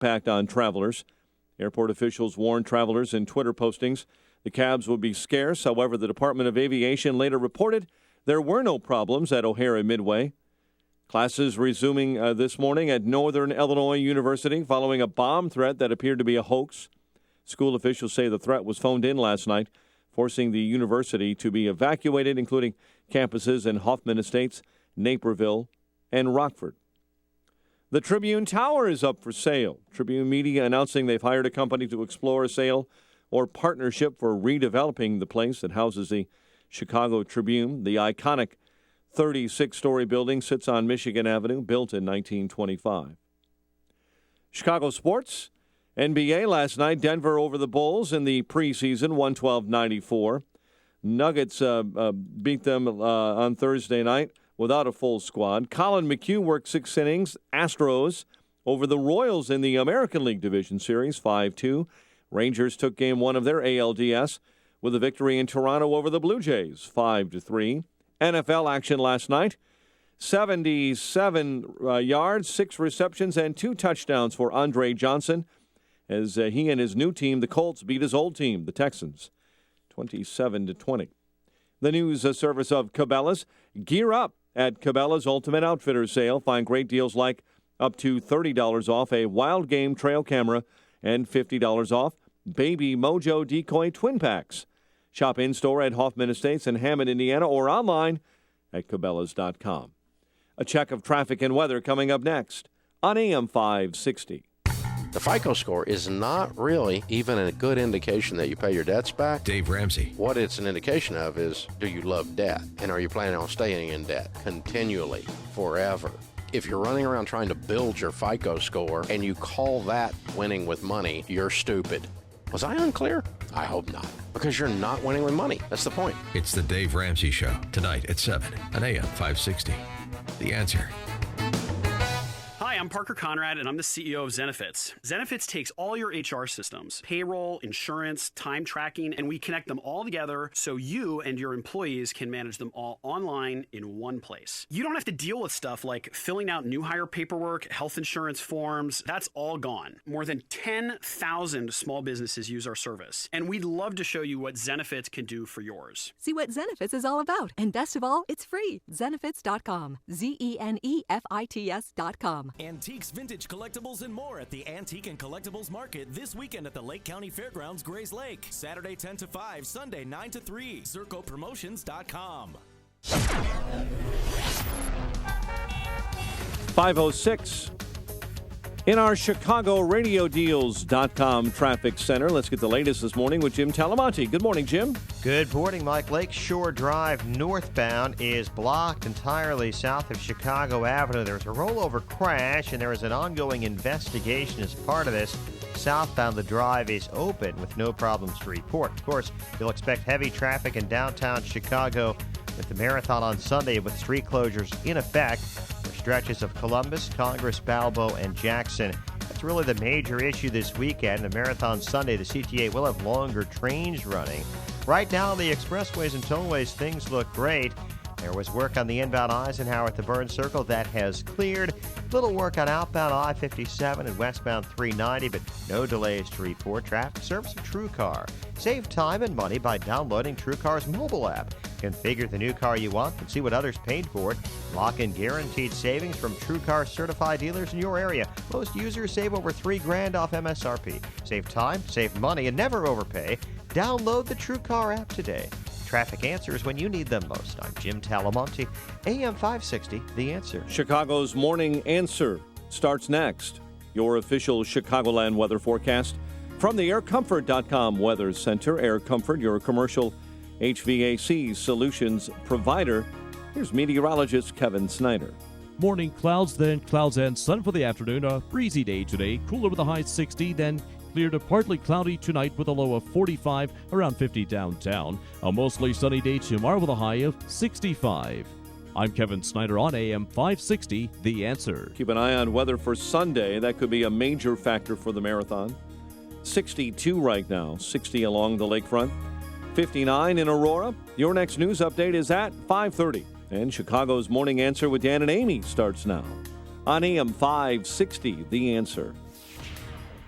impact on travelers. Airport officials warned travelers in Twitter postings the cabs would be scarce. However, the Department of Aviation later reported there were no problems at O'Hare and Midway. Classes resuming this morning at Northern Illinois University following a bomb threat that appeared to be a hoax. School officials say the threat was phoned in last night, forcing the university to be evacuated, including campuses in Hoffman Estates, Naperville, and Rockford. The Tribune Tower is up for sale. Tribune Media announcing they've hired a company to explore a sale or partnership for redeveloping the place that houses the Chicago Tribune. The iconic 36-story building sits on Michigan Avenue, built in 1925. Chicago sports. NBA last night, Denver over the Bulls in the preseason, 112-94. Nuggets beat them on Thursday night without a full squad. Colin McHugh worked 6 innings. Astros over the Royals in the American League Division Series, 5-2. Rangers took game 1 of their ALDS with a victory in Toronto over the Blue Jays, 5-3. NFL action last night. 77 yards, 6 receptions, and 2 touchdowns for Andre Johnson as he and his new team, the Colts, beat his old team, the Texans, 27-20. The news service of Cabela's. Gear up at Cabela's Ultimate Outfitter Sale. Find great deals like up to $30 off a Wild Game trail camera and $50 off Baby Mojo Decoy Twin Packs. Shop in-store at Hoffman Estates in Hammond, Indiana, or online at Cabela's.com. A check of traffic and weather coming up next on AM 560. The FICO score is not really even a good indication that you pay your debts back. Dave Ramsey. What it's an indication of is, do you love debt? And are you planning on staying in debt continually, forever? If you're running around trying to build your FICO score and you call that winning with money, you're stupid. Was I unclear? I hope not. Because you're not winning with money. That's the point. It's the Dave Ramsey Show, tonight at 7 on AM 560. The Answer. Hi, I'm Parker Conrad, and I'm the CEO of Zenefits. Zenefits takes all your HR systems, payroll, insurance, time tracking, and we connect them all together so you and your employees can manage them all online in one place. You don't have to deal with stuff like filling out new hire paperwork, health insurance forms. That's all gone. More than 10,000 small businesses use our service, and we'd love to show you what Zenefits can do for yours. See what Zenefits is all about, and best of all, it's free. Zenefits.com. Zenefits.com. Antiques, vintage, collectibles, and more at the Antique and Collectibles Market this weekend at the Lake County Fairgrounds, Grays Lake. Saturday 10 to 5, Sunday 9 to 3. ZircoPromotions.com. 5:06 in our ChicagoRadioDeals.com traffic center. Let's get the latest this morning with Jim Talamonte. Good morning, Jim. Good morning, Mike. Lakeshore Drive northbound is blocked entirely south of Chicago Avenue. There's a rollover crash, and there is an ongoing investigation as part of this. Southbound, the drive is open with no problems to report. Of course, you'll expect heavy traffic in downtown Chicago with the marathon on Sunday with street closures in effect for stretches of Columbus, Congress, Balbo, and Jackson. That's really the major issue this weekend. The marathon Sunday, the CTA will have longer trains running. Right now, on the expressways and tollways, things look great. There was work on the inbound Eisenhower at the Burns Circle that has cleared. Little work on outbound I-57 and westbound 390, but no delays to report. Traffic service of TrueCar. Save time and money by downloading TrueCar's mobile app. Configure the new car you want and see what others paid for it. Lock in guaranteed savings from TrueCar certified dealers in your area. Most users save over $3,000 off MSRP. Save time, save money, and never overpay. Download the TrueCar app today. Traffic answers when you need them most. I'm Jim Talamonte, AM 560, The Answer. Chicago's Morning Answer starts next. Your official Chicagoland weather forecast from the AirComfort.com Weather Center. Air Comfort, your commercial HVAC solutions provider. Here's meteorologist Kevin Snyder. Morning clouds, then clouds and sun for the afternoon. A breezy day today, cooler with a high 60, then clear to partly cloudy tonight with a low of 45, around 50 downtown. A mostly sunny day tomorrow with a high of 65. I'm Kevin Snyder on AM 560, The Answer. Keep an eye on weather for Sunday. That could be a major factor for the marathon. 62 right now, 60 along the lakefront. 59 in Aurora. Your next news update is at 5:30. And Chicago's Morning Answer with Dan and Amy starts now on AM 560, The Answer.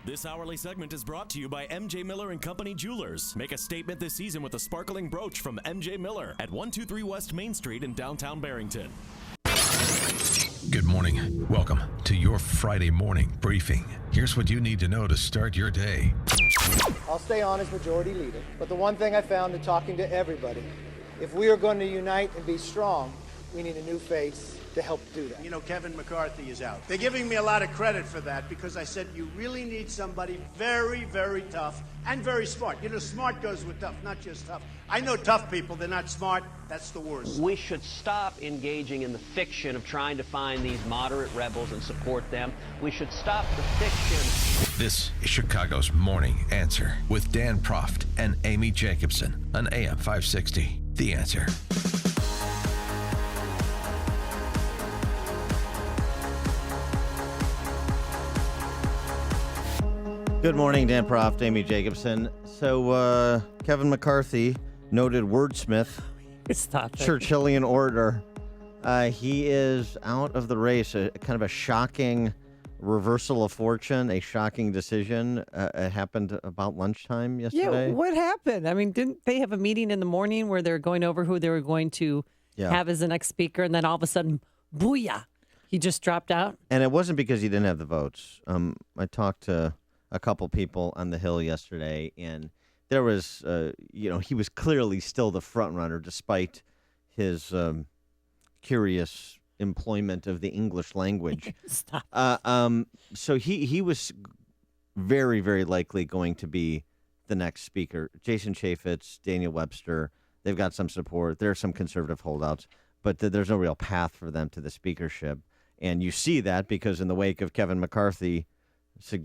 This hourly segment is brought to you by MJ Miller & Company Jewelers. Make a statement this season with a sparkling brooch from MJ Miller at 123 West Main Street in downtown Barrington. Good morning. Welcome to your Friday morning briefing. Here's what you need to know to start your day. I'll stay on as majority leader, but the one thing I found in talking to everybody, if we are going to unite and be strong, we need a new face to help do that. You know, Kevin McCarthy is out. They're giving me a lot of credit for that because I said you really need somebody very, very tough and very smart. You know, smart goes with tough, not just tough. I know tough people, they're not smart. That's the worst. We should stop engaging in the fiction of trying to find these moderate rebels and support them. We should stop the fiction. This is Chicago's Morning Answer with Dan Proft and Amy Jacobson on AM 560. The Answer. Good morning, Dan Proft, Amy Jacobson. So, Kevin McCarthy, noted wordsmith, Stop it. Churchillian orator, he is out of the race. Kind of a shocking reversal of fortune, a shocking decision. It happened about lunchtime yesterday. Yeah, what happened? I mean, didn't they have a meeting in the morning where they're going over who they were going to have as the next speaker, and then all of a sudden, booyah, he just dropped out? And it wasn't because he didn't have the votes. I talked to a couple people on the Hill yesterday, and there was, he was clearly still the front runner despite his curious employment of the English language. Stop. So he was very, very likely going to be the next speaker. Jason Chaffetz, Daniel Webster, they've got some support. There are some conservative holdouts, but there's no real path for them to the speakership. And you see that because in the wake of Kevin McCarthy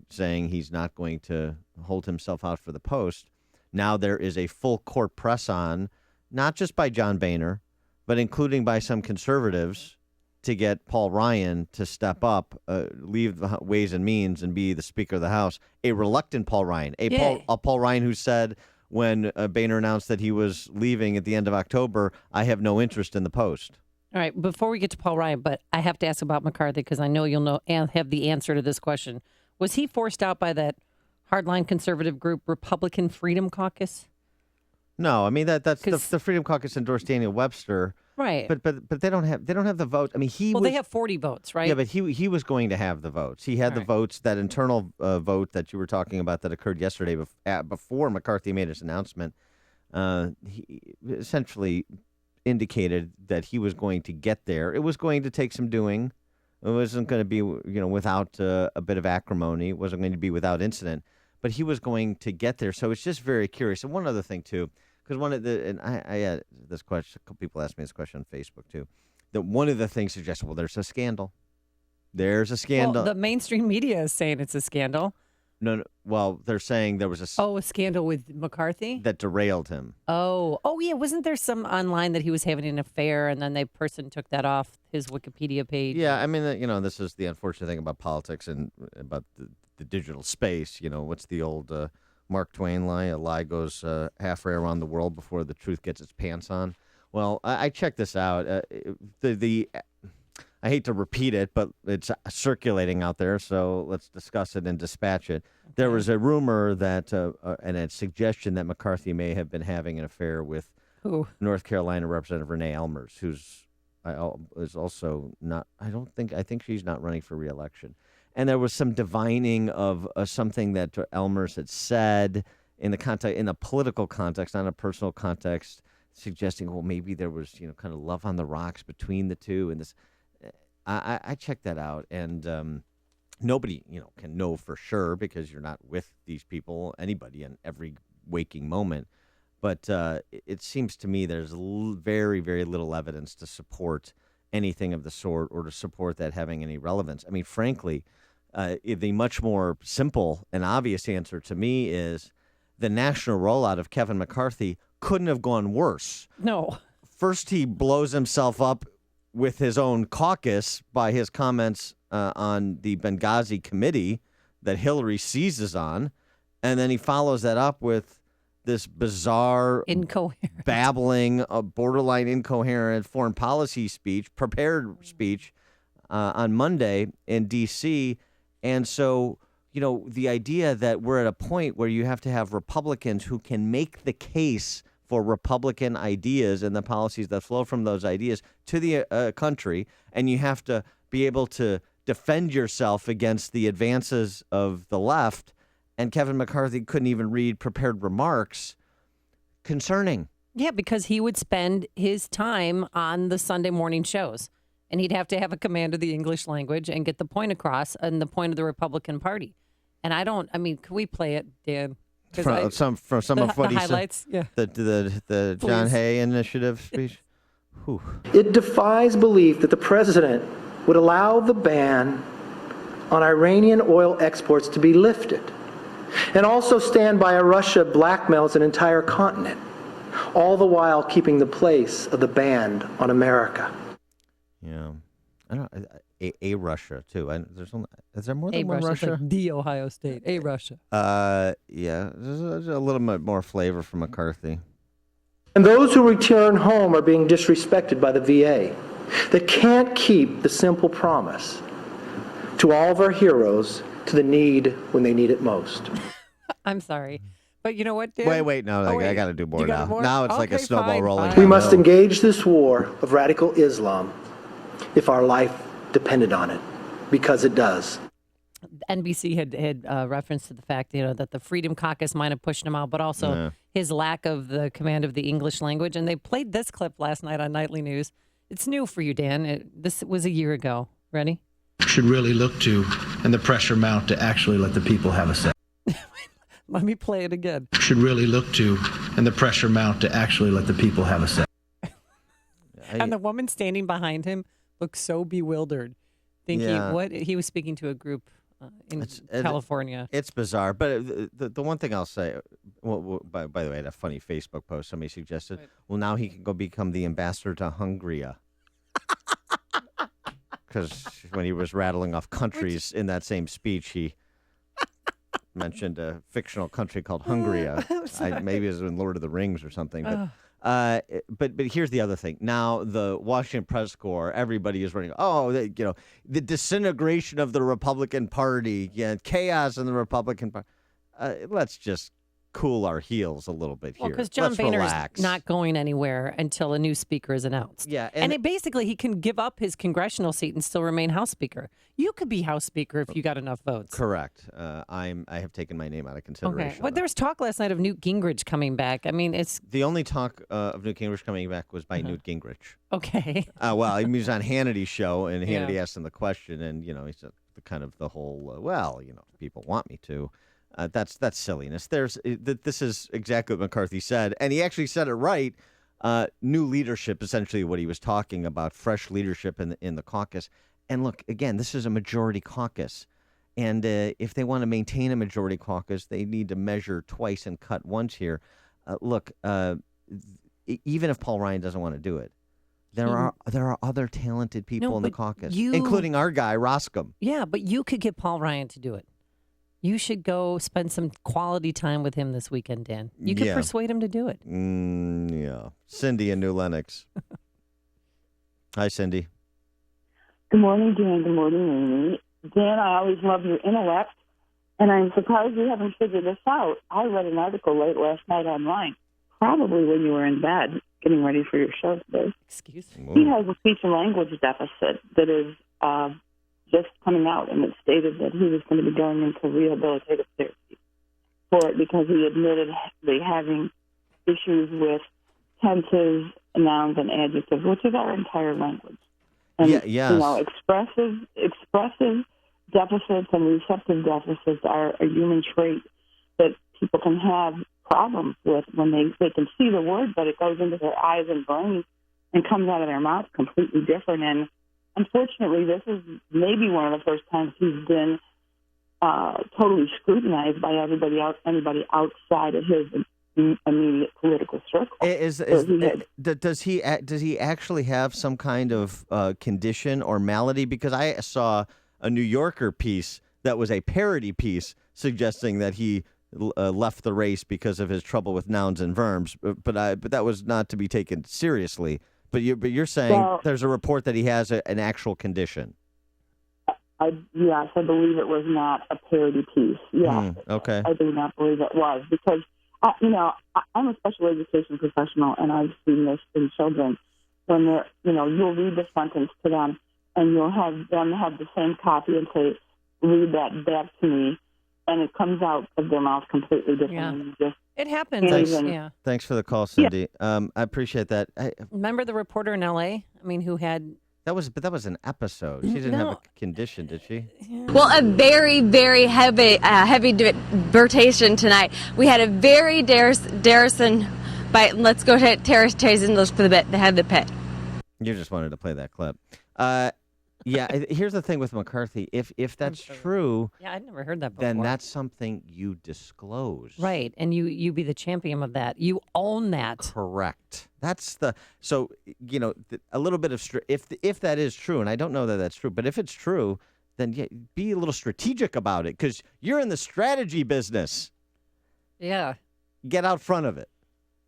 saying he's not going to hold himself out for the post, now there is a full court press on, not just by John Boehner, but including by some conservatives to get Paul Ryan to step up, leave the Ways and Means and be the Speaker of the House. A reluctant Paul Ryan, Paul Ryan who said when Boehner announced that he was leaving at the end of October, I have no interest in the post. All right, before we get to Paul Ryan, but I have to ask about McCarthy because I know you'll know and have the answer to this question. Was he forced out by that hardline conservative group, Republican Freedom Caucus? No, I mean that's the Freedom Caucus endorsed Daniel Webster, right? But they don't have the vote. I mean, they have 40 votes, right? Yeah, but he was going to have the votes. He had the votes, that internal vote that you were talking about that occurred yesterday before McCarthy made his announcement. He essentially indicated that he was going to get there. It was going to take some doing. It wasn't going to be, without a bit of acrimony. It wasn't going to be without incident, but he was going to get there. So it's just very curious. And one other thing too, because I had this question. A couple people asked me this question on Facebook too. That one of the things suggested, well, there's a scandal. There's a scandal. Well, the mainstream media is saying it's a scandal. No. Well, they're saying there was a scandal with McCarthy that derailed him. Oh, yeah. Wasn't there some online that he was having an affair, and then the person took that off his Wikipedia page? Yeah, I mean, this is the unfortunate thing about politics and about the digital space. What's the old Mark Twain line? A lie goes halfway around the world before the truth gets its pants on. Well, I checked this out. I hate to repeat it, but it's circulating out there, so let's discuss it and dispatch it. Okay. There was a rumor that, and a suggestion that McCarthy may have been having an affair with North Carolina Representative Renee Elmers, who's is also not, I think she's not running for re-election. And there was some divining of something that Elmers had said in the political context, not a personal context, suggesting, well, maybe there was, kind of love on the rocks between the two, and this. I checked that out, and nobody, can know for sure because you're not with these people, anybody in every waking moment. But it seems to me there's very, very little evidence to support anything of the sort or to support that having any relevance. I mean, frankly, the much more simple and obvious answer to me is the national rollout of Kevin McCarthy couldn't have gone worse. No. First, he blows himself up with his own caucus by his comments on the Benghazi committee that Hillary seizes on. And then he follows that up with this bizarre, incoherent, babbling, borderline incoherent foreign policy speech, prepared speech on Monday in D.C. And so, the idea that we're at a point where you have to have Republicans who can make the case for Republican ideas and the policies that flow from those ideas to the country, and you have to be able to defend yourself against the advances of the left, and Kevin McCarthy couldn't even read prepared remarks. Concerning. Yeah, because he would spend his time on the Sunday morning shows, and he'd have to have a command of the English language and get the point across and the point of the Republican Party. And can we play it, Dan? From some of what the he highlights, said, yeah. the John Hay initiative speech. Whew. It defies belief that the president would allow the ban on Iranian oil exports to be lifted and also stand by a Russia blackmails an entire continent, all the while keeping the place of the ban on America. Yeah. I don't know. A Russia, too. Is there more than A one Russia? It's Russia? like the Ohio State. A Russia. Yeah. There's a little bit more flavor from McCarthy. And those who return home are being disrespected by the VA that can't keep the simple promise to all of our heroes to the need when they need it most. I'm sorry. But you know what, Dan? Wait. No, I got to do more now. More? Now it's like a Okay, snowball fine, rolling. fine. We must engage this war of radical Islam if our life depended on it, because it does. NBC had reference to the fact, that the Freedom Caucus might have pushed him out, but also his lack of the command of the English language. And they played this clip last night on Nightly News. It's new for you, Dan. This was a year ago. Ready? Should really look to and the pressure mount to actually let the people have a say. Let me play it again. Should really look to and the pressure mount to actually let the people have a say. And the woman standing behind him looked so bewildered, thinking what he was speaking to a group in California. It's bizarre, but the one thing I'll say, by the way, I had a funny Facebook post. Somebody suggested, well, now he can go become the ambassador to Hungary. Because when he was rattling off countries in that same speech, he mentioned a fictional country called Hungary. Maybe it was in Lord of the Rings or something. But here's the other thing. Now the Washington Press Corps, everybody is running. The disintegration of the Republican Party, chaos in the Republican Party. Let's just cool our heels a little bit here. Well, because John Let's Boehner relax. is not going anywhere until a new speaker is announced. Yeah, and basically he can give up his congressional seat and still remain House Speaker. You could be House Speaker if you got enough votes. Correct. I have taken my name out of consideration. Okay. Well, there was talk last night of Newt Gingrich coming back. I mean, it's the only talk of Newt Gingrich coming back was by Newt Gingrich. Okay. Well, he was on Hannity's show, and Hannity asked him the question, and he said kind of the whole, people want me to. That's silliness. This is exactly what McCarthy said, and he actually said it right. New leadership, essentially, what he was talking about, fresh leadership in the caucus. And look, again, this is a majority caucus, and if they want to maintain a majority caucus, they need to measure twice and cut once here. Even if Paul Ryan doesn't want to do it, there are other talented people in the caucus, including our guy Roscom. Yeah, but you could get Paul Ryan to do it. You should go spend some quality time with him this weekend, Dan. You could persuade him to do it. Yeah. Cindy in New Lenox. Hi, Cindy. Good morning, Dan. Good morning, Amy. Dan, I always love your intellect, and I'm surprised you haven't figured this out. I read an article late last night online, probably when you were in bed getting ready for your show today. Excuse me. He has a speech and language deficit that is just coming out, and it stated that he was going to be going into rehabilitative therapy for it because he admitted having issues with tenses, nouns, and adjectives, which is our entire language. And, expressive deficits and receptive deficits are a human trait that people can have problems with when they can see the word, but it goes into their eyes and brains and comes out of their mouth completely different. And unfortunately, this is maybe one of the first times he's been totally scrutinized by anybody outside of his immediate political circle. Does he actually have some kind of condition or malady? Because I saw a New Yorker piece that was a parody piece suggesting that he left the race because of his trouble with nouns and verbs, but that was not to be taken seriously. But you're saying there's a report that he has an actual condition. Yes, I believe it was not a parody piece. Yeah, okay. I do not believe it was because, I'm a special education professional, and I've seen this in children when they're, you'll read the sentence to them, and you'll have them have the same copy and say, read that back to me, and it comes out of their mouth completely different. Yeah. And you just it happens. Thanks for the call, Cindy. I appreciate that. Remember the reporter in L.A.? I mean, who had... That was an episode. She didn't have a condition, did she? Well, a very, very heavy debatation tonight. We had a very Darrison by. Let's go to Terrace Chase and look for the bit. They had the pit. You just wanted to play that clip. Here's the thing with McCarthy. If that's true, yeah, I'd never heard that before. Then that's something you disclose, right? And you be the champion of that. You own that. Correct. That's a little bit of if that is true, and I don't know that that's true, but if it's true, then be a little strategic about it because you're in the strategy business. Yeah. Get out front of it.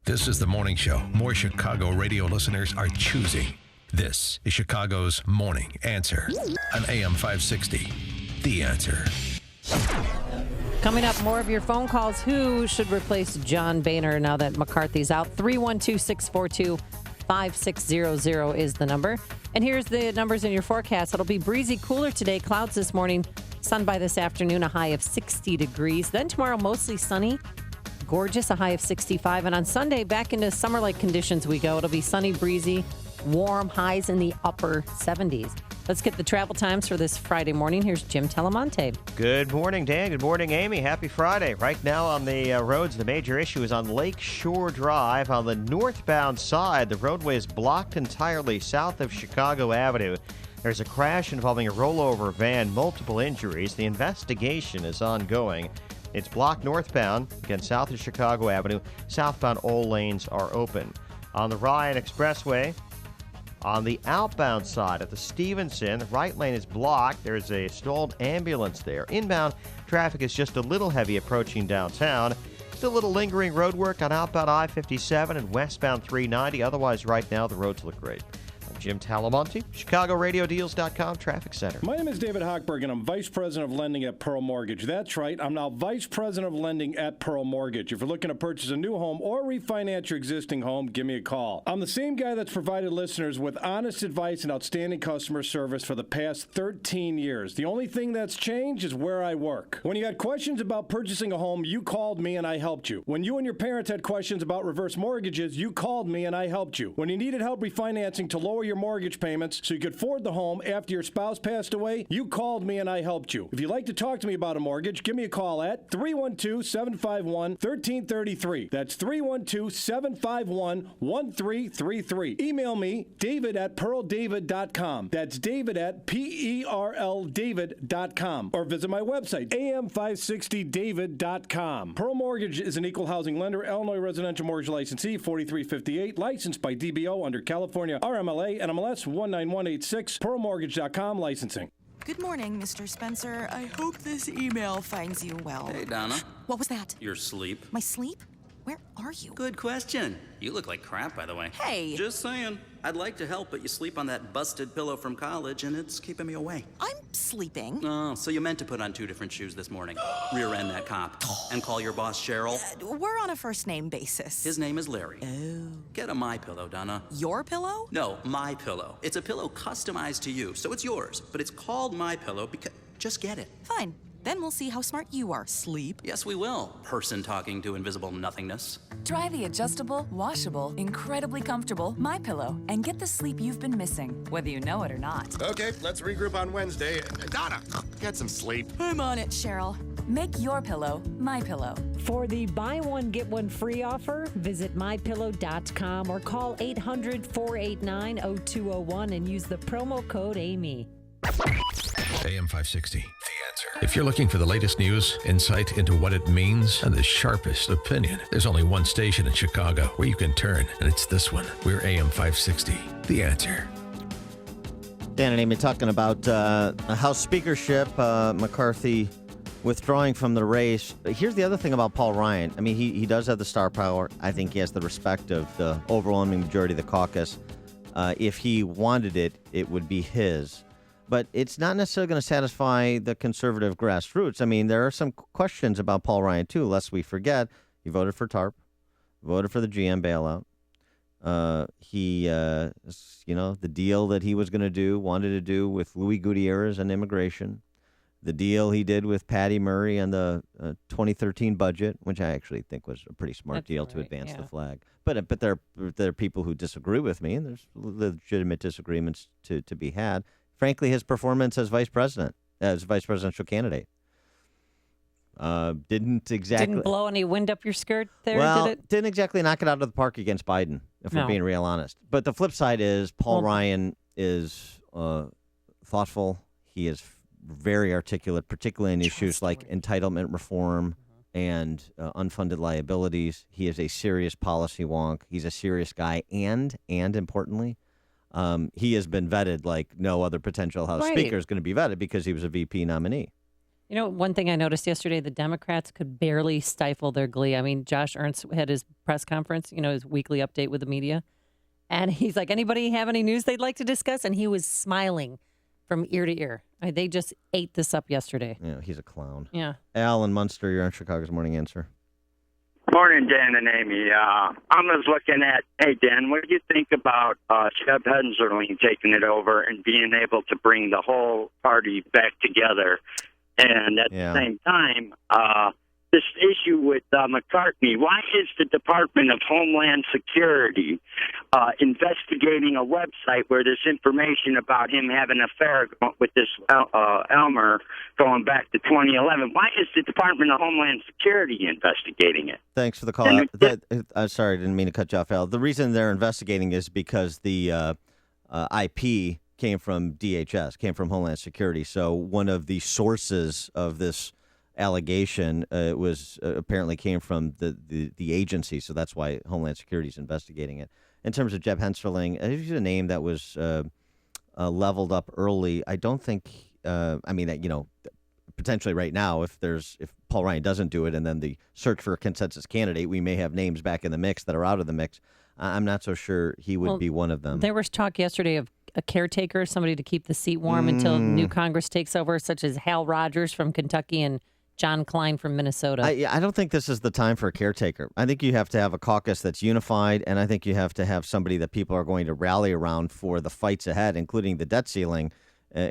This is the morning show more Chicago radio listeners are choosing. This is Chicago's Morning Answer on AM 560. The Answer. Coming up, more of your phone calls. Who should replace John Boehner now that McCarthy's out? 312-642-5600 is the number. And here's the numbers in your forecast. It'll be breezy, cooler today. Clouds this morning. Sun by this afternoon, a high of 60 degrees. Then tomorrow, mostly sunny. Gorgeous, a high of 65. And on Sunday, back into summer-like conditions we go. It'll be sunny, breezy, warm, highs in the upper 70s. Let's get the travel times for this Friday morning. Here's Jim Telemonte. Good morning, Dan. Good morning, Amy. Happy Friday. Right now on the roads, the major issue is on Lake Shore Drive. On the northbound side, the roadway is blocked entirely south of Chicago Avenue. There's a crash involving a rollover van, multiple injuries. The investigation is ongoing. It's blocked northbound, again, south of Chicago Avenue. Southbound, all lanes are open. On the Ryan Expressway, on the outbound side at the Stevenson, the right lane is blocked. There's a stalled ambulance there. Inbound traffic is just a little heavy approaching downtown. Still a little lingering road work on outbound I-57 and westbound 390. Otherwise, right now, the roads look great. I'm Jim Talamonte, ChicagoRadioDeals.com Traffic Center. My name is David Hochberg, and I'm Vice President of Lending at Pearl Mortgage. That's right, I'm now Vice President of Lending at Pearl Mortgage. If you're looking to purchase a new home or refinance your existing home, give me a call. I'm the same guy that's provided listeners with honest advice and outstanding customer service for the past 13 years. The only thing that's changed is where I work. When you had questions about purchasing a home, you called me and I helped you. When you and your parents had questions about reverse mortgages, you called me and I helped you. When you needed help refinancing to lower your mortgage payments so you could afford the home after your spouse passed away, you called me and I helped you. If you'd like to talk to me about a mortgage, give me a call at 312-751-1333. That's 312-751-1333. Email me, david@pearldavid.com. That's david@PERLDavid.com. Or visit my website, am560david.com. Pearl Mortgage is an equal housing lender, Illinois residential mortgage licensee, 4358, licensed by DBO under California RMLA, NMLS 19186, pearlmortgage.com licensing. Good morning, Mr. Spencer. I hope this email finds you well. Hey, Donna. What was that? Your sleep. My sleep? Where are you? Good question. You look like crap, by the way. Hey! Just saying. I'd like to help, but you sleep on that busted pillow from college, and it's keeping me away. I'm sleeping. Oh, so you meant to put on 2 different shoes this morning. Rear-end that cop. And call your boss Cheryl. We're on a first-name basis. His name is Larry. Oh. Get a MyPillow, Donna. Your pillow? No, MyPillow. It's a pillow customized to you, so it's yours. But it's called MyPillow because... Just get it. Fine. Then we'll see how smart you are. Sleep? Yes, we will. Person talking to invisible nothingness. Try the adjustable, washable, incredibly comfortable MyPillow and get the sleep you've been missing, whether you know it or not. Okay, let's regroup on Wednesday. Donna, get some sleep. I'm on it, Cheryl. Make your pillow MyPillow. For the buy one, get one free offer, visit MyPillow.com or call 800-489-0201 and use the promo code AMY. AM 560. The Answer. If you're looking for the latest news, insight into what it means, and the sharpest opinion, there's only one station in Chicago where you can turn, and it's this one. We're AM 560. The Answer. Dan and Amy talking about House speakership, McCarthy withdrawing from the race. Here's the other thing about Paul Ryan. I mean, he does have the star power. I think he has the respect of the overwhelming majority of the caucus. If he wanted it, it would be his. but it's not necessarily going to satisfy the conservative grassroots. I mean, there are some questions about Paul Ryan, too, lest we forget. He voted for TARP, voted for the GM bailout. The deal that he was going to wanted to do with Louis Gutierrez and immigration, the deal he did with Patty Murray and the 2013 budget, which I actually think was a pretty smart deal to advance the flag. But there are people who disagree with me, and there's legitimate disagreements to be had. Frankly, his performance as vice presidential candidate, didn't blow any wind up your skirt there, well, did it? Didn't exactly knock it out of the park against Biden, if we're being real honest. But the flip side is Paul Ryan is thoughtful. He is very articulate, particularly in issues like entitlement reform and unfunded liabilities. He is a serious policy wonk. He's a serious guy, and importantly, he has been vetted like no other potential House Speaker is going to be vetted because he was a VP nominee. You know, one thing I noticed yesterday, the Democrats could barely stifle their glee. I mean, Josh Ernst had his press conference, his weekly update with the media. And he's like, anybody have any news they'd like to discuss? And he was smiling from ear to ear. They just ate this up yesterday. Yeah, he's a clown. Yeah. Al in Munster, you're on Chicago's Morning Answer. Morning, Dan and Amy. I'm just looking at, hey, Dan, what do you think about Jeb Hensarling taking it over and being able to bring the whole party back together? And at the same time, this issue with McCartney, why is the Department of Homeland Security investigating a website where there's information about him having an affair with this Elmer going back to 2011? Why is the Department of Homeland Security investigating it? Thanks for the call. Sorry, I didn't mean to cut you off, Al. The reason they're investigating is because the IP came from DHS, came from Homeland Security. So one of the sources of this allegation was apparently came from the agency. So that's why Homeland Security is investigating it. In terms of Jeb Hensarling, he's a name that was leveled up early. I don't think. Potentially right now, if Paul Ryan doesn't do it, and then the search for a consensus candidate, we may have names back in the mix that are out of the mix. I'm not so sure he would be one of them. There was talk yesterday of a caretaker, somebody to keep the seat warm until new Congress takes over, such as Hal Rogers from Kentucky and John Klein from Minnesota. I don't think this is the time for a caretaker. I think you have to have a caucus that's unified, and I think you have to have somebody that people are going to rally around for the fights ahead, including the debt ceiling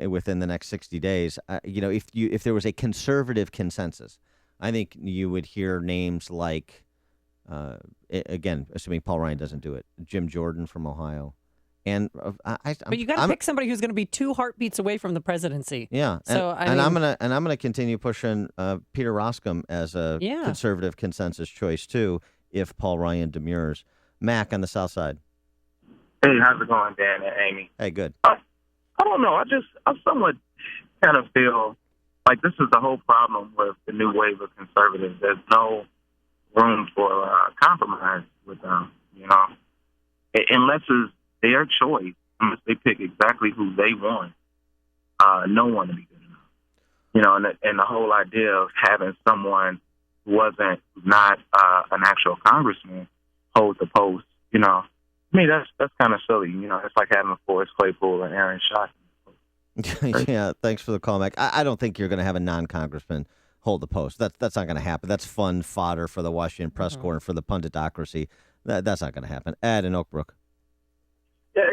within the next 60 days. If there was a conservative consensus, I think you would hear names like, again, assuming Paul Ryan doesn't do it, Jim Jordan from Ohio. But you got to pick somebody who's going to be 2 heartbeats away from the presidency. Yeah, I'm gonna continue pushing Peter Roskam as a conservative consensus choice too, if Paul Ryan demurs. Mac on the South Side. Hey, how's it going, Dan and Amy? Hey, good. I don't know. I somewhat kind of feel like this is the whole problem with the new wave of conservatives. There's no room for compromise with them. Unless it's their choice, unless they pick exactly who they want, no one to be good enough. And the whole idea of having someone who not an actual congressman hold the post, to me, that's kind of silly. It's like having Forrest Claypool and Aaron Schock. Yeah, thanks for the call, Mac. I don't think you're going to have a non-congressman hold the post. That's not going to happen. That's fun fodder for the Washington press corps and for the punditocracy. That's not going to happen. Ed in Oak Brook. Yeah,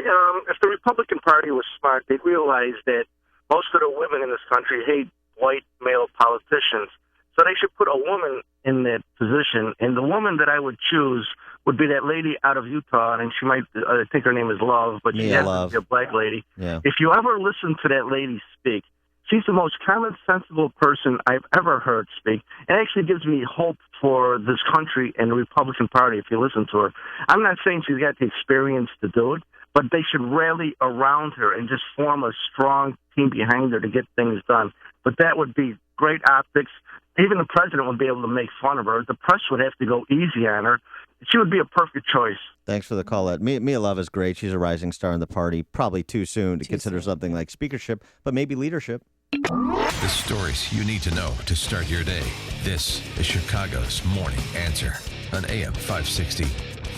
if the Republican Party was smart, they'd realize that most of the women in this country hate white male politicians. So they should put a woman in that position. And the woman that I would choose would be that lady out of Utah, and she might, I think her name is Love, but she happens to be a black lady. Yeah. If you ever listen to that lady speak, she's the most common, sensible person I've ever heard speak. It actually gives me hope for this country and the Republican Party if you listen to her. I'm not saying she's got the experience to do it, but they should rally around her and just form a strong team behind her to get things done. But that would be great optics. Even the president would be able to make fun of her. The press would have to go easy on her. She would be a perfect choice. Thanks for the call, Ed. Mia Love is great. She's a rising star in the party. Probably too soon to consider something like speakership, but maybe leadership. The stories you need to know to start your day. This is Chicago's Morning Answer on AM 560.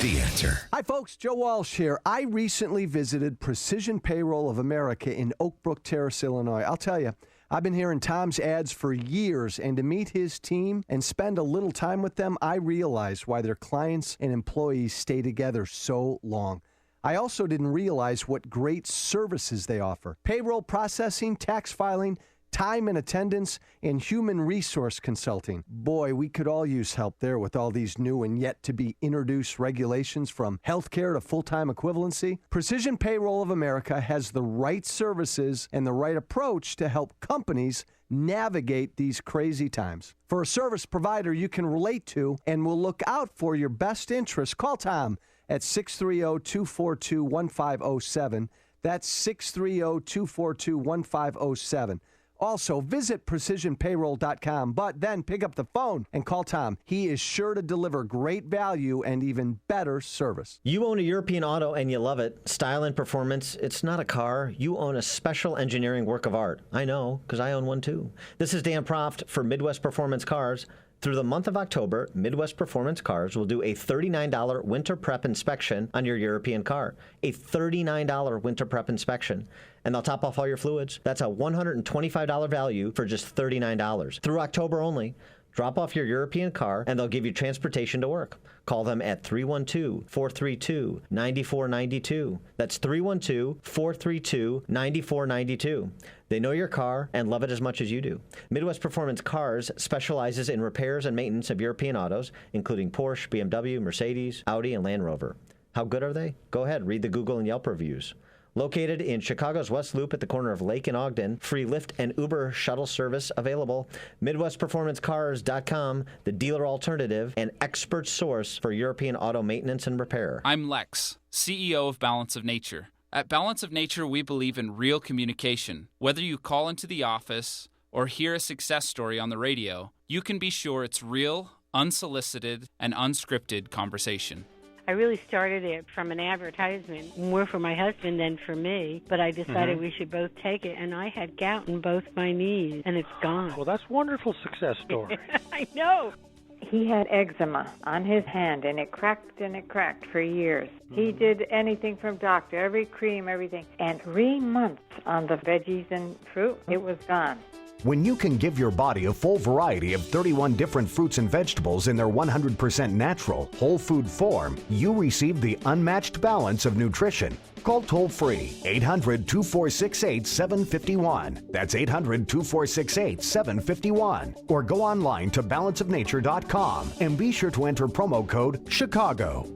The Answer. Hi, folks. Joe Walsh here. I recently visited Precision Payroll of America in Oak Brook Terrace, Illinois. I'll tell you, I've been hearing Tom's ads for years, and to meet his team and spend a little time with them, I realized why their clients and employees stay together so long. I also didn't realize what great services they offer. Payroll processing, tax filing, time and attendance, and human resource consulting. Boy, we could all use help there with all these new and yet to be introduced regulations from healthcare to full-time equivalency. Precision Payroll of America has the right services and the right approach to help companies navigate these crazy times. For a service provider you can relate to and will look out for your best interests, call Tom at 630-242-1507. That's 630-242-1507. Also, visit precisionpayroll.com, but then pick up the phone and call Tom. He is sure to deliver great value and even better service. You own a European auto and you love it. Style and performance, it's not a car. You own a special engineering work of art. I know, because I own one too. This is Dan Proft for Midwest Performance Cars. Through the month of October, Midwest Performance Cars will do a $39 winter prep inspection on your European car. A $39 winter prep inspection. And they'll top off all your fluids. That's a $125 value for just $39. Through October only. Drop off your European car, and they'll give you transportation to work. Call them at 312-432-9492. That's 312-432-9492. They know your car and love it as much as you do. Midwest Performance Cars specializes in repairs and maintenance of European autos, including Porsche, BMW, Mercedes, Audi, and Land Rover. How good are they? Go ahead, read the Google and Yelp reviews. Located in Chicago's West Loop at the corner of Lake and Ogden, free Lyft and Uber shuttle service available. MidwestPerformanceCars.com, the dealer alternative and expert source for European auto maintenance and repair. I'm Lex, CEO of Balance of Nature. At Balance of Nature, we believe in real communication. Whether you call into the office or hear a success story on the radio, you can be sure it's real, unsolicited, and unscripted conversation. I really started it from an advertisement, more for my husband than for me, but I decided we should both take it, and I had gout in both my knees, and it's gone. Well, that's a wonderful success story. I know. He had eczema on his hand, and it cracked for years. He did anything from doctor, every cream, everything. And 3 months on the veggies and fruit, it was gone. When you can give your body a full variety of 31 different fruits and vegetables in their 100% natural, whole food form, you receive the unmatched balance of nutrition. Call toll-free 800-2468-751. That's 800-2468-751. Or go online to balanceofnature.com and be sure to enter promo code CHICAGO.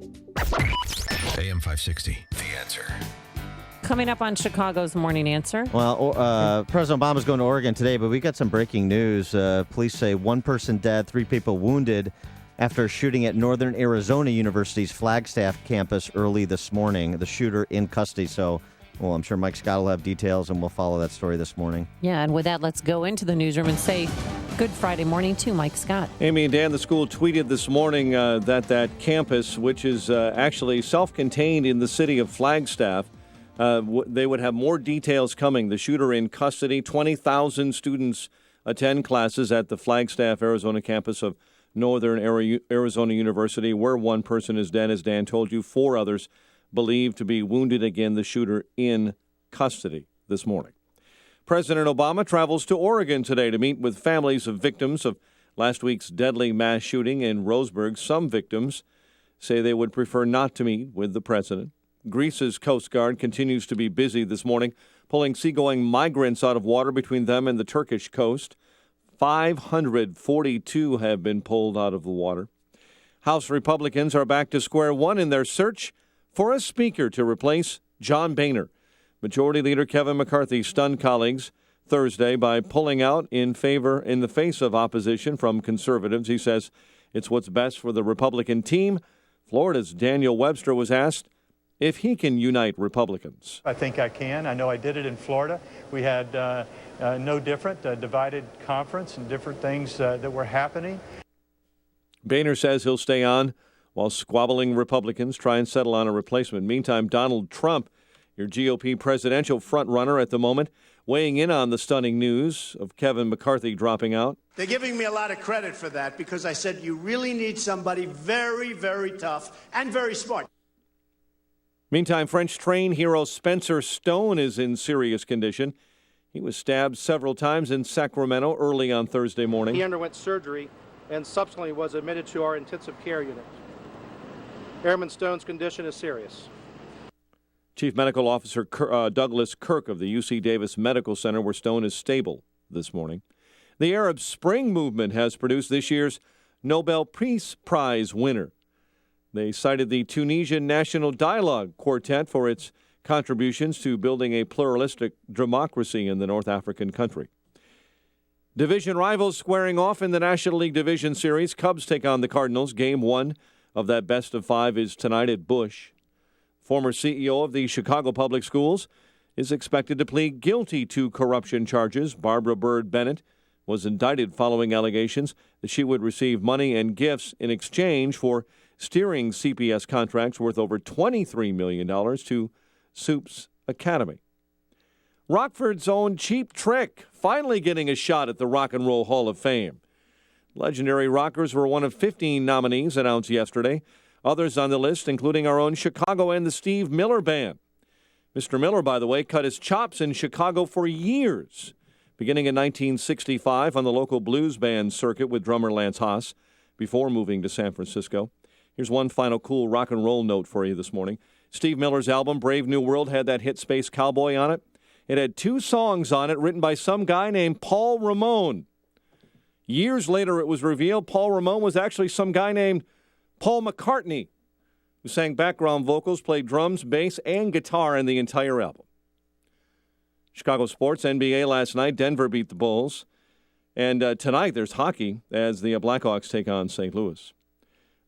AM 560, The Answer. Coming up on Chicago's Morning Answer. Well, President Obama's going to Oregon today, but we got some breaking news. Police say 1 person dead, 3 people wounded after a shooting at Northern Arizona University's Flagstaff campus early this morning. The shooter in custody. So, well, I'm sure Mike Scott will have details, and we'll follow that story this morning. Yeah, and with that, let's go into the newsroom and say good Friday morning to Mike Scott. Amy and Dan, the school tweeted this morning that campus, which is actually self-contained in the city of Flagstaff, they would have more details coming. The shooter in custody. 20,000 students attend classes at the Flagstaff, Arizona campus of Northern Arizona University, where 1 person is dead, as Dan told you. 4 others believed to be wounded. Again, the shooter in custody this morning. President Obama travels to Oregon today to meet with families of victims of last week's deadly mass shooting in Roseburg. Some victims say they would prefer not to meet with the president. Greece's Coast Guard continues to be busy this morning, pulling seagoing migrants out of water between them and the Turkish coast. 542 have been pulled out of the water. House Republicans are back to square one in their search for a speaker to replace John Boehner. Majority Leader Kevin McCarthy stunned colleagues Thursday by pulling out in the face of opposition from conservatives. He says it's what's best for the Republican team. Florida's Daniel Webster was asked if he can unite Republicans. I think I can. I know I did it in Florida. We had no different, divided conference and different things that were happening. Boehner says he'll stay on while squabbling Republicans try and settle on a replacement. Meantime, Donald Trump, your GOP presidential frontrunner at the moment, weighing in on the stunning news of Kevin McCarthy dropping out. They're giving me a lot of credit for that because I said you really need somebody very, very tough and very smart. Meantime, French train hero Spencer Stone is in serious condition. He was stabbed several times in Sacramento early on Thursday morning. He underwent surgery and subsequently was admitted to our intensive care unit. Airman Stone's condition is serious. Chief Medical Officer Douglas Kirk of the UC Davis Medical Center, where Stone is stable this morning. The Arab Spring movement has produced this year's Nobel Peace Prize winner. They cited the Tunisian National Dialogue Quartet for its contributions to building a pluralistic democracy in the North African country. Division rivals squaring off in the National League Division Series. Cubs take on the Cardinals. Game 1 of that best-of-5 is tonight at Busch. Former CEO of the Chicago Public Schools is expected to plead guilty to corruption charges. Barbara Byrd Bennett was indicted following allegations that she would receive money and gifts in exchange for steering CPS contracts worth over $23 million to Soup's Academy. Rockford's own Cheap Trick finally getting a shot at the Rock and Roll Hall of Fame. Legendary rockers were one of 15 nominees announced yesterday. Others on the list, including our own Chicago and the Steve Miller Band. Mr. Miller, by the way, cut his chops in Chicago for years, beginning in 1965 on the local blues band circuit with drummer Lance Haas before moving to San Francisco. Here's one final cool rock and roll note for you this morning. Steve Miller's album, Brave New World, had that hit Space Cowboy on it. It had 2 songs on it written by some guy named Paul Ramon. Years later, it was revealed Paul Ramon was actually some guy named Paul McCartney, who sang background vocals, played drums, bass, and guitar in the entire album. Chicago sports, NBA last night. Denver beat the Bulls. And tonight there's hockey as the Blackhawks take on St. Louis.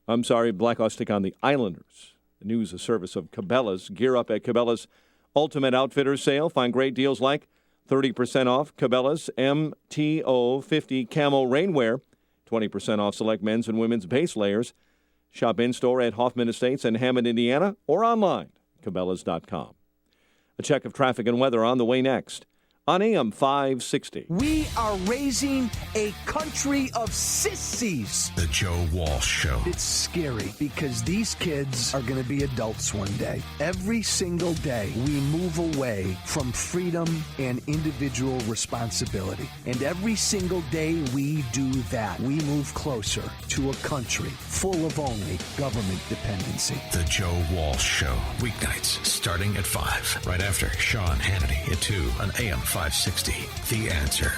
Blackhawks take on the Islanders. The news, a service of Cabela's. Gear up at Cabela's Ultimate Outfitters sale. Find great deals like 30% off Cabela's MTO 50 Camo Rainwear, 20% off select men's and women's base layers. Shop in-store at Hoffman Estates in Hammond, Indiana, or online, Cabela's.com. A check of traffic and weather on the way next on AM 560. We are raising a country of sissies. The Joe Walsh Show. It's scary because these kids are going to be adults one day. Every single day, we move away from freedom and individual responsibility. And every single day we do that, we move closer to a country full of only government dependency. The Joe Walsh Show. Weeknights starting at 5. Right after Sean Hannity at 2 on AM 560. The Answer.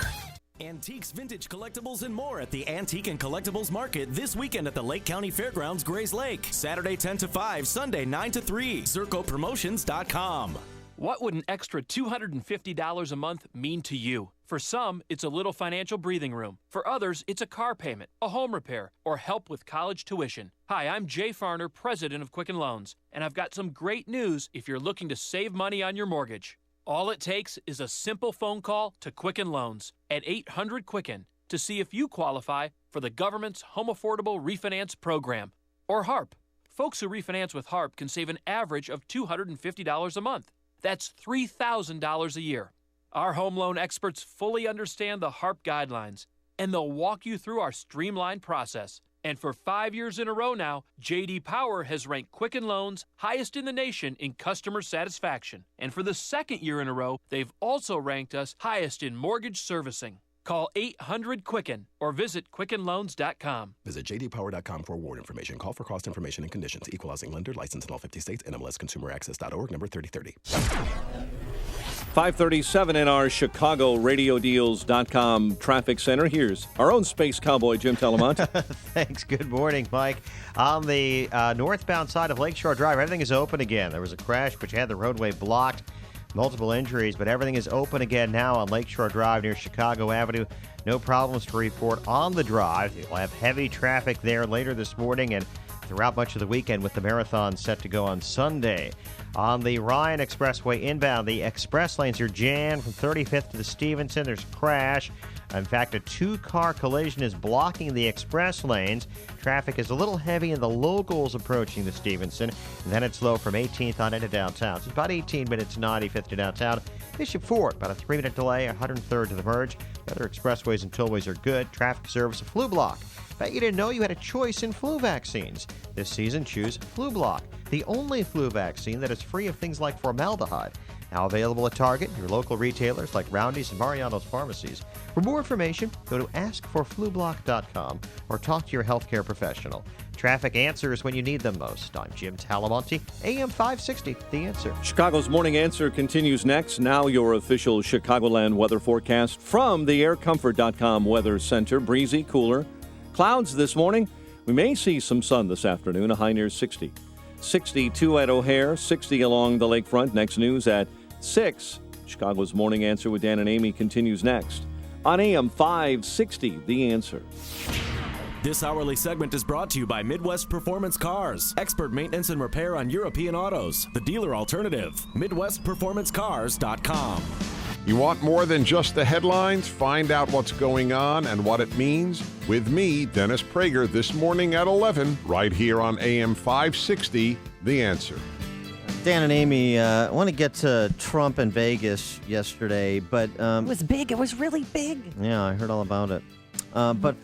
Antiques, vintage, collectibles, and more at the Antique and Collectibles Market this weekend at the Lake County Fairgrounds, Grays Lake. Saturday 10 to 5, Sunday 9 to 3. ZircoPromotions.com. What would an extra $250 a month mean to you? For some, it's a little financial breathing room. For others, it's a car payment, a home repair, or help with college tuition. Hi, I'm Jay Farner, president of Quicken Loans, and I've got some great news if you're looking to save money on your mortgage. All it takes is a simple phone call to Quicken Loans at 800-QUICKEN to see if you qualify for the government's Home Affordable Refinance Program, or HARP. Folks who refinance with HARP can save an average of $250 a month. That's $3,000 a year. Our home loan experts fully understand the HARP guidelines, and they'll walk you through our streamlined process. And for 5 years in a row now, J.D. Power has ranked Quicken Loans highest in the nation in customer satisfaction. And for the 2nd year in a row, they've also ranked us highest in mortgage servicing. Call 800-QUICKEN or visit QuickenLoans.com. Visit jdpower.com for award information. Call for cost information and conditions. Equal housing lender. Licensed in all 50 states. NMLSConsumerAccess.org. Number 3030. 537 in our ChicagoRadioDeals.com traffic center. Here's our own space cowboy, Jim Telemont. Thanks. Good morning, Mike. On the northbound side of Lakeshore Drive, everything is open again. There was a crash, but you had the roadway blocked. Multiple injuries, but everything is open again now on Lakeshore Drive near Chicago Avenue. No problems to report on the drive. You'll have heavy traffic there later this morning and throughout much of the weekend with the marathon set to go on Sunday. On the Ryan Expressway inbound, the express lanes are jammed from 35th to the Stevenson. There's a crash In fact, a two-car collision is blocking the express lanes. Traffic is a little heavy in the locals approaching the Stevenson. And then it's slow from 18th on into downtown. So it's about 18 minutes 95th to downtown. Bishop Fort, about a 3-minute delay, 103rd to the merge. The other expressways and tollways are good. Traffic service, a flu block. Bet you didn't know you had a choice in flu vaccines. This season, choose Flublok, the only flu vaccine that is free of things like formaldehyde. Now available at Target, your local retailers like Roundy's and Mariano's pharmacies. For more information, go to askforflublok.com or talk to your healthcare professional. Traffic answers when you need them most. I'm Jim Talamonte, AM 560, The Answer. Chicago's Morning Answer continues next. Now your official Chicagoland weather forecast from the aircomfort.com Weather Center. Breezy, cooler. Clouds this morning. We may see some sun this afternoon, a high near 60. 62 at O'Hare, 60 along the lakefront. Next news at 6. Chicago's Morning Answer with Dan and Amy continues next on AM 560, The Answer. This hourly segment is brought to you by Midwest Performance Cars. Expert maintenance and repair on European autos. The dealer alternative. MidwestPerformanceCars.com. You want more than just the headlines? Find out what's going on and what it means with me, Dennis Prager, this morning at 11, right here on AM 560, The Answer. Dan and Amy, I want to get to Trump in Vegas yesterday, but... it was big. It was really big. Yeah, I heard all about it. But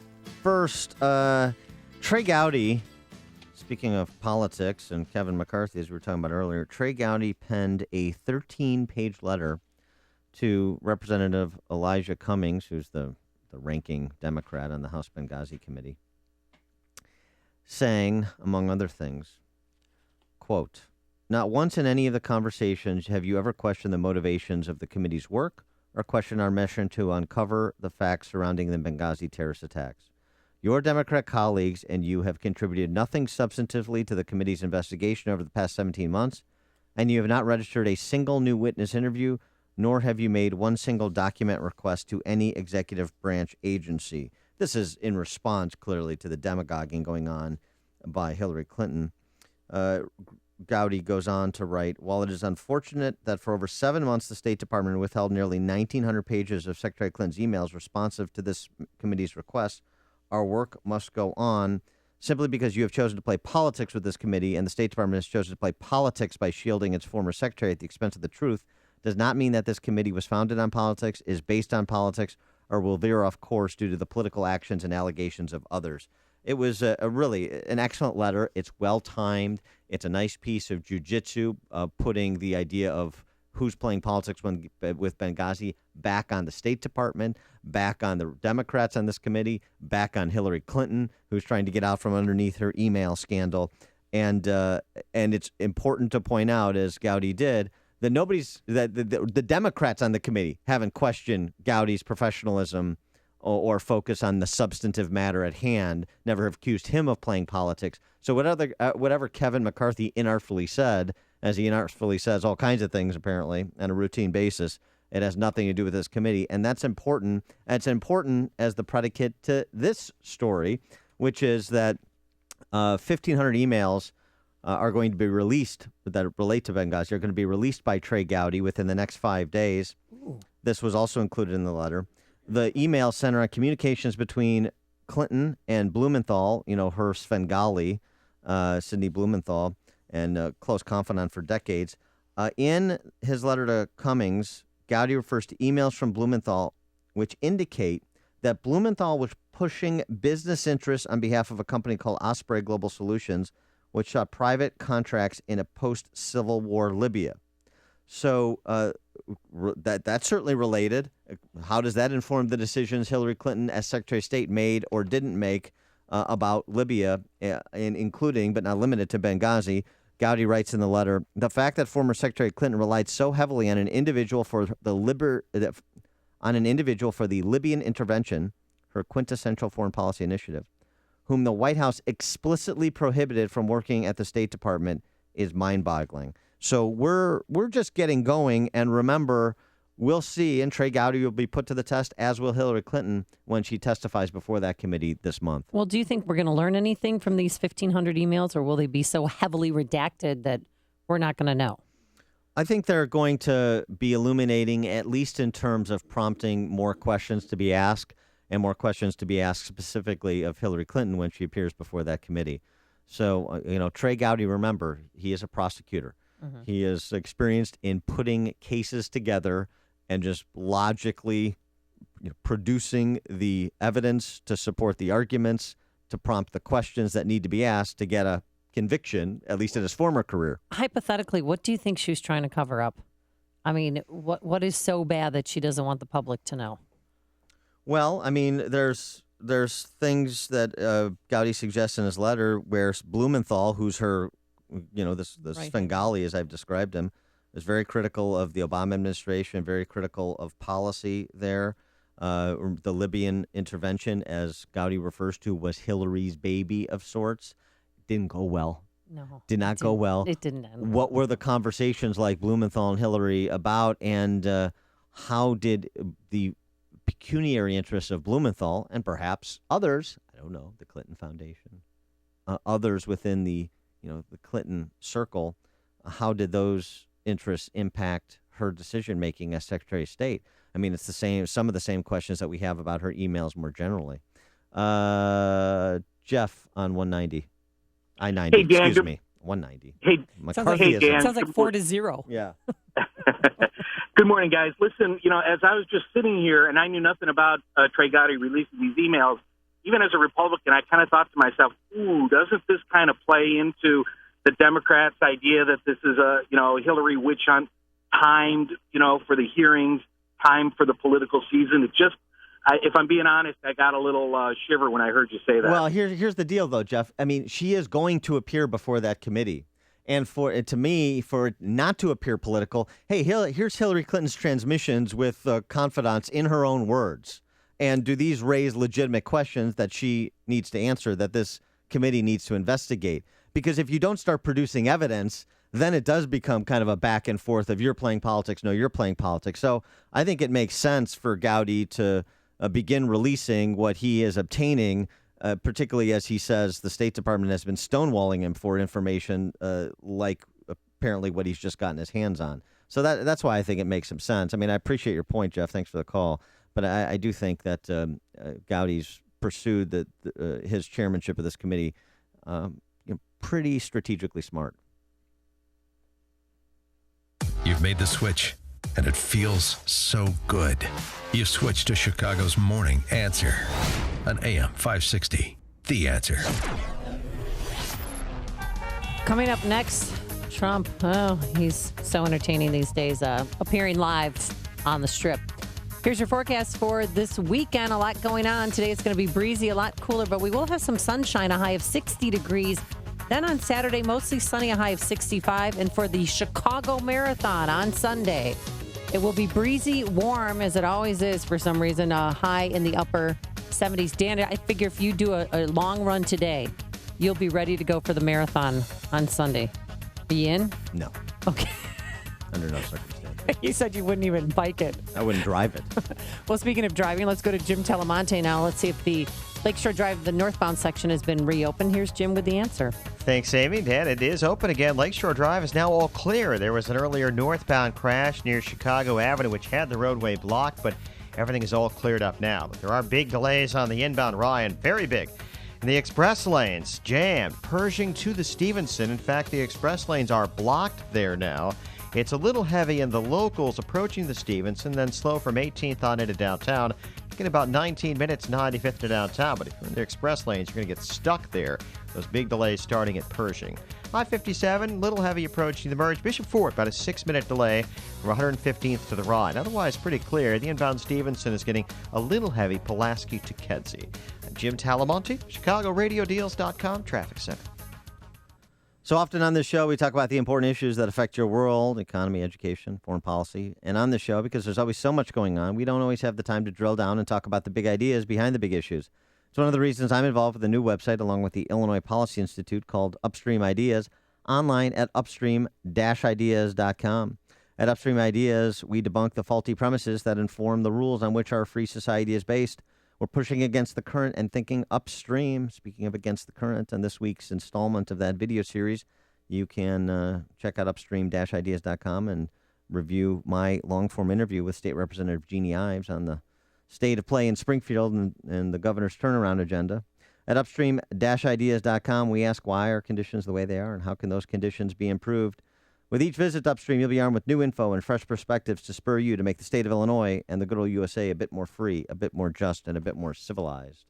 first, Trey Gowdy, speaking of politics and Kevin McCarthy, as we were talking about earlier, Trey Gowdy penned a 13-page letter to Representative Elijah Cummings, who's the ranking Democrat on the House Benghazi Committee, saying, among other things, quote, "Not once in any of the conversations have you ever questioned the motivations of the committee's work or questioned our mission to uncover the facts surrounding the Benghazi terrorist attacks. Your Democrat colleagues and you have contributed nothing substantively to the committee's investigation over the past 17 months, and you have not registered a single new witness interview, nor have you made one single document request to any executive branch agency." This is in response, clearly, to the demagoguing going on by Hillary Clinton. Gowdy goes on to write, "While it is unfortunate that for over 7 months the State Department withheld nearly 1,900 pages of Secretary Clinton's emails responsive to this committee's request, our work must go on. Simply because you have chosen to play politics with this committee and the State Department has chosen to play politics by shielding its former secretary at the expense of the truth does not mean that this committee was founded on politics, is based on politics, or will veer off course due to the political actions and allegations of others." It was a really an excellent letter. It's well-timed. It's a nice piece of jujitsu, putting the idea of who's playing politics with Benghazi back on the State Department, back on the Democrats on this committee, back on Hillary Clinton, who's trying to get out from underneath her email scandal. And it's important to point out, as Gowdy did, that the Democrats on the committee haven't questioned Gowdy's professionalism or focus on the substantive matter at hand, never have accused him of playing politics. So whatever Kevin McCarthy inartfully said, as he inartfully says all kinds of things apparently on a routine basis, it has nothing to do with this committee. And that's important. It's important as the predicate to this story, which is that 1,500 emails are going to be released that relate to Benghazi, are going to be released by Trey Gowdy within the next 5 days. Ooh. This was also included in the letter. The emails center on communications between Clinton and Blumenthal, her Svengali, Sidney Blumenthal, and a close confidant for decades. In his letter to Cummings, Gowdy refers to emails from Blumenthal, which indicate that Blumenthal was pushing business interests on behalf of a company called Osprey Global Solutions, which sought private contracts in a post-Civil War Libya. So that's certainly related. How does that inform the decisions Hillary Clinton, as Secretary of State, made or didn't make about Libya, including but not limited to Benghazi? Gowdy writes in the letter, "The fact that former Secretary Clinton relied so heavily on an individual for the Libyan intervention, her quintessential foreign policy initiative, whom the White House explicitly prohibited from working at the State Department, is mind-boggling." So we're just getting going, and remember, we'll see, and Trey Gowdy will be put to the test, as will Hillary Clinton, when she testifies before that committee this month. Well, do you think we're going to learn anything from these 1,500 emails, or will they be so heavily redacted that we're not going to know? I think they're going to be illuminating, at least in terms of prompting more questions to be asked. and more questions to be asked specifically of Hillary Clinton when she appears before that committee. So, Trey Gowdy, remember, he is a prosecutor. Mm-hmm. He is experienced in putting cases together and just logically producing the evidence to support the arguments, to prompt the questions that need to be asked to get a conviction, at least in his former career. Hypothetically, what do you think she was trying to cover up? I mean, what is so bad that she doesn't want the public to know? Well, I mean, there's things that Gowdy suggests in his letter where Blumenthal, who's her, this Right. Svengali, as I've described him, is very critical of the Obama administration, very critical of policy there. The Libyan intervention, as Gowdy refers to, was Hillary's baby of sorts. Didn't go well. No. Did not go well. It didn't end. What were the conversations like Blumenthal and Hillary about, and how did the pecuniary interests of Blumenthal and perhaps others, I don't know, the Clinton Foundation, others within the Clinton circle, how did those interests impact her decision-making as Secretary of State? I mean, it's some of the same questions that we have about her emails more generally. Jeff on 190. I-90, Hey, Dan, excuse me. 190. Hey, McCarthyism. Sounds like 4-0. Yeah. Good morning, guys. Listen, as I was just sitting here and I knew nothing about Trey Gowdy releasing these emails, even as a Republican, I kind of thought to myself, ooh, doesn't this kind of play into the Democrats' idea that this is a, Hillary witch hunt, timed, for the hearings, timed for the political season? It just, if I'm being honest, I got a little shiver when I heard you say that. Well, here's the deal, though, Jeff. I mean, she is going to appear before that committee. And for it not to appear political, hey, here's Hillary Clinton's transmissions with confidants in her own words. And do these raise legitimate questions that she needs to answer, that this committee needs to investigate? Because if you don't start producing evidence, then it does become kind of a back and forth of you're playing politics, no, you're playing politics. So I think it makes sense for Gowdy to begin releasing what he is obtaining, particularly as he says the State Department has been stonewalling him for information like apparently what he's just gotten his hands on. So that's why I think it makes some sense. I mean, I appreciate your point, Jeff. Thanks for the call. But I do think that Gowdy's pursued his chairmanship of this committee pretty strategically smart. You've made the switch, and it feels so good. You switched to Chicago's Morning Answer on AM 560. The Answer. Coming up next, Trump. Oh, he's so entertaining these days, appearing live on the Strip. Here's your forecast for this weekend. A lot going on. Today it's going to be breezy, a lot cooler, but we will have some sunshine, a high of 60 degrees. Then on Saturday, mostly sunny, a high of 65. And for the Chicago Marathon on Sunday, it will be breezy, warm, as it always is for some reason, a high in the upper 70s. Dan, I figure if you do a long run today, you'll be ready to go for the marathon on Sunday. Are you in? No. Okay. Under no circumstances. You said you wouldn't even bike it. I wouldn't drive it. Well, speaking of driving, let's go to Jim Telemonte now. Let's see if the Lakeshore Drive, the northbound section, has been reopened. Here's Jim with the answer. Thanks, Amy. Dan, it is open again. Lakeshore Drive is now all clear. There was an earlier northbound crash near Chicago Avenue, which had the roadway blocked, but everything is all cleared up now. But there are big delays on the inbound Ryan, very big. And the express lanes jammed, Pershing to the Stevenson. In fact, the express lanes are blocked there now. It's a little heavy in the locals approaching the Stevenson, then slow from 18th on into downtown. Get about 19 minutes, 95th to downtown. But if you're in the express lanes, you're going to get stuck there. Those big delays starting at Pershing. I-57, little heavy approaching the merge. Bishop Fort, about a 6-minute delay from 115th to the Rhine. Otherwise, pretty clear. The inbound Stevenson is getting a little heavy, Pulaski to Kedzie. I'm Jim Talamonte, ChicagoRadioDeals.com Traffic Center. So often on this show, we talk about the important issues that affect your world, economy, education, foreign policy. And on this show, because there's always so much going on, we don't always have the time to drill down and talk about the big ideas behind the big issues. It's one of the reasons I'm involved with a new website along with the Illinois Policy Institute called Upstream Ideas, online at upstream-ideas.com. At Upstream Ideas, we debunk the faulty premises that inform the rules on which our free society is based. We're pushing against the current and thinking upstream. Speaking of against the current, on this week's installment of that video series, you can check out upstream-ideas.com and review my long-form interview with State Representative Jeannie Ives on the state of play in Springfield and the governor's turnaround agenda. At upstream-ideas.com, we ask why are conditions the way they are and how can those conditions be improved. With each visit to Upstream, you'll be armed with new info and fresh perspectives to spur you to make the state of Illinois and the good old USA a bit more free, a bit more just, and a bit more civilized.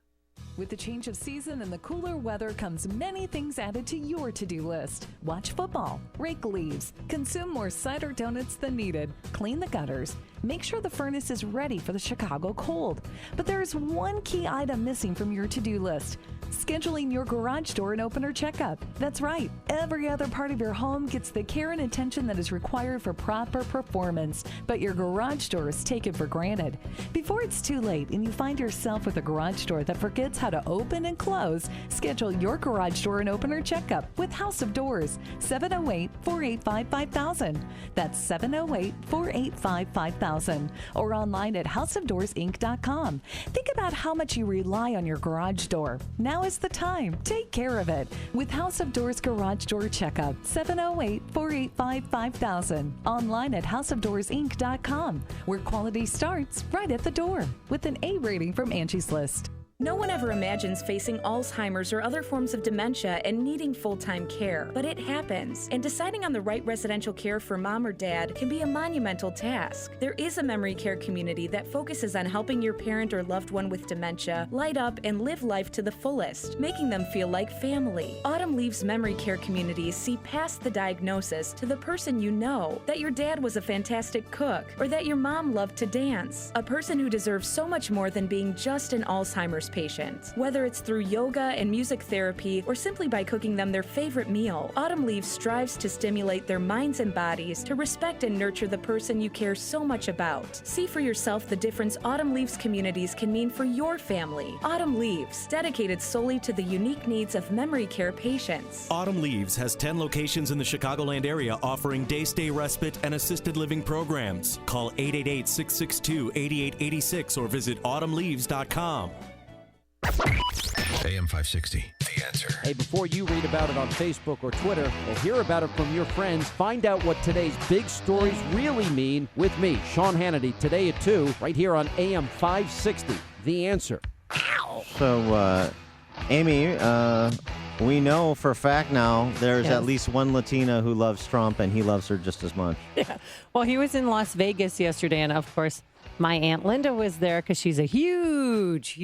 With the change of season and the cooler weather comes many things added to your to-do list. Watch football, rake leaves, consume more cider donuts than needed, clean the gutters, make sure the furnace is ready for the Chicago cold. But there is one key item missing from your to-do list: scheduling your garage door and opener checkup. That's right, every other part of your home gets the care and attention that is required for proper performance, but your garage door is taken for granted. Before it's too late and you find yourself with a garage door that forgets how to open and close, schedule your garage door and opener checkup with House of Doors, 708-485-5000. That's 708-485-5000. Or online at houseofdoorsinc.com. Think about how much you rely on your garage door. Now is the time. Take care of it with House of Doors Garage Door Checkup, 708-485-5000. Online at houseofdoorsinc.com, where quality starts right at the door with an A rating from Angie's List. No one ever imagines facing Alzheimer's or other forms of dementia and needing full-time care, but it happens. And deciding on the right residential care for mom or dad can be a monumental task. There is a memory care community that focuses on helping your parent or loved one with dementia light up and live life to the fullest, making them feel like family. Autumn Leaves memory care communities see past the diagnosis to the person you know, that your dad was a fantastic cook, or that your mom loved to dance, a person who deserves so much more than being just an Alzheimer's patient. Whether it's through yoga and music therapy or simply by cooking them their favorite meal, Autumn Leaves strives to stimulate their minds and bodies to respect and nurture the person you care so much about. See for yourself the difference Autumn Leaves communities can mean for your family. Autumn Leaves, dedicated solely to the unique needs of memory care patients. Autumn Leaves has 10 locations in the Chicagoland area offering day-stay respite and assisted living programs. Call 888-662-8886 or visit autumnleaves.com. AM 560, The Answer. Hey, before you read about it on Facebook or Twitter or hear about it from your friends, find out what today's big stories really mean with me, Sean Hannity, today at 2, right here on AM 560, The Answer. So, Amy, we know for a fact now there's Yes. at least one Latina who loves Trump, and he loves her just as much. Yeah. Well, he was in Las Vegas yesterday, and of course, my Aunt Linda was there because she's a huge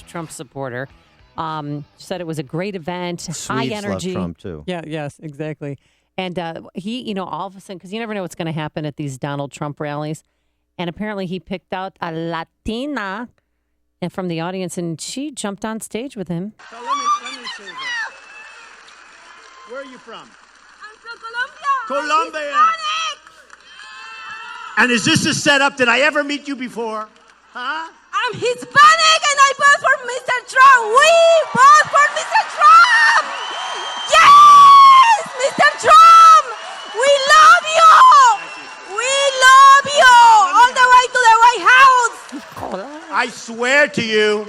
Trump supporter. She said it was a great event, high Swedes energy. love Trump, too. Yeah, yes, exactly. And he, all of a sudden, because you never know what's going to happen at these Donald Trump rallies. And apparently he picked out a Latina and from the audience, and she jumped on stage with him. So let me say this. Where are you from? I'm from Colombia. Colombia. And is this a setup? Did I ever meet you before? Huh? I'm Hispanic and I vote for Mr. Trump. We vote for Mr. Trump. Yes, Mr. Trump. We love you. We love you. All the way to the White House. I swear to you,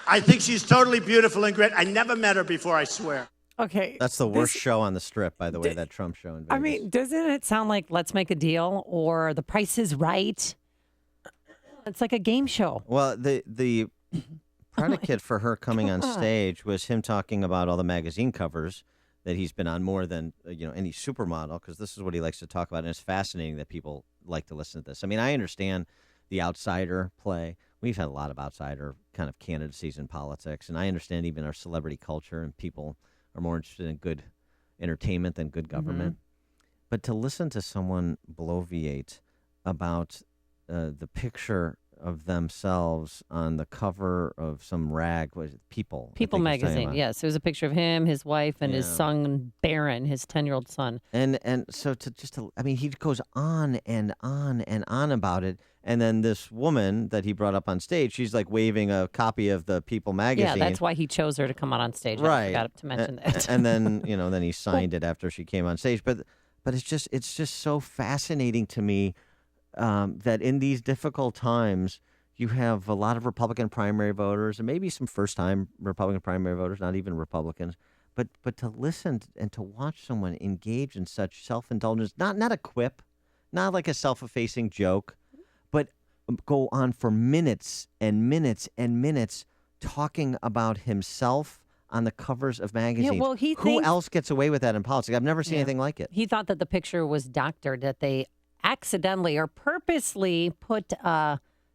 I think she's totally beautiful and great. I never met her before, I swear. Okay. That's the worst show on the strip, by the way, that Trump show in Vegas. I mean, doesn't it sound like Let's Make a Deal or The Price is Right? It's like a game show. Well, the predicate for her coming on stage was him talking about all the magazine covers that he's been on more than any supermodel, because this is what he likes to talk about, and it's fascinating that people like to listen to this. I mean, I understand the outsider play. We've had a lot of outsider kind of candidacies in politics, and I understand even our celebrity culture, and people are more interested in good entertainment than good government. But to listen to someone bloviate about the picture of themselves on the cover of some rag, was it People? People magazine, yes. There was a picture of him, his wife, and his son, Barron, his 10-year-old son. And so I mean, he goes on and on and on about it. And then this woman that he brought up on stage, she's like waving a copy of the People magazine. Yeah, that's why he chose her to come out on stage. Right. I forgot to mention that. And then, then he signed it after she came on stage. But it's just so fascinating to me that in these difficult times, you have a lot of Republican primary voters and maybe some first-time Republican primary voters, not even Republicans. But to listen and to watch someone engage in such self-indulgence, not a quip, not like a self-effacing joke, but go on for minutes and minutes and minutes talking about himself on the covers of magazines. Yeah, well, Who else gets away with that in politics? I've never seen anything like it. He thought that the picture was doctored, that they accidentally or purposely put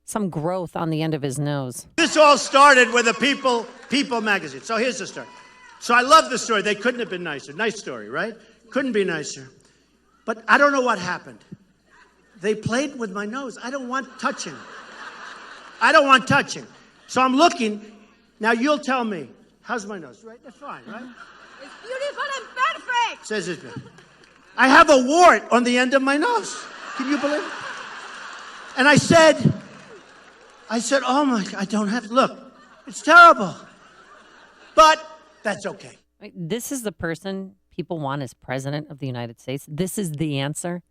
some growth on the end of his nose. This all started with a People magazine. So here's the story. So I love the story. They couldn't have been nicer. Nice story, right? Couldn't be nicer. But I don't know what happened. They played with my nose. I don't want touching. So I'm looking. Now you'll tell me. How's my nose? Right? That's fine, right? It's beautiful and perfect. Says it. I have a wart on the end of my nose. Can you believe it? And I said, oh my God, I don't have to. Look, it's terrible. But that's okay. This is the person people want as president of the United States. This is the answer.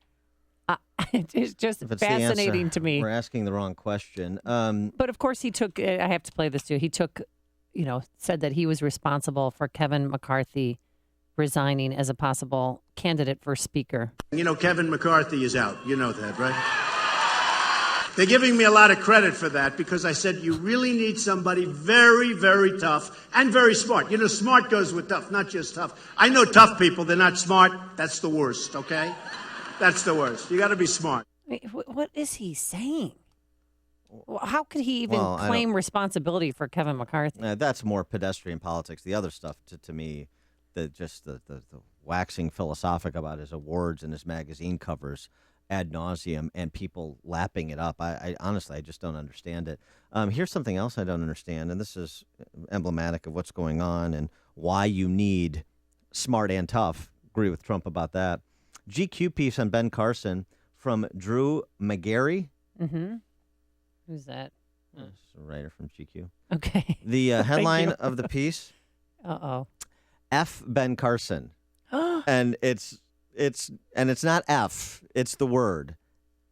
It's just fascinating to me. We're asking the wrong question. But of course, he took, I have to play this too. He took, said that he was responsible for Kevin McCarthy resigning as a possible candidate for speaker. Kevin McCarthy is out. You know that, right? They're giving me a lot of credit for that because I said you really need somebody very, very tough and very smart. Smart goes with tough, not just tough. I know tough people. They're not smart. That's the worst, okay? That's the worst. You got to be smart. What is he saying? How could he even claim responsibility for Kevin McCarthy? That's more pedestrian politics. The other stuff, to me, the waxing philosophic about his awards and his magazine covers ad nauseum and people lapping it up. I honestly, I just don't understand it. Here's something else I don't understand, and this is emblematic of what's going on and why you need smart and tough. Agree with Trump about that. GQ piece on Ben Carson from Drew McGarry. Mm-hmm. Who's that? It's a writer from GQ. Okay. The headline of the piece. Uh-oh. F Ben Carson. And it's not F, it's the word.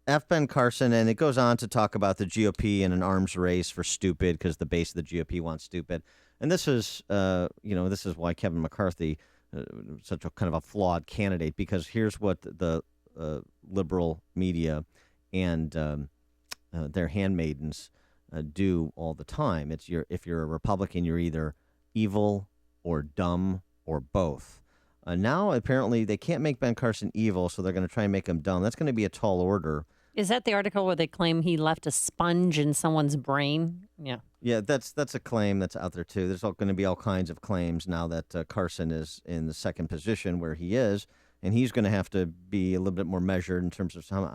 F Ben Carson, and it goes on to talk about the GOP in an arms race for stupid because the base of the GOP wants stupid. And this is, this is why Kevin McCarthy such a kind of a flawed candidate, because here's what the liberal media and their handmaidens do all the time. It's if you're a Republican, you're either evil or dumb or both. Now, apparently, they can't make Ben Carson evil, so they're going to try and make him dumb. That's going to be a tall order. Is that the article where they claim he left a sponge in someone's brain? Yeah. Yeah, that's a claim that's out there, too. There's going to be all kinds of claims now that Carson is in the second position where he is, and he's going to have to be a little bit more measured in terms of some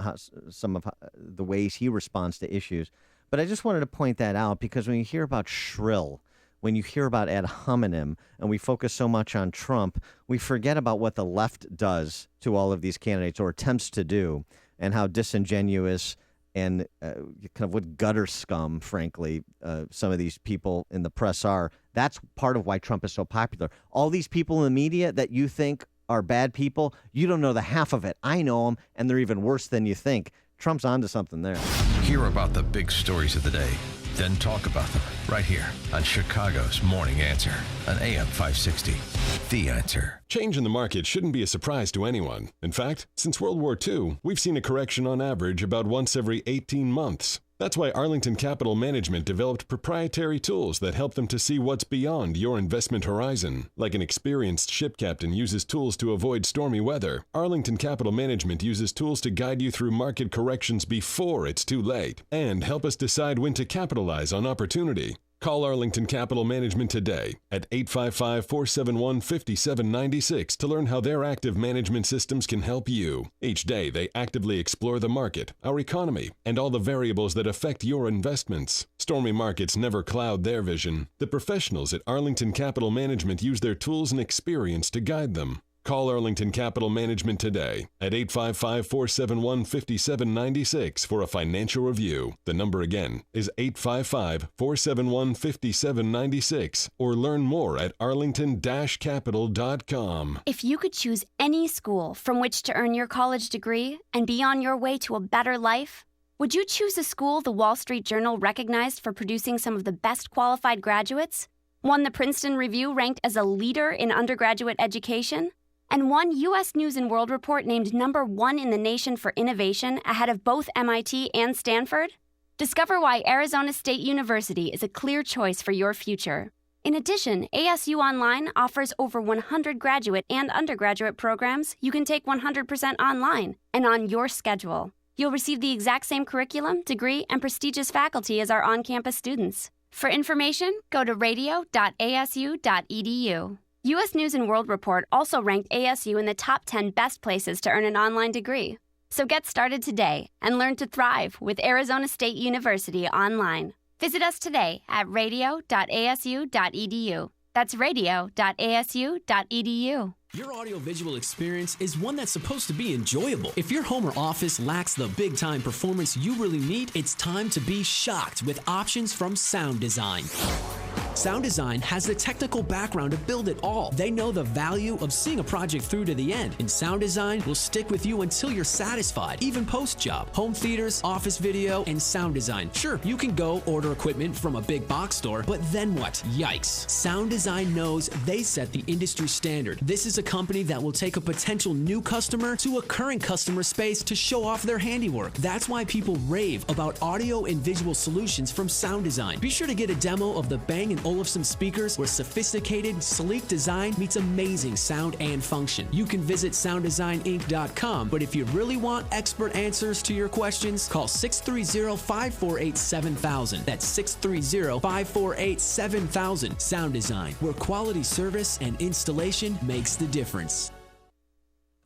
of the ways he responds to issues. But I just wanted to point that out because when you hear about shrill, when you hear about ad hominem, and we focus so much on Trump, we forget about what the left does to all of these candidates or attempts to do, and how disingenuous and kind of what gutter scum, frankly, some of these people in the press are. That's part of why Trump is so popular. All these people in the media that you think are bad people, you don't know the half of it. I know them, and they're even worse than you think. Trump's onto something there. Hear about the big stories of the day, then talk about them right here on Chicago's Morning Answer on AM 560. The Answer. Change in the market shouldn't be a surprise to anyone. In fact, since World War II, we've seen a correction on average about once every 18 months. That's why Arlington Capital Management developed proprietary tools that help them to see what's beyond your investment horizon. Like an experienced ship captain uses tools to avoid stormy weather, Arlington Capital Management uses tools to guide you through market corrections before it's too late and help us decide when to capitalize on opportunity. Call Arlington Capital Management today at 855-471-5796 to learn how their active management systems can help you. Each day, they actively explore the market, our economy, and all the variables that affect your investments. Stormy markets never cloud their vision. The professionals at Arlington Capital Management use their tools and experience to guide them. Call Arlington Capital Management today at 855-471-5796 for a financial review. The number again is 855-471-5796 or learn more at arlington-capital.com. If you could choose any school from which to earn your college degree and be on your way to a better life, would you choose a school the Wall Street Journal recognized for producing some of the best qualified graduates? One the Princeton Review ranked as a leader in undergraduate education? And one U.S. News & World Report named #1 in the nation for innovation ahead of both MIT and Stanford? Discover why Arizona State University is a clear choice for your future. In addition, ASU Online offers over 100 graduate and undergraduate programs you can take 100% online and on your schedule. You'll receive the exact same curriculum, degree, and prestigious faculty as our on-campus students. For information, go to radio.asu.edu. U.S. News & World Report also ranked ASU in the top 10 best places to earn an online degree. So get started today and learn to thrive with Arizona State University online. Visit us today at radio.asu.edu. That's radio.asu.edu. Your audiovisual experience is one that's supposed to be enjoyable. If your home or office lacks the big-time performance you really need, it's time to be shocked with options from Sound Design. Sound Design has the technical background to build it all. They know the value of seeing a project through to the end. And Sound Design will stick with you until you're satisfied, even post-job. Home theaters, office video, and sound design. Sure, you can go order equipment from a big box store, but then what? Yikes. Sound Design knows they set the industry standard. This is a company that will take a potential new customer to a current customer space to show off their handiwork. That's why people rave about audio and visual solutions from Sound Design. Be sure to get a demo of the Bang & Olufsen speakers, where sophisticated, sleek design meets amazing sound and function. You can visit sounddesigninc.com, but if you really want expert answers to your questions, call 630-548-7000. That's 630-548-7000. Sound Design, where quality service and installation makes the difference.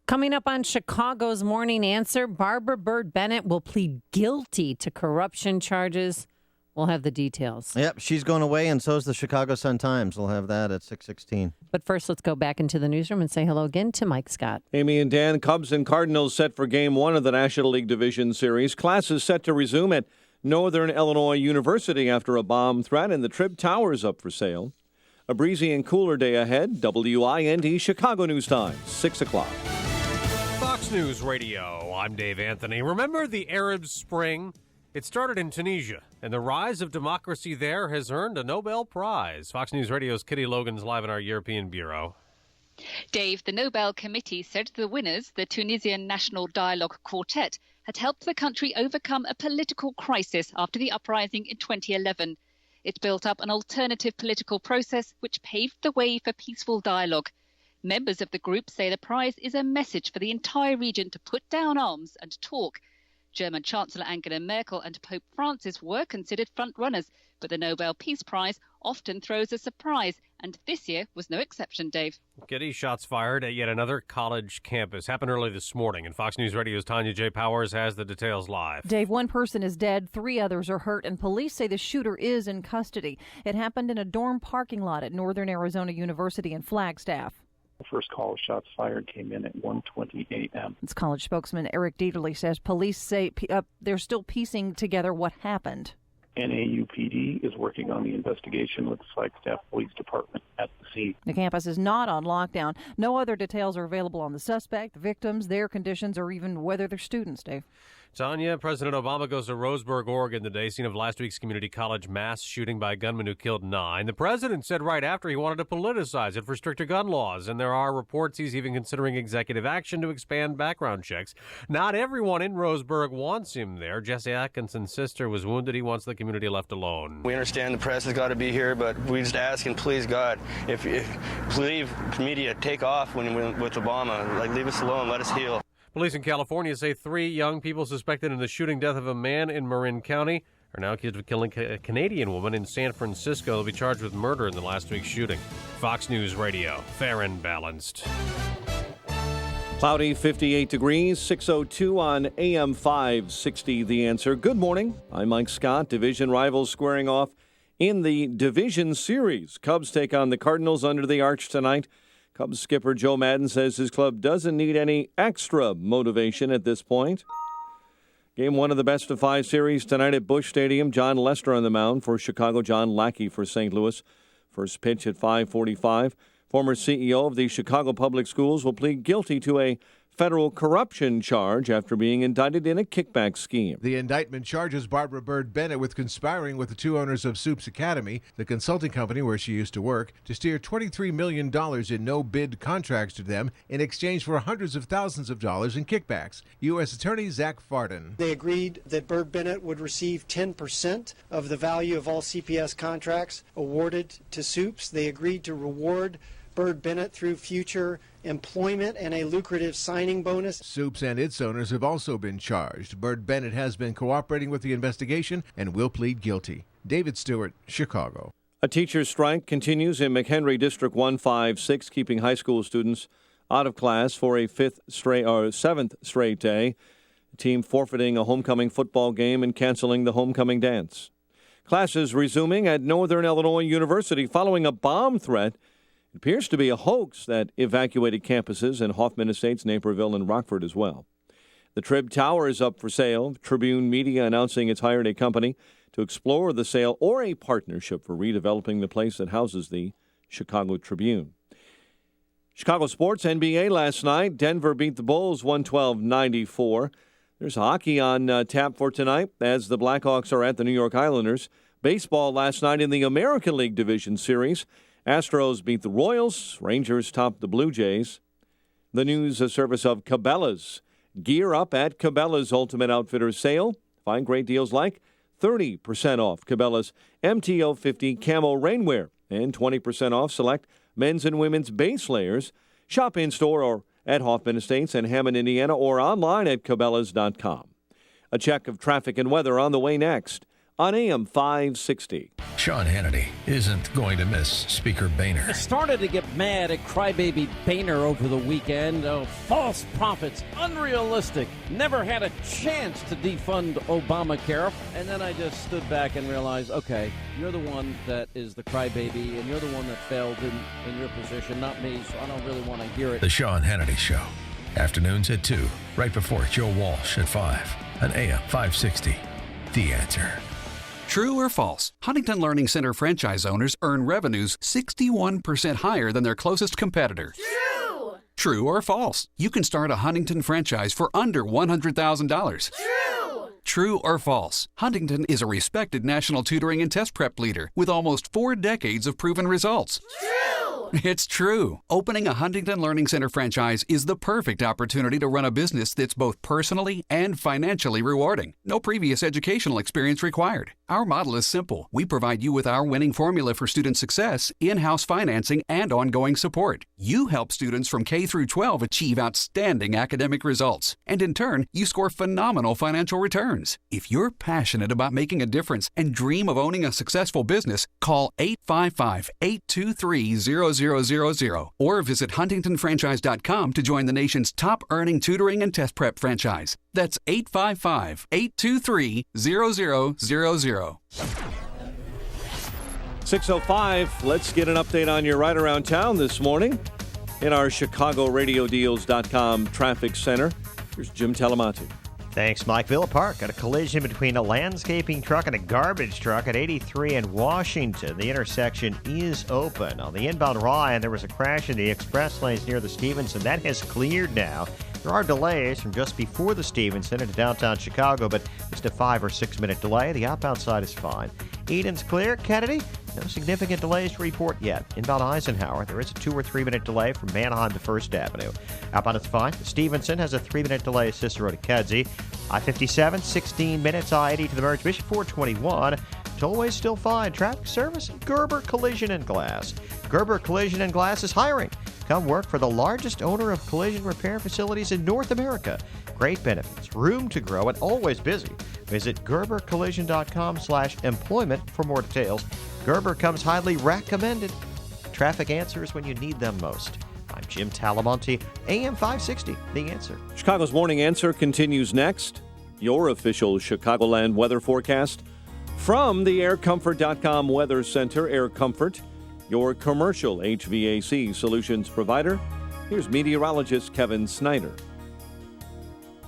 Coming up on Chicago's Morning Answer, Barbara Byrd Bennett will plead guilty to corruption charges. We'll have the details. Yep, she's going away, and so is the Chicago Sun-Times. We'll have that at 6:16. But first, let's go back into the newsroom and say hello again to Mike Scott. Amy and Dan, Cubs and Cardinals set for Game 1 of the National League Division Series. Classes set to resume at Northern Illinois University after a bomb threat, and the Trib Tower's up for sale. A breezy and cooler day ahead. WIND Chicago News Time, 6 o'clock. Fox News Radio, I'm Dave Anthony. Remember the Arab Spring? It started in Tunisia, and the rise of democracy there has earned a Nobel Prize. Fox News Radio's Kitty Logan's live in our European bureau. Dave, the Nobel Committee said the winners, the Tunisian National Dialogue Quartet, had helped the country overcome a political crisis after the uprising in 2011. It built up an alternative political process which paved the way for peaceful dialogue. Members of the group say the prize is a message for the entire region to put down arms and talk. German Chancellor Angela Merkel and Pope Francis were considered front-runners, but the Nobel Peace Prize often throws a surprise, and this year was no exception, Dave. Kitty, shots fired at yet another college campus. Happened early this morning, and Fox News Radio's Tanya J. Powers has the details live. Dave, one person is dead, 3 others are hurt, and police say the shooter is in custody. It happened in a dorm parking lot at Northern Arizona University in Flagstaff. The first call of shots fired came in at 1:20 a.m. It's college spokesman Eric Dieterle says police say they're still piecing together what happened. NAUPD is working on the investigation with the Flagstaff Police Department at the scene. The campus is not on lockdown. No other details are available on the suspect, the victims, their conditions, or even whether they're students, Dave. Tanya, President Obama goes to Roseburg, Oregon today, scene of last week's community college mass shooting by a gunman who killed 9. The president said right after he wanted to politicize it for stricter gun laws, and there are reports he's even considering executive action to expand background checks. Not everyone in Roseburg wants him there. Jesse Atkinson's sister was wounded. He wants the community left alone. We understand the press has got to be here, but we just ask and please God, if leave media, take off with Obama. Like, leave us alone, let us heal. Police in California say 3 young people suspected in the shooting death of a man in Marin County are now accused of killing a Canadian woman in San Francisco. They'll be charged with murder in the last week's shooting. Fox News Radio, fair and balanced. Cloudy, 58 degrees, 6:02 on AM 560, The Answer. Good morning. I'm Mike Scott. Division rivals squaring off in the Division Series. Cubs take on the Cardinals under the arch tonight. Cubs skipper Joe Maddon says his club doesn't need any extra motivation at this point. Game 1 of the best-of-5 series tonight at Busch Stadium. John Lester on the mound for Chicago, John Lackey for St. Louis. First pitch at 5:45. Former CEO of the Chicago Public Schools will plead guilty to a federal corruption charge after being indicted in a kickback scheme. The indictment charges Barbara Bird Bennett with conspiring with the two owners of Soups Academy, the consulting company where she used to work, to steer $23 million in no-bid contracts to them in exchange for hundreds of thousands of dollars in kickbacks. U.S. Attorney Zach Farden. They agreed that Bird Bennett would receive 10% of the value of all CPS contracts awarded to Soups. They agreed to reward Bird Bennett through future employment and a lucrative signing bonus. Soups and its owners have also been charged. Bird Bennett has been cooperating with the investigation and will plead guilty. David Stewart, Chicago. A teacher's strike continues in McHenry District 156, keeping high school students out of class for a seventh straight day. The team forfeiting a homecoming football game and canceling the homecoming dance. Classes resuming at Northern Illinois University following a bomb threat. It appears to be a hoax that evacuated campuses in Hoffman Estates, Naperville, and Rockford as well. The Trib Tower is up for sale. Tribune Media announcing it's hired a company to explore the sale or a partnership for redeveloping the place that houses the Chicago Tribune. Chicago sports, NBA last night. Denver beat the Bulls 112-94. There's hockey on tap for tonight as the Blackhawks are at the New York Islanders. Baseball last night in the American League Division Series. Astros beat the Royals. Rangers topped the Blue Jays. The news a service of Cabela's. Gear up at Cabela's Ultimate Outfitters sale. Find great deals like 30% off Cabela's MTO 50 Camo Rainwear and 20% off select men's and women's base layers. Shop in-store or at Hoffman Estates in Hammond, Indiana, or online at Cabela's.com. A check of traffic and weather on the way next on AM 560. Sean Hannity isn't going to miss Speaker Boehner. I started to get mad at crybaby Boehner over the weekend. Oh, false prophets, unrealistic, never had a chance to defund Obamacare. And then I just stood back and realized, okay, you're the one that is the crybaby, and you're the one that failed in your position, not me, so I don't really want to hear it. The Sean Hannity Show. Afternoons at 2, right before Joe Walsh at 5, on AM 560. The Answer. True or false? Huntington Learning Center franchise owners earn revenues 61% higher than their closest competitor. True! True or false? You can start a Huntington franchise for under $100,000. True! True or false? Huntington is a respected national tutoring and test prep leader with almost 4 decades of proven results. True! It's true. Opening a Huntington Learning Center franchise is the perfect opportunity to run a business that's both personally and financially rewarding. No previous educational experience required. Our model is simple. We provide you with our winning formula for student success, in-house financing, and ongoing support. You help students from K through 12 achieve outstanding academic results. And in turn, you score phenomenal financial returns. If you're passionate about making a difference and dream of owning a successful business, call 855-823-0000 or visit huntingtonfranchise.com to join the nation's top earning tutoring and test prep franchise. That's 855-823-0000. 6:05. Let's get an update on your ride around town this morning in our ChicagoRadioDeals.com traffic center. Here's Jim Talamonte. Thanks, Mike. Villa Park got a collision between a landscaping truck and a garbage truck at 83 and Washington. The intersection is open. On the inbound Ryan, there was a crash in the express lanes near the Stevenson. That has cleared now. There are delays from just before the Stevenson into downtown Chicago, but just a 5 or 6 minute delay. The outbound side is fine. Eden's clear. Kennedy, no significant delays to report yet. Inbound Eisenhower, there is a 2 or 3 minute delay from Manheim to First Avenue. Outbound is fine. Stevenson has a 3 minute delay, Cicero to Kedzie. I-57, 16 minutes. I-80 to the Merge Bishop, 421. Tollway's still fine. Traffic service, Gerber Collision and Glass. Gerber Collision and Glass is hiring. Come work for the largest owner of collision repair facilities in North America. Great benefits, room to grow, and always busy. Visit GerberCollision.com/employment for more details. Gerber comes highly recommended. Traffic answers when you need them most. I'm Jim Talamonte, AM 560, The Answer. Chicago's Morning Answer continues next. Your official Chicagoland weather forecast from the AirComfort.com Weather Center. Air Comfort, your commercial HVAC solutions provider. Here's meteorologist Kevin Snyder.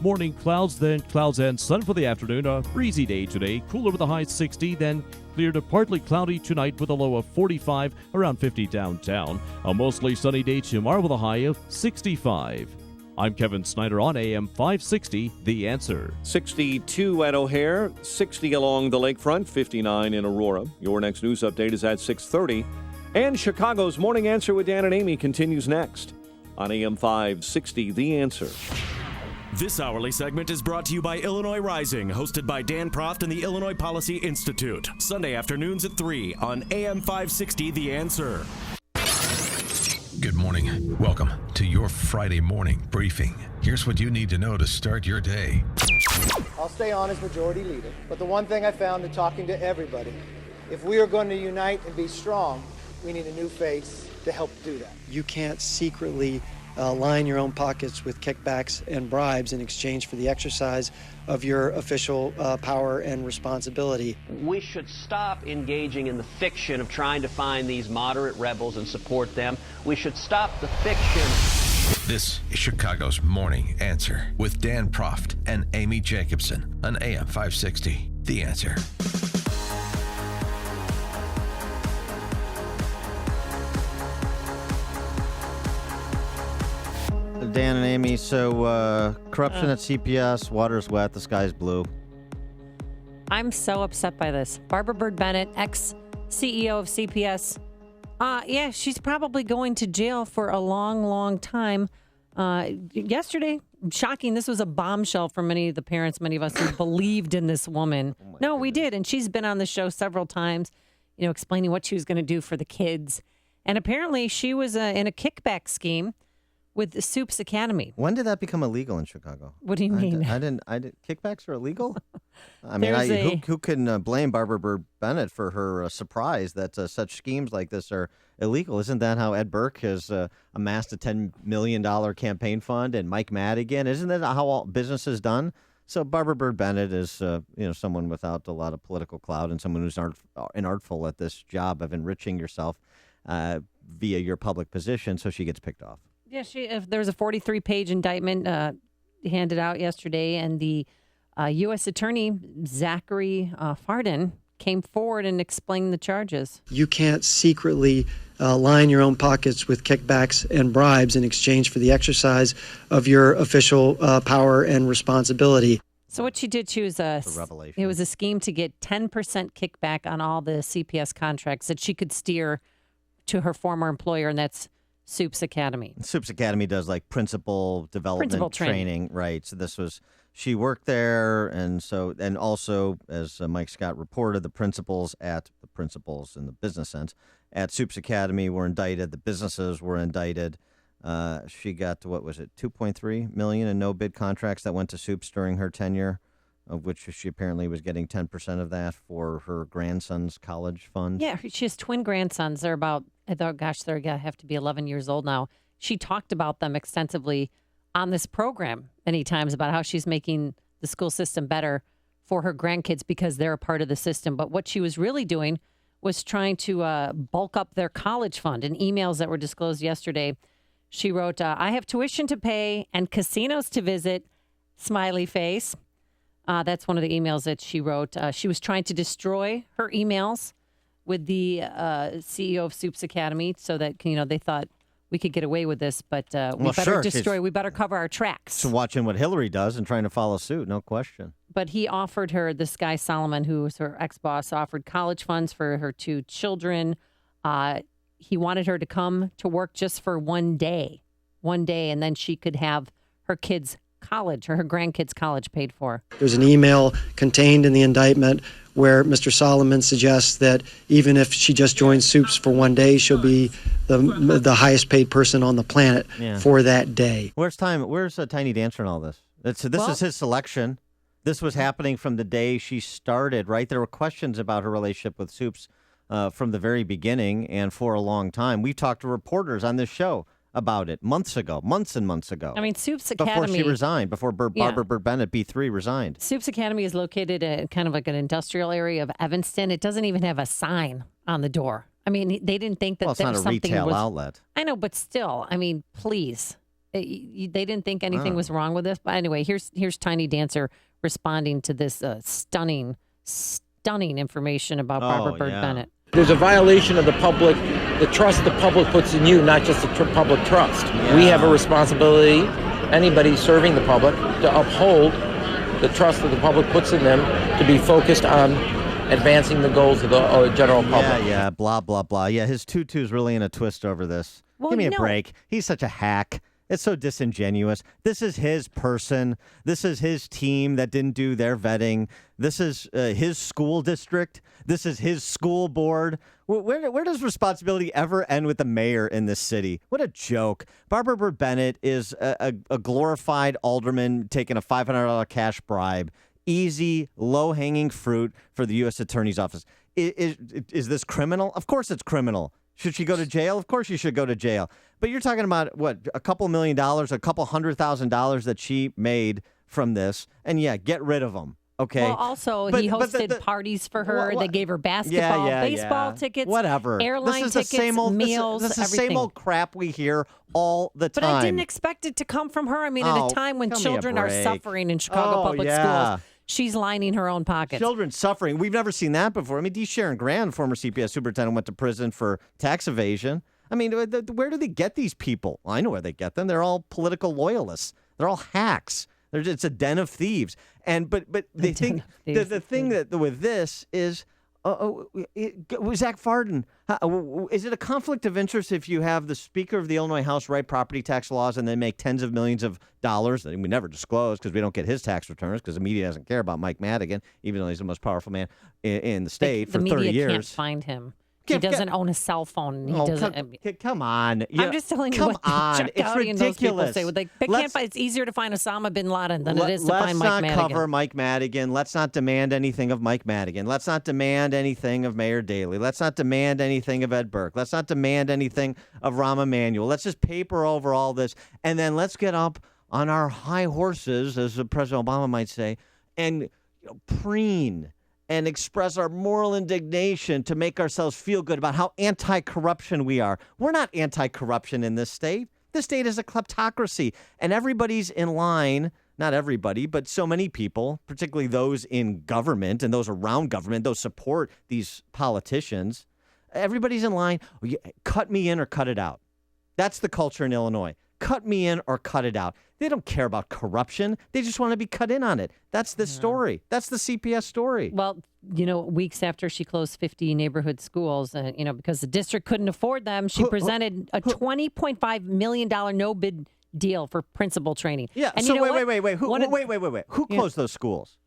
Morning clouds, then clouds and sun for the afternoon. A breezy day today, cooler with a high 60, then clear to partly cloudy tonight with a low of 45, around 50 downtown. A mostly sunny day tomorrow with a high of 65. I'm Kevin Snyder on AM 560, The Answer. 62 at O'Hare, 60 along the lakefront, 59 in Aurora. Your next news update is at 6:30. And Chicago's Morning Answer with Dan and Amy continues next on AM 560, The Answer. This hourly segment is brought to you by Illinois Rising, hosted by Dan Proft and the Illinois Policy Institute. Sunday afternoons at 3 on AM 560, The Answer. Good morning. Welcome to your Friday morning briefing. Here's what you need to know to start your day. I'll stay on as majority leader, but the one thing I found in talking to everybody, if we are going to unite and be strong, we need a new face to help do that. You can't secretly line your own pockets with kickbacks and bribes in exchange for the exercise of your official power and responsibility. We should stop engaging in the fiction of trying to find these moderate rebels and support them. We should stop the fiction. This is Chicago's Morning Answer with Dan Proft and Amy Jacobson on AM 560, The Answer. Dan and Amy, so corruption at CPS, water's wet, the sky's blue. I'm so upset by this. Barbara Bird Bennett, ex-CEO of CPS. Yeah, she's probably going to jail for a long, long time. Yesterday, shocking, this was a bombshell for many of the parents, many of us who believed in this woman. No, we did, and she's been on the show several times, explaining what she was going to do for the kids. And apparently she was in a kickback scheme with the Soups Academy. When did that become illegal in Chicago? What do you mean? I didn't. Kickbacks are illegal? I mean, who can blame Barbara Bird Bennett for her surprise that such schemes like this are illegal? Isn't that how Ed Burke has amassed a $10 million campaign fund, and Mike Madigan? Isn't that how all business is done? So Barbara Bird Bennett is someone without a lot of political clout and someone who's inartful at this job of enriching yourself via your public position, so she gets picked off. Yeah, there was a 43-page indictment handed out yesterday, and the U.S. Attorney, Zachary Fardin, came forward and explained the charges. You can't secretly line your own pockets with kickbacks and bribes in exchange for the exercise of your official power and responsibility. So what she did, it was a scheme to get 10% kickback on all the CPS contracts that she could steer to her former employer, and that's Soups Academy. Soups Academy does like principal development training, right? So she worked there, and also, as Mike Scott reported, the principals in the business sense at Soups Academy were indicted. The businesses were indicted. She got $2.3 million in no bid contracts that went to Soups during her tenure, of which she apparently was getting 10% of that for her grandson's college fund. Yeah, she has twin grandsons. They're about, they're have to be 11 years old now. She talked about them extensively on this program many times about how she's making the school system better for her grandkids because they're a part of the system. But what she was really doing was trying to bulk up their college fund. In emails that were disclosed yesterday, she wrote, I have tuition to pay and casinos to visit, smiley face. That's one of the emails that she wrote. She was trying to destroy her emails with the CEO of Soups Academy so that, they thought we could get away with this, but we better cover our tracks. So watching what Hillary does and trying to follow suit, no question. But he offered her, this guy Solomon, who was her ex-boss, offered college funds for her 2 children. He wanted her to come to work just for one day, and then she could have her kids' college or her grandkids' college paid for. There's an email contained in the indictment where Mr. Solomon suggests that even if she just joins Soups for one day, she'll be the highest paid person on the planet for that day. Where's Tiny Dancer in all this? This is his selection. This was happening from the day she started, right? There were questions about her relationship with Soups from the very beginning and for a long time. We talked to reporters on this show about it months and months ago. I mean, Soups Academy... Before she resigned, before Barbara Bird Bennett, B3, resigned. Soups Academy is located in kind of like an industrial area of Evanston. It doesn't even have a sign on the door. I mean, they didn't think that it's not a retail outlet. I know, but still, I mean, please. They didn't think anything was wrong with this. But anyway, here's Tiny Dancer responding to this stunning information about Barbara Bird Bennett. There's a violation of the trust the public puts in you, not just the public trust. Yeah. We have a responsibility anybody serving the public to uphold the trust that the public puts in them to be focused on advancing the goals of the general public. Yeah, blah, blah, blah. Yeah, his tutu's really in a twist over this. Well, Give me a no. break. He's such a hack. It's so disingenuous. This is his person. This is his team that didn't do their vetting. This is his school district. This is his school board. Where does responsibility ever end with the mayor in this city? What a joke. Barbara Byrd Bennett is a glorified alderman taking a $500 cash bribe. Easy, low-hanging fruit for the U.S. Attorney's Office. Is this criminal? Of course it's criminal. Should she go to jail? Of course she should go to jail. But you're talking about, what, a couple $1 million, a couple $100,000 that she made from this. And, yeah, get rid of them. Okay. Well, also, he hosted parties for her. They gave her basketball, baseball tickets, whatever. airline this is tickets, the same old, meals, this is the everything. same old crap we hear all the time. But I didn't expect it to come from her. I mean, at a time when children are suffering in Chicago public schools, she's lining her own pockets. Children suffering. We've never seen that before. I mean, D. Sharon Grant, former CPS superintendent, went to prison for tax evasion. I mean, where do they get these people? Well, I know where they get them. They're all political loyalists. They're all hacks. It's a den of thieves. But the thing that with this is Zach Fardin. Is it a conflict of interest if you have the Speaker of the Illinois House write property tax laws and then make tens of millions of dollars that we never disclose because we don't get his tax returns because the media doesn't care about Mike Madigan, even though he's the most powerful man in the state for 30 years. The media can't find him. He doesn't own a cell phone. He doesn't. Come on. I'm just telling you what Chuck Dowdy and those people say. They can't find, it's easier to find Osama bin Laden than it is to find Mike Madigan. Let's not cover Mike Madigan. Let's not demand anything of Mike Madigan. Let's not demand anything of Mayor Daley. Let's not demand anything of Ed Burke. Let's not demand anything of Rahm Emanuel. Let's just paper over all this, and then let's get up on our high horses, as President Obama might say, and preen and express our moral indignation to make ourselves feel good about how anti-corruption we are. We're not anti-corruption in this state. This state is a kleptocracy, and everybody's in line. Not everybody, but so many people, particularly those in government and those around government, those support these politicians. Everybody's in line. Cut me in or cut it out. That's the culture in Illinois. Cut me in or cut it out. They don't care about corruption. They just want to be cut in on it. That's the story. That's the CPS story. Well, weeks after she closed 50 neighborhood schools, because the district couldn't afford them, she presented a $20.5 million no-bid deal for principal training. Yeah. And so wait. Who closed those schools?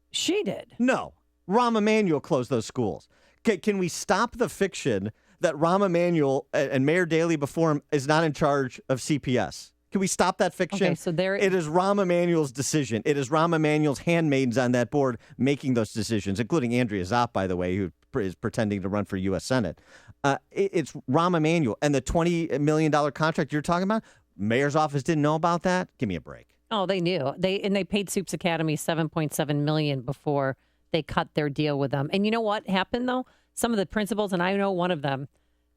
She did. No. Rahm Emanuel closed those schools. Can we stop the fiction that Rahm Emanuel and Mayor Daley before him is not in charge of CPS? Can we stop that fiction? Okay, so it is Rahm Emanuel's decision. It is Rahm Emanuel's handmaidens on that board making those decisions, including Andrea Zopp, by the way, who is pretending to run for U.S. Senate. It's Rahm Emanuel. And the $20 million contract you're talking about, mayor's office didn't know about that? Give me a break. Oh, they knew. They paid Soups Academy $7.7 million before they cut their deal with them. And you know what happened, though? Some of the principals, and I know one of them,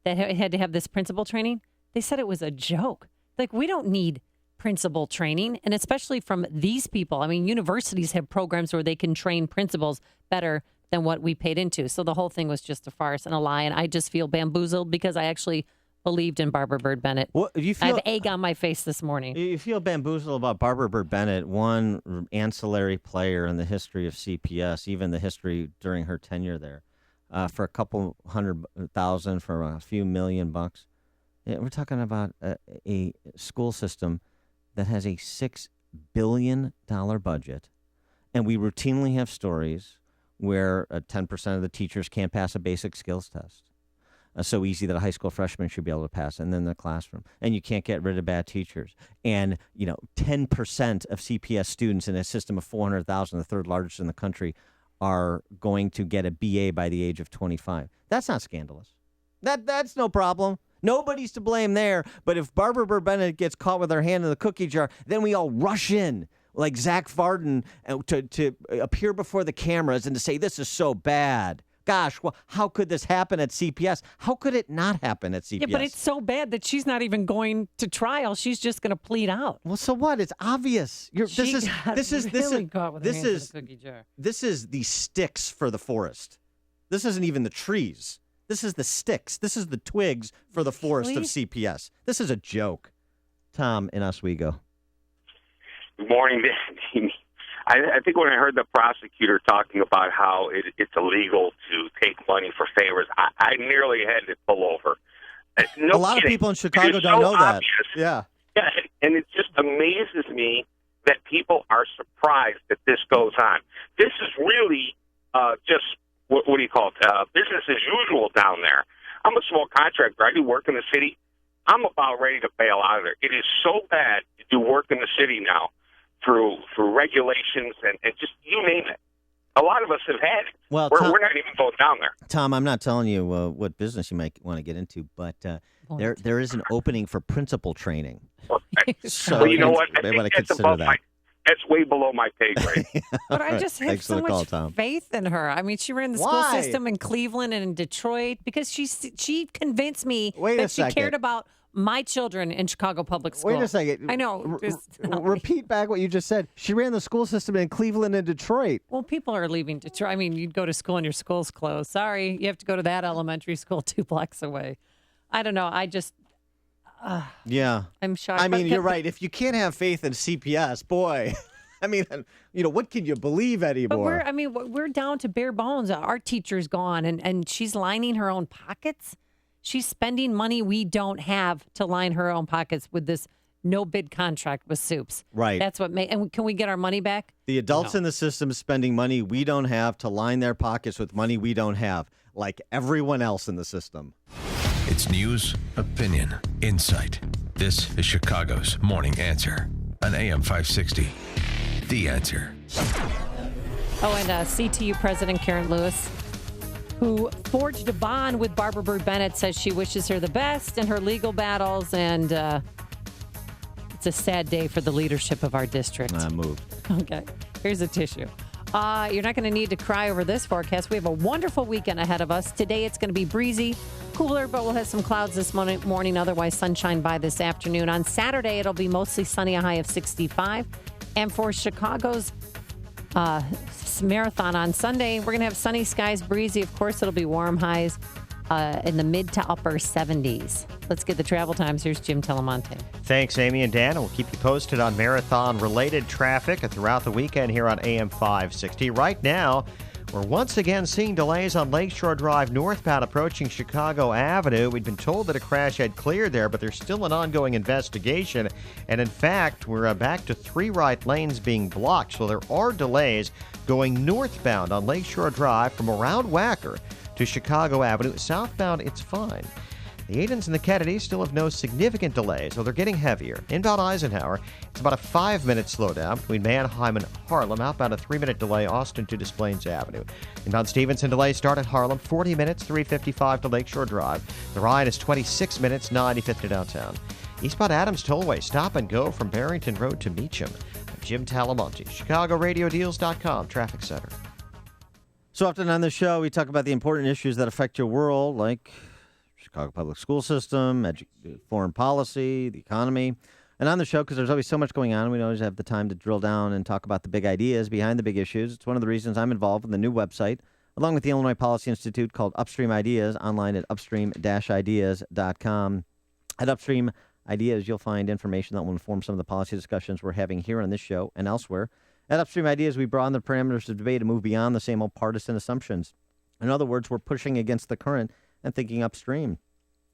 that had to have this principal training, they said it was a joke. Like, we don't need principal training, and especially from these people. I mean, universities have programs where they can train principals better than what we paid into. So the whole thing was just a farce and a lie, and I just feel bamboozled because I actually believed in Barbara Byrd Bennett. I have egg on my face this morning. You feel bamboozled about Barbara Byrd Bennett, one ancillary player in the history of CPS, even the history during her tenure there, for a couple $100,000, for a few $1 million. We're talking about a school system that has a $6 billion budget, and we routinely have stories where 10% of the teachers can't pass a basic skills test. So easy that a high school freshman should be able to pass, and then the classroom. And you can't get rid of bad teachers. And, 10% of CPS students in a system of 400,000, the third largest in the country, are going to get a BA by the age of 25. That's not scandalous. That's no problem. Nobody's to blame there. But if Barbara Byrd Bennett gets caught with her hand in the cookie jar, then we all rush in like Zach Fardin to appear before the cameras and to say, this is so bad. Gosh, well, how could this happen at CPS? How could it not happen at CPS? Yeah, but it's so bad that she's not even going to trial. She's just going to plead out. Well, so what? It's obvious. This is the sticks for the forest. This isn't even the trees. This is the sticks. This is the twigs for the forest of CPS. This is a joke. Tom in Oswego. Good morning. I think when I heard the prosecutor talking about how it's illegal to take money for favors, I nearly had to pull over. No a lot kidding. of people in Chicago It is don't so know that. obvious. Yeah. Yeah, and it just amazes me that people are surprised that this goes on. This is really just, what do you call it, business as usual down there. I'm a small contractor. I do work in the city. I'm about ready to bail out of there. It is so bad to do work in the city now through regulations and just you name it. A lot of us have had it. Well, we're not even going down there. Tom, I'm not telling you what business you might want to get into, but there is an opening for principal training. So well, you know what? I may want to think consider that. That's way below my pay grade. But I just have Thanks for so the much call, Tom. faith in her. I mean, she ran the school Why? system in Cleveland and in Detroit because she convinced me Wait a that she second. cared about my children in Chicago Public School. Wait a second. I know. Repeat back what you just said. She ran the school system in Cleveland and Detroit. Well, people are leaving Detroit. I mean, you'd go to school and your school's closed. Sorry, you have to go to that elementary school 2 blocks away. I don't know. I just. Yeah. I'm shocked. I mean, But- you're right. If you can't have faith in CPS, boy, I mean, what can you believe But anymore? we're down to bare bones. Our teacher's gone, and she's lining her own pockets. She's spending money we don't have to line her own pockets with this no bid contract with Soups. Right. That's what and can we get our money back? The adults in the system spending money we don't have to line their pockets with money we don't have, like everyone else in the system. It's news, opinion, insight. This is Chicago's Morning Answer on AM 560. The Answer. Oh, and CTU President Karen Lewis, who forged a bond with Barbara Bird Bennett, says she wishes her the best in her legal battles, and it's a sad day for the leadership of our district. I moved. Okay, here's a tissue. You're not going to need to cry over this forecast. We have a wonderful weekend ahead of us. Today it's going to be breezy, cooler, but we'll have some clouds this morning. Otherwise, sunshine by this afternoon. On Saturday, it'll be mostly sunny, a high of 65. And for Chicago's marathon on Sunday, we're going to have sunny skies, breezy. Of course, it'll be warm highs in the mid to upper 70s. Let's get the travel times. Here's Jim Telemonte. Thanks, Amy and Dan. We'll keep you posted on marathon-related traffic throughout the weekend here on AM 560. Right now, we're once again seeing delays on Lakeshore Drive northbound approaching Chicago Avenue. We'd been told that a crash had cleared there, but there's still an ongoing investigation. And in fact, we're back to 3 right lanes being blocked. So there are delays going northbound on Lakeshore Drive from around Wacker to Chicago Avenue. Southbound, it's fine. The Aidens and the Kennedys still have no significant delays, so they're getting heavier. Inbound Eisenhower, it's about a 5-minute slowdown between Manheim and Harlem. Outbound, a 3-minute delay, Austin to Des Plaines Avenue. Inbound Stevenson delays start at Harlem, 40 minutes, 355 to Lakeshore Drive. The Ryan is 26 minutes, 95th to downtown. Eastbound Adams Tollway, stop and go from Barrington Road to Meacham. I'm Jim Talamonte, ChicagoRadioDeals.com, Traffic Center. So often on the show, we talk about the important issues that affect your world, like Chicago public school system, foreign policy, the economy. And on the show, because there's always so much going on, we always have the time to drill down and talk about the big ideas behind the big issues. It's one of the reasons I'm involved in the new website, along with the Illinois Policy Institute, called Upstream Ideas, online at upstream-ideas.com. At Upstream Ideas, you'll find information that will inform some of the policy discussions we're having here on this show and elsewhere. At Upstream Ideas, we broaden the parameters of debate and move beyond the same old partisan assumptions. In other words, we're pushing against the current and thinking upstream.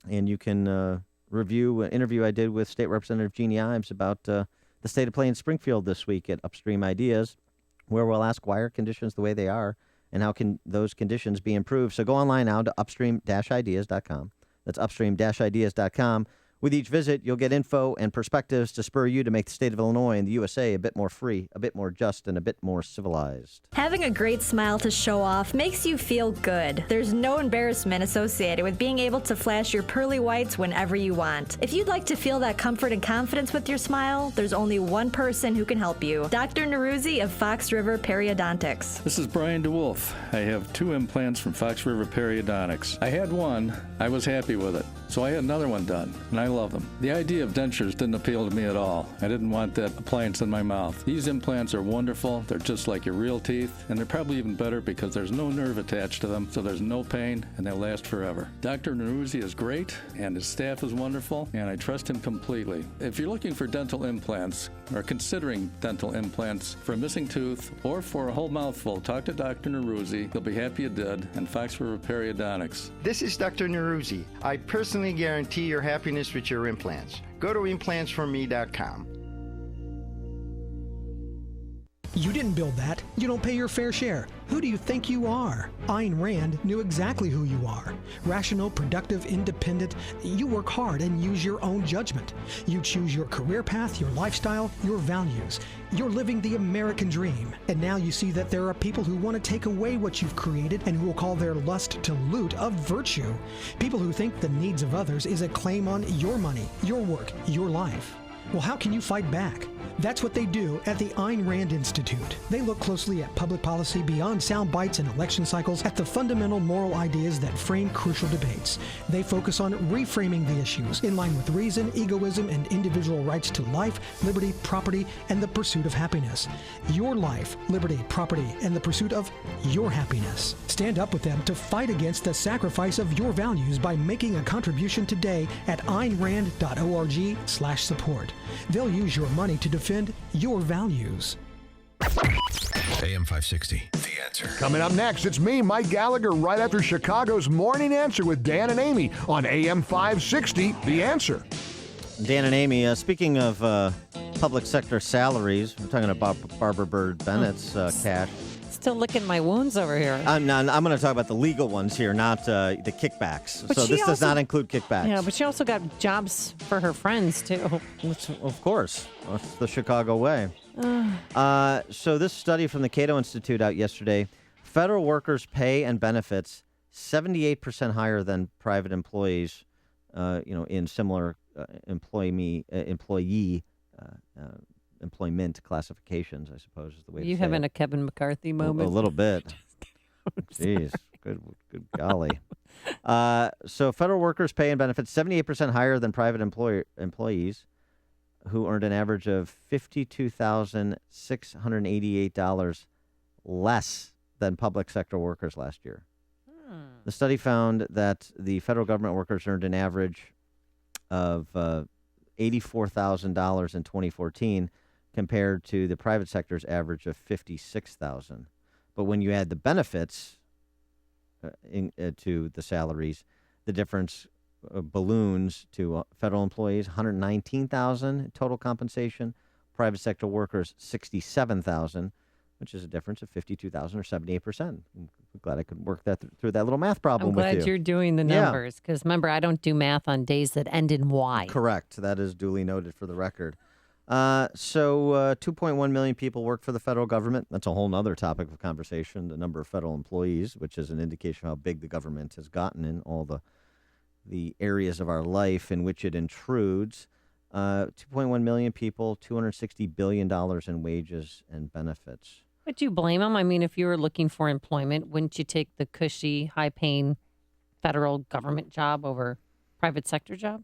And you can review an interview I did with State Representative Jeannie Ives about the state of play in Springfield this week at Upstream Ideas, where we'll ask why are conditions the way they are and how can those conditions be improved. So go online now to upstream-ideas.com. That's upstream-ideas.com. With each visit, you'll get info and perspectives to spur you to make the state of Illinois and the USA a bit more free, a bit more just, and a bit more civilized. Having a great smile to show off makes you feel good. There's no embarrassment associated with being able to flash your pearly whites whenever you want. If you'd like to feel that comfort and confidence with your smile, there's only one person who can help you. Dr. Neruzzi of Fox River Periodontics. This is Brian DeWolf. I have 2 implants from Fox River Periodontics. I had one. I was happy with it. so I had another one done, and I love them. The idea of dentures didn't appeal to me at all. I didn't want that appliance in my mouth. These implants are wonderful. They're just like your real teeth, and they're probably even better because there's no nerve attached to them, so there's no pain, and they'll last forever. Dr. Neruzzi is great, and his staff is wonderful, and I trust him completely. If you're looking for dental implants, or considering dental implants for a missing tooth or for a whole mouthful, talk to Dr. Neruzzi. He'll be happy you did, and Foxford Periodontics. This is Dr. Neruzzi. I personally guarantee your happiness with your implants. Go to implantsforme.com. You didn't build that. You don't pay your fair share. Who do you think you are? Ayn Rand knew exactly who you are. Rational, productive, independent. You work hard and use your own judgment. You choose your career path, your lifestyle, your values. You're living the American dream. And now you see that there are people who want to take away what you've created and who will call their lust to loot a virtue. People who think the needs of others is a claim on your money, your work, your life. Well, how can you fight back? That's what they do at the Ayn Rand Institute. They look closely at public policy beyond sound bites and election cycles, at the fundamental moral ideas that frame crucial debates. They focus on reframing the issues in line with reason, egoism, and individual rights to life, liberty, property, and the pursuit of happiness. Your life, liberty, property, and the pursuit of your happiness. Stand up with them to fight against the sacrifice of your values by making a contribution today at AynRand.org/support. They'll use your money to defend your values. AM 560, The Answer. Coming up next, it's me, Mike Gallagher, right after Chicago's Morning Answer with Dan and Amy on AM 560, The Answer. Dan and Amy, speaking of public sector salaries, we're talking about Barbara Bird Bennett's cash. Still licking my wounds over here. I'm going to talk about the legal ones here, not the kickbacks. But so this does not include kickbacks. Yeah, but she also got jobs for her friends, too. Of course. That's the Chicago way. So this study from the Cato Institute out yesterday, federal workers' pay and benefits 78% higher than private employees, in similar employment classifications, I suppose is the way to say it. You having a Kevin McCarthy moment? A little bit. Jeez, good golly. So federal workers' pay and benefits 78% higher than private employees who earned an average of $52,688 less than public sector workers last year. The study found that the federal government workers earned an average of $84,000 in 2014 compared to the private sector's average of $56,000. But when you add the benefits to the salaries, the difference balloons to federal employees, $119,000 total compensation, private sector workers, $67,000, which is a difference of $52,000 or 78%. I'm glad I could work that through that little math problem with you. I'm glad you're doing the numbers, because remember, I don't do math on days that end in Y. Correct. That is duly noted for the record. So 2.1 million people work for the federal government. That's a whole other topic of conversation, the number of federal employees, which is an indication of how big the government has gotten in all the areas of our life in which it intrudes. 2.1 million people, $260 billion in wages and benefits. Would you blame them? I mean, if you were looking for employment, wouldn't you take the cushy, high-paying federal government job over private sector job?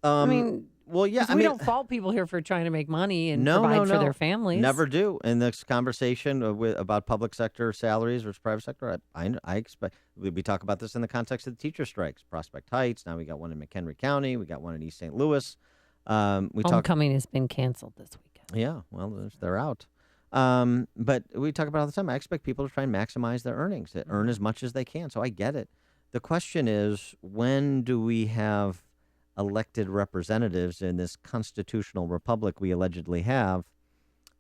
I mean, well, yeah. We don't fault people here for trying to make money and provide for their families. Never do. In this conversation about public sector salaries versus private sector, I expect we talk about this in the context of the teacher strikes. Prospect Heights. Now we got one in McHenry County. We got one in East St. Louis. Homecoming has been canceled this weekend. Yeah, well, they're out. But we talk about it all the time. I expect people to try and maximize their earnings, to earn as much as they can. So I get it. The question is, when do we have elected representatives in this constitutional republic we allegedly have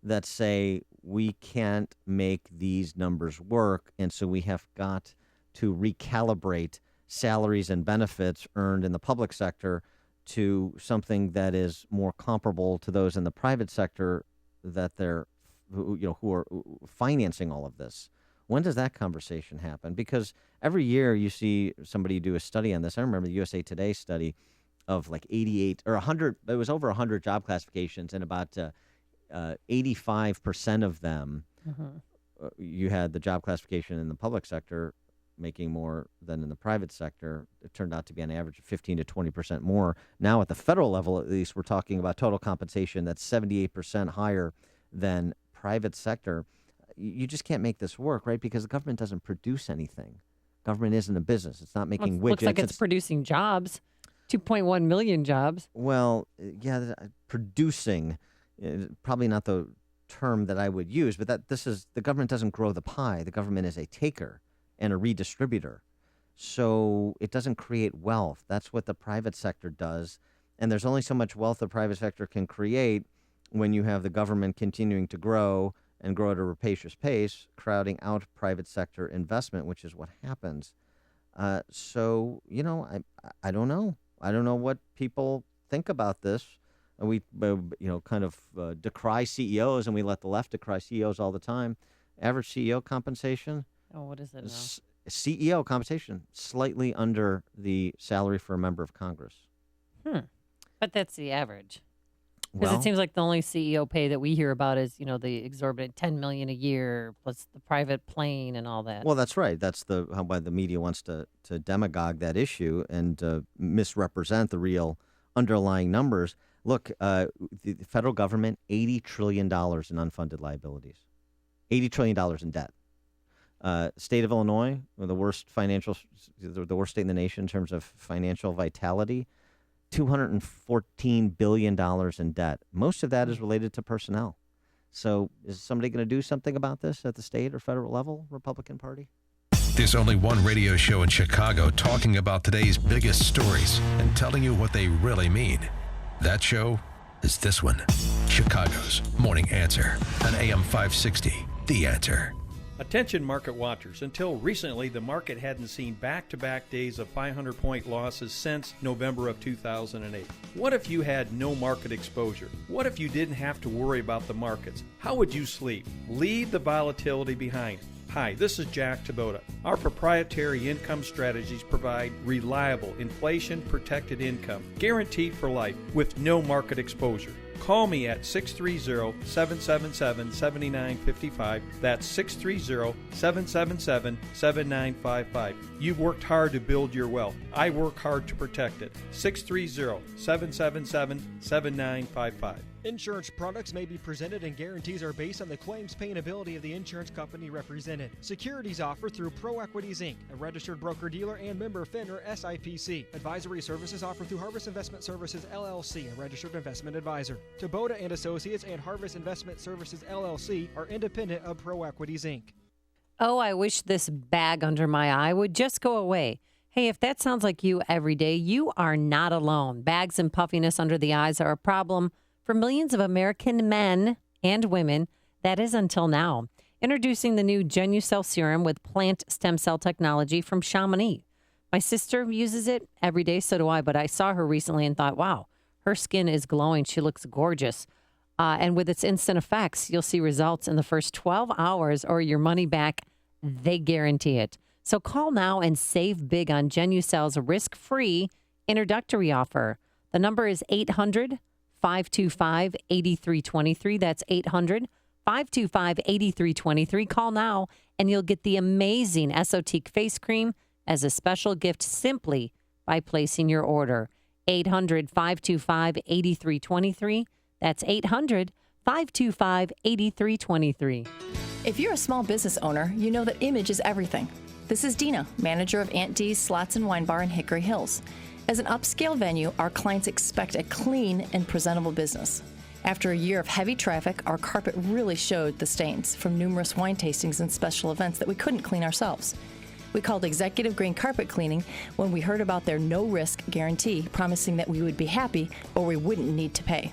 that say we can't make these numbers work, and so we have got to recalibrate salaries and benefits earned in the public sector to something that is more comparable to those in the private sector that who are financing all of this. When does that conversation happen? Because every year you see somebody do a study on this. I remember the USA Today study of like 88 or 100. It was over 100 job classifications, and about 85% of them, you had the job classification in the public sector making more than in the private sector. It turned out to be on average 15 to 20% more. Now at the federal level, at least, we're talking about total compensation that's 78% higher than private sector. You just can't make this work, right? Because the government doesn't produce anything. Government isn't a business. It's not making widgets. Looks like it's producing jobs, 2.1 million jobs. Well, yeah, producing, probably not the term that I would use, but the government doesn't grow the pie. The government is a taker and a redistributor. So it doesn't create wealth. That's what the private sector does. And there's only so much wealth the private sector can create when you have the government continuing to grow and grow at a rapacious pace, crowding out private sector investment, which is what happens. So, I don't know. I don't know what people think about this. We, kind of decry CEOs, and we let the left decry CEOs all the time. Average CEO compensation. Oh, what is it now? CEO compensation, slightly under the salary for a member of Congress. But that's the average. Because it seems like the only CEO pay that we hear about is, the exorbitant $10 million a year plus the private plane and all that. Well, that's right. That's why the media wants to demagogue that issue and misrepresent the real underlying numbers. Look, the federal government, $80 trillion in unfunded liabilities, $80 trillion in debt. State of Illinois, the worst state in the nation in terms of financial vitality, $214 billion in debt. Most of that is related to personnel. So is somebody going to do something about this at the state or federal level, Republican Party? There's only one radio show in Chicago talking about today's biggest stories and telling you what they really mean. That show is this one, Chicago's Morning Answer on AM 560, The Answer. Attention market watchers. Until recently, the market hadn't seen back-to-back days of 500-point losses since November of 2008. What if you had no market exposure? What if you didn't have to worry about the markets? How would you sleep? Leave the volatility behind. Hi, this is Jack Taboda. Our proprietary income strategies provide reliable, inflation-protected income, guaranteed for life, with no market exposure. Call me at 630-777-7955. That's 630-777-7955. You've worked hard to build your wealth. I work hard to protect it. 630-777-7955. Insurance products may be presented and guarantees are based on the claims paying ability of the insurance company represented. Securities offered through ProEquities Inc., a registered broker-dealer and member FINRA SIPC. Advisory services offered through Harvest Investment Services LLC, a registered investment advisor. Taboda and Associates and Harvest Investment Services LLC are independent of ProEquities Inc. Oh, I wish this bag under my eye would just go away. Hey, if that sounds like you every day, you are not alone. Bags and puffiness under the eyes are a problem for millions of American men and women. That is until now. Introducing the new Genucell serum with plant stem cell technology from Chamonix. My sister uses it every day, so do I, but I saw her recently and thought, wow, her skin is glowing. She looks gorgeous. And with its instant effects, you'll see results in the first 12 hours or your money back. They guarantee it. So call now and save big on Genucell's risk-free introductory offer. The number is 800-525-8323. That's 800-525-8323. Call now and you'll get the amazing Esotique face cream as a special gift simply by placing your order. 800-525-8323. That's 800-525-8323. If you're a small business owner, you know that image is everything. This is Dina, manager of Aunt D's Slots and Wine Bar in Hickory Hills. As an upscale venue, our clients expect a clean and presentable business. After a year of heavy traffic, our carpet really showed the stains from numerous wine tastings and special events that we couldn't clean ourselves. We called Executive Green Carpet Cleaning when we heard about their no-risk guarantee, promising that we would be happy or we wouldn't need to pay.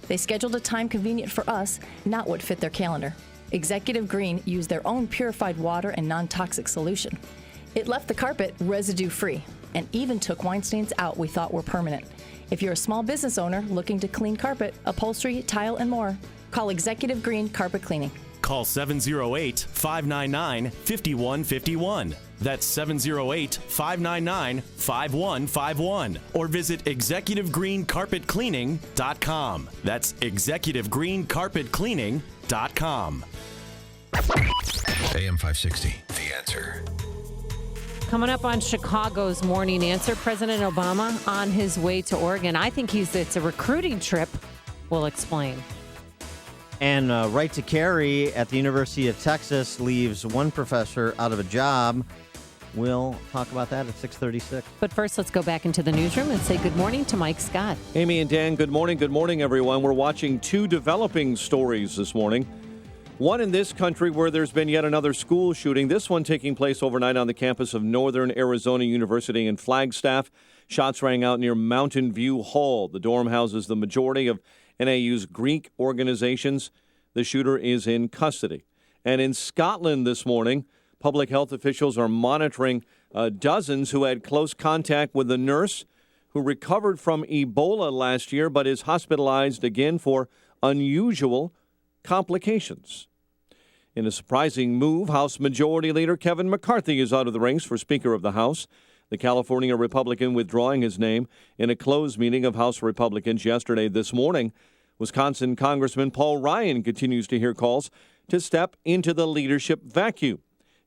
They scheduled a time convenient for us, not what fit their calendar. Executive Green used their own purified water and non-toxic solution. It left the carpet residue-free and even took wine stains out we thought were permanent. If you're a small business owner looking to clean carpet, upholstery, tile, and more, call Executive Green Carpet Cleaning. Call 708-599-5151. That's 708-599-5151. Or visit executivegreencarpetcleaning.com. That's executivegreencarpetcleaning.com. AM 560, The Answer. Coming up on Chicago's Morning Answer, President Obama on his way to Oregon. I think it's a recruiting trip. We'll explain. And Right to Carry at the University of Texas leaves one professor out of a job. We'll talk about that at 6:36. But first, let's go back into the newsroom and say good morning to Mike Scott. Amy and Dan, good morning. Good morning, everyone. We're watching two developing stories this morning. One in this country where there's been yet another school shooting. This one taking place overnight on the campus of Northern Arizona University in Flagstaff. Shots rang out near Mountain View Hall. The dorm houses the majority of NAU's Greek organizations. The shooter is in custody. And in Scotland this morning, public health officials are monitoring dozens who had close contact with a nurse who recovered from Ebola last year but is hospitalized again for unusual complications. In a surprising move, House Majority Leader Kevin McCarthy is out of the race for Speaker of the House. The California Republican withdrawing his name in a closed meeting of House Republicans yesterday. This morning, Wisconsin Congressman Paul Ryan continues to hear calls to step into the leadership vacuum.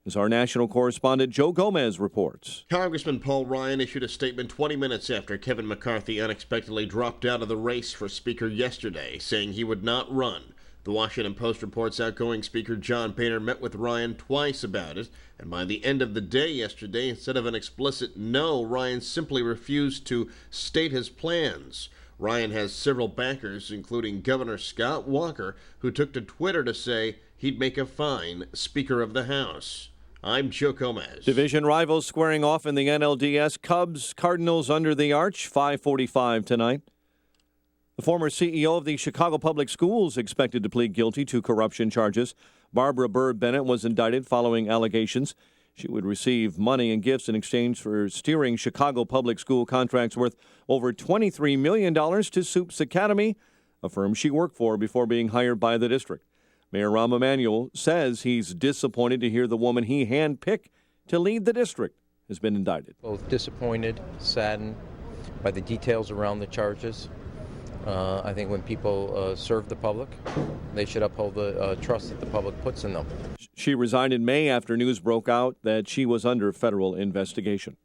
As our national correspondent Joe Gomez reports. Congressman Paul Ryan issued a statement 20 minutes after Kevin McCarthy unexpectedly dropped out of the race for Speaker yesterday, saying he would not run. The Washington Post reports outgoing Speaker John Boehner met with Ryan twice about it, and by the end of the day yesterday, instead of an explicit no, Ryan simply refused to state his plans. Ryan has several backers, including Governor Scott Walker, who took to Twitter to say he'd make a fine Speaker of the House. I'm Joe Gomez. Division rivals squaring off in the NLDS. Cubs, Cardinals under the arch, 5:45 tonight. The former CEO of the Chicago Public Schools expected to plead guilty to corruption charges. Barbara Byrd Bennett was indicted following allegations she would receive money and gifts in exchange for steering Chicago public school contracts worth over $23 million to Soups Academy, a firm she worked for before being hired by the district. Mayor Rahm Emanuel says he's disappointed to hear the woman he handpicked to lead the district has been indicted. Both disappointed, saddened by the details around the charges. I think when people serve the public, they should uphold the trust that the public puts in them. She resigned in May after news broke out that she was under federal investigation.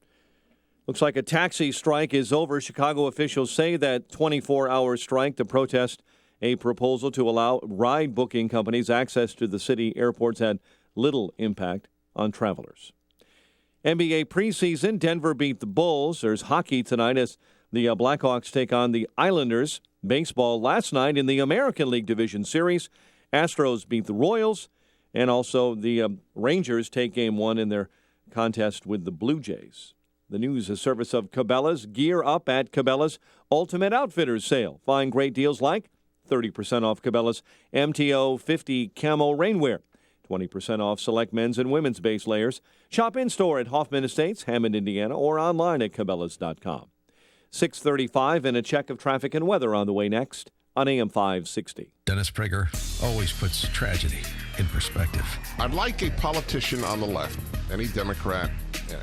Looks like a taxi strike is over. Chicago officials say that 24-hour strike to protest a proposal to allow ride-booking companies access to the city airports had little impact on travelers. NBA preseason, Denver beat the Bulls. There's hockey tonight as the Blackhawks take on the Islanders. Baseball last night in the American League Division Series. Astros beat the Royals. And also the Rangers take Game 1 in their contest with the Blue Jays. The news is service of Cabela's. Gear up at Cabela's Ultimate Outfitters sale. Find great deals like 30% off Cabela's MTO 50 Camo Rainwear. 20% off select men's and women's base layers. Shop in-store at Hoffman Estates, Hammond, Indiana, or online at Cabela's.com. 6:35 and a check of traffic and weather on the way next on AM 560. Dennis Prager always puts tragedy in perspective. I'd like a politician on the left, any Democrat,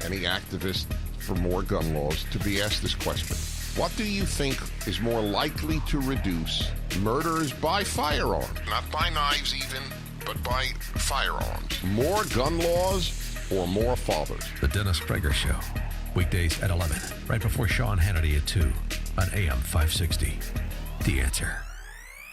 any activist for more gun laws, to be asked this question. What do you think is more likely to reduce murders by firearm? Not by knives even, but by firearms. More gun laws or more fathers? The Dennis Prager Show. Weekdays at 11, right before Sean Hannity at 2 on AM 560. The Answer.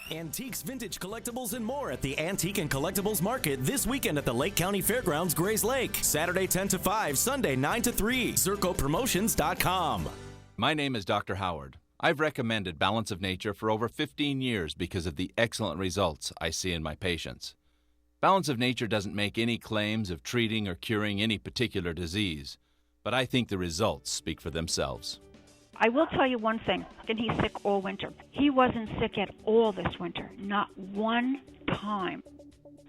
Antiques, vintage, collectibles, and more at the Antique and Collectibles Market this weekend at the Lake County Fairgrounds, Grays Lake. Saturday 10 to 5, Sunday 9 to 3. ZircoPromotions.com. My name is Dr. Howard. I've recommended Balance of Nature for over 15 years because of the excellent results I see in my patients. Balance of Nature doesn't make any claims of treating or curing any particular disease, but I think the results speak for themselves. I will tell you one thing, and he's sick all winter. He wasn't sick at all this winter, not one time.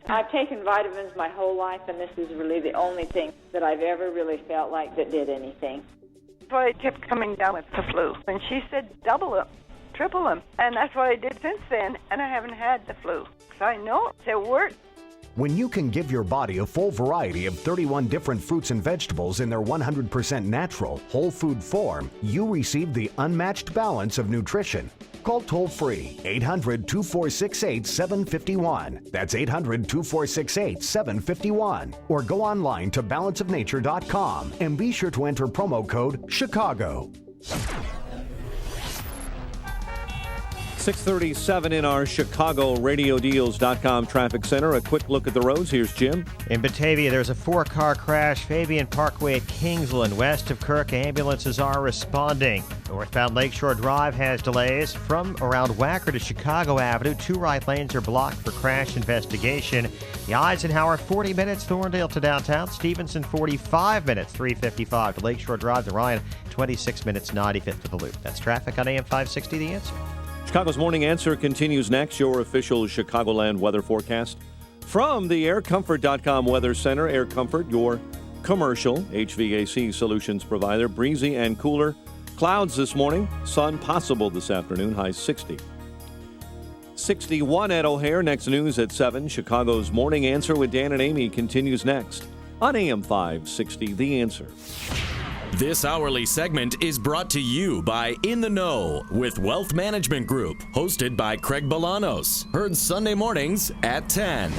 I've taken vitamins my whole life, and this is really the only thing that I've ever really felt like that did anything. So I kept coming down with the flu, and she said double him, triple him, and that's what I did since then, and I haven't had the flu. So I know it worked. When you can give your body a full variety of 31 different fruits and vegetables in their 100% natural, whole food form, you receive the unmatched balance of nutrition. Call toll-free 800-2468-751. That's 800-2468-751. Or go online to balanceofnature.com and be sure to enter promo code CHICAGO. 6:37 in our Chicago RadioDeals.com traffic center. A quick look at the roads. Here's Jim. In Batavia, there's a 4-car crash. Fabian Parkway at Kingsland. West of Kirk, ambulances are responding. Northbound Lakeshore Drive has delays. From around Wacker to Chicago Avenue, 2 right lanes are blocked for crash investigation. The Eisenhower, 40 minutes. Thorndale to downtown. Stevenson, 45 minutes. 355 to Lakeshore Drive to Ryan. 26 minutes, 95th to the Loop. That's traffic on AM 560, The Answer. Chicago's Morning Answer continues next. Your official Chicagoland weather forecast from the AirComfort.com Weather Center. Air Comfort, your commercial HVAC solutions provider. Breezy and cooler. Clouds this morning. Sun possible this afternoon. High 60. 61 at O'Hare. Next news at 7. Chicago's Morning Answer with Dan and Amy continues next on AM 560. The Answer. This hourly segment is brought to you by In the Know with Wealth Management Group, hosted by Craig Bolanos. Heard Sunday mornings at 10.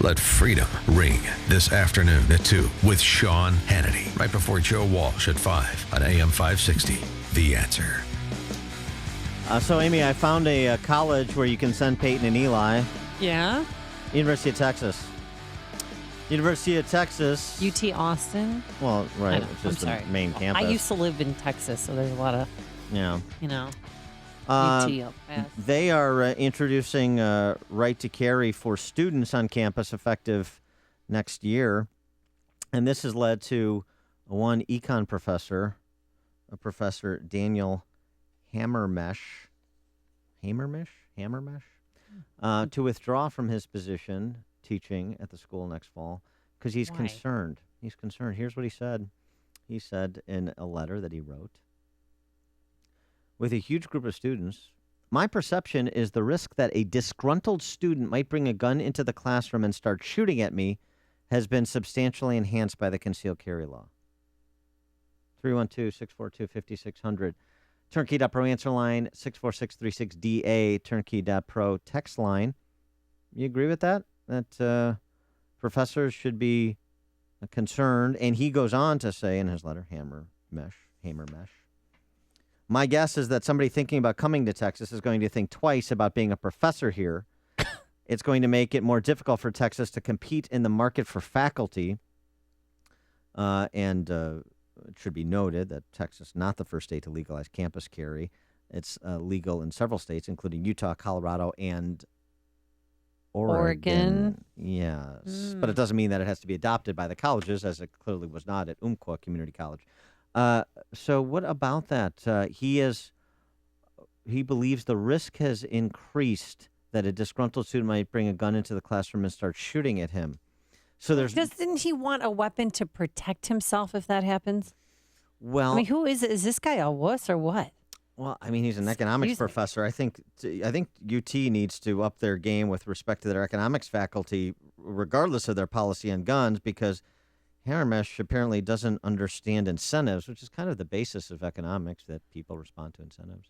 Let freedom ring this afternoon at 2 with Sean Hannity, right before Joe Walsh at 5 on AM 560. The Answer. So, Amy, I found a college where you can send Peyton and Eli. Yeah? University of Texas. University of Texas. UT Austin. Well, right. It's just the main campus. I used to live in Texas, so there's a lot of, UT up past. They are introducing right to carry for students on campus effective next year. And this has led to one econ professor, Professor Daniel Hammermesh, to withdraw from his position teaching at the school next fall because he's concerned. He's concerned. Here's what he said. He said in a letter that he wrote, with a huge group of students, my perception is the risk that a disgruntled student might bring a gun into the classroom and start shooting at me has been substantially enhanced by the concealed carry law. 312-642-5600. Turnkey.pro answer line, 64636DA, Turnkey.pro text line. You agree with that? That professors should be concerned. And he goes on to say in his letter, Hammermesh. My guess is that somebody thinking about coming to Texas is going to think twice about being a professor here. It's going to make it more difficult for Texas to compete in the market for faculty. And it should be noted that Texas is not the first state to legalize campus carry. It's legal in several states, including Utah, Colorado, and Oregon. Yes. But it doesn't mean that it has to be adopted by the colleges, as it clearly was not at Umpqua Community College. So what about that? He believes the risk has increased that a disgruntled student might bring a gun into the classroom and start shooting at him. So Doesn't he want a weapon to protect himself if that happens? Well, I mean, who is it? Is this guy a wuss or what? Well, I mean, he's an economics professor. I think UT needs to up their game with respect to their economics faculty, regardless of their policy on guns, because Hammermesh apparently doesn't understand incentives, which is kind of the basis of economics, that people respond to incentives.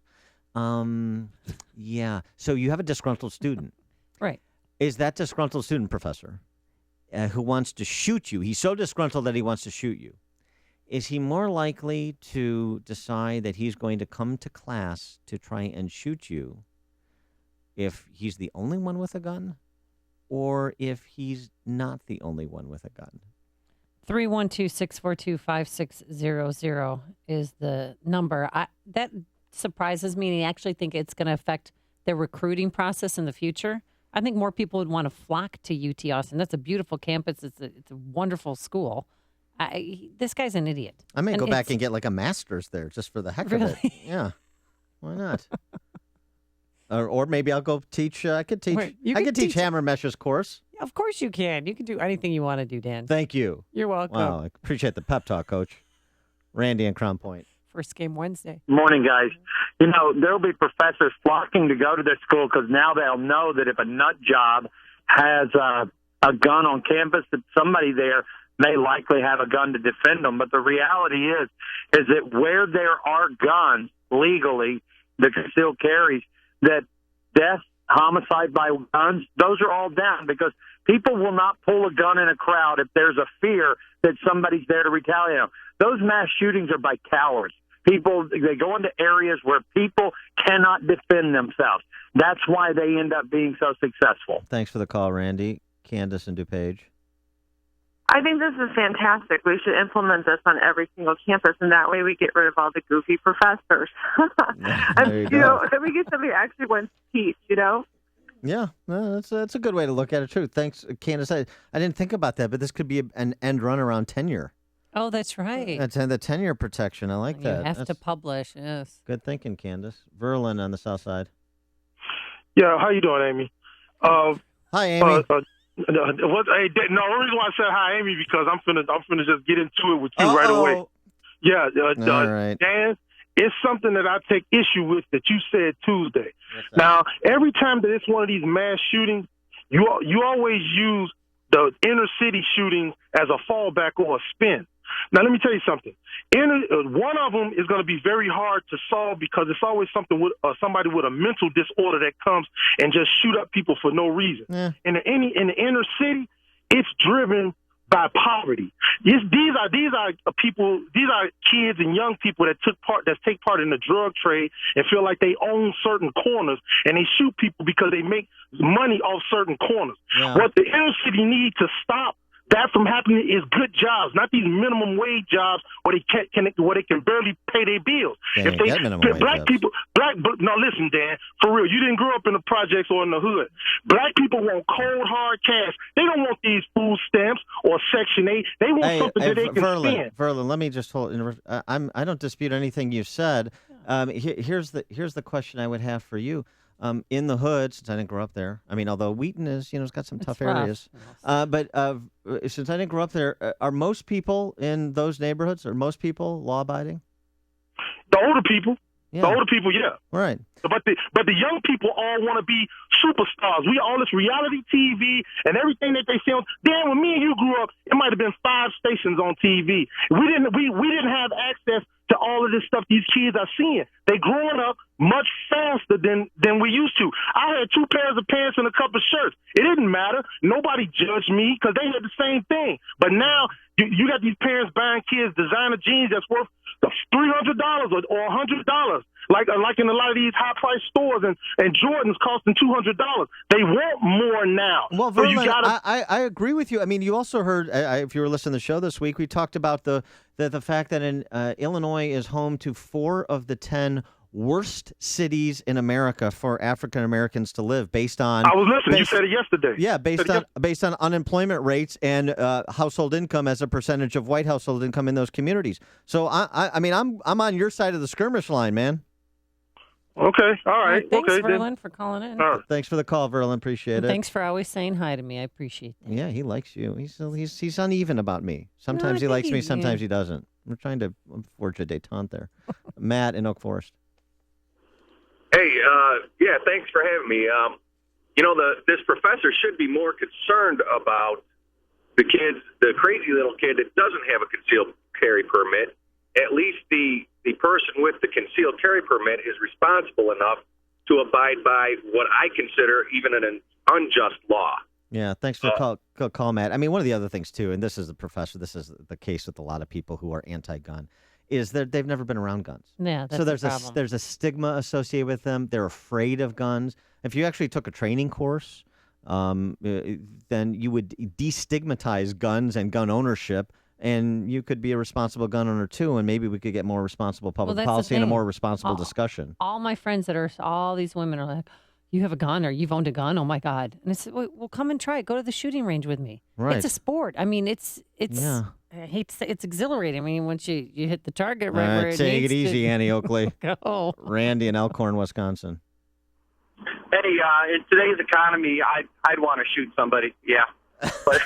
Yeah. So you have a disgruntled student. Right. Is that disgruntled student, Professor, who wants to shoot you? He's so disgruntled that he wants to shoot you. Is he more likely to decide that he's going to come to class to try and shoot you if he's the only one with a gun, or if he's not the only one with a gun? 312-642-5600 is the number. That surprises me, and I actually think it's going to affect their recruiting process in the future. I think more people would want to flock to UT Austin. That's a beautiful campus. It's a wonderful school. This guy's an idiot. I may go back and get like a master's there just for the heck of it. Yeah, why not? Or maybe I'll go teach. I could teach. I could teach Hammermesh's course. Of course you can. You can do anything you want to do, Dan. Thank you. You're welcome. Wow, I appreciate the pep talk, Coach. Randy and Crown Point. First game Wednesday. Morning, guys. You know, there'll be professors flocking to go to this school because now they'll know that if a nut job has a a gun on campus, that somebody there may likely have a gun to defend them. But the reality is that where there are guns legally, the concealed carries, that death, homicide by guns, those are all down because people will not pull a gun in a crowd if there's a fear that somebody's there to retaliate. Those mass shootings are by cowards. People, they go into areas where people cannot defend themselves. That's why they end up being so successful. Thanks for the call, Randy. Candace and DuPage. I think this is fantastic. We should implement this on every single campus, and that way we get rid of all the goofy professors. And, you know, then we get somebody who actually wants to teach, you know? Yeah, well, that's a good way to look at it, too. Thanks, Candace. I didn't think about that, but this could be an end run around tenure. Oh, that's right. That's the tenure protection. I like that. You have to publish, yes. Good thinking, Candace. Verlin on the south side. Yeah, how you doing, Amy? Hi, Amy. The only reason why I said hi, Amy, because I'm finna just get into it with you right away. Yeah, all right. Dan, it's something that I take issue with that you said Tuesday. Now, every time that it's one of these mass shootings, you always use the inner city shootings as a fallback or a spin. Now, let me tell you something. One of them is going to be very hard to solve because it's always something with somebody with a mental disorder that comes and just shoot up people for no reason. Yeah. In the inner city, it's driven by poverty. These are people. These are kids and young people that take part in the drug trade and feel like they own certain corners, and they shoot people because they make money off certain corners. Yeah. What the inner city needs to stop that from happening is good jobs, not these minimum wage jobs where they can barely pay their bills. They ain't get minimum wage black jobs. people, now listen, Dan, for real, you didn't grow up in the projects or in the hood. Black people want cold hard cash. They don't want these food stamps or Section 8. They want something that they can spend. Verlin, let me just hold. I don't dispute anything you said. Here's the question I would have for you. In the hood, since I didn't grow up there, I mean, although Wheaton is, it's got some tough areas. But since I didn't grow up there, are most people in those neighborhoods, are most people law-abiding? The older people. Yeah. The older people, yeah. Right. But the young people all want to be superstars. We all this reality TV and everything that they see on. Dan, when me and you grew up, it might have been 5 stations on TV. We didn't have access to all of this stuff these kids are seeing. They growing up much faster than we used to. I had 2 pairs of pants and a couple of shirts. It didn't matter. Nobody judged me because they had the same thing. But now you got these parents buying kids designer jeans that's worth $300 or $100. Like in a lot of these high-priced stores, and Jordans costing $200. They want more now. Well, so Verlin, I agree with you. I mean, you also heard, if you were listening to the show this week, we talked about the fact that Illinois is home to 4 of the 10 worst cities in America for African Americans to live, based on. I was listening. You said it yesterday. Yeah, based on unemployment rates and household income as a percentage of white household income in those communities. So I mean, I'm on your side of the skirmish line, man. Okay, all right. Thanks, okay, Verlin, for calling in. Thanks for the call, Verlin. Appreciate it. Thanks for always saying hi to me. I appreciate that. Yeah, he likes you. He's uneven about me. Sometimes he likes me, sometimes he doesn't. We're trying to forge a détente there. Matt in Oak Forest. Hey, yeah, thanks for having me. This professor should be more concerned about the crazy little kid that doesn't have a concealed carry permit. At least the person with the concealed carry permit is responsible enough to abide by what I consider even an unjust law. Yeah, thanks for the call, Matt. I mean, one of the other things, too, and this is the case with a lot of people who are anti-gun, is that they've never been around guns. Yeah, that's so there's the problem. there's a stigma associated with them. They're afraid of guns. If you actually took a training course, then you would destigmatize guns and gun ownership, and you could be a responsible gun owner, too, and maybe we could get more responsible public policy and a more responsible discussion. All my friends all these women are like, you have a gun or you've owned a gun? Oh, my God. And I said, well, come and try it. Go to the shooting range with me. Right. It's a sport. I mean, it's yeah. I hate to say it's exhilarating. I mean, once you hit the target right where it take needs it easy, Annie Oakley. Go. Randy in Elkhorn, Wisconsin. Hey, in today's economy, I'd want to shoot somebody. Yeah. But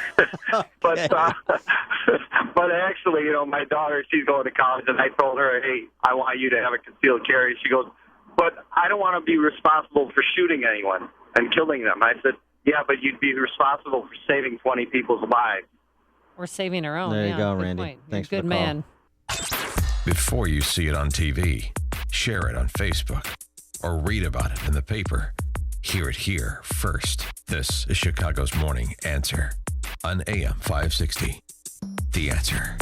but actually, my daughter, she's going to college, and I told her, hey, I want you to have a concealed carry. She goes, but I don't want to be responsible for shooting anyone and killing them. I said, Yeah, but you'd be responsible for saving 20 people's lives. Or saving our own. There you go, good Randy. point. Thanks Good for the call. man. Before you see it on TV, share it on Facebook, or read about it in the paper, hear it here first. This is Chicago's Morning Answer on AM 560. The Answer.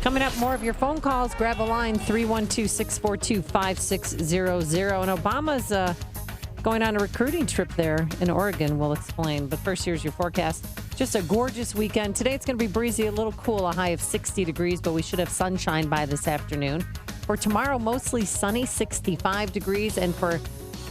Coming up, more of your phone calls. Grab a line, 312-642-5600. And Obama's going on a recruiting trip there in Oregon. We'll explain. But first, here's your forecast. Just a gorgeous weekend. Today, it's going to be breezy, a little cool, a high of 60 degrees, but we should have sunshine by this afternoon. For tomorrow, mostly sunny, 65 degrees. And for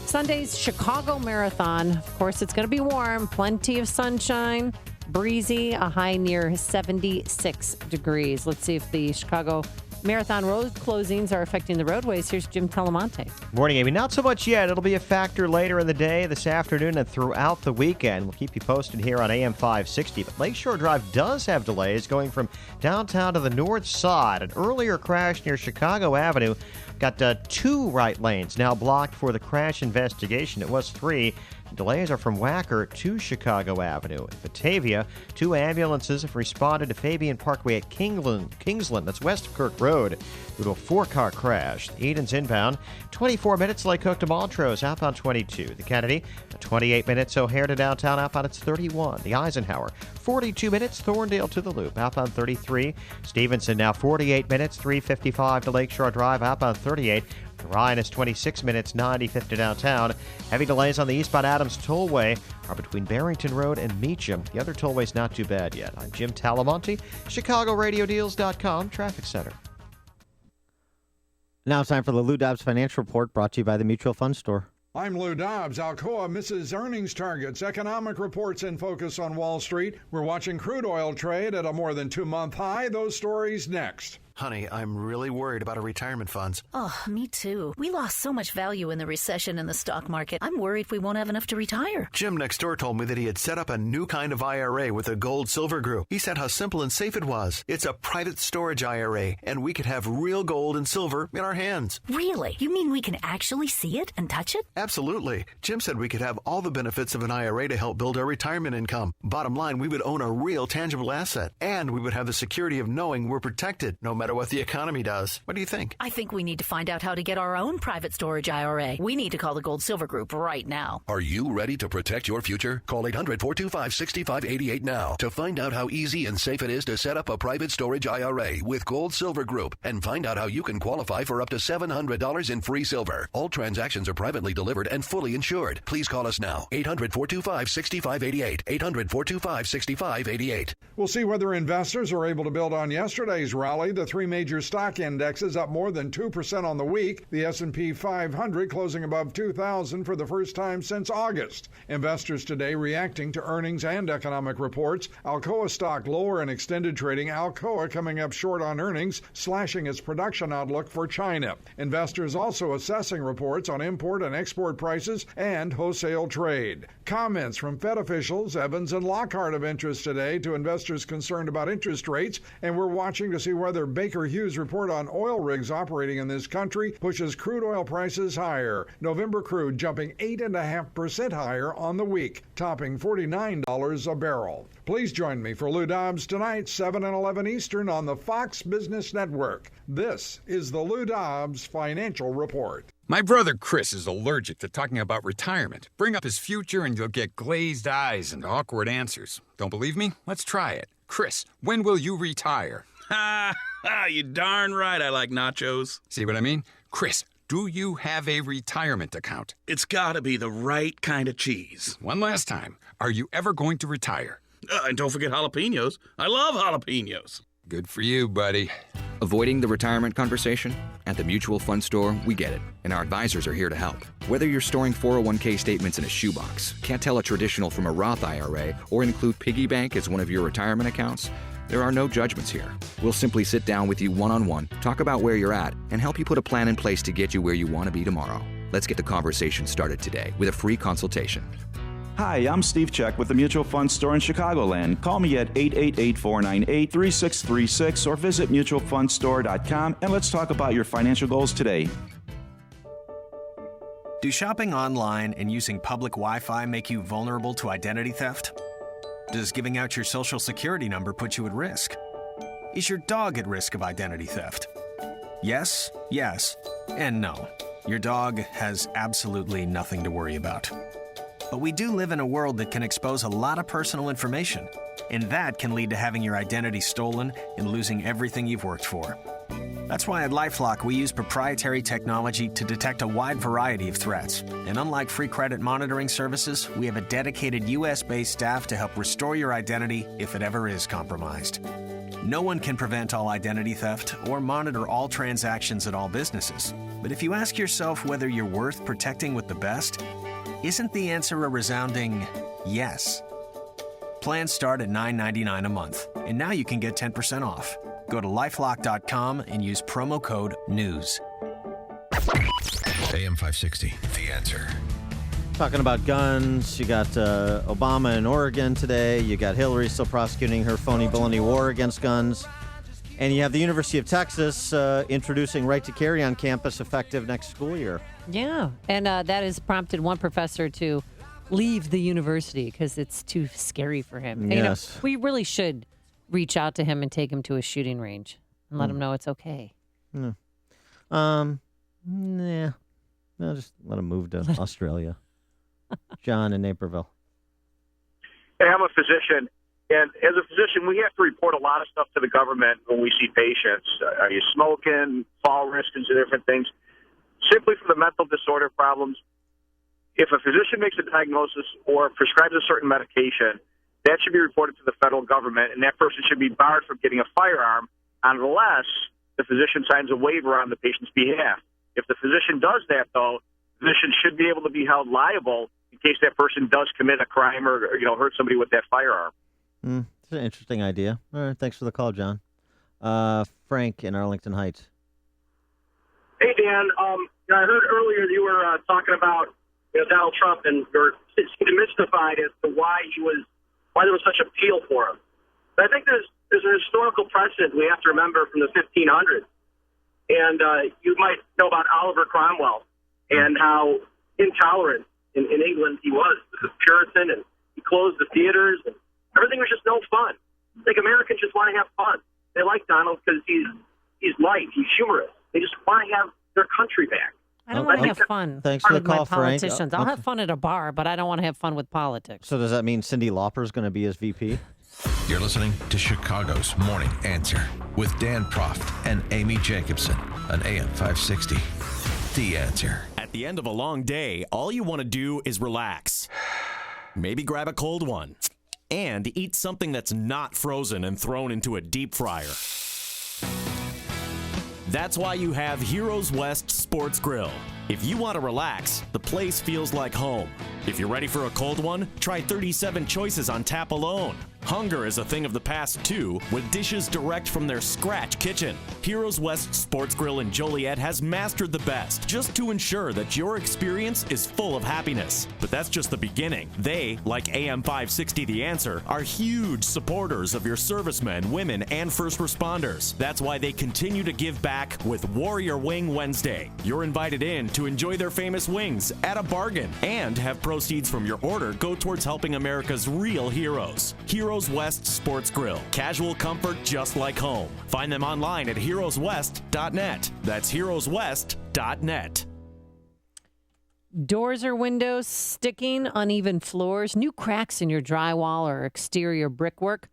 Sunday's Chicago Marathon, of course, it's going to be warm, plenty of sunshine, breezy, a high near 76 degrees. Let's see if the Chicago Marathon road closings are affecting the roadways. Here's Jim Talamonte. Morning, Amy. Not so much yet. It'll be a factor later in the day, this afternoon, and throughout the weekend. We'll keep you posted here on AM 560. But Lakeshore Drive does have delays going from downtown to the north side. An earlier crash near Chicago Avenue got 2 right lanes now blocked for the crash investigation. It was 3. Delays are from Wacker to Chicago Avenue. In Batavia, 2 ambulances have responded to Fabian Parkway at Kingsland, that's west of Kirk Road, due to a 4-car crash. The Eden's inbound, 24 minutes Lake Cook to Montrose, outbound 22. The Kennedy, 28 minutes O'Hare to downtown, outbound it's 31. The Eisenhower, 42 minutes Thorndale to the Loop, outbound 33. Stevenson now 48 minutes, 3:55 to Lakeshore Drive, outbound 38. Ryan is 26 minutes, 95th to downtown. Heavy delays on the eastbound Adams Tollway are between Barrington Road and Meacham. The other tollway's not too bad yet. I'm Jim Talamonte, ChicagoRadioDeals.com Traffic Center. Now it's time for the Lou Dobbs Financial Report, brought to you by the Mutual Fund Store. I'm Lou Dobbs. Alcoa misses earnings targets. Economic reports in focus on Wall Street. We're watching crude oil trade at a more than 2-month high. Those stories next. Honey, I'm really worried about our retirement funds. Oh, me too. We lost so much value in the recession in the stock market. I'm worried we won't have enough to retire. Jim next door told me that he had set up a new kind of IRA with the Gold Silver Group. He said how simple and safe it was. It's a private storage IRA, and we could have real gold and silver in our hands. Really? You mean we can actually see it and touch it? Absolutely. Jim said we could have all the benefits of an IRA to help build our retirement income. Bottom line, we would own a real tangible asset, and we would have the security of knowing we're protected no matter what the economy does. What do you think? I think we need to find out how to get our own private storage IRA. We need to call the Gold Silver Group right now. Are you ready to protect your future? Call 800-425-6588 now to find out how easy and safe it is to set up a private storage IRA with Gold Silver Group, and find out how you can qualify for up to $700 in free silver. All transactions are privately delivered and fully insured. Please call us now. 800-425-6588. 800-425-6588. We'll see whether investors are able to build on yesterday's rally. The 3 major stock indexes up more than 2% on the week. The S&P 500 closing above 2,000 for the first time since August. Investors today reacting to earnings and economic reports. Alcoa stock lower in extended trading. Alcoa coming up short on earnings, slashing its production outlook for China. Investors also assessing reports on import and export prices and wholesale trade. Comments from Fed officials, Evans and Lockhart of interest today to investors concerned about interest rates, and we're watching to see whether Baker Hughes' report on oil rigs operating in this country pushes crude oil prices higher. November crude jumping 8.5% higher on the week, topping $49 a barrel. Please join me for Lou Dobbs tonight, 7 and 11 Eastern on the Fox Business Network. This is the Lou Dobbs Financial Report. My brother Chris is allergic to talking about retirement. Bring up his future and you'll get glazed eyes and awkward answers. Don't believe me? Let's try it. Chris, when will you retire? Ha! You darn right I like nachos. See what I mean? Chris, do you have a retirement account? It's gotta be the right kind of cheese. One last time. Are you ever going to retire? And don't forget jalapenos. I love jalapenos. Good for you, buddy. Avoiding the retirement conversation? At the Mutual Fund Store, we get it, and our advisors are here to help. Whether you're storing 401k statements in a shoebox, can't tell a traditional from a Roth IRA, or include piggy bank as one of your retirement accounts, there are no judgments here. We'll simply sit down with you one-on-one, talk about where you're at, and help you put a plan in place to get you where you want to be tomorrow. Let's get the conversation started today with a free consultation. Hi, I'm Steve Check with the Mutual Fund Store in Chicagoland. Call me at 888-498-3636 or visit mutualfundstore.com and let's talk about your financial goals today. Do shopping online and using public Wi-Fi make you vulnerable to identity theft? Does giving out your social security number put you at risk? Is your dog at risk of identity theft? Yes, yes, and no. Your dog has absolutely nothing to worry about. But we do live in a world that can expose a lot of personal information, and that can lead to having your identity stolen and losing everything you've worked for. That's why at LifeLock, we use proprietary technology to detect a wide variety of threats. And unlike free credit monitoring services, we have a dedicated U.S.-based staff to help restore your identity if it ever is compromised. No one can prevent all identity theft or monitor all transactions at all businesses. But if you ask yourself whether you're worth protecting with the best, isn't the answer a resounding yes? Plans start at $9.99 a month, and now you can get 10% off. Go to lifelock.com and use promo code NEWS. AM 560, The Answer. Talking about guns, you got Obama in Oregon today. You got Hillary still prosecuting her phony baloney war against guns. And you have the University of Texas introducing right to carry on campus effective next school year. Yeah, and that has prompted one professor to leave the university because it's too scary for him. Yes. We really should reach out to him and take him to a shooting range and let him know it's okay. Nah. No, just let him move to Australia. John in Naperville. Hey, I'm a physician, and as a physician, we have to report a lot of stuff to the government when we see patients. Are you smoking, fall risk, and different things? Simply for the mental disorder problems, if a physician makes a diagnosis or prescribes a certain medication, that should be reported to the federal government, and that person should be barred from getting a firearm unless the physician signs a waiver on the patient's behalf. If the physician does that, though, the physician should be able to be held liable in case that person does commit a crime or hurt somebody with that firearm. It's an interesting idea. All right, thanks for the call, John. Frank in Arlington Heights. Hey, Dan. I heard earlier you were talking about Donald Trump, and you're mystified as to why there was such appeal for him. But I think there's a historical precedent we have to remember from the 1500s. And you might know about Oliver Cromwell and how intolerant in England he was. He was a Puritan, and he closed the theaters, and everything was just no fun. I think Americans just want to have fun. They like Donald because he's light, he's humorous. They just want to have their country back. I don't want to have fun Thanks for the with call, my Frank. politicians. I'll have fun at a bar, but I don't want to have fun with politics. So does that mean Cyndi Lauper's going to be his VP? You're listening to Chicago's Morning Answer with Dan Proft and Amy Jacobson on AM 560. The Answer. At the end of a long day, all you want to do is relax. Maybe grab a cold one. And eat something that's not frozen and thrown into a deep fryer. That's why you have Heroes West Sports Grill. If you want to relax, the place feels like home. If you're ready for a cold one, try 37 choices on tap alone. Hunger is a thing of the past, too, with dishes direct from their scratch kitchen. Heroes West Sports Grill in Joliet has mastered the best, just to ensure that your experience is full of happiness. But that's just the beginning. They, like AM 560 The Answer, are huge supporters of your servicemen, women, and first responders. That's why they continue to give back with Warrior Wing Wednesday. You're invited in to enjoy their famous wings at a bargain and have proceeds from your order go towards helping America's real heroes. Heroes West Sports Grill. Casual comfort just like home. Find them online at heroeswest.net. That's heroeswest.net. Doors or windows sticking, uneven floors, new cracks in your drywall or exterior brickwork.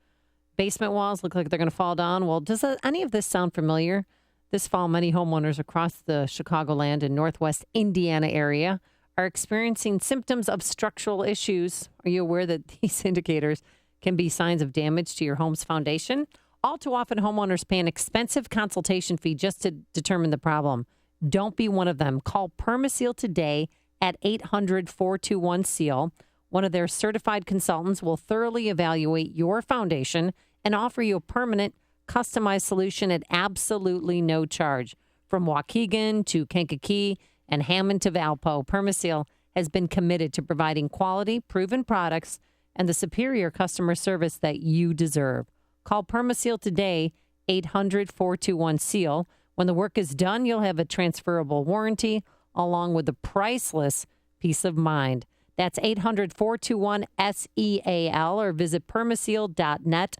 Basement walls look like they're going to fall down. Well, does any of this sound familiar? This fall, many homeowners across the Chicagoland and Northwest Indiana area are experiencing symptoms of structural issues. Are you aware that these indicators can be signs of damage to your home's foundation? All too often, homeowners pay an expensive consultation fee just to determine the problem. Don't be one of them. Call Permaseal today at 800-421-SEAL. One of their certified consultants will thoroughly evaluate your foundation and offer you a permanent, customized solution at absolutely no charge. From Waukegan to Kankakee and Hammond to Valpo, Permaseal has been committed to providing quality, proven products and the superior customer service that you deserve. Call Permaseal today, 800-421-SEAL. When the work is done, you'll have a transferable warranty. along with the priceless peace of mind. That's 800-421-SEAL or visit Permaseal.net.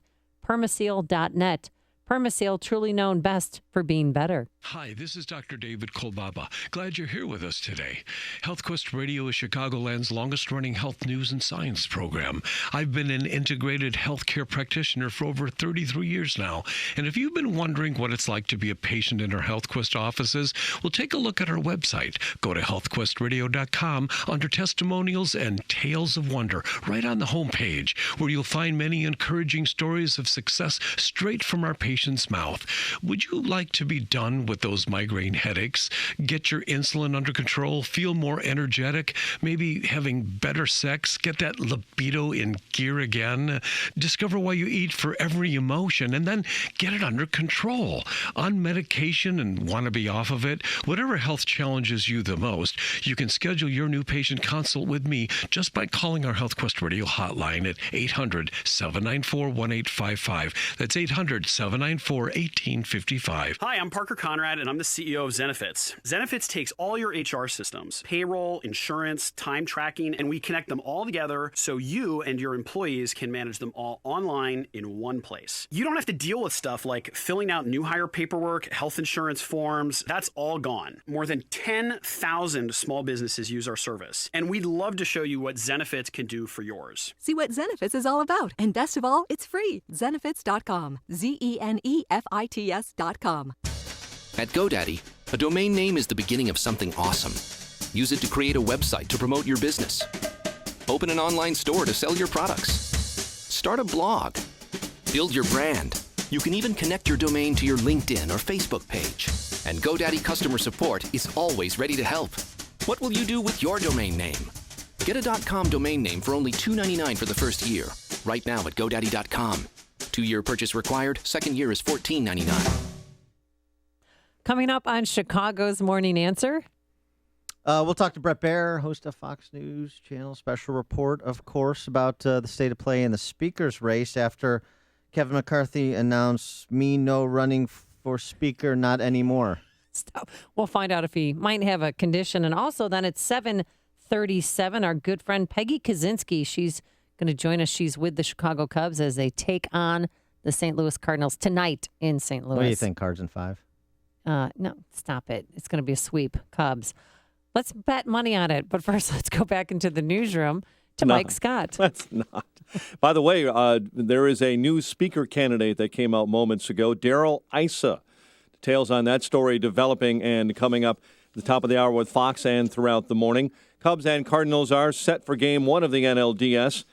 Permaseal.net. Permaseal, truly known best for being better. Hi, this is Dr. David Kolbaba. Glad you're here with us today. HealthQuest Radio is Chicagoland's longest-running health news and science program. I've been an integrated healthcare practitioner for over 33 years now. And if you've been wondering what it's like to be a patient in our HealthQuest offices, well, take a look at our website. Go to healthquestradio.com under Testimonials and Tales of Wonder, right on the homepage, where you'll find many encouraging stories of success straight from our patient's mouth. Would you like to be done with those migraine headaches, get your insulin under control, feel more energetic, maybe having better sex, get that libido in gear again, discover why you eat for every emotion, and then get it under control? On medication and want to be off of it? Whatever health challenges you the most, you can schedule your new patient consult with me just by calling our HealthQuest Radio hotline at 800-794-1855. That's 800-794-1855. Hi, I'm Parker Conrad, and I'm the CEO of Zenefits. Zenefits takes all your HR systems, payroll, insurance, time tracking, and we connect them all together so you and your employees can manage them all online in one place. You don't have to deal with stuff like filling out new hire paperwork, health insurance forms. That's all gone. More than 10,000 small businesses use our service, and we'd love to show you what Zenefits can do for yours. See what Zenefits is all about. And best of all, it's free. Zenefits.com. Zenefits.com. At GoDaddy, a domain name is the beginning of something awesome. Use it to create a website to promote your business. Open an online store to sell your products. Start a blog. Build your brand. You can even connect your domain to your LinkedIn or Facebook page. And GoDaddy customer support is always ready to help. What will you do with your domain name? Get a .com domain name for only $2.99 for the first year. Right now at GoDaddy.com. 2-year purchase required. Second year is $14.99. Coming up on Chicago's Morning Answer. We'll talk to Brett Baer, host of Fox News Channel special report, of course, about the state of play in the speaker's race after Kevin McCarthy announced no running for speaker, not anymore. Stop. We'll find out if he might have a condition. And also then at 7:37, our good friend Peggy Kaczynski, she's going to join us. She's with the Chicago Cubs as they take on the St. Louis Cardinals tonight in St. Louis. What do you think, Cards in 5? No, stop it. It's going to be a sweep, Cubs. Let's bet money on it. But first, let's go back into the newsroom to Mike Scott. Let's not. By the way, there is a new speaker candidate that came out moments ago, Darrell Issa. Details on that story developing and coming up at the top of the hour with Fox and throughout the morning. Cubs and Cardinals are set for Game 1 of the NLDS.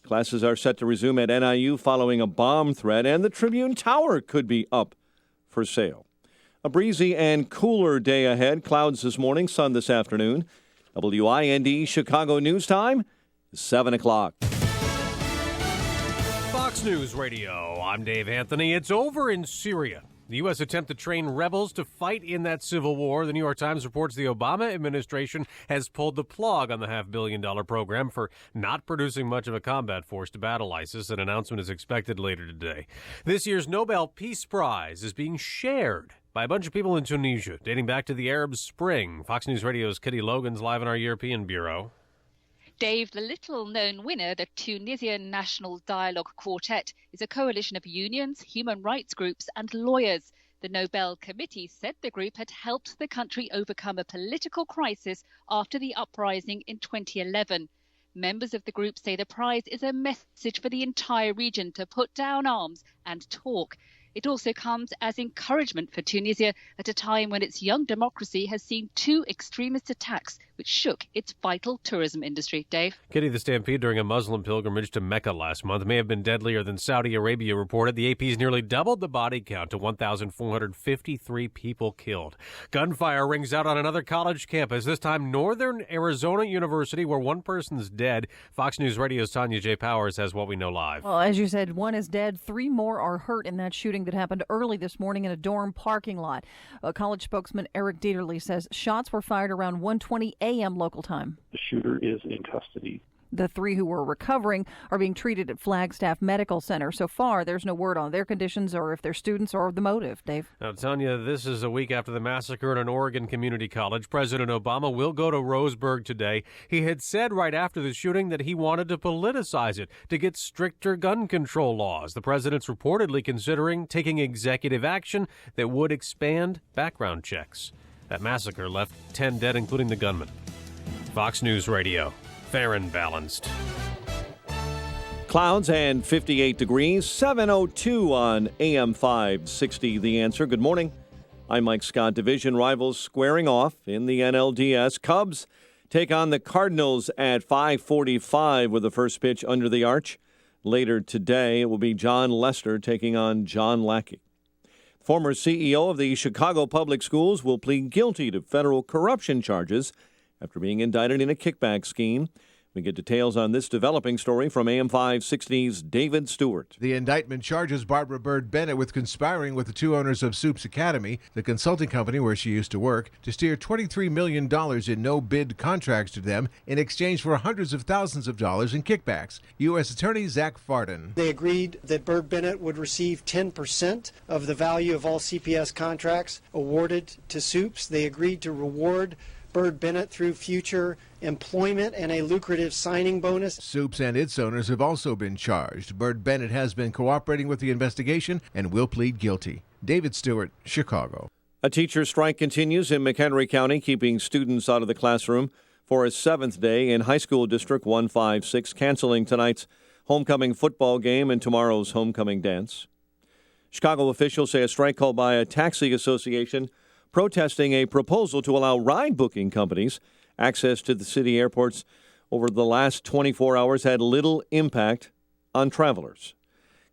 Classes are set to resume at NIU following a bomb threat, and the Tribune Tower could be up for sale. A breezy and cooler day ahead. Clouds this morning, sun this afternoon. WIND Chicago News Time is 7 o'clock. Fox News Radio. I'm Dave Anthony. It's over in Syria. The U.S. attempt to train rebels to fight in that civil war. The New York Times reports the Obama administration has pulled the plug on the $500 million program for not producing much of a combat force to battle ISIS. An announcement is expected later today. This year's Nobel Peace Prize is being shared by a bunch of people in Tunisia, dating back to the Arab Spring. Fox News Radio's Kitty Logan's live in our European bureau. Dave, the little-known winner, the Tunisian National Dialogue Quartet, is a coalition of unions, human rights groups and lawyers. The Nobel Committee said the group had helped the country overcome a political crisis after the uprising in 2011. Members of the group say the prize is a message for the entire region to put down arms and talk. It also comes as encouragement for Tunisia at a time when its young democracy has seen 2 extremist attacks which shook its vital tourism industry. Dave? Kitty, the stampede during a Muslim pilgrimage to Mecca last month may have been deadlier than Saudi Arabia reported. The AP's nearly doubled the body count to 1,453 people killed. Gunfire rings out on another college campus, this time Northern Arizona University, where one person's dead. Fox News Radio's Tanya J. Powers has what we know live. Well, as you said, 1 is dead, 3 more are hurt in that shooting that happened early this morning in a dorm parking lot. College spokesman Eric Dieterle says shots were fired around 1:20 a.m. local time. The shooter is in custody. The 3 who were recovering are being treated at Flagstaff Medical Center. So far, there's no word on their conditions or if they're students or the motive. Dave? Now, Tanya, this is a week after the massacre at an Oregon community college. President Obama will go to Roseburg today. He had said right after the shooting that he wanted to politicize it to get stricter gun control laws. The president's reportedly considering taking executive action that would expand background checks. That massacre left 10 dead, including the gunman. Fox News Radio. Fair and balanced. Clouds and 58 degrees, 7:02 on AM 560. The Answer. Good morning. I'm Mike Scott. Division rivals squaring off in the NLDS. Cubs take on the Cardinals at 5:45 with the first pitch under the arch. Later today, it will be John Lester taking on John Lackey. Former CEO of the Chicago Public Schools will plead guilty to federal corruption charges after being indicted in a kickback scheme. We get details on this developing story from AM 560's David Stewart. The indictment charges Barbara Bird Bennett with conspiring with the 2 owners of Soups Academy, the consulting company where she used to work, to steer $23 million in no-bid contracts to them in exchange for hundreds of thousands of dollars in kickbacks. U.S. Attorney Zach Farden. They agreed that Bird Bennett would receive 10% of the value of all CPS contracts awarded to Soups. They agreed to reward Bird Bennett through future employment and a lucrative signing bonus. Soups and its owners have also been charged. Bird Bennett has been cooperating with the investigation and will plead guilty. David Stewart, Chicago. A teacher strike continues in McHenry County, keeping students out of the classroom for a 7th day in High School District 156, canceling tonight's homecoming football game and tomorrow's homecoming dance. Chicago officials say a strike called by a taxi association protesting a proposal to allow ride booking companies access to the city airports over the last 24 hours had little impact on travelers.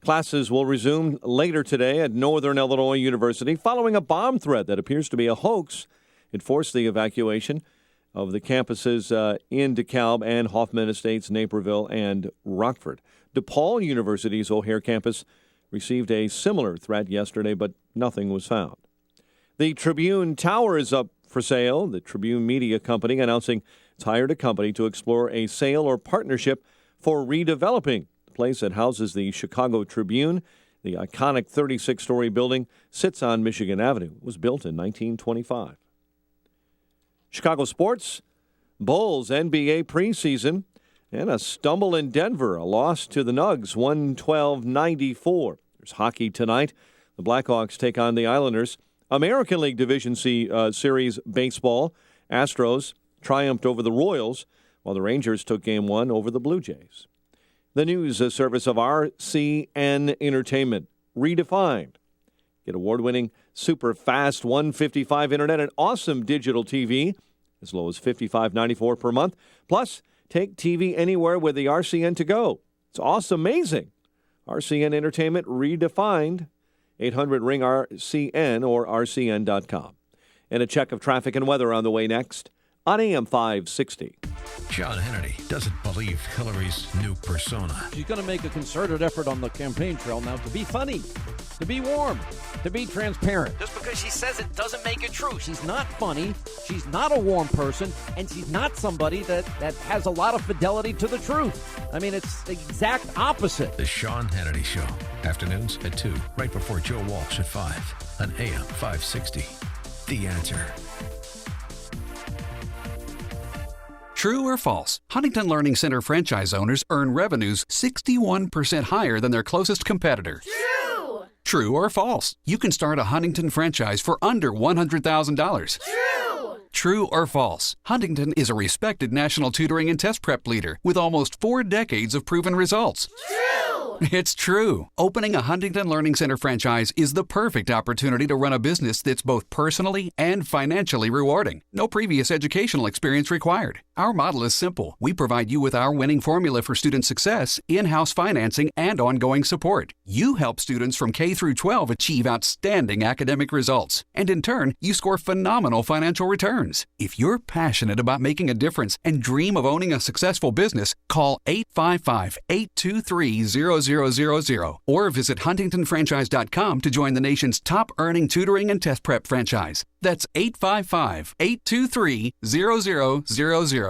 Classes will resume later today at Northern Illinois University following a bomb threat that appears to be a hoax. It forced the evacuation of the campuses in DeKalb and Hoffman Estates, Naperville, and Rockford. DePaul University's O'Hare campus received a similar threat yesterday, but nothing was found. The Tribune Tower is up for sale. The Tribune Media Company announcing it's hired a company to explore a sale or partnership for redeveloping the place that houses the Chicago Tribune. The iconic 36-story building sits on Michigan Avenue. It was built in 1925. Chicago sports, Bulls NBA preseason, and a stumble in Denver, a loss to the Nugs, 112-94. There's hockey tonight. The Blackhawks take on the Islanders. American League Division C Series baseball, Astros triumphed over the Royals, while the Rangers took Game 1 over the Blue Jays. The news service of RCN Entertainment, redefined. Get award-winning, super fast 155 internet and awesome digital TV, as low as $55.94 per month. Plus, take TV anywhere with the RCN to go. It's awesome, amazing. RCN Entertainment, redefined. 800-RING-RCN or RCN.com. And a check of traffic and weather on the way next on AM 560. Sean Hannity doesn't believe Hillary's new persona. She's going to make a concerted effort on the campaign trail now to be funny, to be warm, to be transparent. Just because she says it doesn't make it true. She's not funny, she's not a warm person, and she's not somebody that has a lot of fidelity to the truth. I mean, it's the exact opposite. The Sean Hannity Show. Afternoons at 2, right before Joe Walsh at 5 on AM 560. The Answer. True or false? Huntington Learning Center franchise owners earn revenues 61% higher than their closest competitor. True! True or false? You can start a Huntington franchise for under $100,000. True! True or false? Huntington is a respected national tutoring and test prep leader with almost 4 decades of proven results. True! It's true. Opening a Huntington Learning Center franchise is the perfect opportunity to run a business that's both personally and financially rewarding. No previous educational experience required. Our model is simple. We provide you with our winning formula for student success, in-house financing, and ongoing support. You help students from K through 12 achieve outstanding academic results. And in turn, you score phenomenal financial returns. If you're passionate about making a difference and dream of owning a successful business, call 855-823-0000 or visit huntingtonfranchise.com to join the nation's top earning tutoring and test prep franchise. That's 855-823-0000.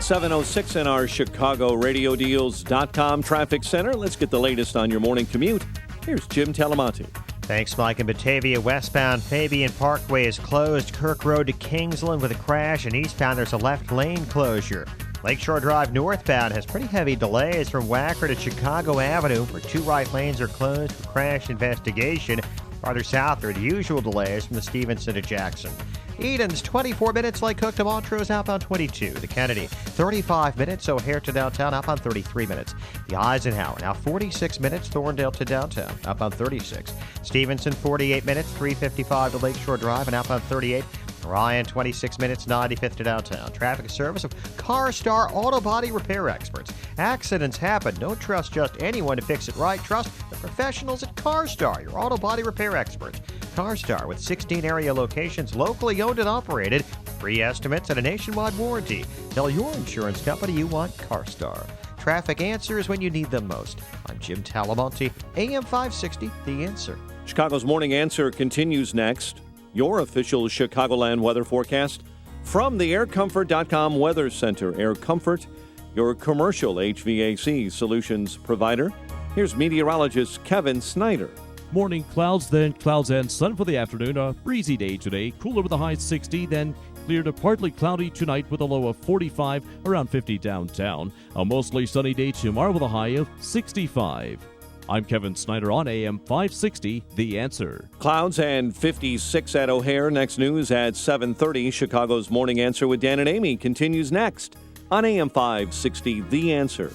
7:06 in our Chicago RadioDeals.com traffic center. Let's get the latest on your morning commute. Here's Jim Talamonte. Thanks, Mike. In Batavia, westbound Fabian Parkway is closed. Kirk Road to Kingsland with a crash, and eastbound there's a left lane closure. Lakeshore Drive northbound has pretty heavy delays from Wacker to Chicago Avenue, where 2 right lanes are closed for crash investigation. Farther south are the usual delays from the Stevenson to Jackson. Eden's 24 minutes, Lake Cook to Montrose outbound 22. The Kennedy 35 minutes, O'Hare to downtown outbound 33 minutes. The Eisenhower now 46 minutes, Thorndale to downtown outbound 36. Stevenson 48 minutes, 355 to Lakeshore Drive and outbound 38. Ryan 26 minutes, 95th to downtown. Traffic service of CarStar Auto Body Repair Experts. Accidents happen. Don't trust just anyone to fix it right. Trust the professionals at CarStar, your auto body repair experts. CarStar with 16 area locations, locally owned and operated. Free estimates and a nationwide warranty. Tell your insurance company you want CarStar. Traffic answers when you need them most. I'm Jim Talamonte, AM 560, The Answer. Chicago's Morning Answer continues next. Your official Chicagoland weather forecast from the AirComfort.com Weather Center. Air Comfort, your commercial HVAC solutions provider. Here's meteorologist Kevin Snyder. Morning clouds, then clouds and sun for the afternoon. A breezy day today, cooler with a high 60, then clear to partly cloudy tonight with a low of 45, around 50 downtown. A mostly sunny day tomorrow with a high of 65. I'm Kevin Snyder on AM 560, The Answer. Clouds and 56 at O'Hare. Next news at 7:30. Chicago's Morning Answer with Dan and Amy continues next on AM 560, The Answer.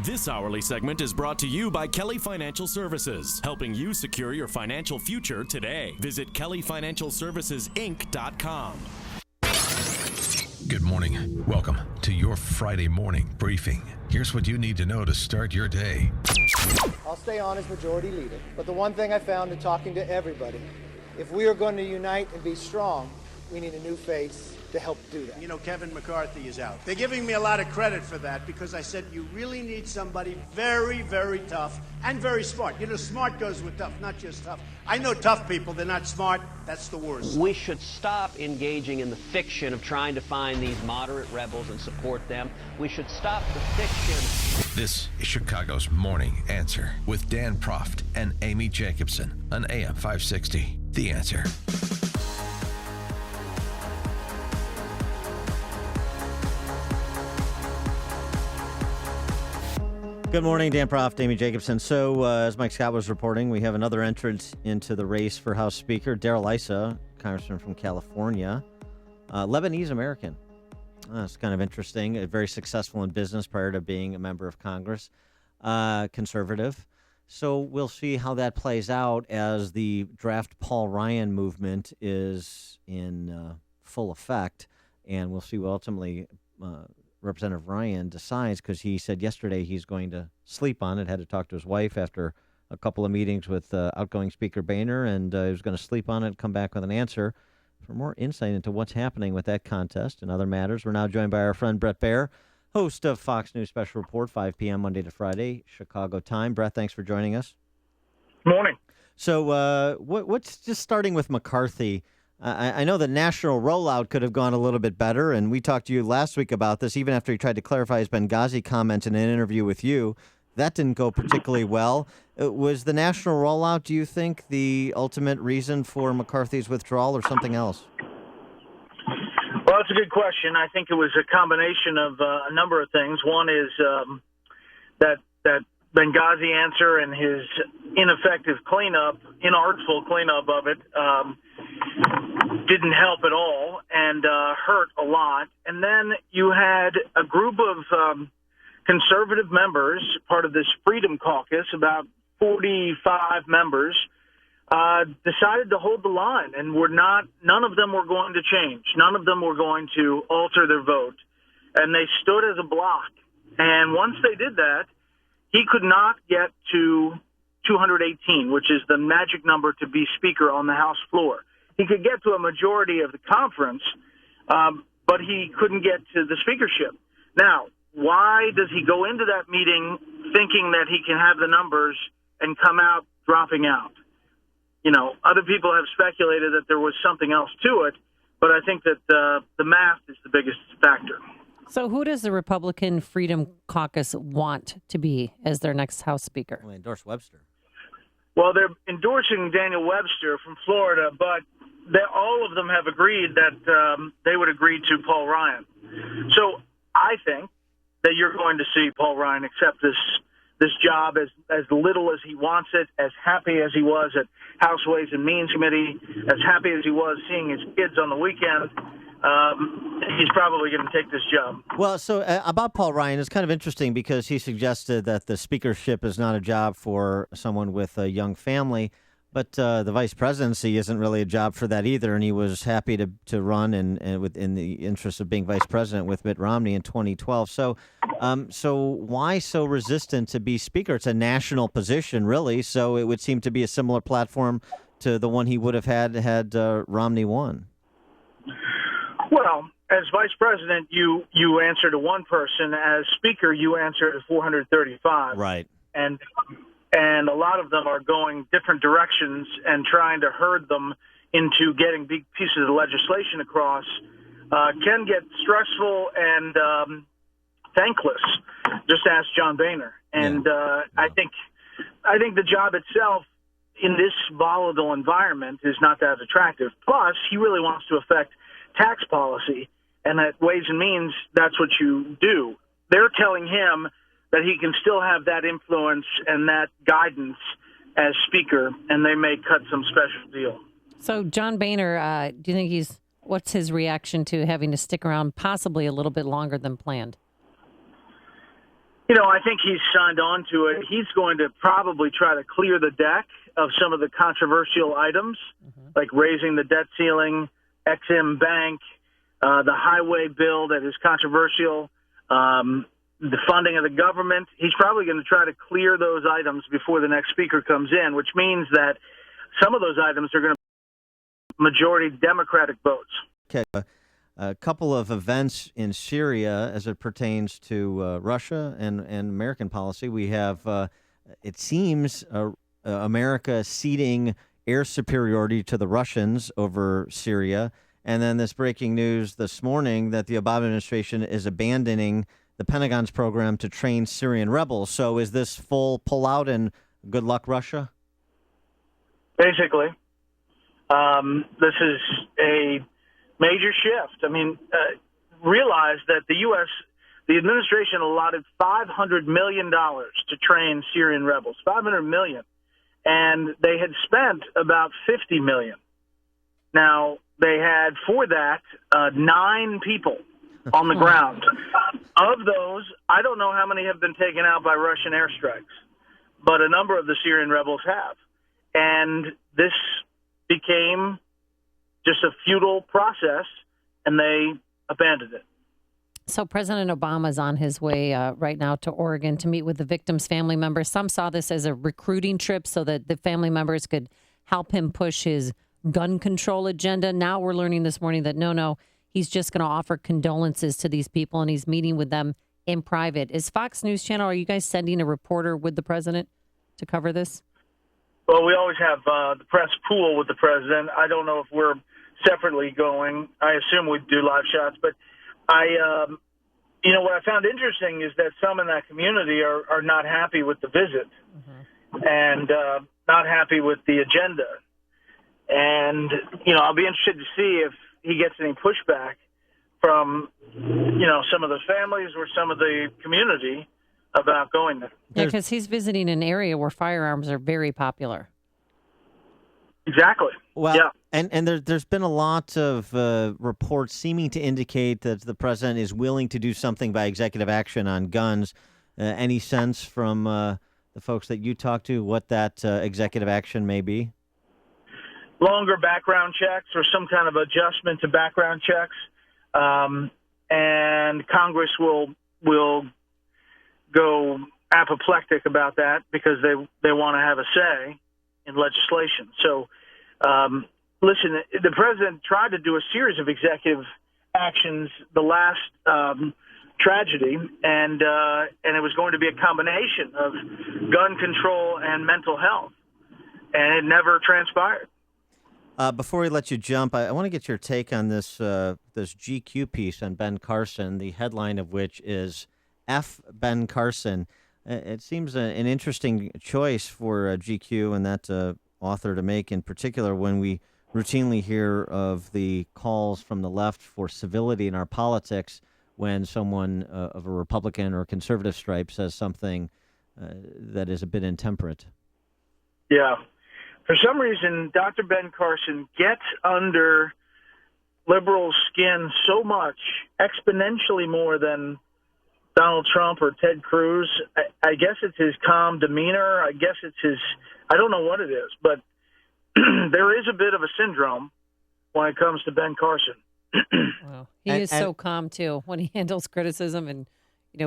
This hourly segment is brought to you by Kelly Financial Services, helping you secure your financial future today. Visit kellyfinancialservicesinc.com. Good morning. Welcome to your Friday morning briefing. Here's what you need to know to start your day. I'll stay on as majority leader, but the one thing I found in talking to everybody, if we are going to unite and be strong, we need a new face to help do that. You know, Kevin McCarthy is out. They're giving me a lot of credit for that because I said you really need somebody very, very tough and very smart. You know, smart goes with tough, not just tough. I know tough people, they're not smart. That's the worst. We should stop engaging in the fiction of trying to find these moderate rebels and support them. We should stop the fiction. This is Chicago's Morning Answer with Dan Proft and Amy Jacobson on AM 560. The Answer. Good morning, Dan Proft, Amy Jacobson. So, as Mike Scott was reporting, we have another entrant into the race for House Speaker, Darrell Issa, congressman from California, Lebanese American. It's kind of interesting. Very successful in business prior to being a member of Congress, conservative. So we'll see how that plays out as the draft Paul Ryan movement is in full effect, and we'll see what ultimately Representative Ryan decides, because he said yesterday he's going to sleep on it, had to talk to his wife after a couple of meetings with outgoing Speaker Boehner, and he was going to sleep on it and come back with an answer. For more insight into what's happening with that contest and other matters, we're now joined by our friend Bret Baier, host of Fox News Special Report, 5 p.m. Monday to Friday, Chicago time. Bret, thanks for joining us. Morning. So what's just starting with McCarthy? I know the national rollout could have gone a little bit better, and we talked to you last week about this, even after he tried to clarify his Benghazi comments in an interview with you. That didn't go particularly well. Was the national rollout, do you think, the ultimate reason for McCarthy's withdrawal or something else? Well, that's a good question. I think it was a combination of a number of things. One is that Benghazi answer and his ineffective cleanup, inartful cleanup of it, didn't help at all and hurt a lot. And then you had a group of conservative members, part of this Freedom Caucus, about 45 members, decided to hold the line, and none of them were going to change. None of them were going to alter their vote. And they stood as a block. And once they did that, he could not get to 218, which is the magic number to be Speaker on the House floor. He could get to a majority of the conference, but he couldn't get to the speakership. Now, why does he go into that meeting thinking that he can have the numbers and come out dropping out? You know, other people have speculated that there was something else to it, but I think that the math is the biggest factor. So who does the Republican Freedom Caucus want to be as their next House Speaker? Well, endorse Webster. Well, they're endorsing Daniel Webster from Florida, but all of them have agreed that they would agree to Paul Ryan. So I think that you're going to see Paul Ryan accept this job as little as he wants it, as happy as he was at House Ways and Means Committee, as happy as he was seeing his kids on the weekend. He's probably going to take this job. Well, so about Paul Ryan, it's kind of interesting because he suggested that the speakership is not a job for someone with a young family, but the vice presidency isn't really a job for that either, and he was happy to run and within the interest of being vice president with Mitt Romney in 2012. So why so resistant to be speaker? It's a national position, really, so it would seem to be a similar platform to the one he would have had Romney won. Well, as vice president, you answer to one person. As speaker, you answer to 435. Right. And a lot of them are going different directions and trying to herd them into getting big pieces of legislation across. Can get stressful and thankless. Just ask John Boehner. And I think the job itself in this volatile environment is not that attractive. Plus, he really wants to affect tax policy, and at Ways and Means, that's what you do. They're telling him that he can still have that influence and that guidance as speaker, and they may cut some special deal. So, John Boehner, do you think what's his reaction to having to stick around possibly a little bit longer than planned? You know, I think he's signed on to it. He's going to probably try to clear the deck of some of the controversial items, like raising the debt ceiling, Ex-Im Bank, the highway bill that is controversial, the funding of the government. He's probably going to try to clear those items before the next speaker comes in, which means that some of those items are going to be majority Democratic votes. Okay. A couple of events in Syria as it pertains to Russia and American policy. We have, it seems, America ceding air superiority to the Russians over Syria. And then this breaking news this morning that the Obama administration is abandoning the Pentagon's program to train Syrian rebels. So is this full pullout and good luck, Russia? Basically. This is a major shift. I mean, realize that the administration allotted $500 million to train Syrian rebels, $500 million. And they had spent about $50 million. Now, they had, for that, 9 people on the ground. Of those, I don't know how many have been taken out by Russian airstrikes, but a number of the Syrian rebels have. And this became just a futile process, and they abandoned it. So President Obama is on his way right now to Oregon to meet with the victims' family members. Some saw this as a recruiting trip so that the family members could help him push his gun control agenda. Now we're learning this morning that no, he's just going to offer condolences to these people, and he's meeting with them in private. Is Fox News Channel, are you guys sending a reporter with the president to cover this? Well, we always have the press pool with the president. I don't know if we're separately going. I assume we'd do live shots, but what I found interesting is that some in that community are not happy with the visit and not happy with the agenda. And, I'll be interested to see if he gets any pushback from, some of the families or some of the community about going there. Yeah, because he's visiting an area where firearms are very popular. Exactly. Well, yeah. And there's been a lot of reports seeming to indicate that the president is willing to do something by executive action on guns. Any sense from the folks that you talk to what that executive action may be? Longer background checks or some kind of adjustment to background checks. And Congress will go apoplectic about that because they want to have a say in legislation. So, listen, the president tried to do a series of executive actions the last tragedy, and it was going to be a combination of gun control and mental health, and it never transpired. Before we let you jump, I want to get your take on this this GQ piece on Ben Carson, the headline of which is F. Ben Carson. It seems an interesting choice for GQ and that author to make, in particular when we routinely hear of the calls from the left for civility in our politics when someone of a Republican or conservative stripe says something that is a bit intemperate. Yeah. For some reason, Dr. Ben Carson gets under liberals' skin so much, exponentially more than Donald Trump or Ted Cruz. I guess it's his calm demeanor. I guess it's his, I don't know what it is, but there is a bit of a syndrome when it comes to Ben Carson. Wow. He is so calm, too, when he handles criticism and,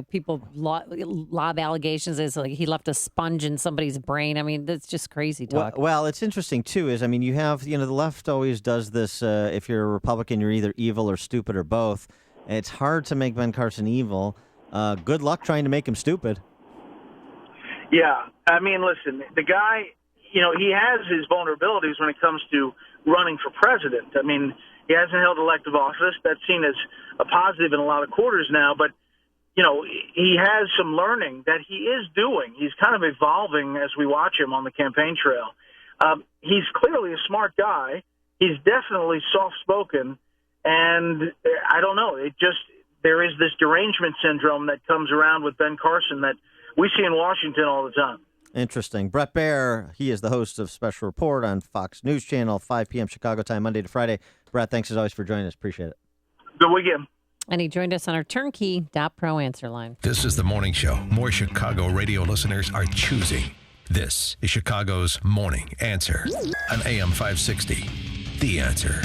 people lob allegations as like he left a sponge in somebody's brain. I mean, that's just crazy talk. Well, it's interesting, too, you have, the left always does this. If you're a Republican, you're either evil or stupid or both. It's hard to make Ben Carson evil. Good luck trying to make him stupid. Yeah. I mean, listen, the guy, he has his vulnerabilities when it comes to running for president. I mean, he hasn't held elective office. That's seen as a positive in a lot of quarters now. But, he has some learning that he is doing. He's kind of evolving as we watch him on the campaign trail. He's clearly a smart guy. He's definitely soft-spoken. And I don't know, there is this derangement syndrome that comes around with Ben Carson that we see in Washington all the time. Interesting. Bret Baier, he is the host of Special Report on Fox News Channel, 5 p.m. Chicago time, Monday to Friday. Bret, thanks as always for joining us. Appreciate it. Good weekend. And he joined us on our turnkey.pro answer line. This is the morning show more Chicago radio listeners are choosing. This is Chicago's Morning Answer on AM 560. The Answer.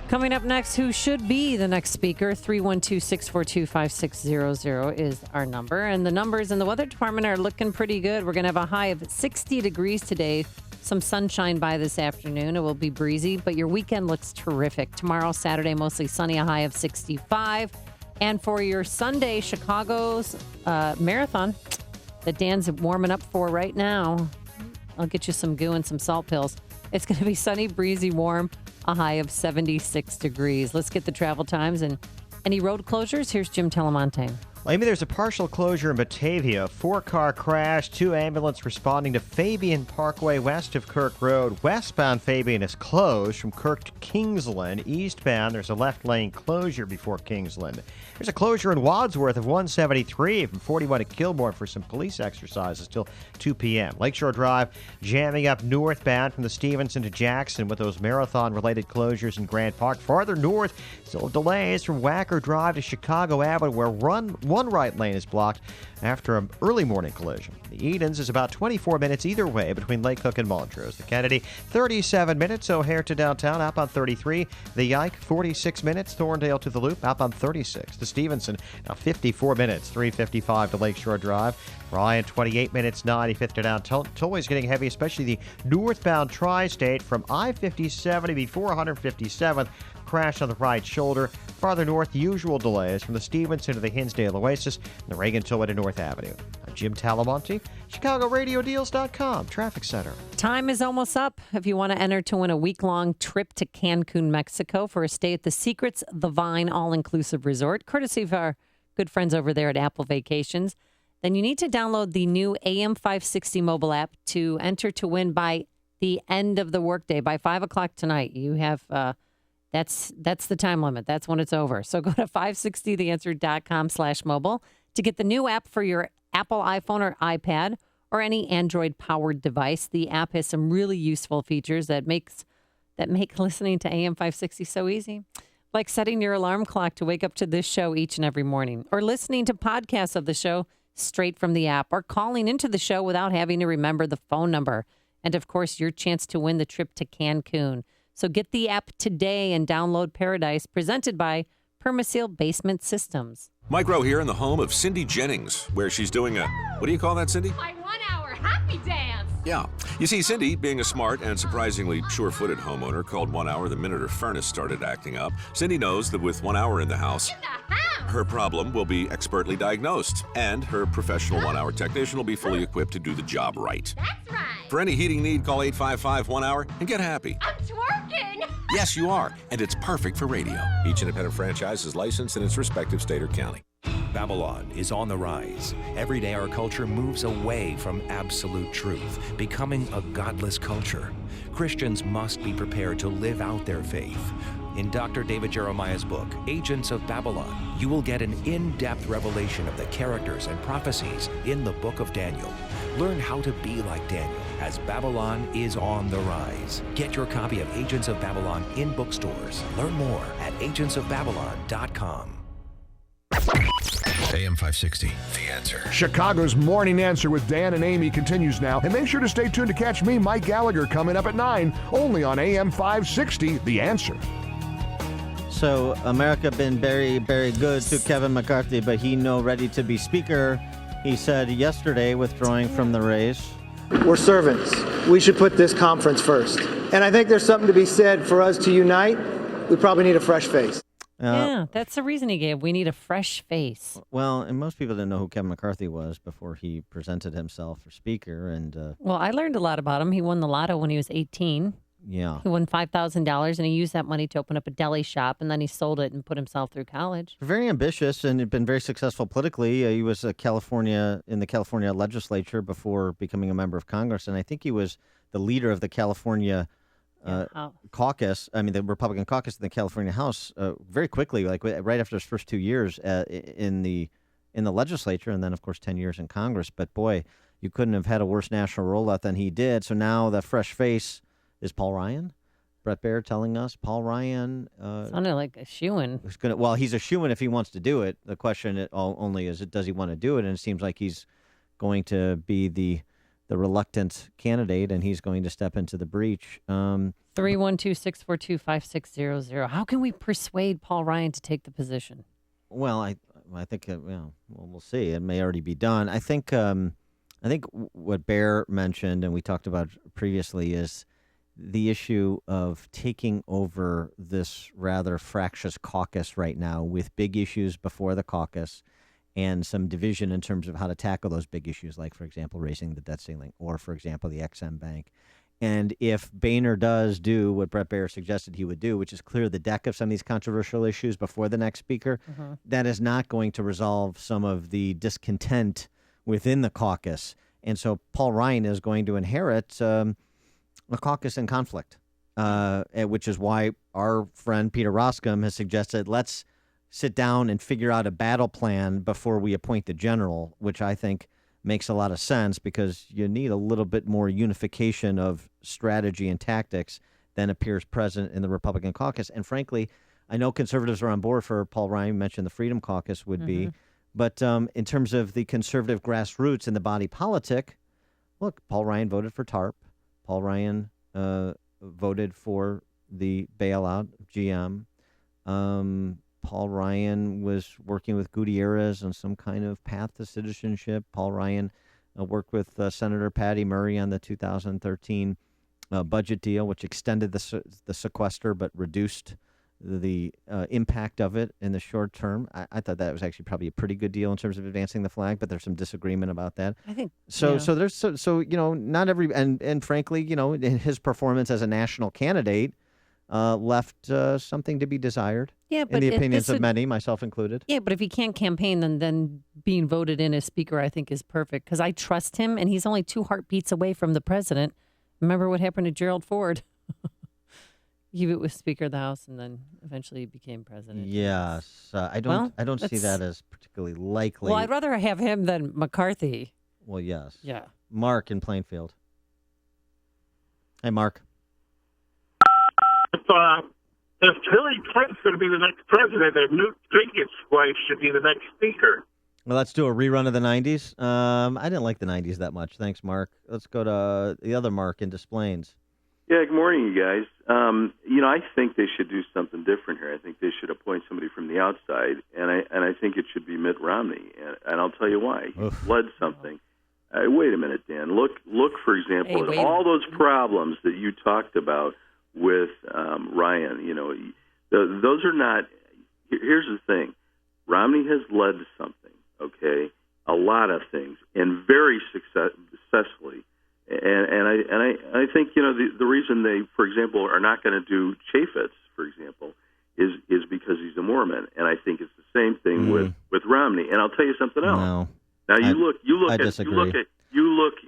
Coming up next, who should be the next speaker? 312-642-5600 is our number. And the numbers in the weather department are looking pretty good. We're going to have a high of 60 degrees today. Some sunshine by this afternoon. It will be breezy, but your weekend looks terrific. Tomorrow, Saturday, mostly sunny, a high of 65. And for your Sunday, Chicago's marathon that Dan's warming up for right now, I'll get you some goo and some salt pills. It's going to be sunny, breezy, warm, a high of 76 degrees. Let's get the travel times and any road closures. Here's Jim Telemontagne. Well, Amy, there's a partial closure in Batavia. 4-car crash, 2 ambulance responding to Fabian Parkway west of Kirk Road. Westbound Fabian is closed from Kirk to Kingsland. Eastbound, there's a left lane closure before Kingsland. There's a closure in Wadsworth of 173 from 41 to Kilbourne for some police exercises till 2 p.m. Lakeshore Drive jamming up northbound from the Stevenson to Jackson with those marathon-related closures in Grant Park. Farther north, still delays from Wacker Drive to Chicago Avenue where one right lane is blocked after an early morning collision. The Edens is about 24 minutes either way between Lake Cook and Montrose. The Kennedy, 37 minutes. O'Hare to downtown, outbound 33. The Yike, 46 minutes. Thorndale to the Loop, outbound 36. The Stevenson, now 54 minutes, 355 to Lakeshore Drive. Ryan, 28 minutes, 95th to downtown. Tollway's getting heavy, especially the northbound tri-state from I-57 before 157th. Crash on the right shoulder. Farther north, usual delays from the Stevenson to the Hinsdale Oasis and the Reagan Tollway to North Avenue. I'm Jim Talamonte, ChicagoRadioDeals.com, Traffic Center. Time is almost up. If you want to enter to win a week-long trip to Cancun, Mexico for a stay at the Secrets The Vine All-Inclusive Resort, courtesy of our good friends over there at Apple Vacations, then you need to download the new AM 560 mobile app to enter to win by the end of the workday, by 5 o'clock tonight. You have... That's the time limit. That's when it's over. So go to 560theanswer.com/mobile to get the new app for your Apple iPhone or iPad or any Android-powered device. The app has some really useful features that make listening to AM 560 so easy. Like setting your alarm clock to wake up to this show each and every morning, or listening to podcasts of the show straight from the app, or calling into the show without having to remember the phone number. And, of course, your chance to win the trip to Cancun. So get the app today and download Paradise, presented by Permaseal Basement Systems. Mike Rowe here in the home of Cindy Jennings, where she's doing what do you call that, Cindy? My 1-hour happy dance. Yeah. You see, Cindy, being a smart and surprisingly sure-footed homeowner, called 1 hour the minute her furnace started acting up. Cindy knows that with 1 hour in the house, her problem will be expertly diagnosed, and her professional 1 hour technician will be fully equipped to do the job right. That's right. For any heating need, call 855-1-HOUR and get happy. I'm twerking! Yes, you are, and it's perfect for radio. Each independent franchise is licensed in its respective state or county. Babylon is on the rise. Every day our culture moves away from absolute truth, becoming a godless culture. Christians must be prepared to live out their faith. In Dr. David Jeremiah's book, Agents of Babylon, you will get an in-depth revelation of the characters and prophecies in the book of Daniel. Learn how to be like Daniel as Babylon is on the rise. Get your copy of Agents of Babylon in bookstores. Learn more at agentsofbabylon.com. AM 560, The Answer. Chicago's Morning Answer with Dan and Amy continues now. And make sure to stay tuned to catch me, Mike Gallagher, coming up at 9, only on AM 560, The Answer. So America been very, very good to Kevin McCarthy, but he no ready to be speaker. He said yesterday, withdrawing from the race. We're servants. We should put this conference first. And I think there's something to be said for us to unite. We probably need a fresh face. Yeah, that's the reason he gave. We need a fresh face. Well, and most people didn't know who Kevin McCarthy was before he presented himself for speaker. And well, I learned a lot about him. He won the lotto when he was 18. Yeah. He won $5,000, and he used that money to open up a deli shop, and then he sold it and put himself through college. Very ambitious and had been very successful politically. He was in the California legislature before becoming a member of Congress, and I think he was the leader of the California caucus. I mean, the Republican caucus in the California House very quickly, like right after his first 2 years in the legislature, and then of course 10 years in Congress. But boy, you couldn't have had a worse national rollout than he did. So now the fresh face is Paul Ryan. Bret Baier telling us Paul Ryan sounded like a shoo-in. Well, he's a shoo-in if he wants to do it. The question only is, does he want to do it? And it seems like he's going to be the reluctant candidate, and he's going to step into the breach. 312-642-5600. How can we persuade Paul Ryan to take the position? Well, I think we'll see. It may already be done. I think what Baier mentioned, and we talked about previously, is the issue of taking over this rather fractious caucus right now with big issues before the caucus and some division in terms of how to tackle those big issues, like, for example, raising the debt ceiling or, for example, the XM Bank. And if Boehner does do what Bret Baier suggested he would do, which is clear the deck of some of these controversial issues before the next speaker, that is not going to resolve some of the discontent within the caucus. And so Paul Ryan is going to inherit a caucus in conflict, which is why our friend Peter Roskam has suggested let's sit down and figure out a battle plan before we appoint the general, which I think makes a lot of sense because you need a little bit more unification of strategy and tactics than appears present in the Republican caucus. And frankly, I know conservatives are on board for Paul Ryan. You mentioned the Freedom Caucus would be. But in terms of the conservative grassroots and the body politic, look, Paul Ryan voted for TARP. Paul Ryan voted for the bailout of GM. Paul Ryan was working with Gutierrez on some kind of path to citizenship. Paul Ryan worked with Senator Patty Murray on the 2013 budget deal, which extended the sequester but reduced the impact of it in the short term. I thought that was actually probably a pretty good deal in terms of advancing the flag, but there's some disagreement about that. I think so. Yeah. So not every and frankly, his performance as a national candidate left something to be desired. Yeah, but in the opinions of many, myself included. Yeah, but if he can't campaign, then being voted in as speaker, I think, is perfect because I trust him, and he's only 2 heartbeats away from the president. Remember what happened to Gerald Ford? He was Speaker of the House, and then eventually became president. Yes, I don't see that as particularly likely. Well, I'd rather have him than McCarthy. Well, yes. Yeah. Mark in Plainfield. Hey, Mark. If Hillary Clinton's going to be the next president, then Newt Gingrich's wife should be the next speaker. Well, let's do a rerun of the 90s. I didn't like the 90s that much. Thanks, Mark. Let's go to the other Mark in Des Plaines. Yeah, good morning, you guys. I think they should do something different here. I think they should appoint somebody from the outside, and I think it should be Mitt Romney. And I'll tell you why. He led something. Wait a minute, Dan. Look, for example, at all those problems that you talked about with Ryan. Those are not. Here's the thing: Romney has led something. Okay, a lot of things, and very successfully. And And I think, the reason they, for example, are not going to do Chaffetz, for example, is because he's a Mormon. And I think it's the same thing with Romney. And I'll tell you something else. No, now you look disagree.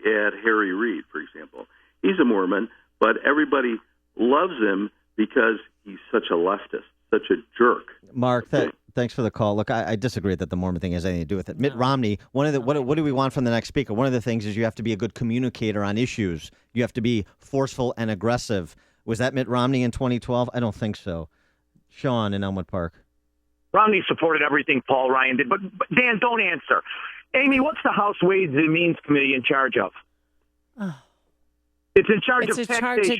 at Harry Reid, for example. He's a Mormon, but everybody loves him because he's such a leftist, such a jerk. Mark, thanks for the call. Look, I disagree that the Mormon thing has anything to do with it. Mitt Romney, what do we want from the next speaker? One of the things is you have to be a good communicator on issues. You have to be forceful and aggressive. Was that Mitt Romney in 2012? I don't think so. Sean in Elmwood Park. Romney supported everything Paul Ryan did, but Dan, don't answer. Amy, what's the House Ways and Means Committee in charge of? It's in charge of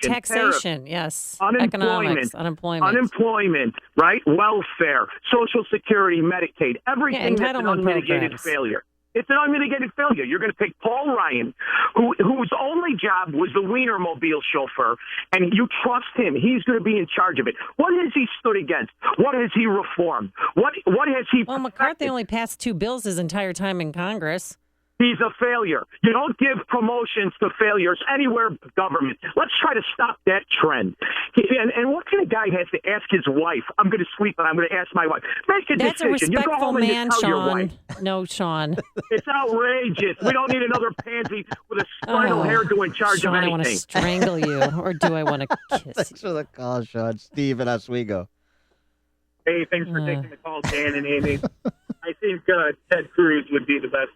taxation, yes. Unemployment, unemployment, right? Welfare, Social Security, Medicaid, everything that's an unmitigated failure. It's an unmitigated failure. You're going to pick Paul Ryan, whose only job was the Wienermobile chauffeur, and you trust him. He's going to be in charge of it. What has he stood against? What has he reformed? What has he... Well, McCarthy only passed 2 bills his entire time in Congress. He's a failure. You don't give promotions to failures anywhere but government. Let's try to stop that trend. And what kind of guy has to ask his wife, I'm going to sleep and I'm going to ask my wife? Make a That's decision. a respectful you go home man, and you tell your Sean. wife. No, Sean. It's outrageous. We don't need another pansy with a spinal hairdo in charge Sean, of anything. I want to strangle you, or do I want to kiss Thanks for the call, Sean. Steve in Oswego. Hey, thanks for taking the call, Dan and Amy. I think Ted Cruz would be the best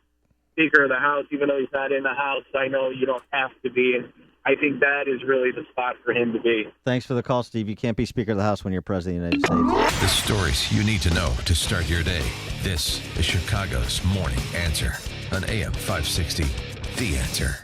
Speaker of the House, even though he's not in the House. I know you don't have to be, and I think that is really the spot for him to be. Thanks for the call, Steve. You can't be Speaker of the House when you're President of the United States. The stories you need to know to start your day. This is Chicago's Morning Answer on AM 560. The Answer.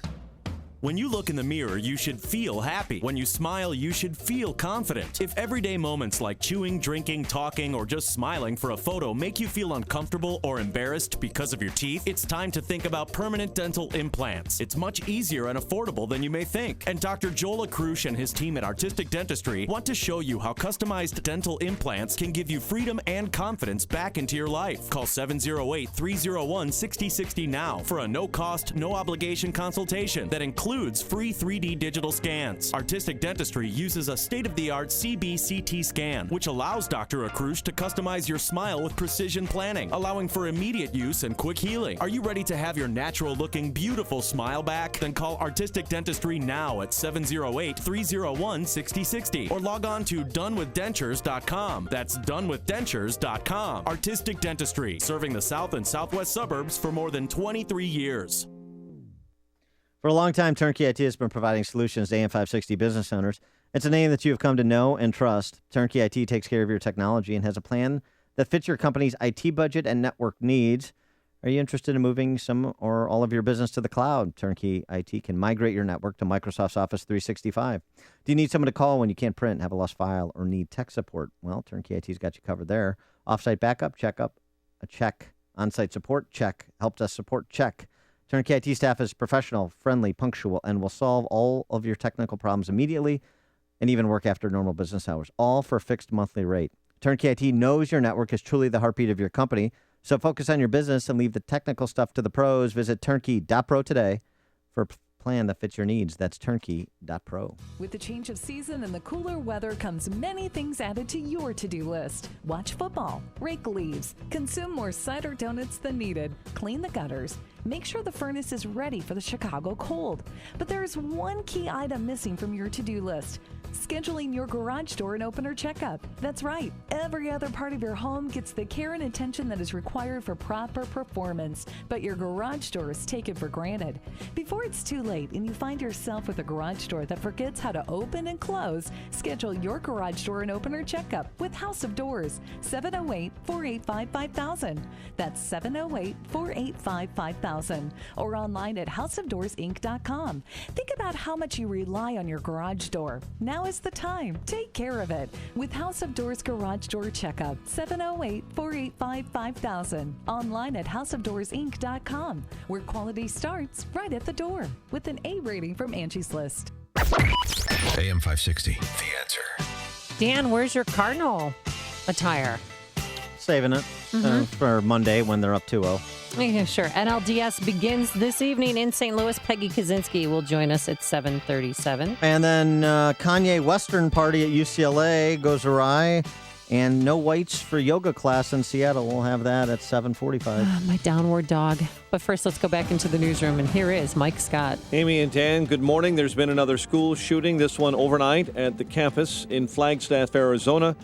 When you look in the mirror, you should feel happy. When you smile, you should feel confident. If everyday moments like chewing, drinking, talking, or just smiling for a photo make you feel uncomfortable or embarrassed because of your teeth, it's time to think about permanent dental implants. It's much easier and affordable than you may think. And Dr. Joel Akrush and his team at Artistic Dentistry want to show you how customized dental implants can give you freedom and confidence back into your life. Call 708-301-6060 now for a no-cost, no-obligation consultation that includes free 3D digital scans. Artistic Dentistry uses a state-of-the-art CBCT scan, which allows Dr. Akrush to customize your smile with precision planning, allowing for immediate use and quick healing. Are you ready to have your natural-looking, beautiful smile back? Then call Artistic Dentistry now at 708-301-6060 or log on to donewithdentures.com. That's donewithdentures.com. Artistic Dentistry, serving the south and southwest suburbs for more than 23 years. For a long time, Turnkey IT has been providing solutions to AM 560 business owners. It's a name that you have come to know and trust. Turnkey IT takes care of your technology and has a plan that fits your company's IT budget and network needs. Are you interested in moving some or all of your business to the cloud? Turnkey IT can migrate your network to Microsoft's Office 365. Do you need someone to call when you can't print, have a lost file, or need tech support? Well, Turnkey IT's got you covered there. Offsite backup, checkup, a check. On-site support, check. Help desk support, check. Turnkey IT staff is professional, friendly, punctual, and will solve all of your technical problems immediately and even work after normal business hours, all for a fixed monthly rate. Turnkey IT knows your network is truly the heartbeat of your company, so focus on your business and leave the technical stuff to the pros. Visit turnkey.pro today for a plan that fits your needs. That's turnkey.pro. With the change of season and the cooler weather comes many things added to your to-do list. Watch football, rake leaves, consume more cider donuts than needed, clean the gutters, make sure the furnace is ready for the Chicago cold. But there is one key item missing from your to-do list: scheduling your garage door and opener checkup. That's right, every other part of your home gets the care and attention that is required for proper performance, but your garage door is taken for granted. Before it's too late and you find yourself with a garage door that forgets how to open and close, schedule your garage door and opener checkup with House of Doors, 708-485-5000. That's 708-485-5000. Or online at houseofdoorsinc.com. Think about how much you rely on your garage door. Now is the time. Take care of it with House of Doors Garage Door Checkup, 708-485-5000. Online at houseofdoorsinc.com, where quality starts right at the door with an A rating from Angie's List. AM 560, The Answer. Dan, where's your Cardinal attire? Saving it for Monday when they're up 2-0. Yeah, sure. NLDS begins this evening in St. Louis. Peggy Kaczynski will join us at 7:37. And then Kanye Western party at UCLA goes awry. And no whites for yoga class in Seattle. We'll have that at 7:45. My downward dog. But first, let's go back into the newsroom. And here is Mike Scott. Amy and Dan, good morning. There's been another school shooting, this one overnight at the campus in Flagstaff, Arizona,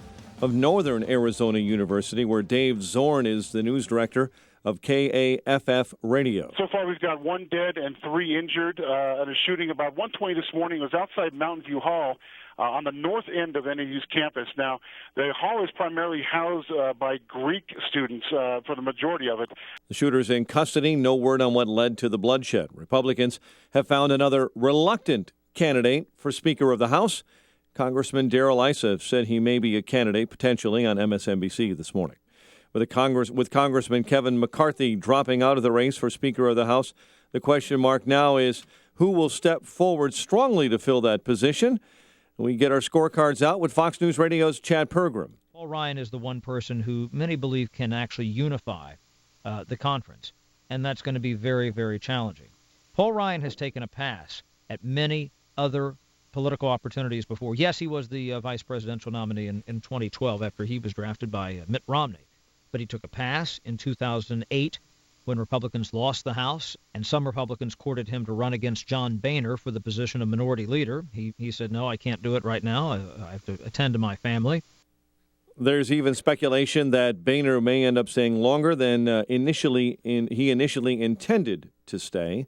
of Northern Arizona University, where Dave Zorn is the news director of KAFF Radio. So far, we've got 1 dead and 3 injured at a shooting about 1:20 this morning. It was outside Mountain View Hall on the north end of NAU's campus. Now, the hall is primarily housed by Greek students for the majority of it. The shooter's in custody. No word on what led to the bloodshed. Republicans have found another reluctant candidate for Speaker of the House. Congressman Darrell Issa said he may be a candidate potentially on MSNBC this morning. With Congressman Kevin McCarthy dropping out of the race for Speaker of the House, the question mark now is who will step forward strongly to fill that position. We get our scorecards out with Fox News Radio's Chad Pergram. Paul Ryan is the one person who many believe can actually unify the conference, and that's going to be very, very challenging. Paul Ryan has taken a pass at many other political opportunities before. Yes, he was the vice presidential nominee in 2012 after he was drafted by Mitt Romney, but he took a pass in 2008 when Republicans lost the House, and some Republicans courted him to run against John Boehner for the position of minority leader. He said, no, I can't do it right now. I have to attend to my family. There's even speculation that Boehner may end up staying longer than he initially intended to stay.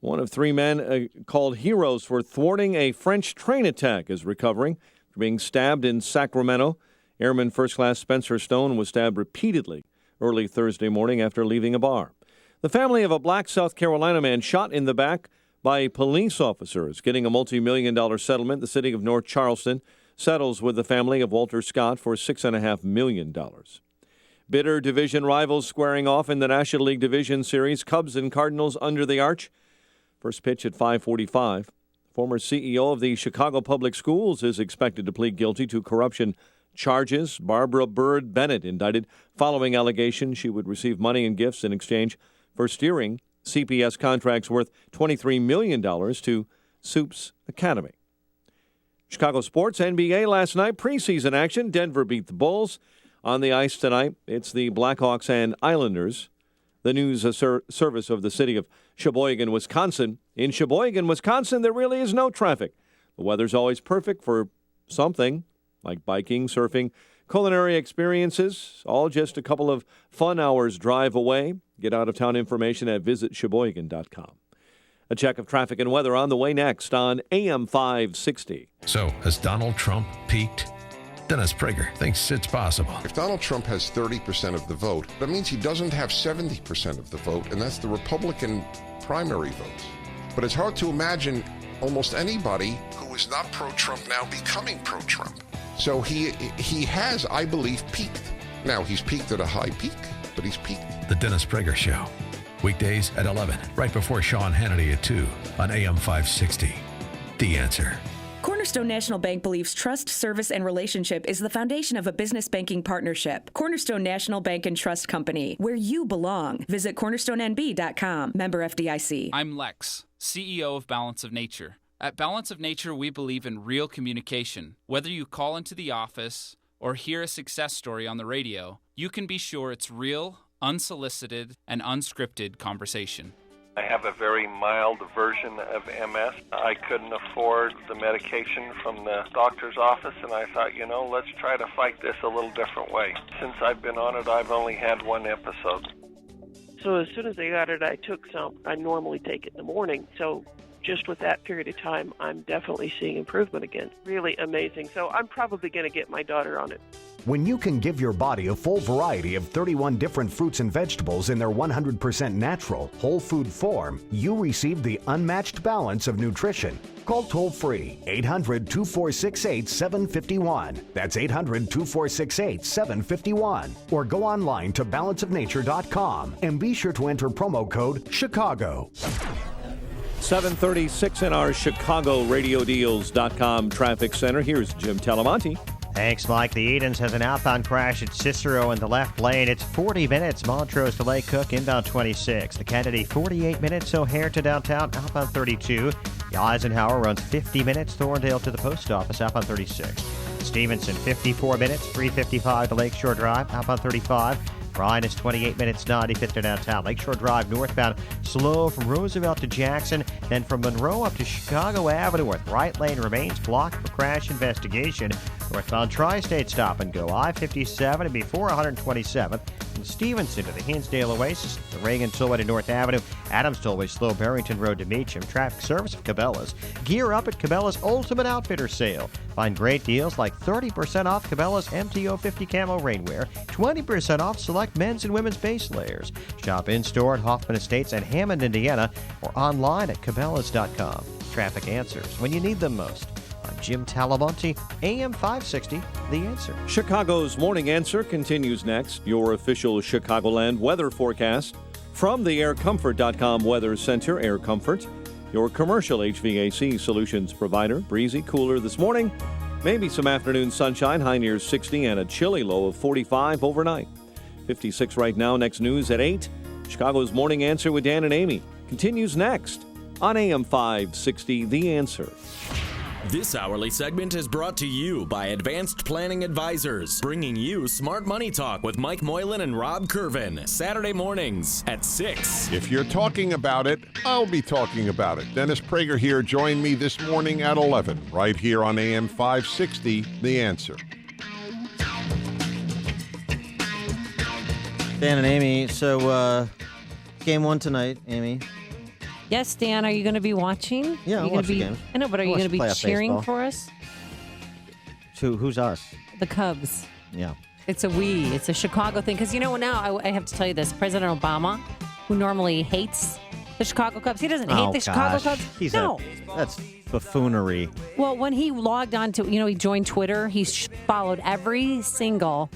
One of 3 men called heroes for thwarting a French train attack is recovering for being stabbed in Sacramento. Airman First Class Spencer Stone was stabbed repeatedly early Thursday morning after leaving a bar. The family of a black South Carolina man shot in the back by a police officer is getting a multi-million-dollar settlement. The city of North Charleston settles with the family of Walter Scott for $6.5 million. Bitter division rivals squaring off in the National League Division Series. Cubs and Cardinals under the arch. First pitch at 5:45. Former CEO of the Chicago Public Schools is expected to plead guilty to corruption charges. Barbara Bird Bennett indicted following allegations she would receive money and gifts in exchange for steering CPS contracts worth $23 million to Soups Academy. Chicago sports, NBA last night, preseason action. Denver beat the Bulls. On the ice tonight, it's the Blackhawks and Islanders. The news service of the city of Sheboygan, Wisconsin. In Sheboygan, Wisconsin, there really is no traffic. The weather's always perfect for something like biking, surfing, culinary experiences, all just a couple of fun hours drive away. Get out-of-town information at visitsheboygan.com. A check of traffic and weather on the way next on AM 560. So, has Donald Trump peaked? Dennis Prager thinks it's possible. If Donald Trump has 30% of the vote, that means he doesn't have 70% of the vote, and that's the Republican primary votes. But it's hard to imagine almost anybody who is not pro-Trump now becoming pro-Trump. So he has, I believe, peaked. Now, he's peaked at a high peak, but he's peaked. The Dennis Prager Show. Weekdays at 11, right before Sean Hannity at 2 on AM 560. The Answer. Cornerstone National Bank believes trust, service, and relationship is the foundation of a business banking partnership. Cornerstone National Bank and Trust Company, where you belong. Visit cornerstonenb.com. Member FDIC. I'm Lex, CEO of Balance of Nature. At Balance of Nature, we believe in real communication. Whether you call into the office or hear a success story on the radio, you can be sure it's real, unsolicited, and unscripted conversation. I have a very mild version of MS. I couldn't afford the medication from the doctor's office, and I thought, let's try to fight this a little different way. Since I've been on it, I've only had 1 episode. So as soon as I got it, I took some. I normally take it in the morning, so just with that period of time, I'm definitely seeing improvement again. Really amazing. So I'm probably going to get my daughter on it. When you can give your body a full variety of 31 different fruits and vegetables in their 100% natural, whole food form, you receive the unmatched balance of nutrition. Call toll-free 800-2468-751. That's 800-2468-751. Or go online to balanceofnature.com and be sure to enter promo code CHICAGO. 7:36 in our ChicagoRadioDeals.com traffic center. Here's Jim Talamonte. Thanks, Mike. The Edens has an outbound crash at Cicero in the left lane. It's 40 minutes. Montrose to Lake Cook, inbound 26. The Kennedy, 48 minutes. O'Hare to downtown, outbound 32. The Eisenhower runs 50 minutes. Thorndale to the post office, outbound 36. Stevenson, 54 minutes. 3:55 to Lakeshore Drive, outbound 35. Bryan is 28 minutes, 95th to downtown. Lakeshore Drive northbound, slow from Roosevelt to Jackson, then from Monroe up to Chicago Avenue, with right lane remains blocked for crash investigation. Northbound Tri-State stop and go. I-57 and before 127th. From Stevenson to the Hinsdale Oasis, the Reagan Tollway to North Avenue, Adams Tollway slow Barrington Road to Meacham. Traffic service of Cabela's. Gear up at Cabela's Ultimate Outfitter Sale. Find great deals like 30% off Cabela's MTO 50 camo rainwear, 20% off select men's and women's base layers. Shop in-store at Hoffman Estates and Hammond, Indiana, or online at Cabela's.com. Traffic answers when you need them most. I'm Jim Talamonte, AM 560, The Answer. Chicago's Morning Answer continues next. Your official Chicagoland weather forecast from the AirComfort.com Weather Center. Air Comfort, your commercial HVAC solutions provider. Breezy, cooler this morning. Maybe some afternoon sunshine, high near 60 and a chilly low of 45 overnight. 56 right now. Next news at 8. Chicago's Morning Answer with Dan and Amy continues next on AM 560, The Answer. This hourly segment is brought to you by Advanced Planning Advisors, bringing you Smart Money Talk with Mike Moylan and Rob Curvin, Saturday mornings at 6. If you're talking about it, I'll be talking about it. Dennis Prager here. Join me this morning at 11, right here on AM 560, The Answer. Dan and Amy, so game one tonight, Amy. Yes, Dan, are you going to be watching? Yeah, I'll watch the game. I know, but are you going to be cheering for us? Who's us? The Cubs. Yeah. It's a Chicago thing. Because, now I have to tell you this. President Obama, who normally hates the Chicago Cubs, he doesn't hate the Chicago Cubs. That's buffoonery. Well, when he logged on to, he joined Twitter, he followed every single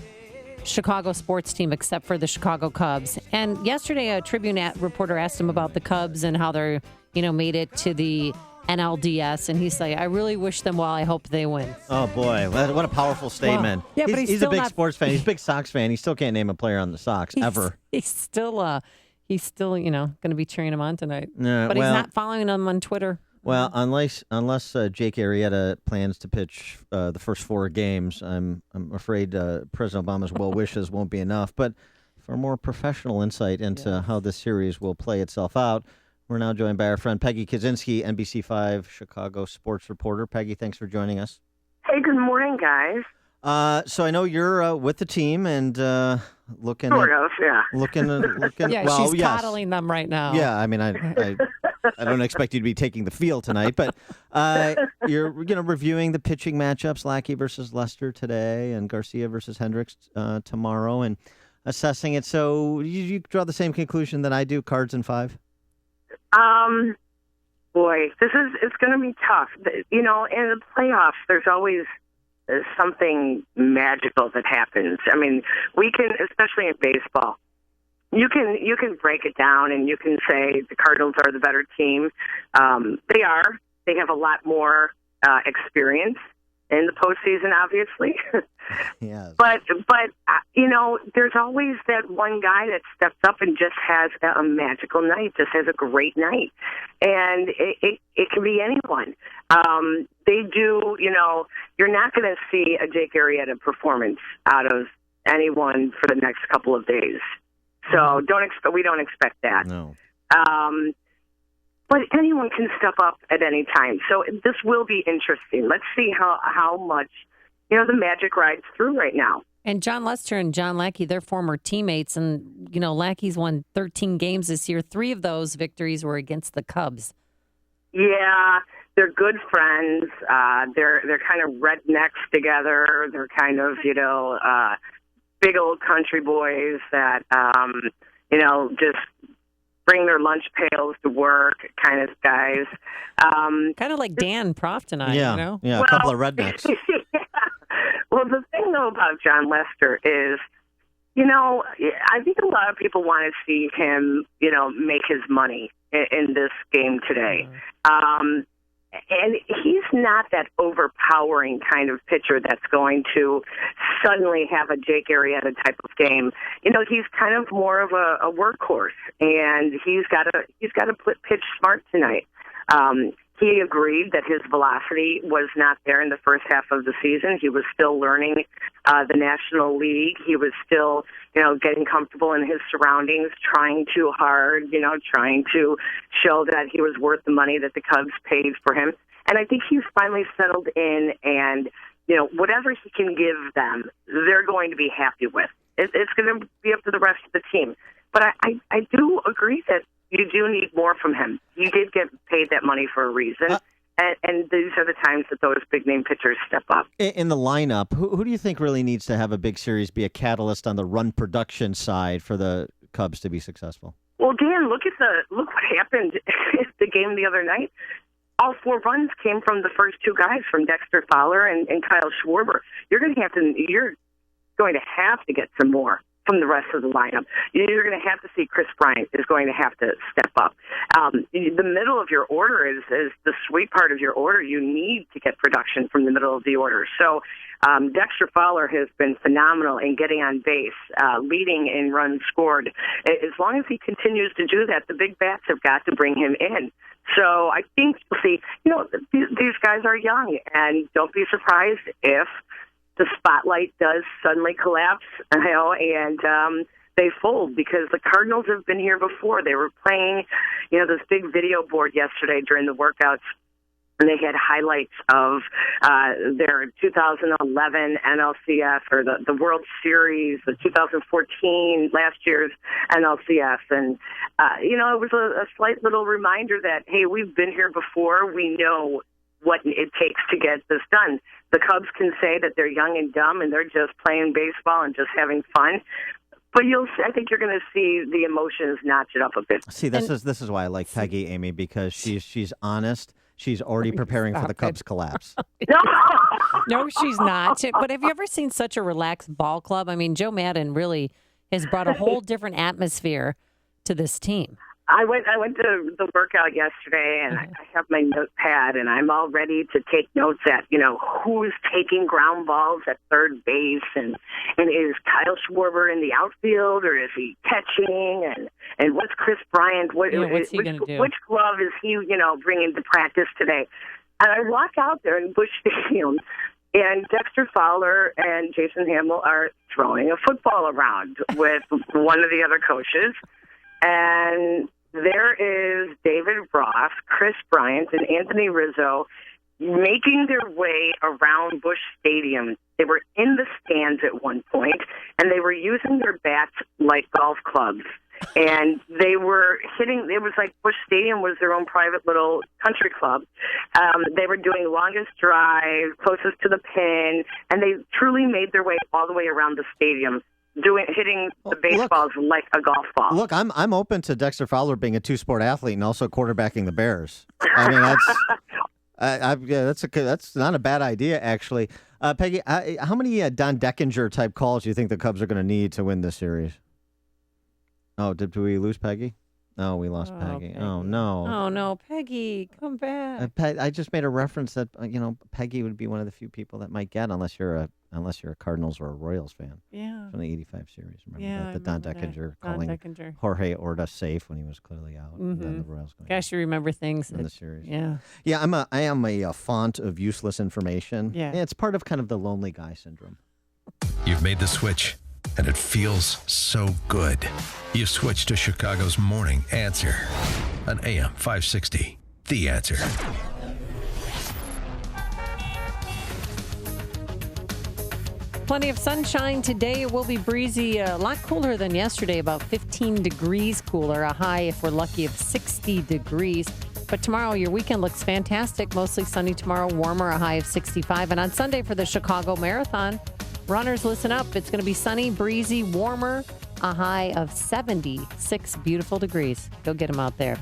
Chicago sports team except for the Chicago Cubs. And yesterday, a Tribune reporter asked him about the Cubs and how they're, made it to the NLDS. And he's like, I really wish them well. I hope they win. Oh, boy. What a powerful statement. Well, yeah, but he's a big sports fan. He's a big Sox fan. He still can't name a player on the Sox, ever. He's still going to be cheering him on tonight. But he's not following them on Twitter. Well, unless Jake Arrieta plans to pitch the first 4 games, I'm afraid President Obama's well wishes won't be enough. But for more professional insight into how this series will play itself out, we're now joined by our friend Peggy Kaczynski, NBC5 Chicago sports reporter. Peggy, thanks for joining us. Hey, good morning, guys. So I know you're with the team and looking sort of, yeah. Looking. Yeah, well, she's coddling them right now. Yeah, I mean, I don't expect you to be taking the field tonight, but you're reviewing the pitching matchups: Lackey versus Lester today, and Garcia versus Hendricks tomorrow, and assessing it. So you draw the same conclusion that I do: Cards in 5. Boy, it's going to be tough. In the playoffs, there's always something magical that happens. I mean, we can, especially in baseball, you can break it down and you can say the Cardinals are the better team. They are. They have a lot more experience in the postseason, obviously. Yes. But there's always that one guy that steps up and just has a magical night, just has a great night. And it can be anyone. They do, you're not going to see a Jake Arrieta performance out of anyone for the next couple of days. So we don't expect that. No. But anyone can step up at any time. So this will be interesting. Let's see how much, the magic rides through right now. And John Lester and John Lackey, they're former teammates. And, Lackey's won 13 games this year. 3 of those victories were against the Cubs. Yeah, they're good friends. They're kind of rednecks together. They're kind of, big old country boys that, just bring their lunch pails to work kind of guys. Kind of like Dan Proft and I, Yeah, a couple of rednecks. Yeah. Well, the thing, though, about John Lester is, I think a lot of people want to see him, make his money in this game today. And he's not that overpowering kind of pitcher that's going to suddenly have a Jake Arrieta type of game. You know, he's kind of more of a workhorse, and he's got to pitch smart tonight. He agreed that his velocity was not there in the first half of the season. He was still learning the National League. He was still, getting comfortable in his surroundings, trying too hard, trying to show that he was worth the money that the Cubs paid for him. And I think he's finally settled in, and, whatever he can give them, they're going to be happy with. It's going to be up to the rest of the team. But I do agree that you do need more from him. You did get paid that money for a reason, and these are the times that those big-name pitchers step up. In the lineup, who do you think really needs to have a big series, be a catalyst on the run production side for the Cubs to be successful? Well, Dan, look what happened at the game the other night. All 4 runs came from the first 2 guys, from Dexter Fowler and Kyle Schwarber. You're going to have to get some more from the rest of the lineup. You're going to have to see Chris Bryant is going to have to step up. The middle of your order is the sweet part of your order. You need to get production from the middle of the order. So Dexter Fowler has been phenomenal in getting on base, leading in runs scored. As long as he continues to do that, the big bats have got to bring him in. So I think you'll see, these guys are young, and don't be surprised if the spotlight does suddenly collapse, and they fold, because the Cardinals have been here before. They were playing, this big video board yesterday during the workouts, and they had highlights of their 2011 NLCS, or the World Series, the 2014, last year's NLCS. And, it was a slight little reminder that, hey, we've been here before. We know what it takes to get this done. The Cubs can say that they're young and dumb and they're just playing baseball and just having fun. But I think you're going to see the emotions notch it up a bit. See, this is why I like Peggy, Amy, because she's honest. She's already preparing for the Cubs' collapse. No, she's not. But have you ever seen such a relaxed ball club? I mean, Joe Maddon really has brought a whole different atmosphere to this team. I went to the workout yesterday, and I have my notepad, and I'm all ready to take notes at, who's taking ground balls at third base, and is Kyle Schwarber in the outfield, or is he catching, and what's Chris Bryant, what's he going to do? Which glove is he, bringing to practice today? And I walk out there in Busch Stadium, and Dexter Fowler and Jason Hamill are throwing a football around with one of the other coaches, and there is David Ross, Chris Bryant, and Anthony Rizzo making their way around Busch Stadium. They were in the stands at one point, and they were using their bats like golf clubs. And they were hitting, it was like Busch Stadium was their own private little country club. They were doing longest drive, closest to the pin, and they truly made their way all the way around the stadium, hitting the baseballs like a golf ball. Look, I'm open to Dexter Fowler being a 2-sport athlete and also quarterbacking the Bears. I mean, that's not a bad idea, actually. Peggy, how many Don Deckinger type calls do you think the Cubs are going to need to win this series? Oh, did we lose Peggy? No, we lost Peggy. Oh, no. Oh, no. Peggy, come back. I just made a reference that, Peggy would be one of the few people that might get, unless you're a Cardinals or a Royals fan. Yeah. From the 85 series. Remember that? The Don Deckinger calling Jorge Orta safe when he was clearly out. Mm-hmm. And then the Royals going Gosh, you remember things. In the series. Yeah. Yeah, I am a font of useless information. Yeah. It's part of kind of the lonely guy syndrome. You've made the switch, and it feels so good. You've switched to Chicago's Morning Answer on AM 560. The Answer. Plenty of sunshine today. It will be breezy, a lot cooler than yesterday, about 15 degrees cooler, a high, if we're lucky, of 60 degrees. But tomorrow, your weekend looks fantastic. Mostly sunny tomorrow, warmer, a high of 65. And on Sunday for the Chicago Marathon, runners, listen up. It's going to be sunny, breezy, warmer, a high of 76 beautiful degrees. Go get them out there.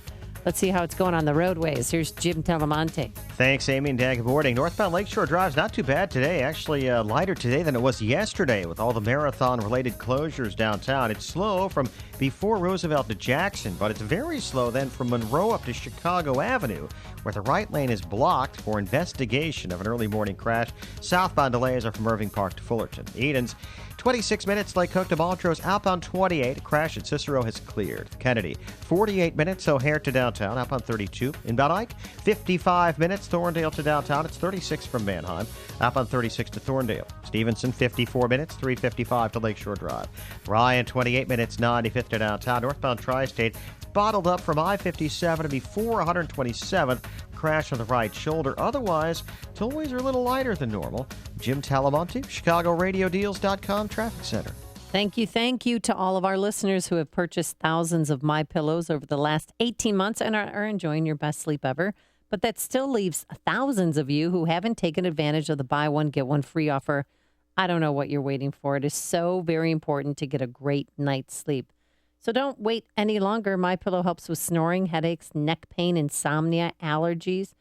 Let's see how it's going on the roadways. Here's Jim Talamonte. Thanks, Amy, and Dan. Good morning. Northbound Lakeshore Drive's not too bad today. Actually, lighter today than it was yesterday with all the marathon-related closures downtown. It's slow from before Roosevelt to Jackson, but it's very slow then from Monroe up to Chicago Avenue, where the right lane is blocked for investigation of an early morning crash. Southbound delays are from Irving Park to Fullerton. Edens, 26 minutes, Lake Cook to Montrose. Outbound 28, a crash at Cicero has cleared. Kennedy, 48 minutes, O'Hare to downtown. Outbound 32. Inbound Ike, 55 minutes, Thorndale to downtown. It's 36 from Manheim. Outbound 36 to Thorndale. Stevenson, 54 minutes, 355 to Lakeshore Drive. Ryan, 28 minutes, 95th to downtown. Northbound Tri-State, bottled up from I-57 to before 127th. Crash on the right shoulder. Otherwise, tollways are a little lighter than normal. Jim Talamonte, ChicagoRadioDeals.com Traffic Center. Thank you to all of our listeners who have purchased thousands of MyPillows over the last 18 months and are enjoying your best sleep ever. But that still leaves thousands of you who haven't taken advantage of the buy one, get one free offer. I don't know what you're waiting for. It is so very important to get a great night's sleep. So don't wait any longer. MyPillow helps with snoring, headaches, neck pain, insomnia, allergies.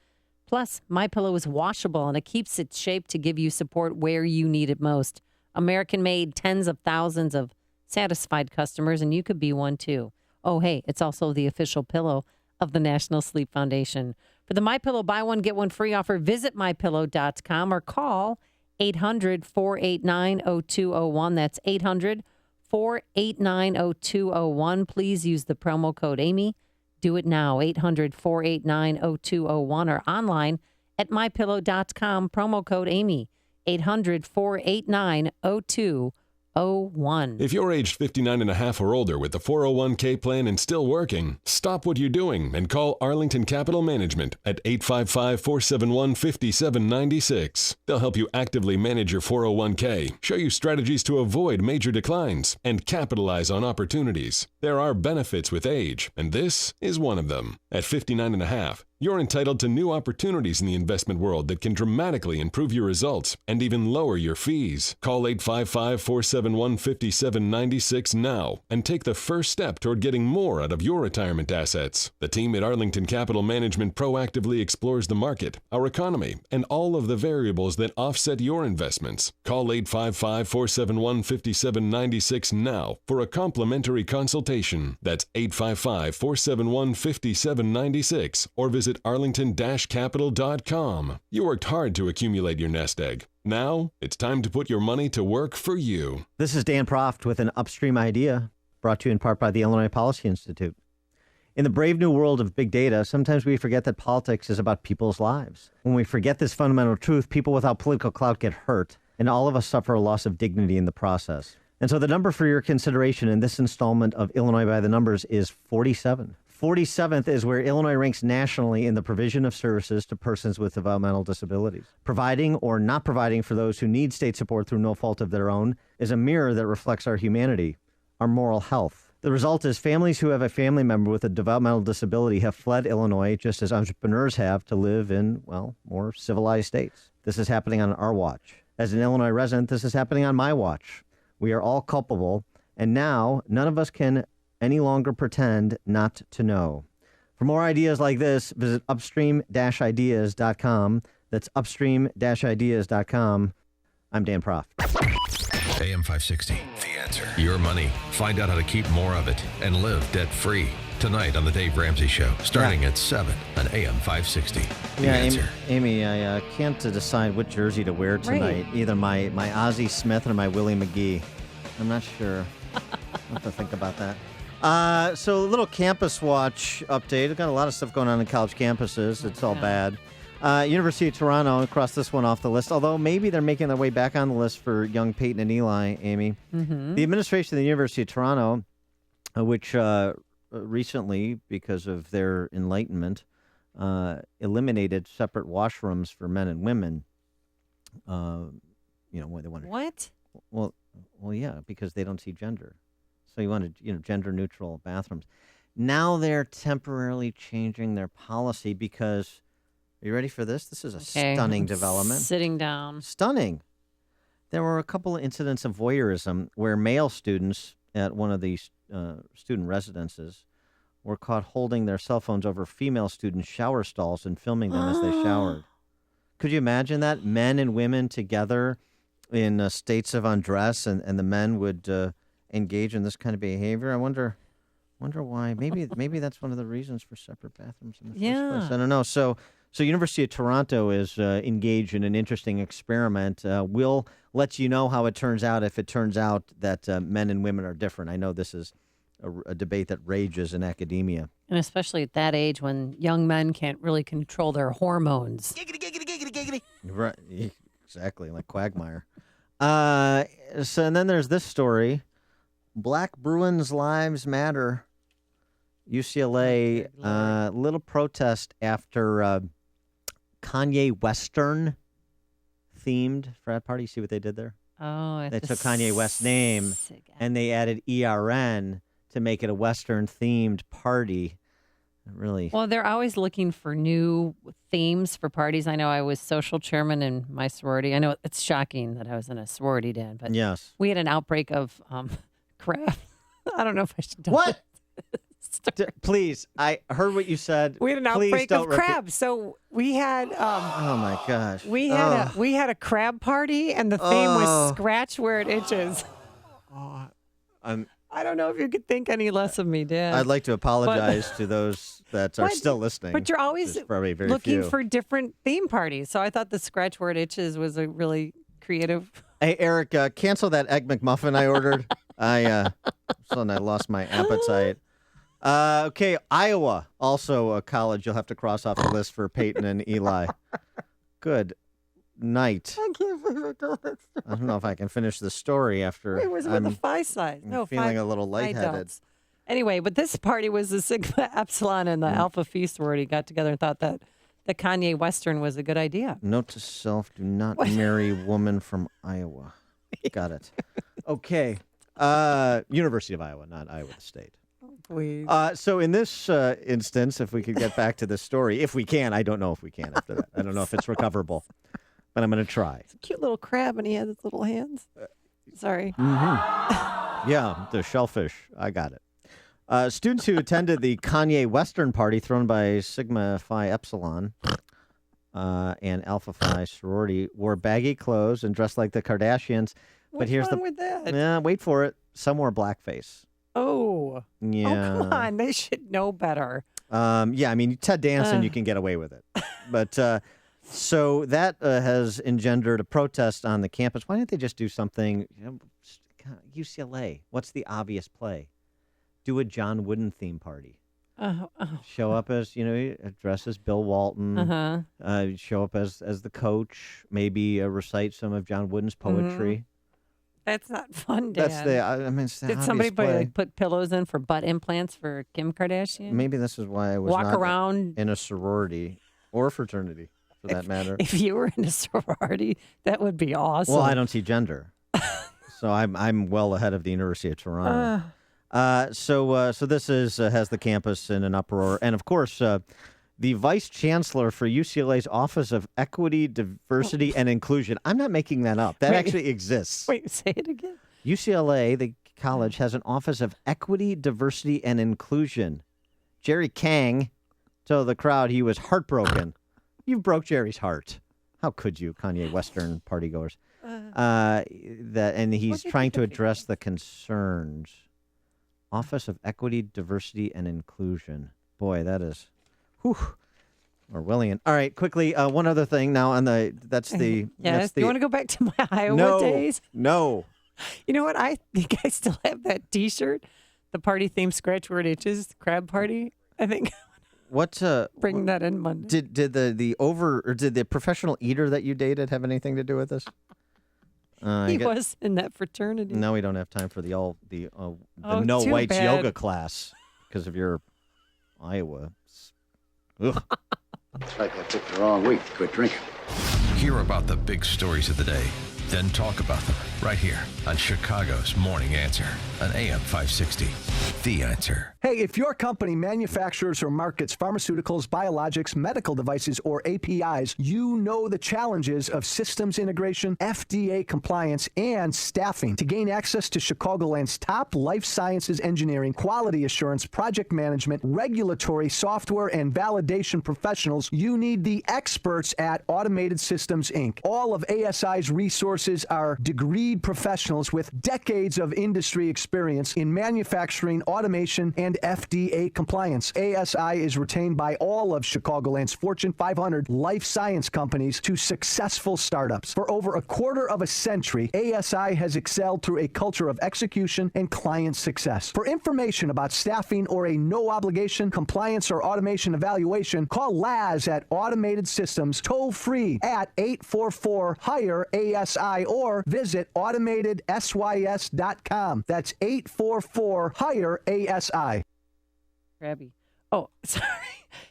Plus, MyPillow is washable and it keeps its shape to give you support where you need it most. American-made, tens of thousands of satisfied customers, and you could be one too. Oh, hey, it's also the official pillow of the National Sleep Foundation. For the MyPillow buy one, get one free offer, visit MyPillow.com or call 800-489-0201. That's 800-489-0201. Please use the promo code Amy. Do it now, 800-489-0201 or online at MyPillow.com, promo code Amy, 800-489-0201. If you're aged 59 and a half or older with the 401k plan and still working, stop what you're doing and call Arlington Capital Management at 855-471-5796. They'll help you actively manage your 401k, show you strategies to avoid major declines, and capitalize on opportunities. There are benefits with age, and this is one of them. At 59 and a half, you're entitled to new opportunities in the investment world that can dramatically improve your results and even lower your fees. Call 855-471-5796 now and take the first step toward getting more out of your retirement assets. The team at Arlington Capital Management proactively explores the market, our economy, and all of the variables that offset your investments. Call 855-471-5796 now for a complimentary consultation. That's 855-471-5796 or visit arlington-capital.com. You worked hard to accumulate your nest egg. Now, it's time to put your money to work for you. This is Dan Proft with an Upstream Idea, brought to you in part by the Illinois Policy Institute. In the brave new world of big data, sometimes we forget that politics is about people's lives. When we forget this fundamental truth, people without political clout get hurt, and all of us suffer a loss of dignity in the process. And so the number for your consideration in this installment of Illinois by the Numbers is 47. 47th is where Illinois ranks nationally in the provision of services to persons with developmental disabilities. Providing or not providing for those who need state support through no fault of their own is a mirror that reflects our humanity, our moral health. The result is families who have a family member with a developmental disability have fled Illinois just as entrepreneurs have to live in, well, more civilized states. This is happening on our watch. As an Illinois resident, this is happening on my watch. We are all culpable, and now none of us can any longer pretend not to know. For more ideas like this, visit upstream-ideas.com. That's upstream-ideas.com. I'm Dan Proft. AM 560, The Answer. Your money. Find out how to keep more of it and live debt-free. Tonight on The Dave Ramsey Show, starting at 7 on AM 560. The Answer. Amy, I can't decide what jersey to wear tonight. Right. Either my Ozzie Smith or my Willie McGee. I'm not sure. I'll have to think about that. So a little Campus Watch update. We've got a lot of stuff going on in college campuses. It's all bad. University of Toronto, crossed this one off the list, although maybe they're making their way back on the list for young Peyton and Eli, Amy. Mm-hmm. The administration of the University of Toronto, which recently, because of their enlightenment, eliminated separate washrooms for men and women. When they wanted. What? Well, yeah, because they don't see gender. So you wanted, gender-neutral bathrooms. Now they're temporarily changing their policy because, are you ready for this? This is a stunning development. Sitting down. Stunning. There were a couple of incidents of voyeurism where male students at one of these student residences were caught holding their cell phones over female students' shower stalls and filming them as they showered. Could you imagine that? Men and women together in states of undress, and the men would engage in this kind of behavior. I wonder why. Maybe that's one of the reasons for separate bathrooms in the first place. I don't know. So University of Toronto is engaged in an interesting experiment. We'll let you know how it turns out if it turns out that men and women are different. I know this is a debate that rages in academia. And especially at that age when young men can't really control their hormones. Right, exactly, like Quagmire. And then there's this story. Black Bruins Lives Matter. UCLA, little protest after Kanye Western themed frat party. See what they did there? Oh, they took Kanye West's name and they added ERN to make it a Western themed party. Really? Well, they're always looking for new themes for parties. I know I was social chairman in my sorority. I know it's shocking that I was in a sorority, Dan, but yes, we had an outbreak of crap. I don't know if I should tell what? Please, I heard what you said. We had an outbreak of crab. So we had. Oh my gosh. We had a crab party, and the theme was scratch where it itches. I don't know if you could think any less of me, Dan. I'd like to apologize to those that are still listening. But you're always looking for different theme parties. So I thought the scratch where it itches was a really creative. Hey, Eric, cancel that Egg McMuffin I ordered. I lost my appetite. Okay, Iowa, also a college you'll have to cross off the list for Peyton and Eli. Good night. I can't believe I told that story. I don't know if I can finish the story after. It was with the Phi side. I'm feeling a little lightheaded. Anyway, but this party was the Sigma Epsilon and the Alpha Phi sorority got together and thought that the Kanye Western was a good idea. Note to self, do not marry woman from Iowa. Got it. Okay. University of Iowa, not Iowa State. Please. So in this instance, if we could get back to the story, if we can, I don't know if we can after that. I don't know if it's recoverable, but I'm going to try. It's a cute little crab, and he has his little hands. Sorry. Mm-hmm. Yeah, the shellfish. I got it. Students who attended the Kanye Western party thrown by Sigma Phi Epsilon and Alpha Phi sorority wore baggy clothes and dressed like the Kardashians. What's wrong with that? Yeah, wait for it. Some wore blackface. Oh. Yeah. Oh, come on. They should know better. Yeah, I mean, Ted Danson, you can get away with it. But so that has engendered a protest on the campus. Why didn't they just do something? UCLA, what's the obvious play? Do a John Wooden theme party. Show up as, dress as Bill Walton. Show up as the coach. Maybe recite some of John Wooden's poetry. That's not fun, Dan. It's the Did somebody put pillows in for butt implants for Kim Kardashian? Maybe this is why I was not around in a sorority or fraternity, for that matter. If you were in a sorority, that would be awesome. Well, I don't see gender, so I'm well ahead of the University of Toronto. So this has the campus in an uproar, and of course, the vice chancellor for UCLA's Office of Equity, Diversity, and Inclusion. I'm not making that up. That actually exists. Wait, say it again. UCLA, the college, has an Office of Equity, Diversity, and Inclusion. Jerry Kang told the crowd he was heartbroken. You broke Jerry's heart. How could you, Kanye Western partygoers? And he's trying to address the concerns. Office of Equity, Diversity, and Inclusion. Boy, that is... Orwellian. All right, quickly, one other thing now on the you want to go back to my Iowa days? No. You know what? I think I still have that T-shirt, the party theme scratch where it itches, crab party. I think. Bring that in Monday. Did the professional eater that you dated have anything to do with this? He was in that fraternity. No, we don't have time for the no whites yoga class because of your Iowa. Ugh. It's like I picked the wrong week to quit drinking. Hear about the big stories of the day then talk about them right here on Chicago's Morning Answer on AM 560. The Answer. Hey, if your company manufactures or markets pharmaceuticals, biologics, medical devices, or APIs, you know the challenges of systems integration, FDA compliance, and staffing. To gain access to Chicagoland's top life sciences engineering, quality assurance, project management, regulatory, software, and validation professionals, you need the experts at Automated Systems, Inc. All of ASI's resources are degreed professionals with decades of industry experience in manufacturing, automation, and FDA compliance. ASI is retained by all of Chicagoland's Fortune 500 life science companies to successful startups. For over a quarter of a century, ASI has excelled through a culture of execution and client success. For information about staffing or a no-obligation compliance or automation evaluation, call Laz at Automated Systems toll-free at 844-HIRE-ASI or visit AutomatedSYS.com. That's 844-HIRE-ASI. Crabby. Oh, sorry.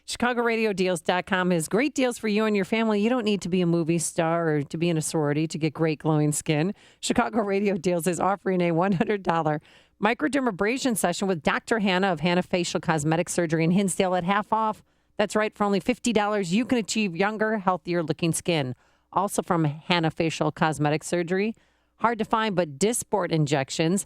ChicagoRadioDeals.com has great deals for you and your family. You don't need to be a movie star or to be in a sorority to get great glowing skin. Chicago Radio Deals is offering a $100 microdermabrasion session with Dr. Hannah of Hannah Facial Cosmetic Surgery in Hinsdale at half off. That's right. For only $50, you can achieve younger, healthier looking skin. Also from Hannah Facial Cosmetic Surgery. Hard to find, but Dysport injections.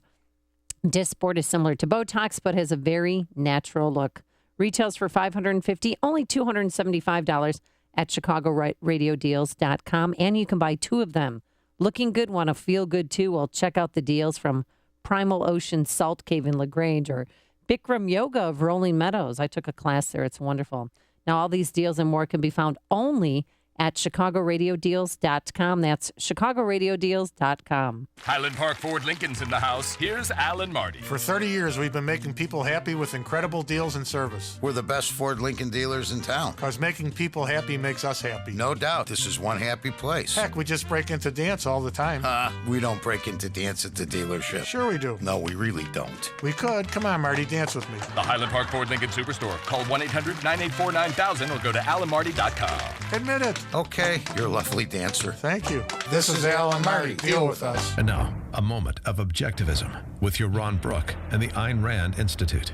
Dysport is similar to Botox, but has a very natural look. Retails for $550, only $275 at ChicagoRadioDeals.com, and you can buy two of them. Looking good, want to feel good too? Well, check out the deals from Primal Ocean Salt Cave in LaGrange or Bikram Yoga of Rolling Meadows. I took a class there. It's wonderful. Now, all these deals and more can be found only at ChicagoRadioDeals.com. That's ChicagoRadioDeals.com. Highland Park Ford Lincoln's in the house. Here's Alan Marty. For 30 years, we've been making people happy with incredible deals and service. We're the best Ford Lincoln dealers in town. Because making people happy makes us happy. No doubt. This is one happy place. Heck, we just break into dance all the time. We don't break into dance at the dealership. Sure we do. No, we really don't. We could. Come on, Marty, dance with me. The Highland Park Ford Lincoln Superstore. Call 1-800-984-9000 or go to alanmarty.com. Admit it. Okay, you're a lovely dancer. Thank you. This is Alan Marty. Deal with us. And now, a moment of objectivism with your Ron Brook and the Ayn Rand Institute.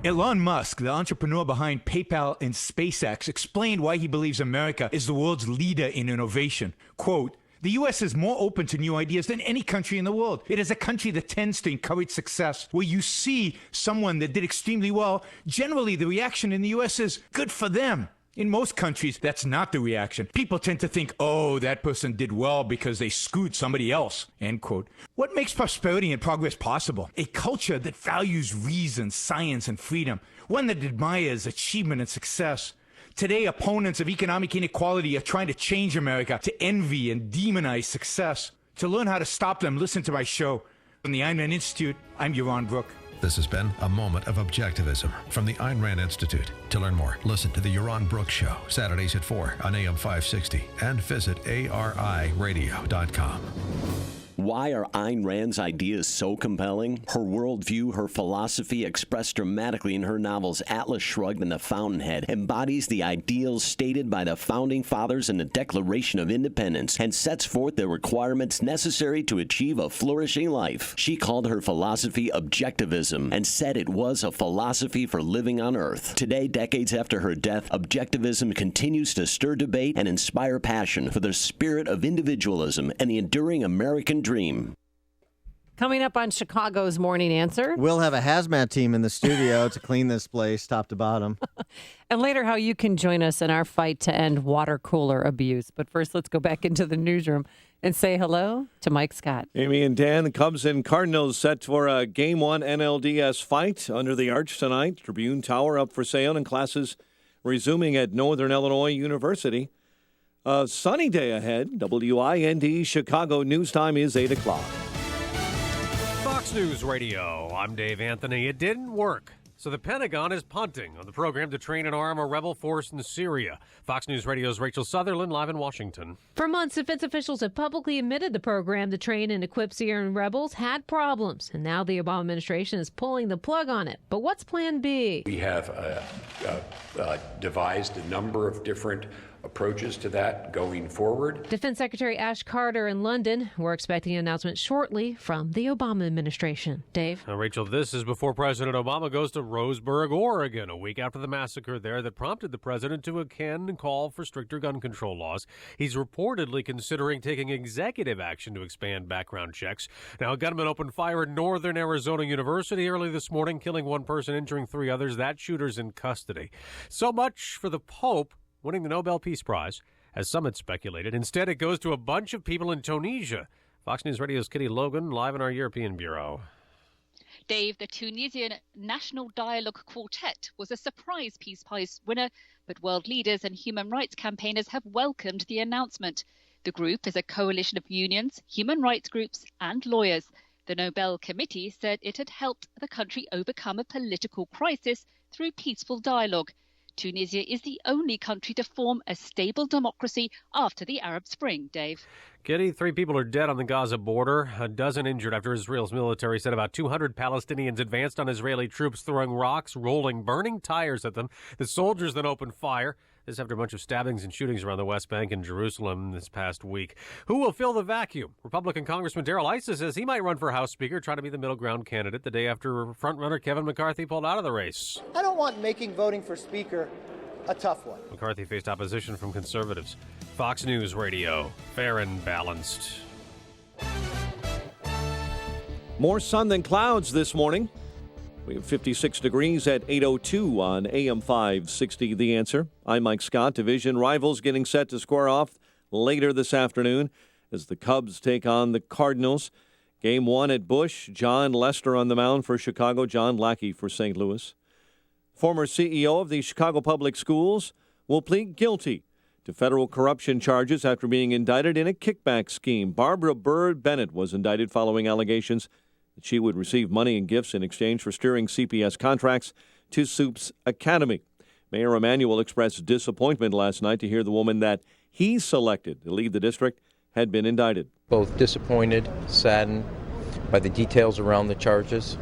Elon Musk, the entrepreneur behind PayPal and SpaceX, explained why he believes America is the world's leader in innovation. Quote, "The U.S. is more open to new ideas than any country in the world. It is a country that tends to encourage success. Where you see someone that did extremely well, generally the reaction in the U.S. is good for them. In most countries, that's not the reaction. People tend to think, oh, that person did well because they screwed somebody else," end quote. What makes prosperity and progress possible? A culture that values reason, science, and freedom. One that admires achievement and success. Today, opponents of economic inequality are trying to change America to envy and demonize success. To learn how to stop them, listen to my show. From the Ayn Rand Institute, I'm Yaron Brook. This has been a moment of objectivism from the Ayn Rand Institute. To learn more, listen to the Yaron Brook Show, Saturdays at 4 on AM 560, and visit ariradio.com. Why are Ayn Rand's ideas so compelling? Her worldview, her philosophy, expressed dramatically in her novels Atlas Shrugged and The Fountainhead, embodies the ideals stated by the Founding Fathers in the Declaration of Independence and sets forth the requirements necessary to achieve a flourishing life. She called her philosophy objectivism and said it was a philosophy for living on Earth. Today, decades after her death, objectivism continues to stir debate and inspire passion for the spirit of individualism and the enduring American dream. Coming up on Chicago's Morning Answer. We'll have a hazmat team in the studio to clean this place top to bottom. And later, how you can join us in our fight to end water cooler abuse. But first, let's go back into the newsroom and say hello to Mike Scott. Amy and Dan, the Cubs and Cardinals set for a Game 1 NLDS fight under the arch tonight. Tribune Tower up for sale and classes resuming at Northern Illinois University. A sunny day ahead. WIND Chicago news time is 8 o'clock. Fox News Radio. I'm Dave Anthony. It didn't work. So the Pentagon is punting on the program to train and arm a rebel force in Syria. Fox News Radio's Rachel Sutherland live in Washington. For months, defense officials have publicly admitted the program to train and equip Syrian rebels had problems. And now the Obama administration is pulling the plug on it. But what's plan B? We have devised a number of different approaches to that going forward. Defense Secretary Ash Carter in London. We're expecting an announcement shortly from the Obama administration. Dave? Now, Rachel, this is before President Obama goes to Roseburg, Oregon, a week after the massacre there that prompted the president to again call for stricter gun control laws. He's reportedly considering taking executive action to expand background checks. Now, a gunman opened fire at Northern Arizona University early this morning, killing one person, injuring 3 others. That shooter's in custody. So much for the Pope winning the Nobel Peace Prize, as some had speculated. Instead, it goes to a bunch of people in Tunisia. Fox News Radio's Kitty Logan, live in our European Bureau. Dave, the Tunisian National Dialogue Quartet was a surprise Peace Prize winner, but world leaders and human rights campaigners have welcomed the announcement. The group is a coalition of unions, human rights groups, and lawyers. The Nobel Committee said it had helped the country overcome a political crisis through peaceful dialogue. Tunisia is the only country to form a stable democracy after the Arab Spring, Dave. Kitty, 3 people are dead on the Gaza border, a dozen injured after Israel's military said about 200 Palestinians advanced on Israeli troops, throwing rocks, rolling burning tires at them. The soldiers then opened fire. This after a bunch of stabbings and shootings around the West Bank and Jerusalem this past week. Who will fill the vacuum? Republican Congressman Darrell Issa says he might run for House Speaker, trying to be the middle ground candidate the day after frontrunner Kevin McCarthy pulled out of the race. I don't want making voting for Speaker a tough one. McCarthy faced opposition from conservatives. Fox News Radio, fair and balanced. More sun than clouds this morning. We have 56 degrees at 8:02 on AM 560, The Answer. I'm Mike Scott. Division rivals getting set to square off later this afternoon as the Cubs take on the Cardinals. Game 1 at Busch. John Lester on the mound for Chicago. John Lackey for St. Louis. Former CEO of the Chicago Public Schools will plead guilty to federal corruption charges after being indicted in a kickback scheme. Barbara Byrd Bennett was indicted following allegations that she would receive money and gifts in exchange for steering CPS contracts to Soups Academy. Mayor Emanuel expressed disappointment last night to hear the woman that he selected to lead the district had been indicted. Both disappointed, saddened by the details around the charges.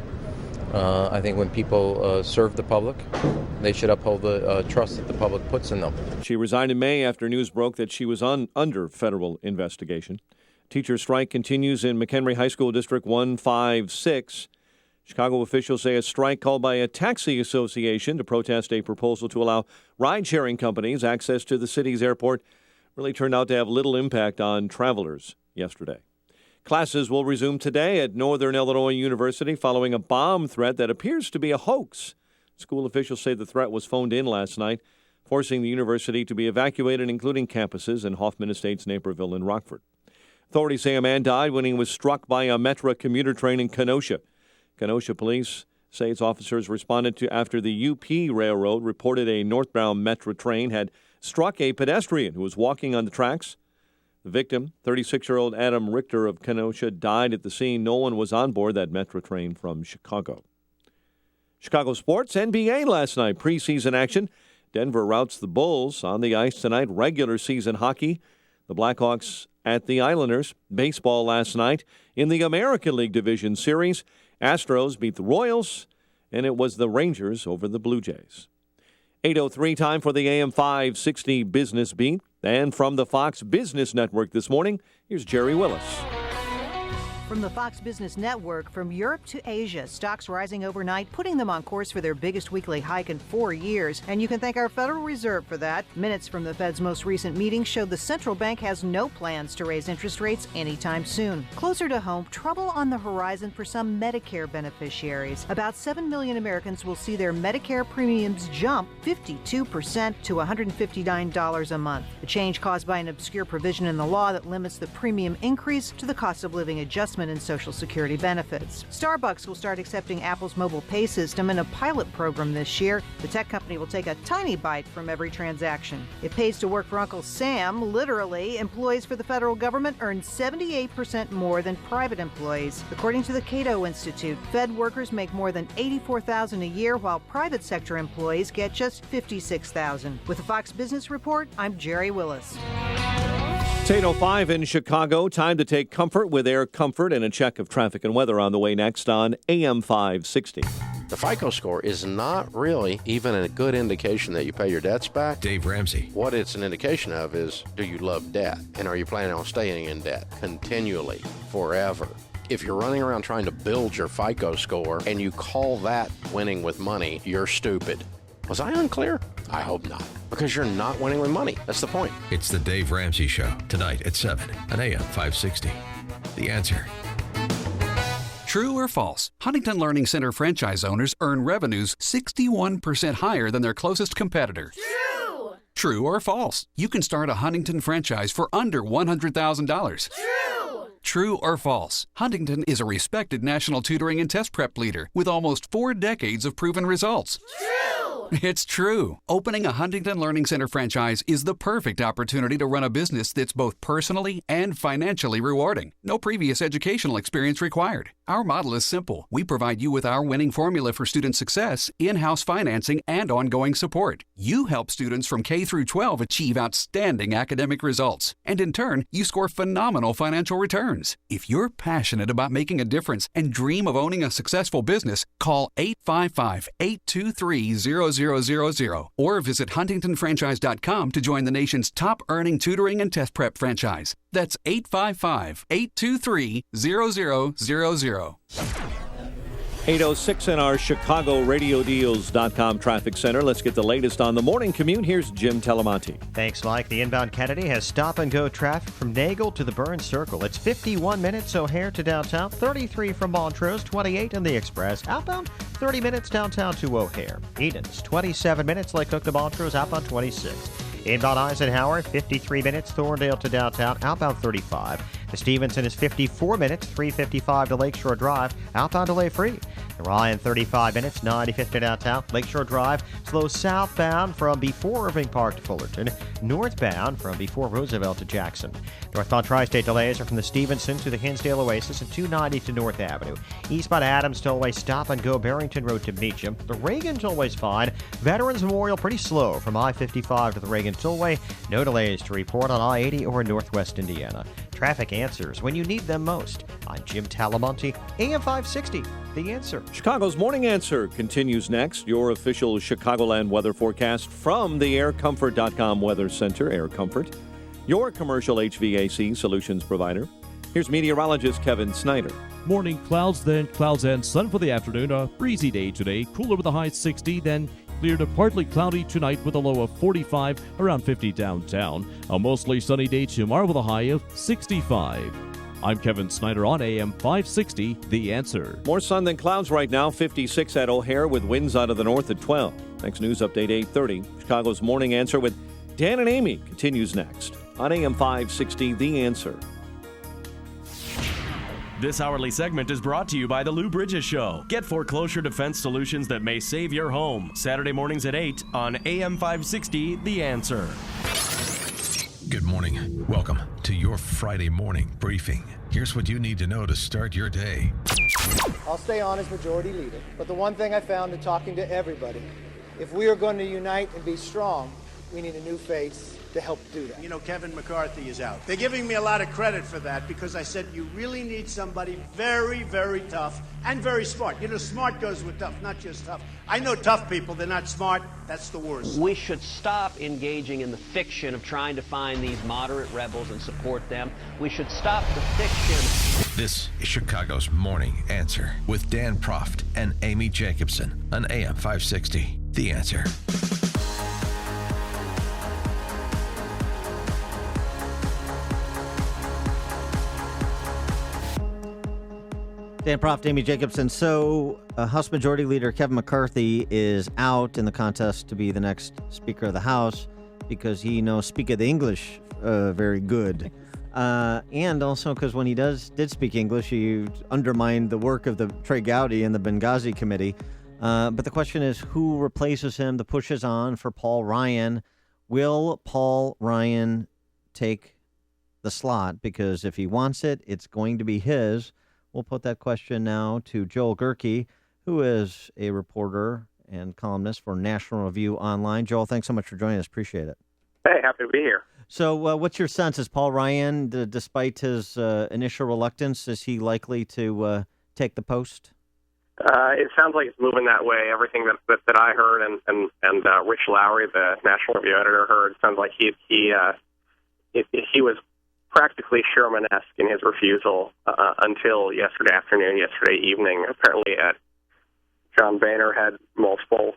I think when people serve the public, they should uphold the trust that the public puts in them. She resigned in May after news broke that she was under federal investigation. Teacher strike continues in McHenry High School District 156. Chicago officials say a strike called by a taxi association to protest a proposal to allow ride-sharing companies access to the city's airport really turned out to have little impact on travelers yesterday. Classes will resume today at Northern Illinois University following a bomb threat that appears to be a hoax. School officials say the threat was phoned in last night, forcing the university to be evacuated, including campuses in Hoffman Estates, Naperville, and Rockford. Authorities say a man died when he was struck by a Metra commuter train in Kenosha. Kenosha police say its officers responded to after the UP Railroad reported a northbound Metra train had struck a pedestrian who was walking on the tracks. The victim, 36-year-old Adam Richter of Kenosha, died at the scene. No one was on board that Metra train from Chicago. Chicago sports, NBA last night, preseason action. Denver routs the Bulls on the ice tonight. Regular season hockey. The Blackhawks at the Islanders. Baseball last night in the American League Division Series. Astros beat the Royals, and it was the Rangers over the Blue Jays. 8:03 time for the AM 560 Business Beat. And from the Fox Business Network this morning, here's Jerry Willis. From the Fox Business Network, from Europe to Asia, stocks rising overnight, putting them on course for their biggest weekly hike in 4 years. And you can thank our Federal Reserve for that. Minutes from the Fed's most recent meeting showed the central bank has no plans to raise interest rates anytime soon. Closer to home, trouble on the horizon for some Medicare beneficiaries. About 7 million Americans will see their Medicare premiums jump 52% to $159 a month. The change caused by an obscure provision in the law that limits the premium increase to the cost of living adjustment and Social Security benefits. Starbucks will start accepting Apple's mobile pay system in a pilot program this year. The tech company will take a tiny bite from every transaction. It pays to work for Uncle Sam. Literally, employees for the federal government earn 78% more than private employees. According to the Cato Institute, Fed workers make more than $84,000 a year, while private sector employees get just $56,000. With the Fox Business Report, I'm Jerry Willis. It's 8:05 in Chicago. Time to take comfort with Air Comfort and a check of traffic and weather on the way next on AM 560. The FICO score is not really even a good indication that you pay your debts back. Dave Ramsey. What it's an indication of is, do you love debt? And are you planning on staying in debt continually, forever? If you're running around trying to build your FICO score and you call that winning with money, you're stupid. Was I unclear? I hope not. Because you're not winning with money. That's the point. It's the Dave Ramsey Show, tonight at 7 on AM 560. The Answer. True or false? Huntington Learning Center franchise owners earn revenues 61% higher than their closest competitor. True! True or false? You can start a Huntington franchise for under $100,000. True! True or false? Huntington is a respected national tutoring and test prep leader with almost 4 decades of proven results. True! It's true. Opening a Huntington Learning Center franchise is the perfect opportunity to run a business that's both personally and financially rewarding. No previous educational experience required. Our model is simple. We provide you with our winning formula for student success, in-house financing, and ongoing support. You help students from K through 12 achieve outstanding academic results. And in turn, you score phenomenal financial returns. If you're passionate about making a difference and dream of owning a successful business, call 855-823-0000 or visit huntingtonfranchise.com to join the nation's top earning tutoring and test prep franchise. That's 855-823-0000. 8:06 in our ChicagoRadioDeals.com traffic center. Let's get the latest on the morning commute. Here's Jim Telemonti. Thanks, Mike. The inbound Kennedy has stop-and-go traffic from Nagel to the Burns Circle. It's 51 minutes O'Hare to downtown, 33 from Montrose, 28 in the Express. Outbound, 30 minutes downtown to O'Hare. Edens, 27 minutes Lake Cook to Montrose, outbound 26. Inbound Eisenhower, 53 minutes Thorndale to downtown, outbound 35. The Stevenson is 54 minutes, 355 to Lakeshore Drive, outbound delay free. The Ryan, 35 minutes, 95 to downtown, Lakeshore Drive, slow southbound from before Irving Park to Fullerton, northbound from before Roosevelt to Jackson. Northbound tri-state delays are from the Stevenson to the Hinsdale Oasis and 290 to North Avenue. Eastbound Adams Tollway, stop and go Barrington Road to Meacham. The Reagan Tollway's fine. Veterans Memorial pretty slow from I-55 to the Reagan Tollway. No delays to report on I-80 or Northwest Indiana. Traffic answers when you need them most. I'm Jim Talamonte, AM 560, The Answer. Chicago's Morning Answer continues next. Your official Chicagoland weather forecast from the aircomfort.com Weather Center. Air Comfort, your commercial HVAC solutions provider. Here's meteorologist Kevin Snyder. Morning clouds, then clouds and sun for the afternoon. A breezy day today, cooler with a high 60, then clear to partly cloudy tonight with a low of 45, around 50 downtown. A mostly sunny day tomorrow with a high of 65. I'm Kevin Snyder on AM 560, The Answer. More sun than clouds right now, 56 at O'Hare with winds out of the north at 12. Next news update, 8:30. Chicago's Morning Answer with Dan and Amy continues next on AM 560, The Answer. This hourly segment is brought to you by the Lou Bridges Show. Get foreclosure defense solutions that may save your home. Saturday mornings at 8 on AM 560, The Answer. Good morning. Welcome to your Friday morning briefing. Here's what you need to know to start your day. I'll stay on as majority leader, but the one thing I found in talking to everybody, if we are going to unite and be strong, we need a new face to help do that. You know, Kevin McCarthy is out. They're giving me a lot of credit for that because I said you really need somebody very, very tough and very smart. You know, smart goes with tough, not just tough. I know tough people, they're not smart. That's the worst. We should stop engaging in the fiction of trying to find these moderate rebels and support them. We should stop the fiction. This is Chicago's Morning Answer with Dan Proft and Amy Jacobson on AM 560. The Answer. Dan Proft, Amy Jacobson. So, House Majority Leader Kevin McCarthy is out in the contest to be the next Speaker of the House because he knows speak the English very good. And also because when he did speak English, he undermined the work of the Trey Gowdy and the Benghazi Committee. But the question is, who replaces him? The push is on for Paul Ryan. Will Paul Ryan take the slot? Because if he wants it, it's going to be his. We'll put that question now to Joel Gerke, who is a reporter and columnist for National Review Online. Joel, thanks so much for joining us. Appreciate it. Hey, happy to be here. So what's your sense? Is Paul Ryan, despite his initial reluctance, is he likely to take the post? It sounds like it's moving that way. Everything that I heard and Rich Lowry, the National Review editor, heard sounds like he was practically Sherman-esque in his refusal until yesterday afternoon, yesterday evening. Apparently, John Boehner had multiple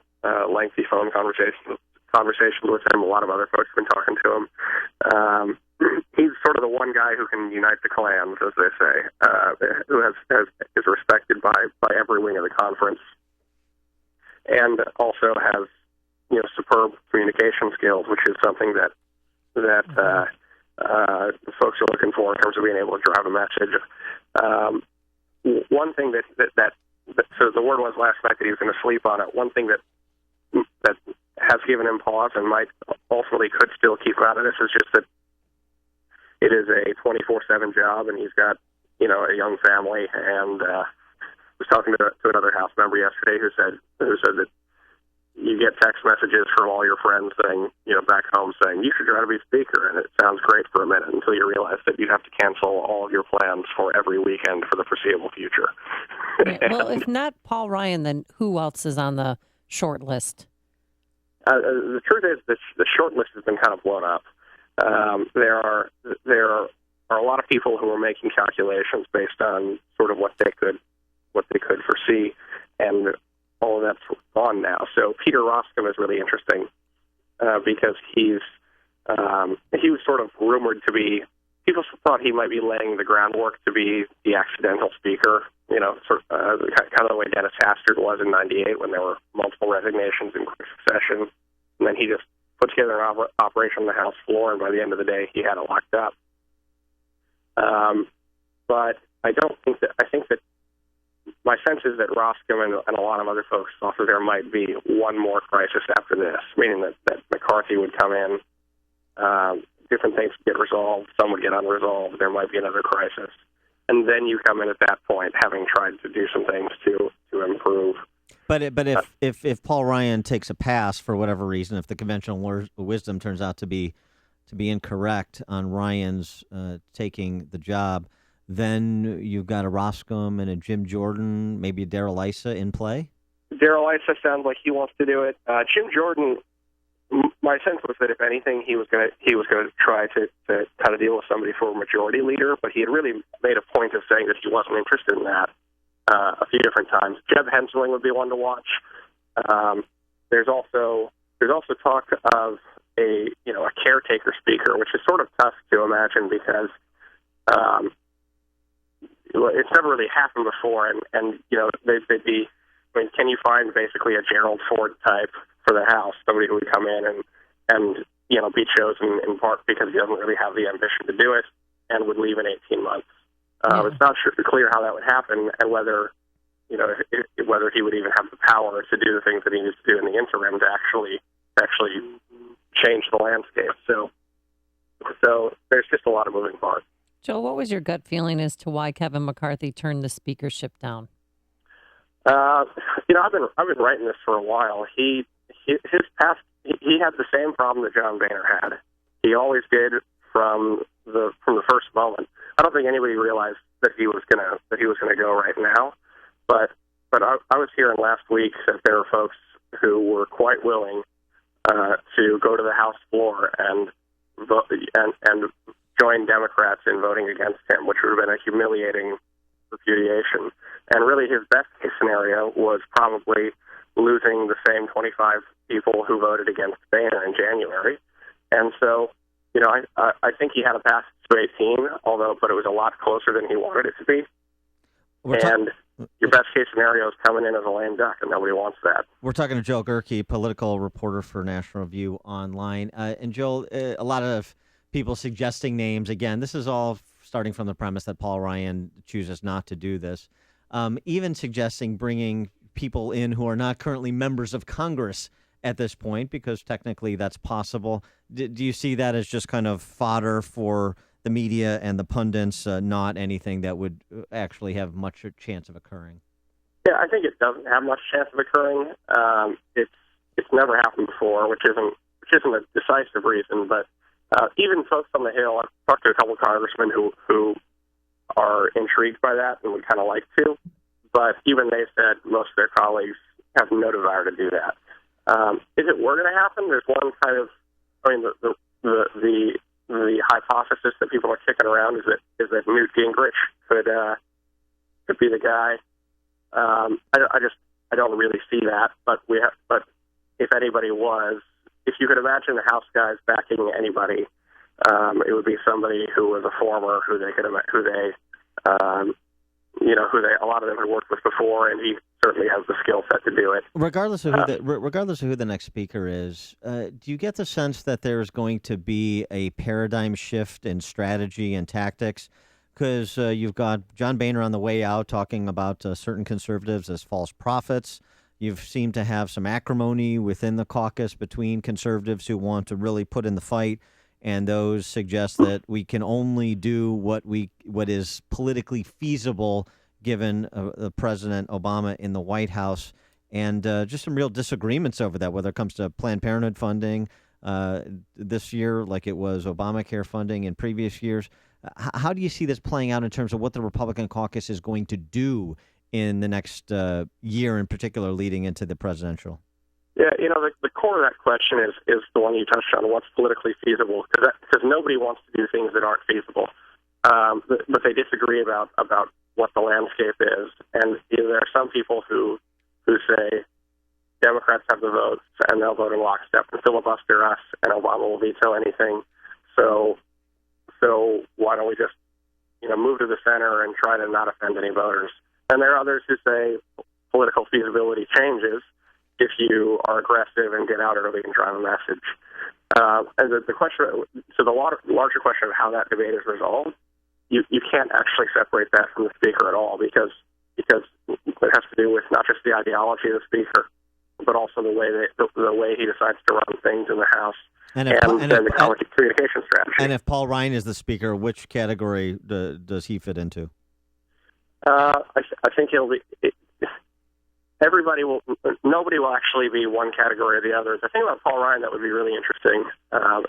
lengthy phone conversations with him. A lot of other folks have been talking to him. He's sort of the one guy who can unite the clans, as they say, who is respected by every wing of the conference, and also has superb communication skills, which is something that folks are looking for in terms of being able to drive a message. One thing so the word was last night that he was going to sleep on it. One thing that has given him pause and might ultimately could still keep him out of this is just that it is a 24/7 job, and he's got a young family. And was talking to another House member yesterday who said that you get text messages from all your friends saying, back home saying, you should try to be speaker. And it sounds great for a minute until you realize that you have to cancel all of your plans for every weekend for the foreseeable future. Right. Well, if not Paul Ryan, then who else is on the short list? The truth is that the short list has been kind of blown up. There are a lot of people who are making calculations based on sort of what they could foresee, and all of that's gone now. So Peter Roskam is really interesting because he was sort of rumored to be. People thought he might be laying the groundwork to be the accidental speaker. Kind of the way Dennis Hastert was in '98 when there were multiple resignations in quick succession, and then he just put together an operation on the House floor, and by the end of the day, he had it locked up. But I think that my sense is that Roskam and a lot of other folks thought that there might be one more crisis after this, meaning that McCarthy would come in, different things would get resolved, some would get unresolved, there might be another crisis. And then you come in at that point, having tried to do some things to improve. But if Paul Ryan takes a pass for whatever reason, if the conventional wisdom turns out to be incorrect on Ryan's taking the job, then you've got a Roskam and a Jim Jordan, maybe a Darrell Issa in play? Darrell Issa sounds like he wants to do it. Jim Jordan, my sense was that if anything, he was going to try to kind of deal with somebody for a majority leader, but he had really made a point of saying that he wasn't interested in that a few different times. Jeb Hensling would be one to watch. There's also talk of a caretaker speaker, which is sort of tough to imagine because it's never really happened before, and they'd be. I mean, can you find basically a Gerald Ford type for the House, somebody who would come in and be chosen in part because he doesn't really have the ambition to do it and would leave in 18 months. It's not clear how that would happen and whether whether he would even have the power to do the things that he needs to do in the interim to actually change the landscape. So there's just a lot of moving parts. Joel, what was your gut feeling as to why Kevin McCarthy turned the speakership down? I've been writing this for a while. His past, he had the same problem that John Boehner had. He always did from the first moment. I don't think anybody realized that he was gonna go right now. But I was hearing last week that there were folks who were quite willing to go to the House floor and vote and join Democrats in voting against him, which would have been a humiliating repudiation. And really, his best case scenario was probably losing the same 25 people who voted against Boehner in January. And so, I think he had a path to 18, but it was a lot closer than he wanted it to be. Your best case scenario is coming in as a lame duck, and nobody wants that. We're talking to Joel Gerke, political reporter for National Review Online. And Joel, a lot of people suggesting names. Again, this is all starting from the premise that Paul Ryan chooses not to do this. Even suggesting bringing people in who are not currently members of Congress at this point, because technically that's possible. Do you see that as just kind of fodder for the media and the pundits, not anything that would actually have much chance of occurring? Yeah, I think it doesn't have much chance of occurring. It's never happened before, which isn't a decisive reason. But even folks on the Hill, I've talked to a couple of congressmen who are intrigued by that and would kind of like to. but even they said most of their colleagues have no desire to do that. If it were going to happen, there's one kind of, the hypothesis that people are kicking around is that Newt Gingrich could be the guy. I don't really see that, but if anybody was, if you could imagine the House guys backing anybody, it would be somebody who was a former, who a lot of them had worked with before, and he certainly has the skill set to do it. Regardless of who the next speaker is, do you get the sense that there's going to be a paradigm shift in strategy and tactics? Because you've got John Boehner on the way out talking about certain conservatives as false prophets. You've seemed to have some acrimony within the caucus between conservatives who want to really put in the fight, and those suggest that we can only do what is politically feasible given President Obama in the White House, and just some real disagreements over that, whether it comes to Planned Parenthood funding this year, like it was Obamacare funding in previous years. How do you see this playing out in terms of what the Republican caucus is going to do in the next year, in particular, leading into the presidential? Yeah, the core of that question is the one you touched on, what's politically feasible, because nobody wants to do things that aren't feasible. But they disagree about what the landscape is. And there are some people who say Democrats have the votes and they'll vote in lockstep and filibuster us, and Obama will veto anything. So why don't we just move to the center and try to not offend any voters? And there are others who say political feasibility changes if you are aggressive and get out early and drive a message. And the question, so the larger question of how that debate is resolved, you can't actually separate that from the speaker at all, because it has to do with not just the ideology of the speaker, but also the way he decides to run things in the House and the communication strategy. And if Paul Ryan is the speaker, which category does he fit into? I think he'll be. Nobody will actually be one category or the other. The thing about Paul Ryan that would be really interesting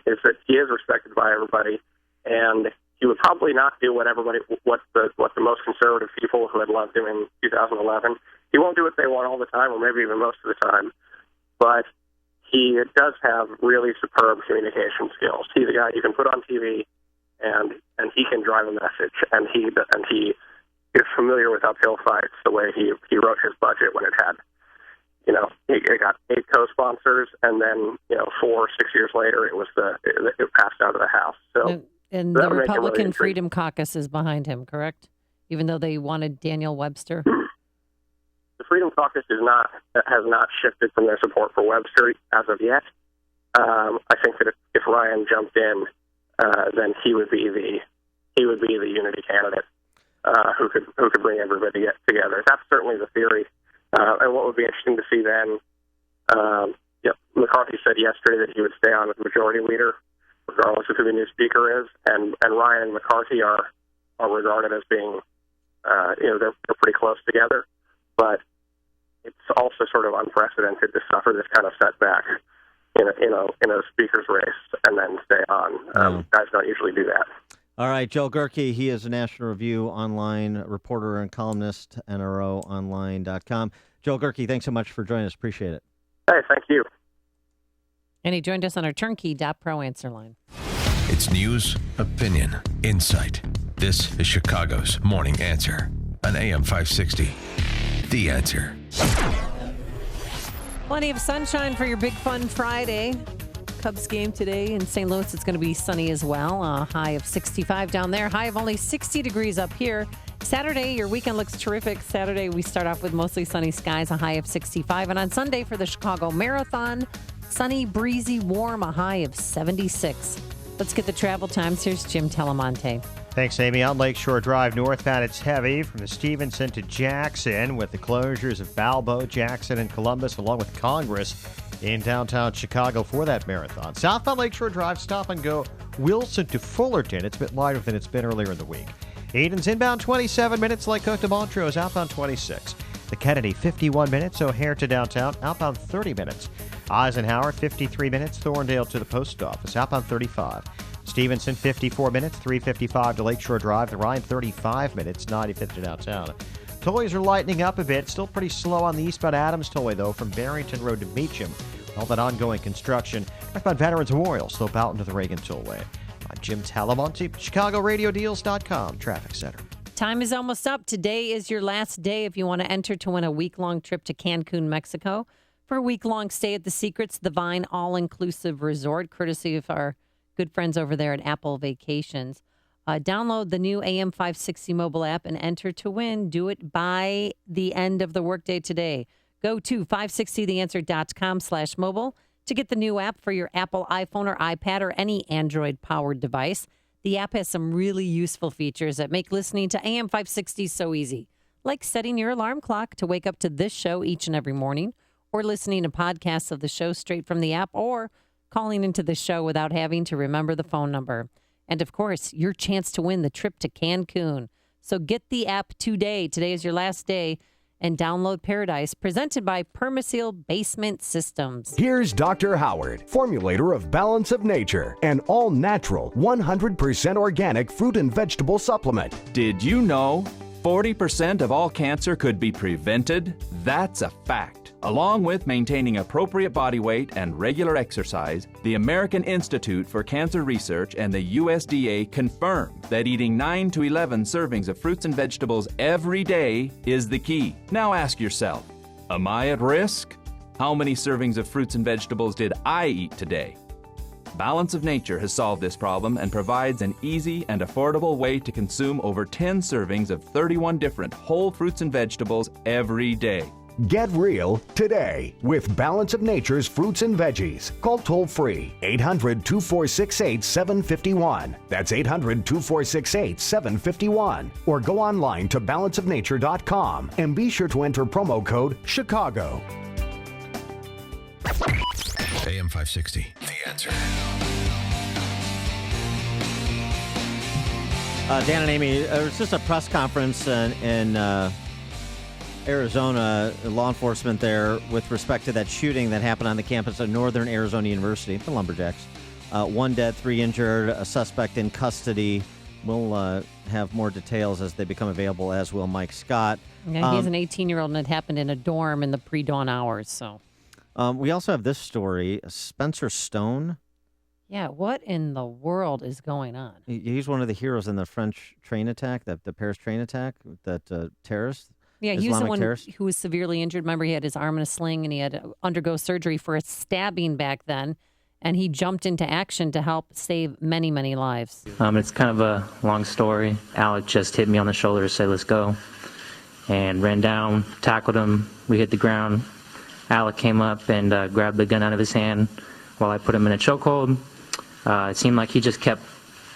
is that he is respected by everybody, and he would probably not do what the most conservative people who had loved him in 2011. He won't do what they want all the time, or maybe even most of the time. But he does have really superb communication skills. He's a guy you can put on TV, and he can drive a message, and he is familiar with uphill fights the way he wrote his budget when it had, he got 8 co-sponsors, and then 4 or 6 years later it passed out of the House. So and the Republican Freedom Caucus is behind him, correct? Even though they wanted Daniel Webster. The Freedom Caucus has not shifted from their support for Webster as of yet. I think that if Ryan jumped in, then he would be the unity candidate. Who could bring everybody together. That's certainly the theory. And what would be interesting to see then, McCarthy said yesterday that he would stay on as majority leader, regardless of who the new speaker is. And Ryan and McCarthy are regarded as being, they're pretty close together. But it's also sort of unprecedented to suffer this kind of setback in a speaker's race and then stay on. Guys don't usually do that. All right, Joe Gerke, he is a National Review online reporter and columnist, NROonline.com. Joe Gerke, thanks so much for joining us. Appreciate it. Hey, thank you. And he joined us on our Turnkey.Pro answer line. It's news, opinion, insight. This is Chicago's Morning Answer on AM 560. The Answer. Plenty of sunshine for your Big Fun Friday. Cubs game today in St. Louis. It's going to be sunny as well. A high of 65 down there. High of only 60 degrees up here. Saturday, your weekend looks terrific. Saturday, we start off with mostly sunny skies, a high of 65. And on Sunday for the Chicago Marathon, sunny, breezy, warm, a high of 76. Let's get the travel times. Here's Jim Telemonte. Thanks, Amy. On Lakeshore Drive northbound, it's heavy from the Stevenson to Jackson with the closures of Balbo, Jackson, and Columbus, along with Congress in downtown Chicago for that marathon. Southbound Lakeshore Drive, stop and go Wilson to Fullerton. It's a bit lighter than it's been earlier in the week. Eden's inbound 27 minutes, Lake Cook to Montrose, outbound 26. The Kennedy 51 minutes, O'Hare to downtown, outbound 30 minutes. Eisenhower 53 minutes, Thorndale to the post office, outbound 35. Stevenson 54 minutes, 355 to Lakeshore Drive. The Rhine 35 minutes, 95th to downtown. Toys are lightening up a bit. Still pretty slow on the eastbound Adams Tollway, though, from Barrington Road to Meacham. All that ongoing construction. Northbound Veterans Memorial slope out into the Reagan Tollway. I'm Jim Talamonte, ChicagoRadioDeals.com Traffic Center. Time is almost up. Today is your last day if you want to enter to win a week-long trip to Cancun, Mexico, for a week-long stay at the Secrets Divine All-Inclusive Resort, courtesy of our good friends over there at Apple Vacations. Download the new AM 560 mobile app and enter to win. Do it by the end of the workday today. Go to 560theanswer.com/mobile to get the new app for your Apple iPhone or iPad or any Android-powered device. The app has some really useful features that make listening to AM 560 so easy, like setting your alarm clock to wake up to this show each and every morning, or listening to podcasts of the show straight from the app, or calling into the show without having to remember the phone number. And, of course, your chance to win the trip to Cancun. So get the app today. Today is your last day. And download Paradise, presented by Permaseal Basement Systems. Here's Dr. Howard, formulator of Balance of Nature, an all-natural, 100% organic fruit and vegetable supplement. Did you know 40% of all cancer could be prevented? That's a fact. Along with maintaining appropriate body weight and regular exercise, the American Institute for Cancer Research and the USDA confirm that eating 9 to 11 servings of fruits and vegetables every day is the key. Now ask yourself, am I at risk? How many servings of fruits and vegetables did I eat today? Balance of Nature has solved this problem and provides an easy and affordable way to consume over 10 servings of 31 different whole fruits and vegetables every day. Get real today with Balance of Nature's fruits and veggies. Call toll-free 800-2468-751. That's 800-2468-751. Or go online to balanceofnature.com and be sure to enter promo code CHICAGO. AM 560, The Answer. Dan and Amy, it was just a press conference in Arizona, law enforcement there, with respect to that shooting that happened on the campus of Northern Arizona University, the Lumberjacks. 1 dead, 3 injured, a suspect in custody. We'll have more details as they become available, as will Mike Scott. Yeah, he's an 18-year-old, and it happened in a dorm in the pre-dawn hours. So, we also have this story, Spencer Stone. Yeah, what in the world is going on? He's one of the heroes in the French train attack, the Paris train attack, that terrorist. Yeah, he was the one who was severely injured. Remember, he had his arm in a sling, and he had to undergo surgery for a stabbing back then. And he jumped into action to help save many, many lives. It's kind of a long story. Alec just hit me on the shoulder and said, "Let's go," and ran down, tackled him. We hit the ground. Alec came up and grabbed the gun out of his hand while I put him in a chokehold. It seemed like he just kept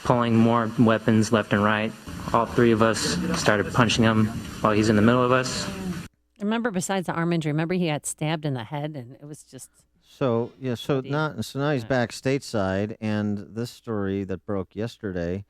pulling more weapons left and right. All 3 of us started punching him while he's in the middle of us. Remember, besides the arm injury, remember he got stabbed in the head, and it was just... So now he's back stateside, and this story that broke yesterday,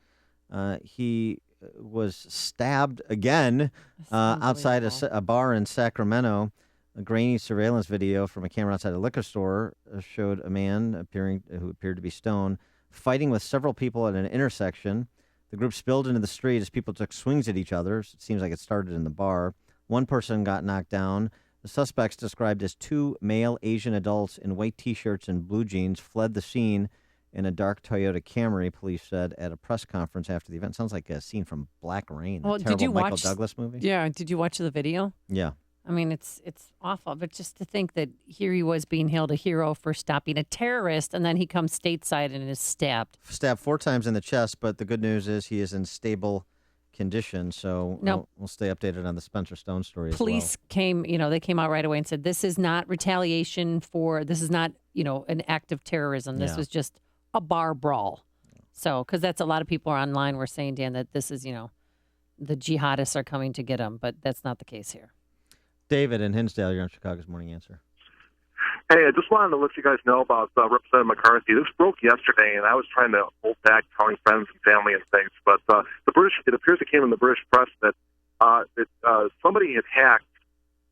he was stabbed again outside a bar in Sacramento. A grainy surveillance video from a camera outside a liquor store showed a man who appeared to be stoned fighting with several people at an intersection. The group spilled into the street as people took swings at each other. It seems like it started in the bar. One person got knocked down. The suspects, described as 2 male Asian adults in white T-shirts and blue jeans, fled the scene in a dark Toyota Camry, police said at a press conference after the event. Sounds like a scene from Black Rain, the terrible Michael Douglas movie. Yeah, did you watch the video? Yeah. I mean, it's awful, but just to think that here he was being hailed a hero for stopping a terrorist, and then he comes stateside and is stabbed. Stabbed 4 times in the chest, but the good news is he is in stable condition, so we'll stay updated on the Spencer Stone story Police came out right away and said, this is not retaliation this is not, an act of terrorism. This was just a bar brawl. So, because that's a lot of people are online were saying, Dan, that this is, the jihadists are coming to get him, but that's not the case here. David in Hinsdale, you're on Chicago's Morning Answer. Hey, I just wanted to let you guys know about Representative McCarthy. This broke yesterday, and I was trying to hold back telling friends and family and things. But it appears it came in the British press that somebody had hacked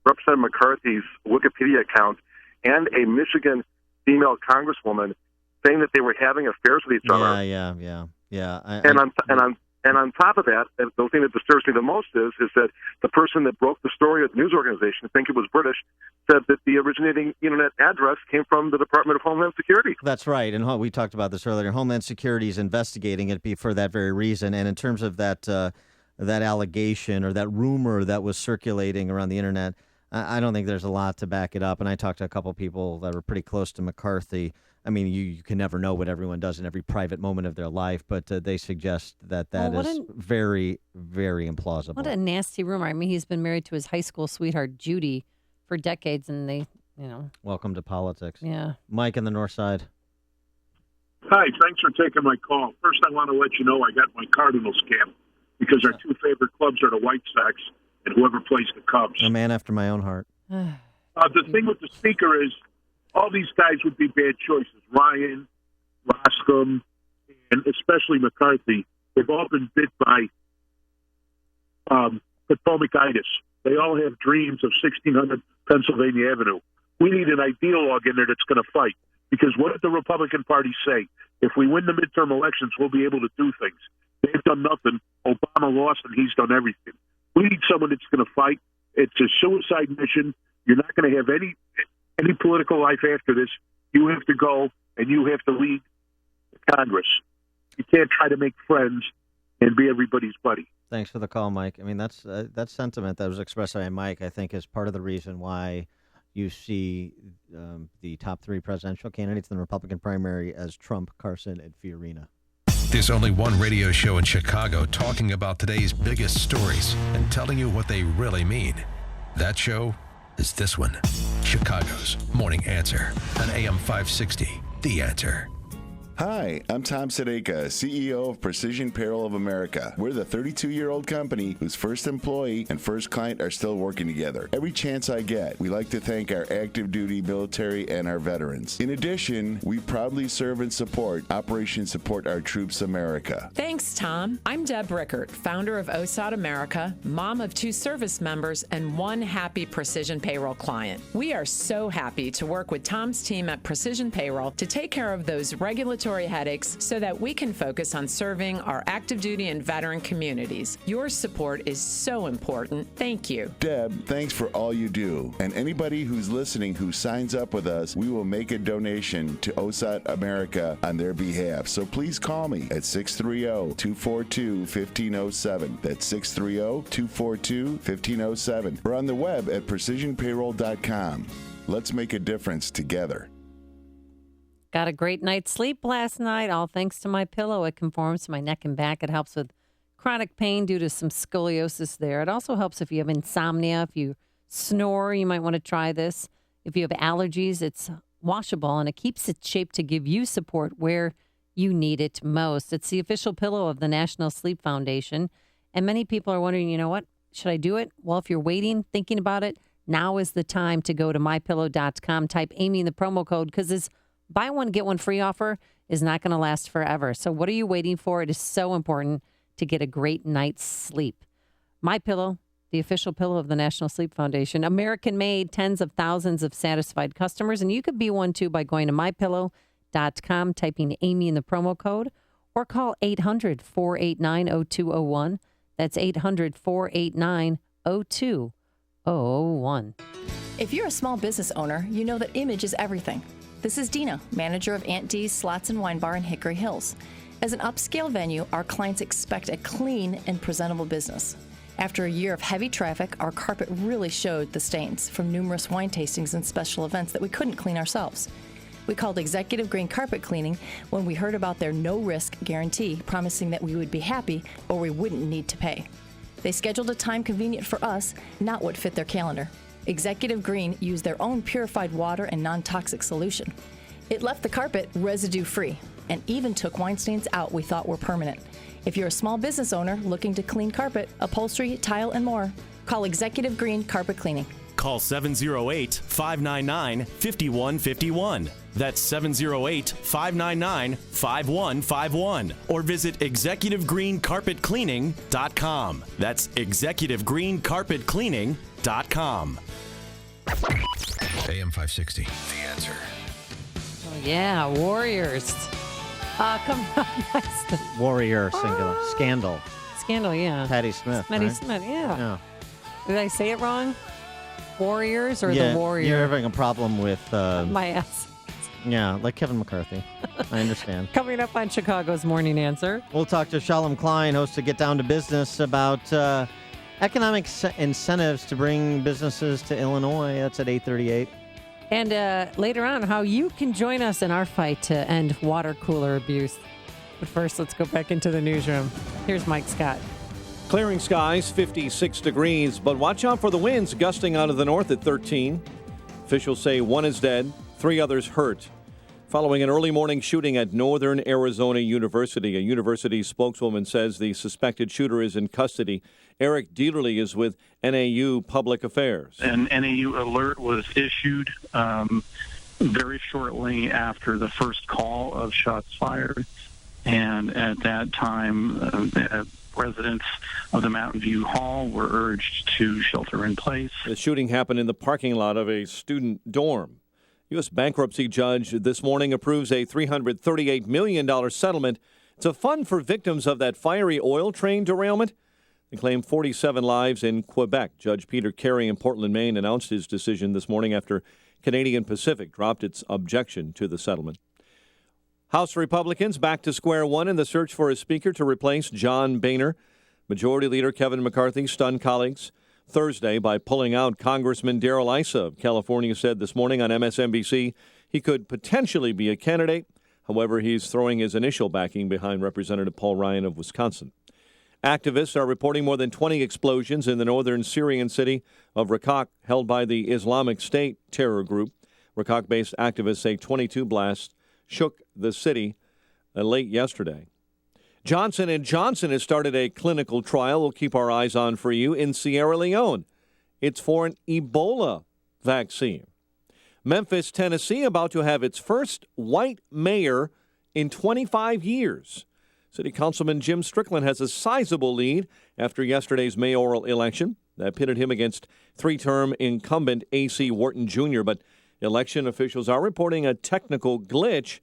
Representative McCarthy's Wikipedia account and a Michigan female congresswoman, saying that they were having affairs with each other. Yeah. And on top of that, the thing that disturbs me the most is that the person that broke the story at the news organization, I think it was British, said that the originating internet address came from the Department of Homeland Security. That's right, and we talked about this earlier. Homeland Security is investigating it for that very reason. And in terms of that allegation or that rumor that was circulating around the internet, I don't think there's a lot to back it up. And I talked to a couple people that were pretty close to McCarthy. I mean, you can never know what everyone does in every private moment of their life, but they suggest that is very, very implausible. What a nasty rumor. I mean, he's been married to his high school sweetheart, Judy, for decades, and they, Welcome to politics. Yeah. Mike in the North Side. Hi, thanks for taking my call. First, I want to let you know I got my Cardinals cap because our two favorite clubs are the White Sox and whoever plays the Cubs. A man after my own heart. The thing with the speaker is all these guys would be bad choices. Ryan, Rostam, and especially McCarthy. They've all been bit by Potomacitis. They all have dreams of 1600 Pennsylvania Avenue. We need an ideologue in there that's going to fight. Because what did the Republican Party say? If we win the midterm elections, we'll be able to do things. They've done nothing. Obama lost, and he's done everything. We need someone that's going to fight. It's a suicide mission. You're not going to have any political life after this. You have to go, and you have to lead Congress. You can't try to make friends and be everybody's buddy. Thanks for the call, Mike. I mean, that sentiment that was expressed by Mike, I think, is part of the reason why you see the top three presidential candidates in the Republican primary as Trump, Carson, and Fiorina. There's only one radio show in Chicago talking about today's biggest stories and telling you what they really mean. That show is this one, Chicago's Morning Answer on AM 560, The Answer. Hi, I'm Tom Sadeka, CEO of Precision Payroll of America. We're the 32-year-old company whose first employee and first client are still working together. Every chance I get, we like to thank our active duty military and our veterans. In addition, we proudly serve and support Operation Support Our Troops America. Thanks, Tom. I'm Deb Rickert, founder of OSAD America, mom of 2 service members, and 1 happy Precision Payroll client. We are so happy to work with Tom's team at Precision Payroll to take care of those regulatory headaches so that we can focus on serving our active duty and veteran communities. Your support is so important. Thank you. Deb, thanks for all you do. And anybody who's listening who signs up with us, we will make a donation to OSAT America on their behalf. So please call me at 630-242-1507. That's 630-242-1507. Or on the web at precisionpayroll.com. Let's make a difference together. Got a great night's sleep last night, all thanks to MyPillow. It conforms to my neck and back. It helps with chronic pain due to some scoliosis there. It also helps if you have insomnia. If you snore, you might want to try this. If you have allergies, it's washable, and it keeps its shape to give you support where you need it most. It's the official pillow of the National Sleep Foundation, and many people are wondering, you know what, should I do it? Well, if you're waiting, thinking about it, now is the time to go to MyPillow.com, type Amy in the promo code, because this buy one, get one free offer is not going to last forever. So what are you waiting for? It is so important to get a great night's sleep. MyPillow, the official pillow of the National Sleep Foundation, American-made, tens of thousands of satisfied customers, and you could be one too by going to MyPillow.com, typing Amy in the promo code, or call 800-489-0201. That's 800-489-0201. If you're a small business owner, you know that image is everything. This is Dina, manager of Aunt D's Slots and Wine Bar in Hickory Hills. As an upscale venue, our clients expect a clean and presentable business. After a year of heavy traffic, our carpet really showed the stains from numerous wine tastings and special events that we couldn't clean ourselves. We called Executive Green Carpet Cleaning when we heard about their no-risk guarantee, promising that we would be happy or we wouldn't need to pay. They scheduled a time convenient for us, not what fit their calendar. Executive Green used their own purified water and non-toxic solution. It left the carpet residue-free and even took wine stains out we thought were permanent. If you're a small business owner looking to clean carpet, upholstery, tile, and more, call Executive Green Carpet Cleaning. Call 708-599-5151. That's 708-599-5151. Or visit executivegreencarpetcleaning.com. That's executivegreencarpetcleaning.com. AM 560, The Answer. Oh, yeah, Warriors. Coming up next. Warrior, singular. Scandal. Scandal, yeah. Patti Smith. Patti right? Smith, yeah. Yeah. Did I say it wrong? Warriors or Yeah, the Warrior? You're having a problem with. My ass. Yeah, like Kevin McCarthy. I understand. Coming up on Chicago's Morning Answer. We'll talk to Shalom Klein, host of Get Down to Business, about economic incentives to bring businesses to Illinois. That's at 8:38. And later on, how you can join us in our fight to end water cooler abuse. But first, let's go back into the newsroom. Here's Mike Scott. Clearing skies, 56 degrees, but watch out for the winds gusting out of the north at 13. Officials say one is dead, 3 others hurt. Following an early morning shooting at Northern Arizona University, a university spokeswoman says the suspected shooter is in custody. Eric Dieterle is with NAU Public Affairs. An NAU alert was issued very shortly after the first call of shots fired. And at that time, residents of the Mountain View Hall were urged to shelter in place. The shooting happened in the parking lot of a student dorm. U.S. bankruptcy judge this morning approves a $338 million settlement. It's a fund for victims of that fiery oil train derailment. They claim 47 lives in Quebec. Judge Peter Carey in Portland, Maine, announced his decision this morning after Canadian Pacific dropped its objection to the settlement. House Republicans back to square one in the search for a speaker to replace John Boehner. Majority Leader Kevin McCarthy stunned colleagues Thursday by pulling out Congressman Darrell Issa of California said this morning on MSNBC he could potentially be a candidate. However, he's throwing his initial backing behind Representative Paul Ryan of Wisconsin. Activists are reporting more than 20 explosions in the northern Syrian city of Raqqa, held by the Islamic State terror group. Raqqa-based activists say 22 blasts shook the city late yesterday. Johnson & Johnson has started a clinical trial we'll keep our eyes on for you in Sierra Leone. It's for an Ebola vaccine. Memphis, Tennessee, about to have its first white mayor in 25 years. City Councilman Jim Strickland has a sizable lead after yesterday's mayoral election that pitted him against 3-term incumbent A.C. Wharton Jr., but election officials are reporting a technical glitch.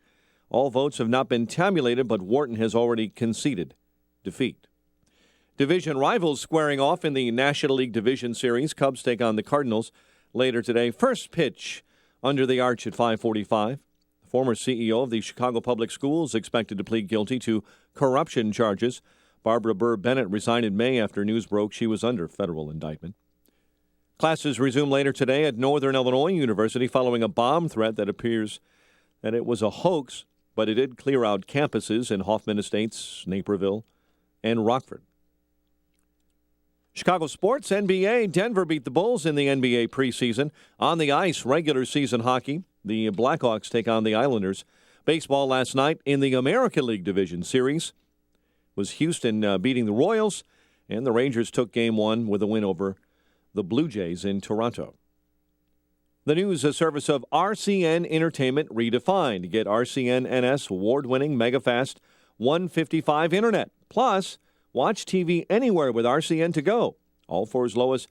All votes have not been tabulated, but Wharton has already conceded defeat. Division rivals squaring off in the National League Division Series. Cubs take on the Cardinals later today. First pitch under the arch at 5:45. The former CEO of the Chicago Public Schools expected to plead guilty to corruption charges. Barbara Burr Bennett resigned in May after news broke she was under federal indictment. Classes resume later today at Northern Illinois University following a bomb threat that appears that it was a hoax, but it did clear out campuses in Hoffman Estates, Naperville, and Rockford. Chicago sports, NBA. Denver beat the Bulls in the NBA preseason. On the ice, regular season hockey. The Blackhawks take on the Islanders. Baseball last night in the American League Division Series was Houston beating the Royals, and the Rangers took Game 1 with a win over the Blue Jays in Toronto. The news, a service of RCN Entertainment Redefined. Get RCN NS award-winning mega-fast 155 internet. Plus, watch TV anywhere with RCN to go. All for as low as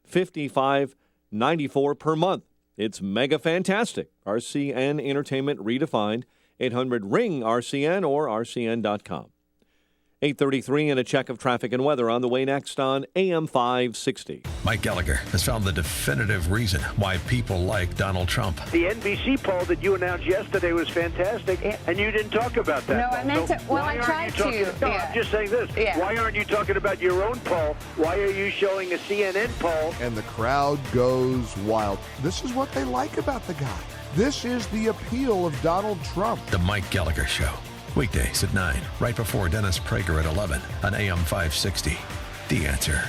$55.94 per month. It's mega fantastic. RCN Entertainment Redefined. 800-RING-RCN or RCN.com. 8:33 and a check of traffic and weather on the way next on AM 560. Mike Gallagher has found the definitive reason why people like Donald Trump. The NBC poll that you announced yesterday was fantastic, and you didn't talk about that. No, I meant to. Well, I tried to. No, I'm just saying this. Yeah. Why aren't you talking about your own poll? Why are you showing a CNN poll? And the crowd goes wild. This is what they like about the guy. This is the appeal of Donald Trump. The Mike Gallagher Show. Weekdays at 9, right before Dennis Prager at 11 on AM 560. The Answer.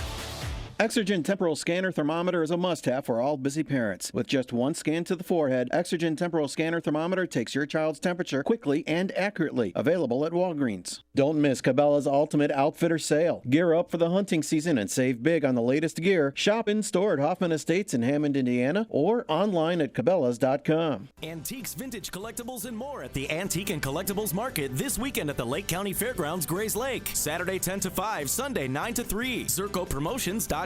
Exergen Temporal Scanner Thermometer is a must-have for all busy parents. With just one scan to the forehead, Exergen Temporal Scanner Thermometer takes your child's temperature quickly and accurately. Available at Walgreens. Don't miss Cabela's Ultimate Outfitter Sale. Gear up for the hunting season and save big on the latest gear. Shop in-store at Hoffman Estates in Hammond, Indiana, or online at Cabela's.com. Antiques, vintage collectibles, and more at the Antique and Collectibles Market this weekend at the Lake County Fairgrounds, Grays Lake. Saturday 10 to 5, Sunday 9 to 3. ZircoPromotions.com.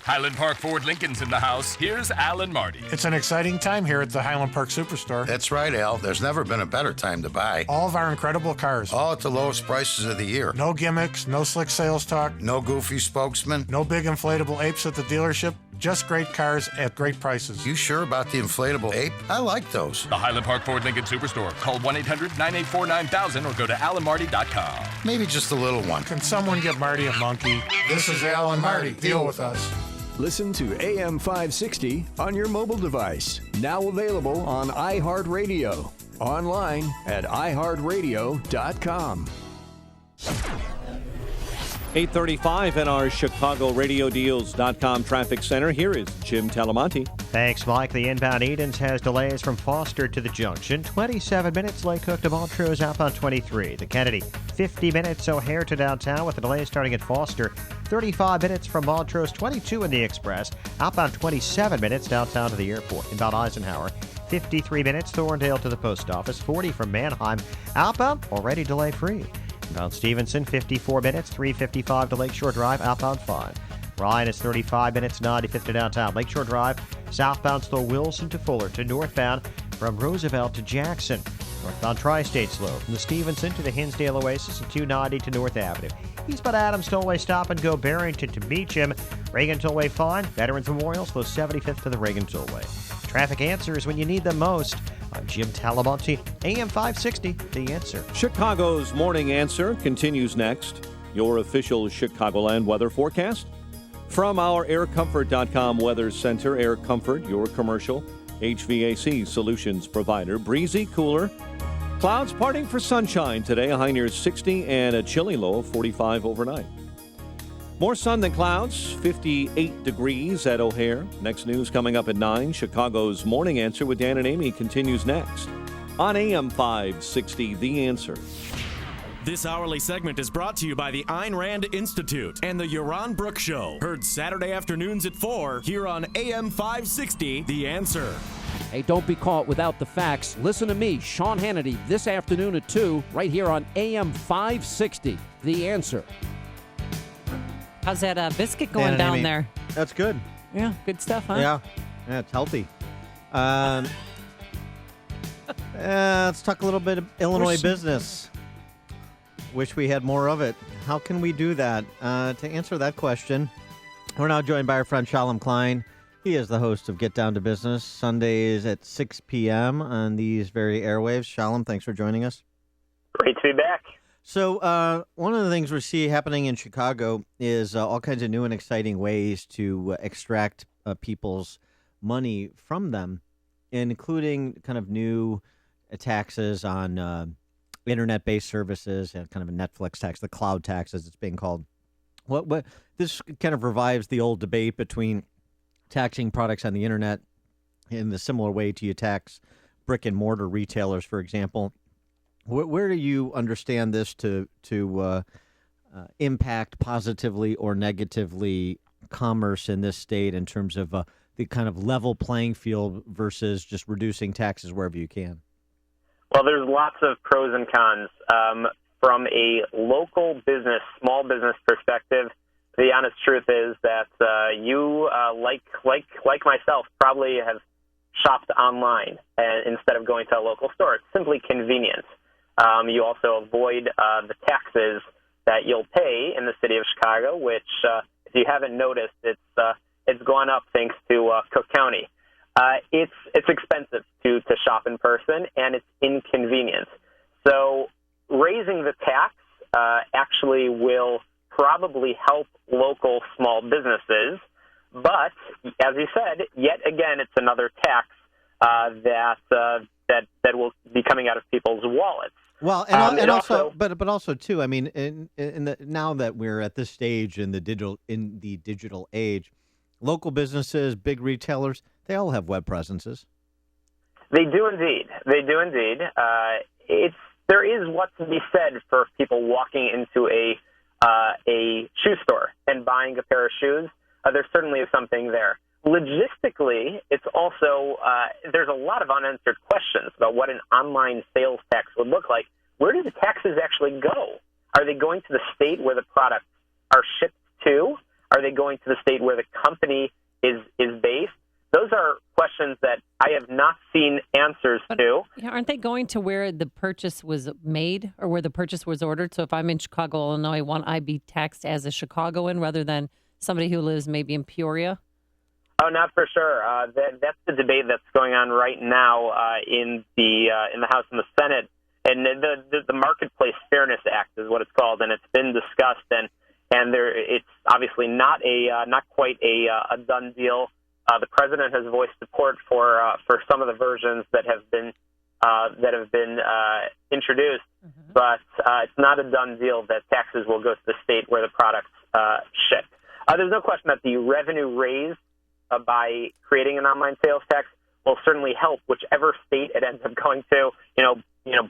Highland Park Ford Lincoln's in the house. Here's Alan Marty. It's an exciting time here at the Highland Park Superstore. That's right, Al. There's never been a better time to buy. All of our incredible cars. All at the lowest prices of the year. No gimmicks, no slick sales talk. No goofy spokesman. No big inflatable apes at the dealership. Just great cars at great prices. You sure about the inflatable ape? I like those. The Highland Park Ford Lincoln Superstore. Call 1-800-984-9000 or go to alanmarty.com. Maybe just a little one. Can someone get Marty a monkey? This is Alan Marty. Deal with us. Listen to AM 560 on your mobile device. Now available on iHeartRadio. Online at iHeartRadio.com. 8:35 in our ChicagoRadioDeals.com traffic center. Here is Jim Talamonte. Thanks, Mike. The inbound Edens has delays from Foster to the Junction. 27 minutes Lake Cook to Montrose outbound 23. The Kennedy, 50 minutes O'Hare to downtown with the delay starting at Foster. 35 minutes from Montrose, 22 in the Express. Outbound 27 minutes downtown to the airport. Inbound Eisenhower, 53 minutes Thorndale to the post office. 40 from Manheim. Outbound already delay free. Inbound Stevenson, 54 minutes, 3:55 to Lakeshore Drive, outbound 5. Ryan is 35 minutes, 95th to downtown. Lakeshore Drive, southbound slow Wilson to Fullerton, northbound from Roosevelt to Jackson. Northbound Tri-State slow from the Stevenson to the Hinsdale Oasis and 290 to North Avenue. Eastbound Adams Tollway stop and go Barrington to Beecham. Reagan Tollway fine. Veterans Memorial slow 75th to the Reagan Tollway. Traffic answers when you need them most. I'm Jim Talamonte, AM 560, The Answer. Chicago's Morning Answer continues next. Your official Chicagoland weather forecast from our AirComfort.com Weather Center. Air Comfort, your commercial HVAC solutions provider. Breezy, cooler. Clouds parting for sunshine today. A high near 60 and a chilly low of 45 overnight. More sun than clouds, 58 degrees at O'Hare. Next news coming up at 9. Chicago's Morning Answer with Dan and Amy continues next on AM 560, The Answer. This hourly segment is brought to you by the Ayn Rand Institute and the Yaron Brook Show. Heard Saturday afternoons at 4 here on AM 560, The Answer. Hey, don't be caught without the facts. Listen to me, Sean Hannity, this afternoon at 2, right here on AM 560, The Answer. How's that biscuit going down there? That's good. Yeah, good stuff, huh? Yeah, it's healthy. Let's talk a little bit of Illinois business. Wish we had more of it. How can we do that? To answer that question, we're now joined by our friend Shalom Klein. He is the host of Get Down to Business, Sundays at 6 p.m. on these very airwaves. Shalom, thanks for joining us. Great to be back. So one of the things we see happening in Chicago is all kinds of new and exciting ways to extract people's money from them, including kind of new taxes on internet-based services and kind of a Netflix tax, the cloud tax as it's being called. What this kind of revives the old debate between taxing products on the internet in the similar way to you tax brick and mortar retailers, for example. Where do you understand this to impact positively or negatively commerce in this state in terms of the kind of level playing field versus just reducing taxes wherever you can? Well, there's lots of pros and cons. From a local business, small business perspective, the honest truth is that you, like myself, probably have shopped online instead of going to a local store. It's simply convenient. You also avoid the taxes that you'll pay in the city of Chicago, which, if you haven't noticed, it's gone up thanks to Cook County. It's expensive to shop in person, and it's inconvenient. So raising the tax actually will probably help local small businesses. But, as you said, yet again, it's another tax that will be coming out of people's wallets. Well, and also too. I mean, now that we're at this stage in the digital age, local businesses, big retailers, they all have web presences. They do indeed. There is what to be said for people walking into a shoe store and buying a pair of shoes. There certainly is something there. Logistically, it's also there's a lot of unanswered questions about what an online sales tax would look like. Where do the taxes actually go? Are they going to the state where the products are shipped to? Are they going to the state where the company is based? Those are questions that I have not seen answers to. Aren't they going to where the purchase was made or where the purchase was ordered? So if I'm in Chicago, Illinois, won't I be taxed as a Chicagoan rather than somebody who lives maybe in Peoria? Oh, not for sure. That's the debate that's going on right now in the House and the Senate. And the Marketplace Fairness Act is what it's called, and it's been discussed. And it's obviously not quite a done deal. The president has voiced support for some of the versions that have been introduced, but it's not a done deal that taxes will go to the state where the products ship. There's no question that the revenue raised by creating an online sales tax will certainly help whichever state it ends up going to.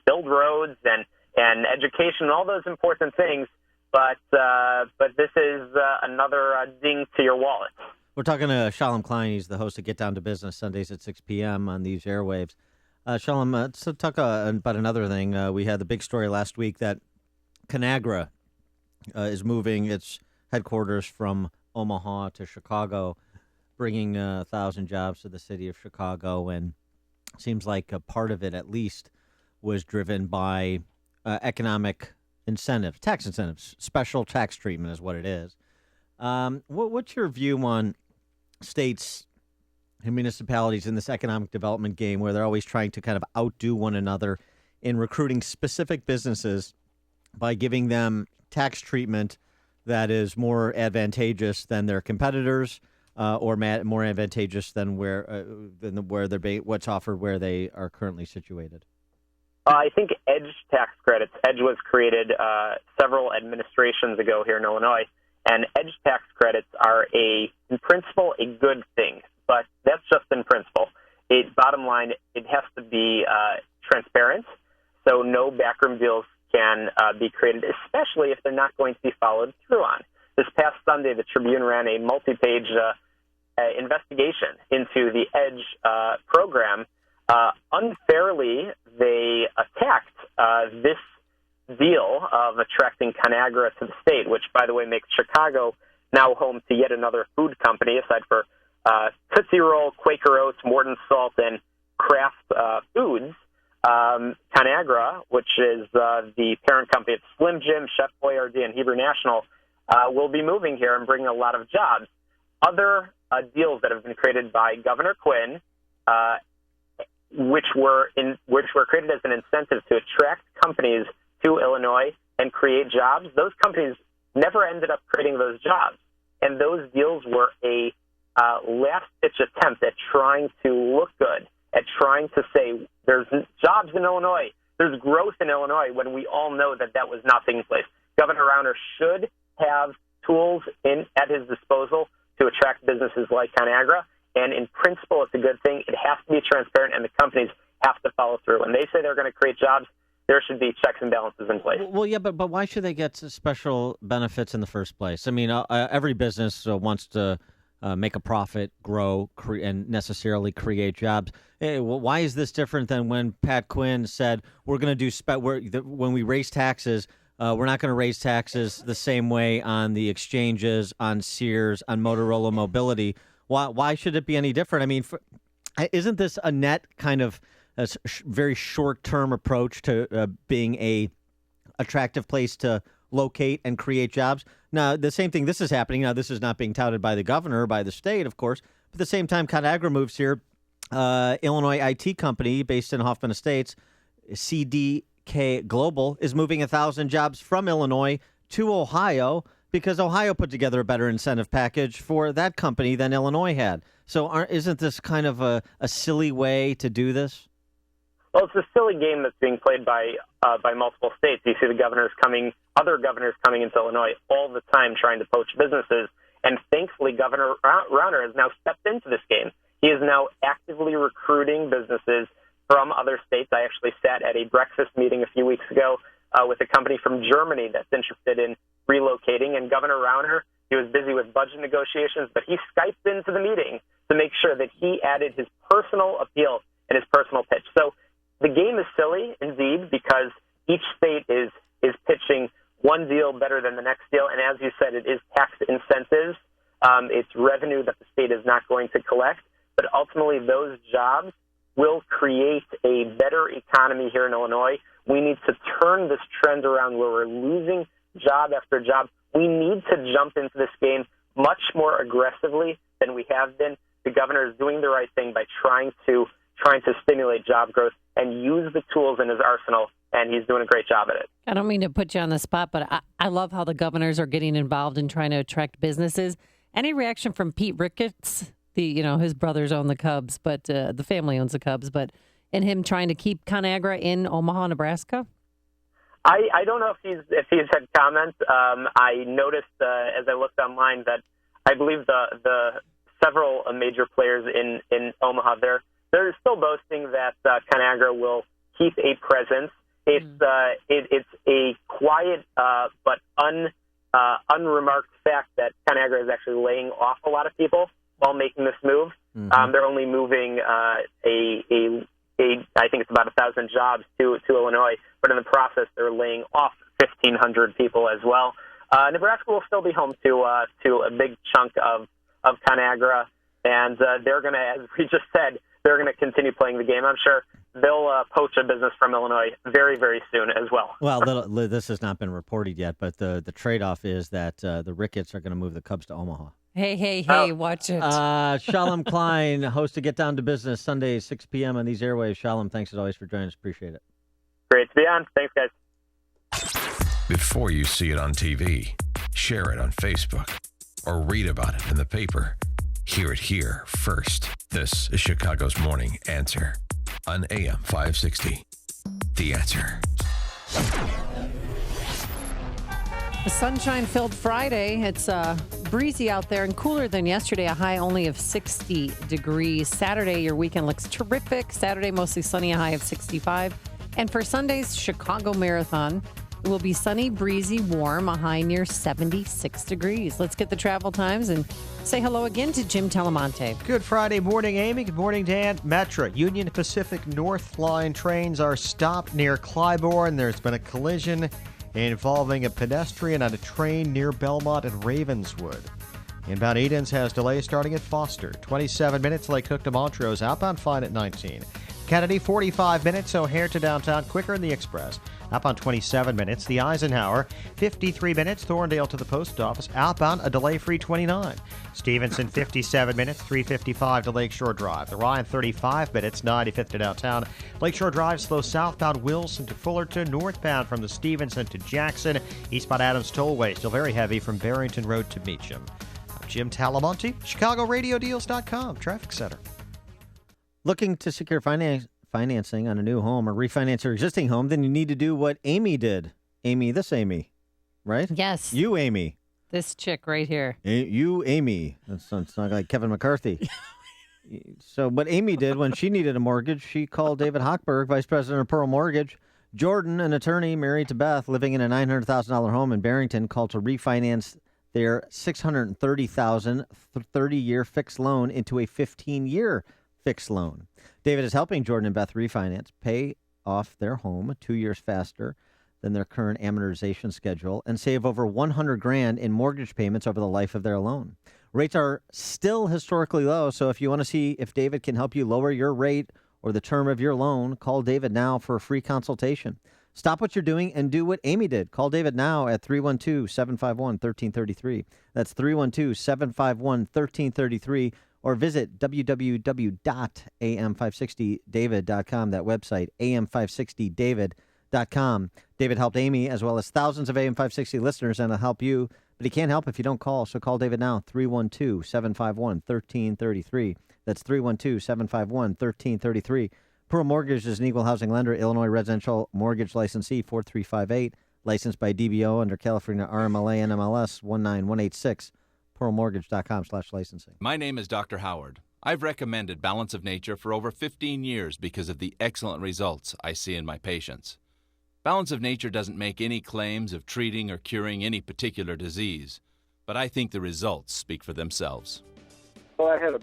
Build roads and education, all those important things. But this is another ding to your wallet. We're talking to Shalom Klein. He's the host of Get Down to Business Sundays at 6 p.m. on these airwaves. Shalom, let's talk about another thing. We had the big story last week that Conagra is moving its headquarters from Omaha to Chicago, bringing 1,000 jobs to the city of Chicago. And it seems like a part of it, at least, was driven by economic incentives, tax incentives, special tax treatment is what it is. What's your view on states and municipalities in this economic development game where they're always trying to kind of outdo one another in recruiting specific businesses by giving them tax treatment that is more advantageous than their competitors or more advantageous than what's offered where they are currently situated? I think EDGE tax credits. EDGE was created several administrations ago here in Illinois. And EDGE tax credits are, in principle, a good thing, but that's just in principle. Bottom line, it has to be transparent, so no backroom deals can be created, especially if they're not going to be followed through on. This past Sunday, the Tribune ran a multi-page investigation into the EDGE program. Unfairly, they attacked this deal of attracting Conagra to the state, which, by the way, makes Chicago now home to yet another food company, aside for Tootsie Roll, Quaker Oats, Morton Salt, and Kraft Foods. Conagra, which is the parent company of Slim Jim, Chef Boyardee, and Hebrew National, will be moving here and bringing a lot of jobs. Other deals that have been created by Governor Quinn, which were created as an incentive to attract companies to Illinois and create jobs, those companies never ended up creating those jobs. And those deals were a last-ditch attempt at trying to look good, at trying to say there's jobs in Illinois, there's growth in Illinois, when we all know that that was not taking place. Governor Rauner should have tools at his disposal to attract businesses like Conagra, and in principle, it's a good thing. It has to be transparent, and the companies have to follow through. When they say they're going to create jobs, there should be checks and balances in place. Well, yeah, but why should they get special benefits in the first place? I mean, every business wants to make a profit, grow, and necessarily create jobs. Hey, well, why is this different than when Pat Quinn said we're going to do when we raise taxes? We're not going to raise taxes the same way on the exchanges, on Sears, on Motorola Mobility. Why should it be any different? I mean, isn't this a net kind of a very short-term approach to being a attractive place to locate and create jobs? Now, the same thing, this is happening. Now, this is not being touted by the governor or by the state, of course. But at the same time, Conagra moves here. Illinois IT company based in Hoffman Estates, CDK Global, is moving 1,000 jobs from Illinois to Ohio because Ohio put together a better incentive package for that company than Illinois had. So isn't this kind of a silly way to do this? Well, it's a silly game that's being played by multiple states. You see other governors coming into Illinois all the time trying to poach businesses, and thankfully Governor Rauner has now stepped into this game. He is now actively recruiting businesses from other states. I actually sat at a breakfast meeting a few weeks ago with a company from Germany that's interested in relocating, and Governor Rauner, he was busy with budget negotiations, but he Skyped into the meeting to make sure that he added his personal appeal and his personal pitch. So the game is silly, indeed, because each state is pitching one deal better than the next deal, and as you said, it is tax incentives It's revenue that the state is not going to collect, but ultimately those jobs will create a better economy here in Illinois. We need to turn this trend around where we're losing job after job. We need to jump into this game much more aggressively than we have been. The governor is doing the right thing by trying to stimulate job growth and use the tools in his arsenal, and he's doing a great job at it. I don't mean to put you on the spot, but I love how the governors are getting involved in trying to attract businesses. Any reaction from Pete Ricketts? His brothers own the Cubs, but the family owns the Cubs, and him trying to keep ConAgra in Omaha, Nebraska? I don't know if he's had comments. I noticed as I looked online that I believe the several major players in Omaha they're still boasting that ConAgra will keep a presence. It's a quiet but unremarked fact that ConAgra is actually laying off a lot of people while making this move. Mm-hmm. They're only moving I think it's about 1,000 jobs to Illinois, but in the process they're laying off 1,500 people as well. Nebraska will still be home to a big chunk of ConAgra, and they're going to, as we just said, they're going to continue playing the game. I'm sure they'll poach a business from Illinois very, very soon as well. Well, this has not been reported yet, but the trade-off is that the Ricketts are going to move the Cubs to Omaha. Hey, watch it. Shalom Klein, host of Get Down to Business, Sunday, 6 p.m. on these airwaves. Shalom, thanks as always for joining us. Appreciate it. Great to be on. Thanks, guys. Before you see it on TV, share it on Facebook, or read about it in the paper. Hear it here first. This is Chicago's Morning Answer on AM 560. The Answer. A sunshine-filled Friday. It's breezy out there and cooler than yesterday, a high only of 60 degrees. Saturday, your weekend looks terrific. Saturday, mostly sunny, a high of 65. And for Sunday's Chicago Marathon, it will be sunny, breezy, warm, a high near 76 degrees. Let's get the travel times and say hello again to Jim Telemonte. Good Friday morning, Amy. Good morning, Dan. Metra, Union Pacific North Line trains are stopped near Clybourne. There's been a collision involving a pedestrian on a train near Belmont and Ravenswood. Inbound Edens has delays starting at Foster. 27 minutes, Lake Cook to Montrose. Outbound fine at 19. Kennedy, 45 minutes, O'Hare to downtown, quicker in the Express. Outbound 27 minutes. The Eisenhower, 53 minutes, Thorndale to the post office. Outbound, a delay-free 29. Stevenson, 57 minutes, 3:55 to Lakeshore Drive. The Ryan, 35 minutes, 95th to downtown. Lakeshore Drive, slow southbound Wilson to Fullerton, northbound from the Stevenson to Jackson. Eastbound Adams Tollway, still very heavy from Barrington Road to Meacham. I'm Jim Talamonte, ChicagoRadioDeals.com, Traffic Center. Looking to secure financing on a new home or refinance your existing home, then you need to do what Amy did. Amy, right? Yes. You, Amy. This chick right here. You, Amy. It's not like Kevin McCarthy. So what Amy did when she needed a mortgage, she called David Hochberg, Vice President of Pearl Mortgage. Jordan, an attorney married to Beth, living in a $900,000 home in Barrington, called to refinance their $630,000 30-year fixed loan into a 15-year fixed loan. David is helping Jordan and Beth refinance, pay off their home 2 years faster than their current amortization schedule, and save over $100,000 in mortgage payments over the life of their loan. Rates are still historically low, so if you want to see if David can help you lower your rate or the term of your loan, call David now for a free consultation. Stop what you're doing and do what Amy did. Call David now at 312-751-1333. That's 312-751-1333. Or visit www.am560david.com, that website, am560david.com. David helped Amy as well as thousands of AM560 listeners, and he'll help you. But he can't help if you don't call, so call David now, 312-751-1333. That's 312-751-1333. Pearl Mortgage is an equal housing lender, Illinois residential mortgage licensee 4358, licensed by DBO under California RMLA NMLS 19186. PearlMortgage.com/licensing. My name is Dr. Howard. I've recommended Balance of Nature for over 15 years because of the excellent results I see in my patients. Balance of Nature doesn't make any claims of treating or curing any particular disease, but I think the results speak for themselves. Well, I had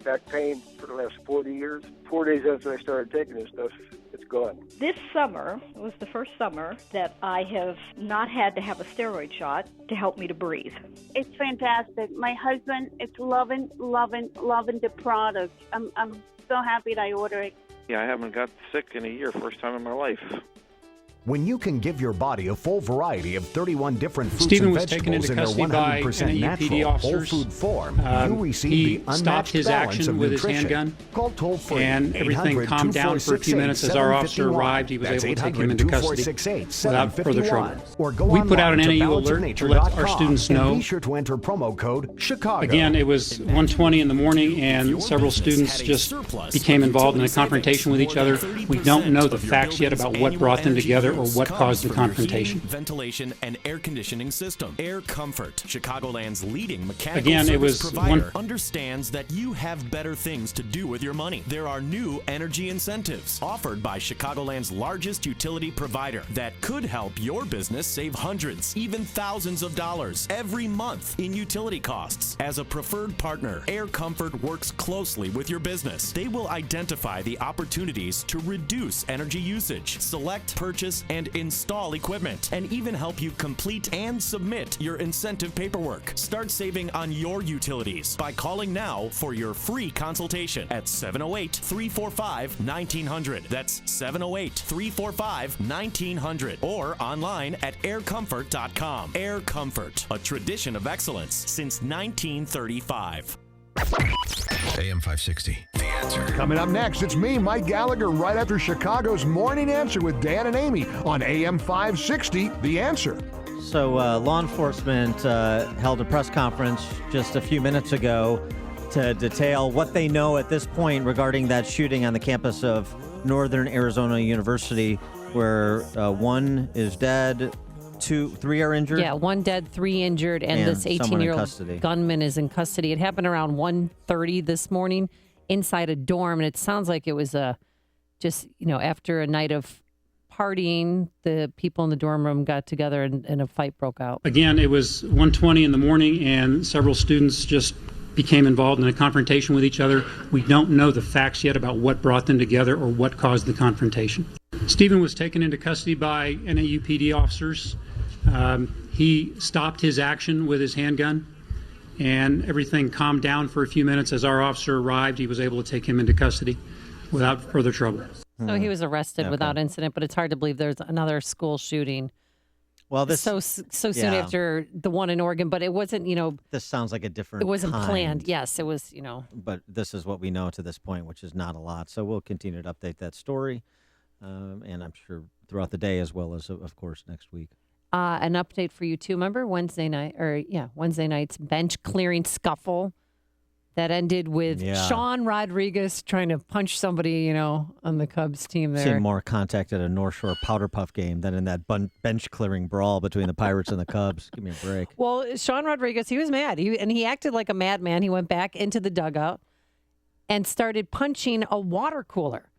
back pain for the last 40 years. 4 days after I started taking this stuff, it's good. This summer was the first summer that I have not had to have a steroid shot to help me to breathe. It's fantastic. My husband is loving the product. I'm so happy that I ordered it. Yeah, I haven't got sick in a year, first time in my life. When you can give your body a full variety of 31 different fruits Stephen and was taken vegetables into in their custody by 100% NAUPD natural, officers. whole food form, you receive He the unmatched stopped his balance action of with his nutrition. handgun, Call toll-free, and everything calmed down for a few minutes as our officer arrived. He was able to take him into custody without further trouble. Or go We put out an online to NAU alert to let our students and know. be sure to enter promo code Chicago. Again, it was 1:20 in the morning, and several students just became involved in a confrontation with each other. We don't know the facts yet about what brought them together or what caused the confrontation. Ventilation and air conditioning system. Air Comfort, Chicagoland's leading mechanical Again, it service was provider, understands that you have better things to do with your money. There are new energy incentives offered by Chicagoland's largest utility provider that could help your business save hundreds, even thousands of dollars every month in utility costs. As a preferred partner, Air Comfort works closely with your business. They will identify the opportunities to reduce energy usage, select, purchase, and install equipment, and even help you complete and submit your incentive paperwork. Start saving on your utilities by calling now for your free consultation at 708-345-1900. That's 708-345-1900 or online at aircomfort.com. Air Comfort, a tradition of excellence since 1935. AM 560, The Answer. Coming up next, it's me, Mike Gallagher, right after Chicago's Morning Answer with Dan and Amy on AM 560, The Answer. So law enforcement held a press conference just a few minutes ago to detail what they know at this point regarding that shooting on the campus of Northern Arizona University, where one is dead, three are injured. Yeah, one dead, 3 injured, and this 18-year-old gunman is in custody. It happened around 1:30 this morning inside a dorm, and it sounds like it was after a night of partying, the people in the dorm room got together and a fight broke out. Again, it was 1:20 in the morning, and several students just became involved in a confrontation with each other. We don't know the facts yet about what brought them together or what caused the confrontation. Stephen was taken into custody by NAUPD officers. He stopped his action with his handgun, and everything calmed down for a few minutes. As our officer arrived, he was able to take him into custody without further trouble. So he was arrested without incident, but it's hard to believe there's another school shooting. Well, this so soon after the one in Oregon, but it wasn't, This sounds like a different. It wasn't kind. planned. Yes, it was, But this is what we know to this point, which is not a lot. So we'll continue to update that story, and I'm sure throughout the day as well as, of course, next week. An update for you too. Remember Wednesday night's bench clearing scuffle that ended with Sean Rodriguez trying to punch somebody, on the Cubs team there. Seen more contact at a North Shore Powder Puff game than in that bench clearing brawl between the Pirates and the Cubs. Give me a break. Well, Sean Rodriguez, he was mad. He acted like a madman. He went back into the dugout and started punching a water cooler.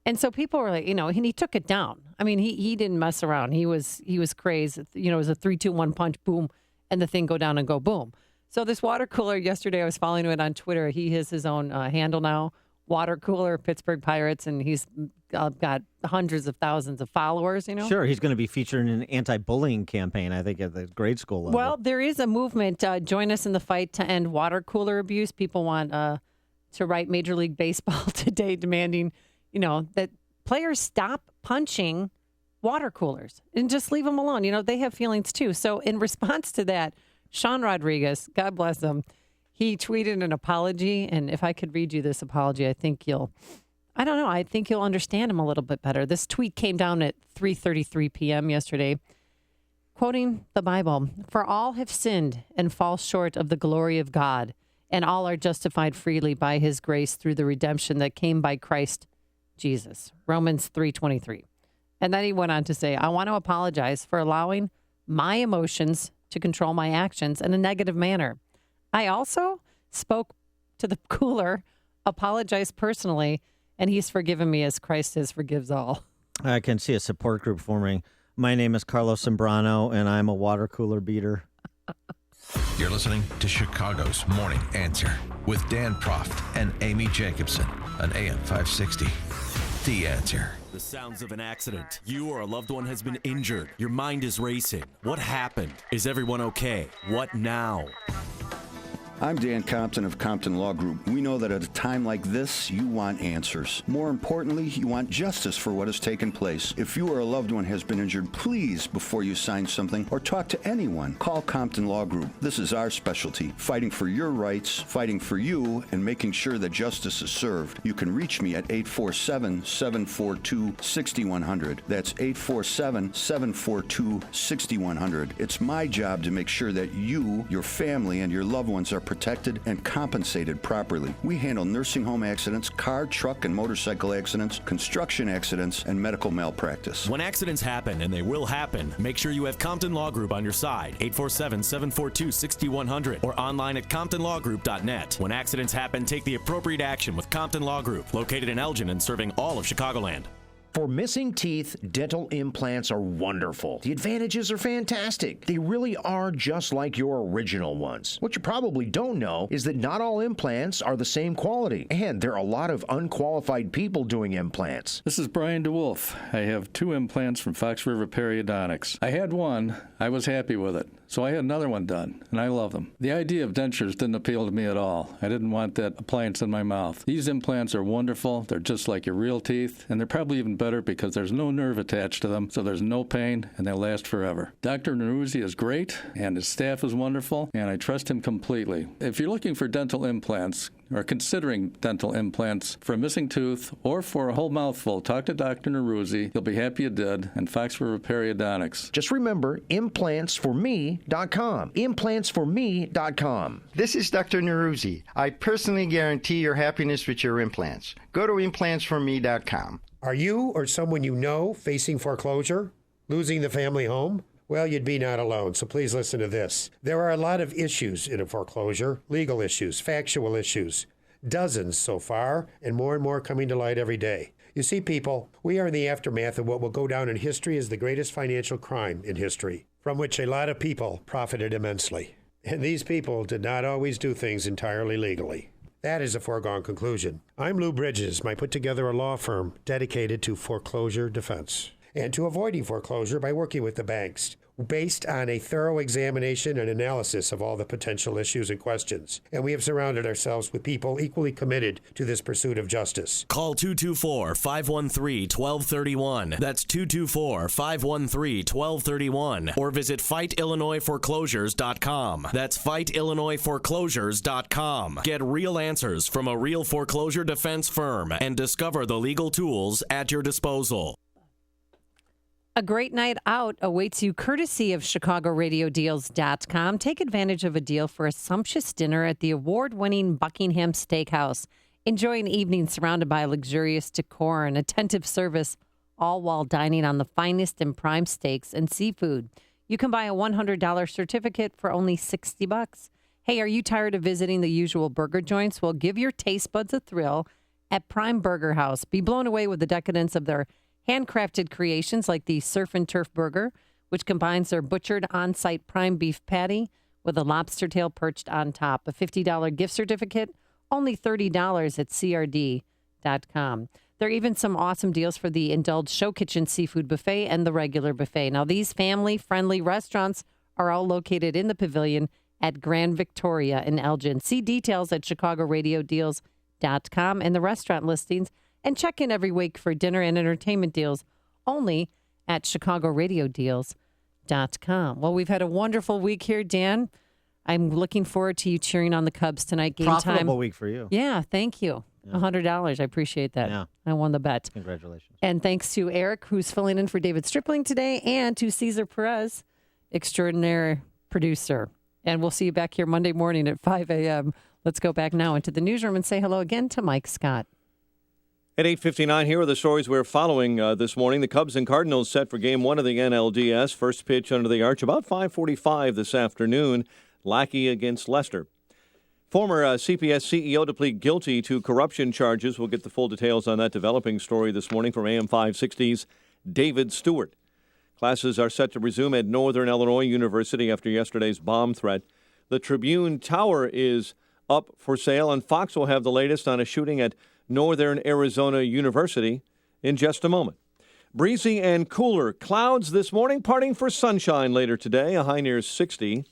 And so people were like, and he took it down. I mean, he didn't mess around. He was crazed. It was a 3-2-1 punch, boom, and the thing go down and go boom. So this water cooler, yesterday I was following it on Twitter. He has his own handle now, Water Cooler Pittsburgh Pirates, and he's got hundreds of thousands of followers, Sure, he's going to be featured in an anti-bullying campaign, I think, at the grade school level. Well, there is a movement. Join us in the fight to end water cooler abuse. People want to write Major League Baseball today demanding, that players stop punching water coolers and just leave them alone. They have feelings too. So in response to that, Sean Rodriguez, God bless him, he tweeted an apology. And if I could read you this apology, I think you'll understand him a little bit better. This tweet came down at 3:33 p.m. yesterday, quoting the Bible, "For all have sinned and fall short of the glory of God, and all are justified freely by his grace through the redemption that came by Christ Jesus." Romans 3:23. And then he went on to say, "I want to apologize for allowing my emotions to control my actions in a negative manner. I also spoke to the cooler, apologized personally, and he's forgiven me as Christ has forgives all." I can see a support group forming. My name is Carlos Zambrano, and I'm a water cooler beater. You're listening to Chicago's Morning Answer with Dan Proft and Amy Jacobson on AM 560. The Answer. The sounds of an accident. You or a loved one has been injured. Your mind is racing. What happened? Is everyone okay? What now? I'm Dan Compton of Compton Law Group. We know that at a time like this, you want answers. More importantly, you want justice for what has taken place. If you or a loved one has been injured, please, before you sign something or talk to anyone, call Compton Law Group. This is our specialty, fighting for your rights, fighting for you, and making sure that justice is served. You can reach me at 847-742-6100. That's 847-742-6100. It's my job to make sure that you, your family, and your loved ones are protected and compensated properly. We handle nursing home accidents, car, truck, and motorcycle accidents, construction accidents, and medical malpractice. When accidents happen, and they will happen, make sure you have Compton Law Group on your side. 847-742-6100 or online at ComptonLawGroup.net. When accidents happen, take the appropriate action with Compton Law Group, located in Elgin and serving all of Chicagoland. For missing teeth, dental implants are wonderful. The advantages are fantastic. They really are just like your original ones. What you probably don't know is that not all implants are the same quality, and there are a lot of unqualified people doing implants. This is Brian DeWolf. I have 2 implants from Fox River Periodontics. I had one. I was happy with it. So I had another one done, and I love them. The idea of dentures didn't appeal to me at all. I didn't want that appliance in my mouth. These implants are wonderful. They're just like your real teeth, and they're probably even better because there's no nerve attached to them, so there's no pain, and they last forever. Dr. Neruzzi is great, and his staff is wonderful, and I trust him completely. If you're looking for dental implants, or considering dental implants for a missing tooth or for a whole mouthful, talk to Dr. Neruzzi. You'll be happy you did, and Fox River Periodontics. Just remember, implantsforme.com. Implantsforme.com. This is Dr. Neruzzi. I personally guarantee your happiness with your implants. Go to implantsforme.com. Are you or someone you know facing foreclosure? Losing the family home? Well, you'd be not alone, so please listen to this. There are a lot of issues in a foreclosure, legal issues, factual issues, dozens so far, and more coming to light every day. You see, people, we are in the aftermath of what will go down in history as the greatest financial crime in history, from which a lot of people profited immensely. And these people did not always do things entirely legally. That is a foregone conclusion. I'm Lou Bridges. I put together a law firm dedicated to foreclosure defense and to avoiding foreclosure by working with the banks, based on a thorough examination and analysis of all the potential issues and questions. And we have surrounded ourselves with people equally committed to this pursuit of justice. Call 224-513-1231. That's 224-513-1231. Or visit FightIllinoisForeclosures.com. That's FightIllinoisForeclosures.com. Get real answers from a real foreclosure defense firm and discover the legal tools at your disposal. A great night out awaits you courtesy of ChicagoRadioDeals.com. Take advantage of a deal for a sumptuous dinner at the award-winning Buckingham Steakhouse. Enjoy an evening surrounded by luxurious decor and attentive service, all while dining on the finest and prime steaks and seafood. You can buy a $100 certificate for only $60. Hey, are you tired of visiting the usual burger joints? Well, give your taste buds a thrill at Prime Burger House. Be blown away with the decadence of their handcrafted creations like the Surf and Turf Burger, which combines their butchered on-site prime beef patty with a lobster tail perched on top. A $50 gift certificate, only $30 at CRD.com. There are even some awesome deals for the Indulge Show Kitchen Seafood Buffet and the regular buffet. Now, these family-friendly restaurants are all located in the Pavilion at Grand Victoria in Elgin. See details at ChicagoRadioDeals.com and the restaurant listings. And check in every week for dinner and entertainment deals only at ChicagoRadioDeals.com. Well, we've had a wonderful week here, Dan. I'm looking forward to you cheering on the Cubs tonight. Game Profitable time. week for you. Yeah, thank you. Yeah. $100. I appreciate that. Yeah. I won the bet. Congratulations. And thanks to Eric, who's filling in for David Stripling today, and to Cesar Perez, extraordinary producer. And we'll see you back here Monday morning at 5 a.m. Let's go back now into the newsroom and say hello again to Mike Scott. At 8:59, here are the stories we're following this morning. The Cubs and Cardinals set for Game 1 of the NLDS. First pitch under the arch about 5:45 this afternoon. Lackey against Leicester. Former CPS CEO to plead guilty to corruption charges. We'll get the full details on that developing story this morning from AM 560's David Stewart. Classes are set to resume at Northern Illinois University after yesterday's bomb threat. The Tribune Tower is up for sale, and Fox will have the latest on a shooting at Northern Arizona University in just a moment. Breezy and cooler. Clouds this morning, parting for sunshine later today, a high near 60.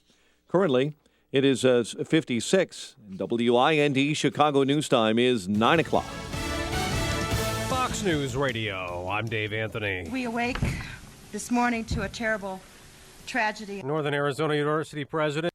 Currently, it is 56. WIND Chicago News Time is 9 o'clock. Fox News Radio, I'm Dave Anthony. We awake this morning to a terrible tragedy. Northern Arizona University President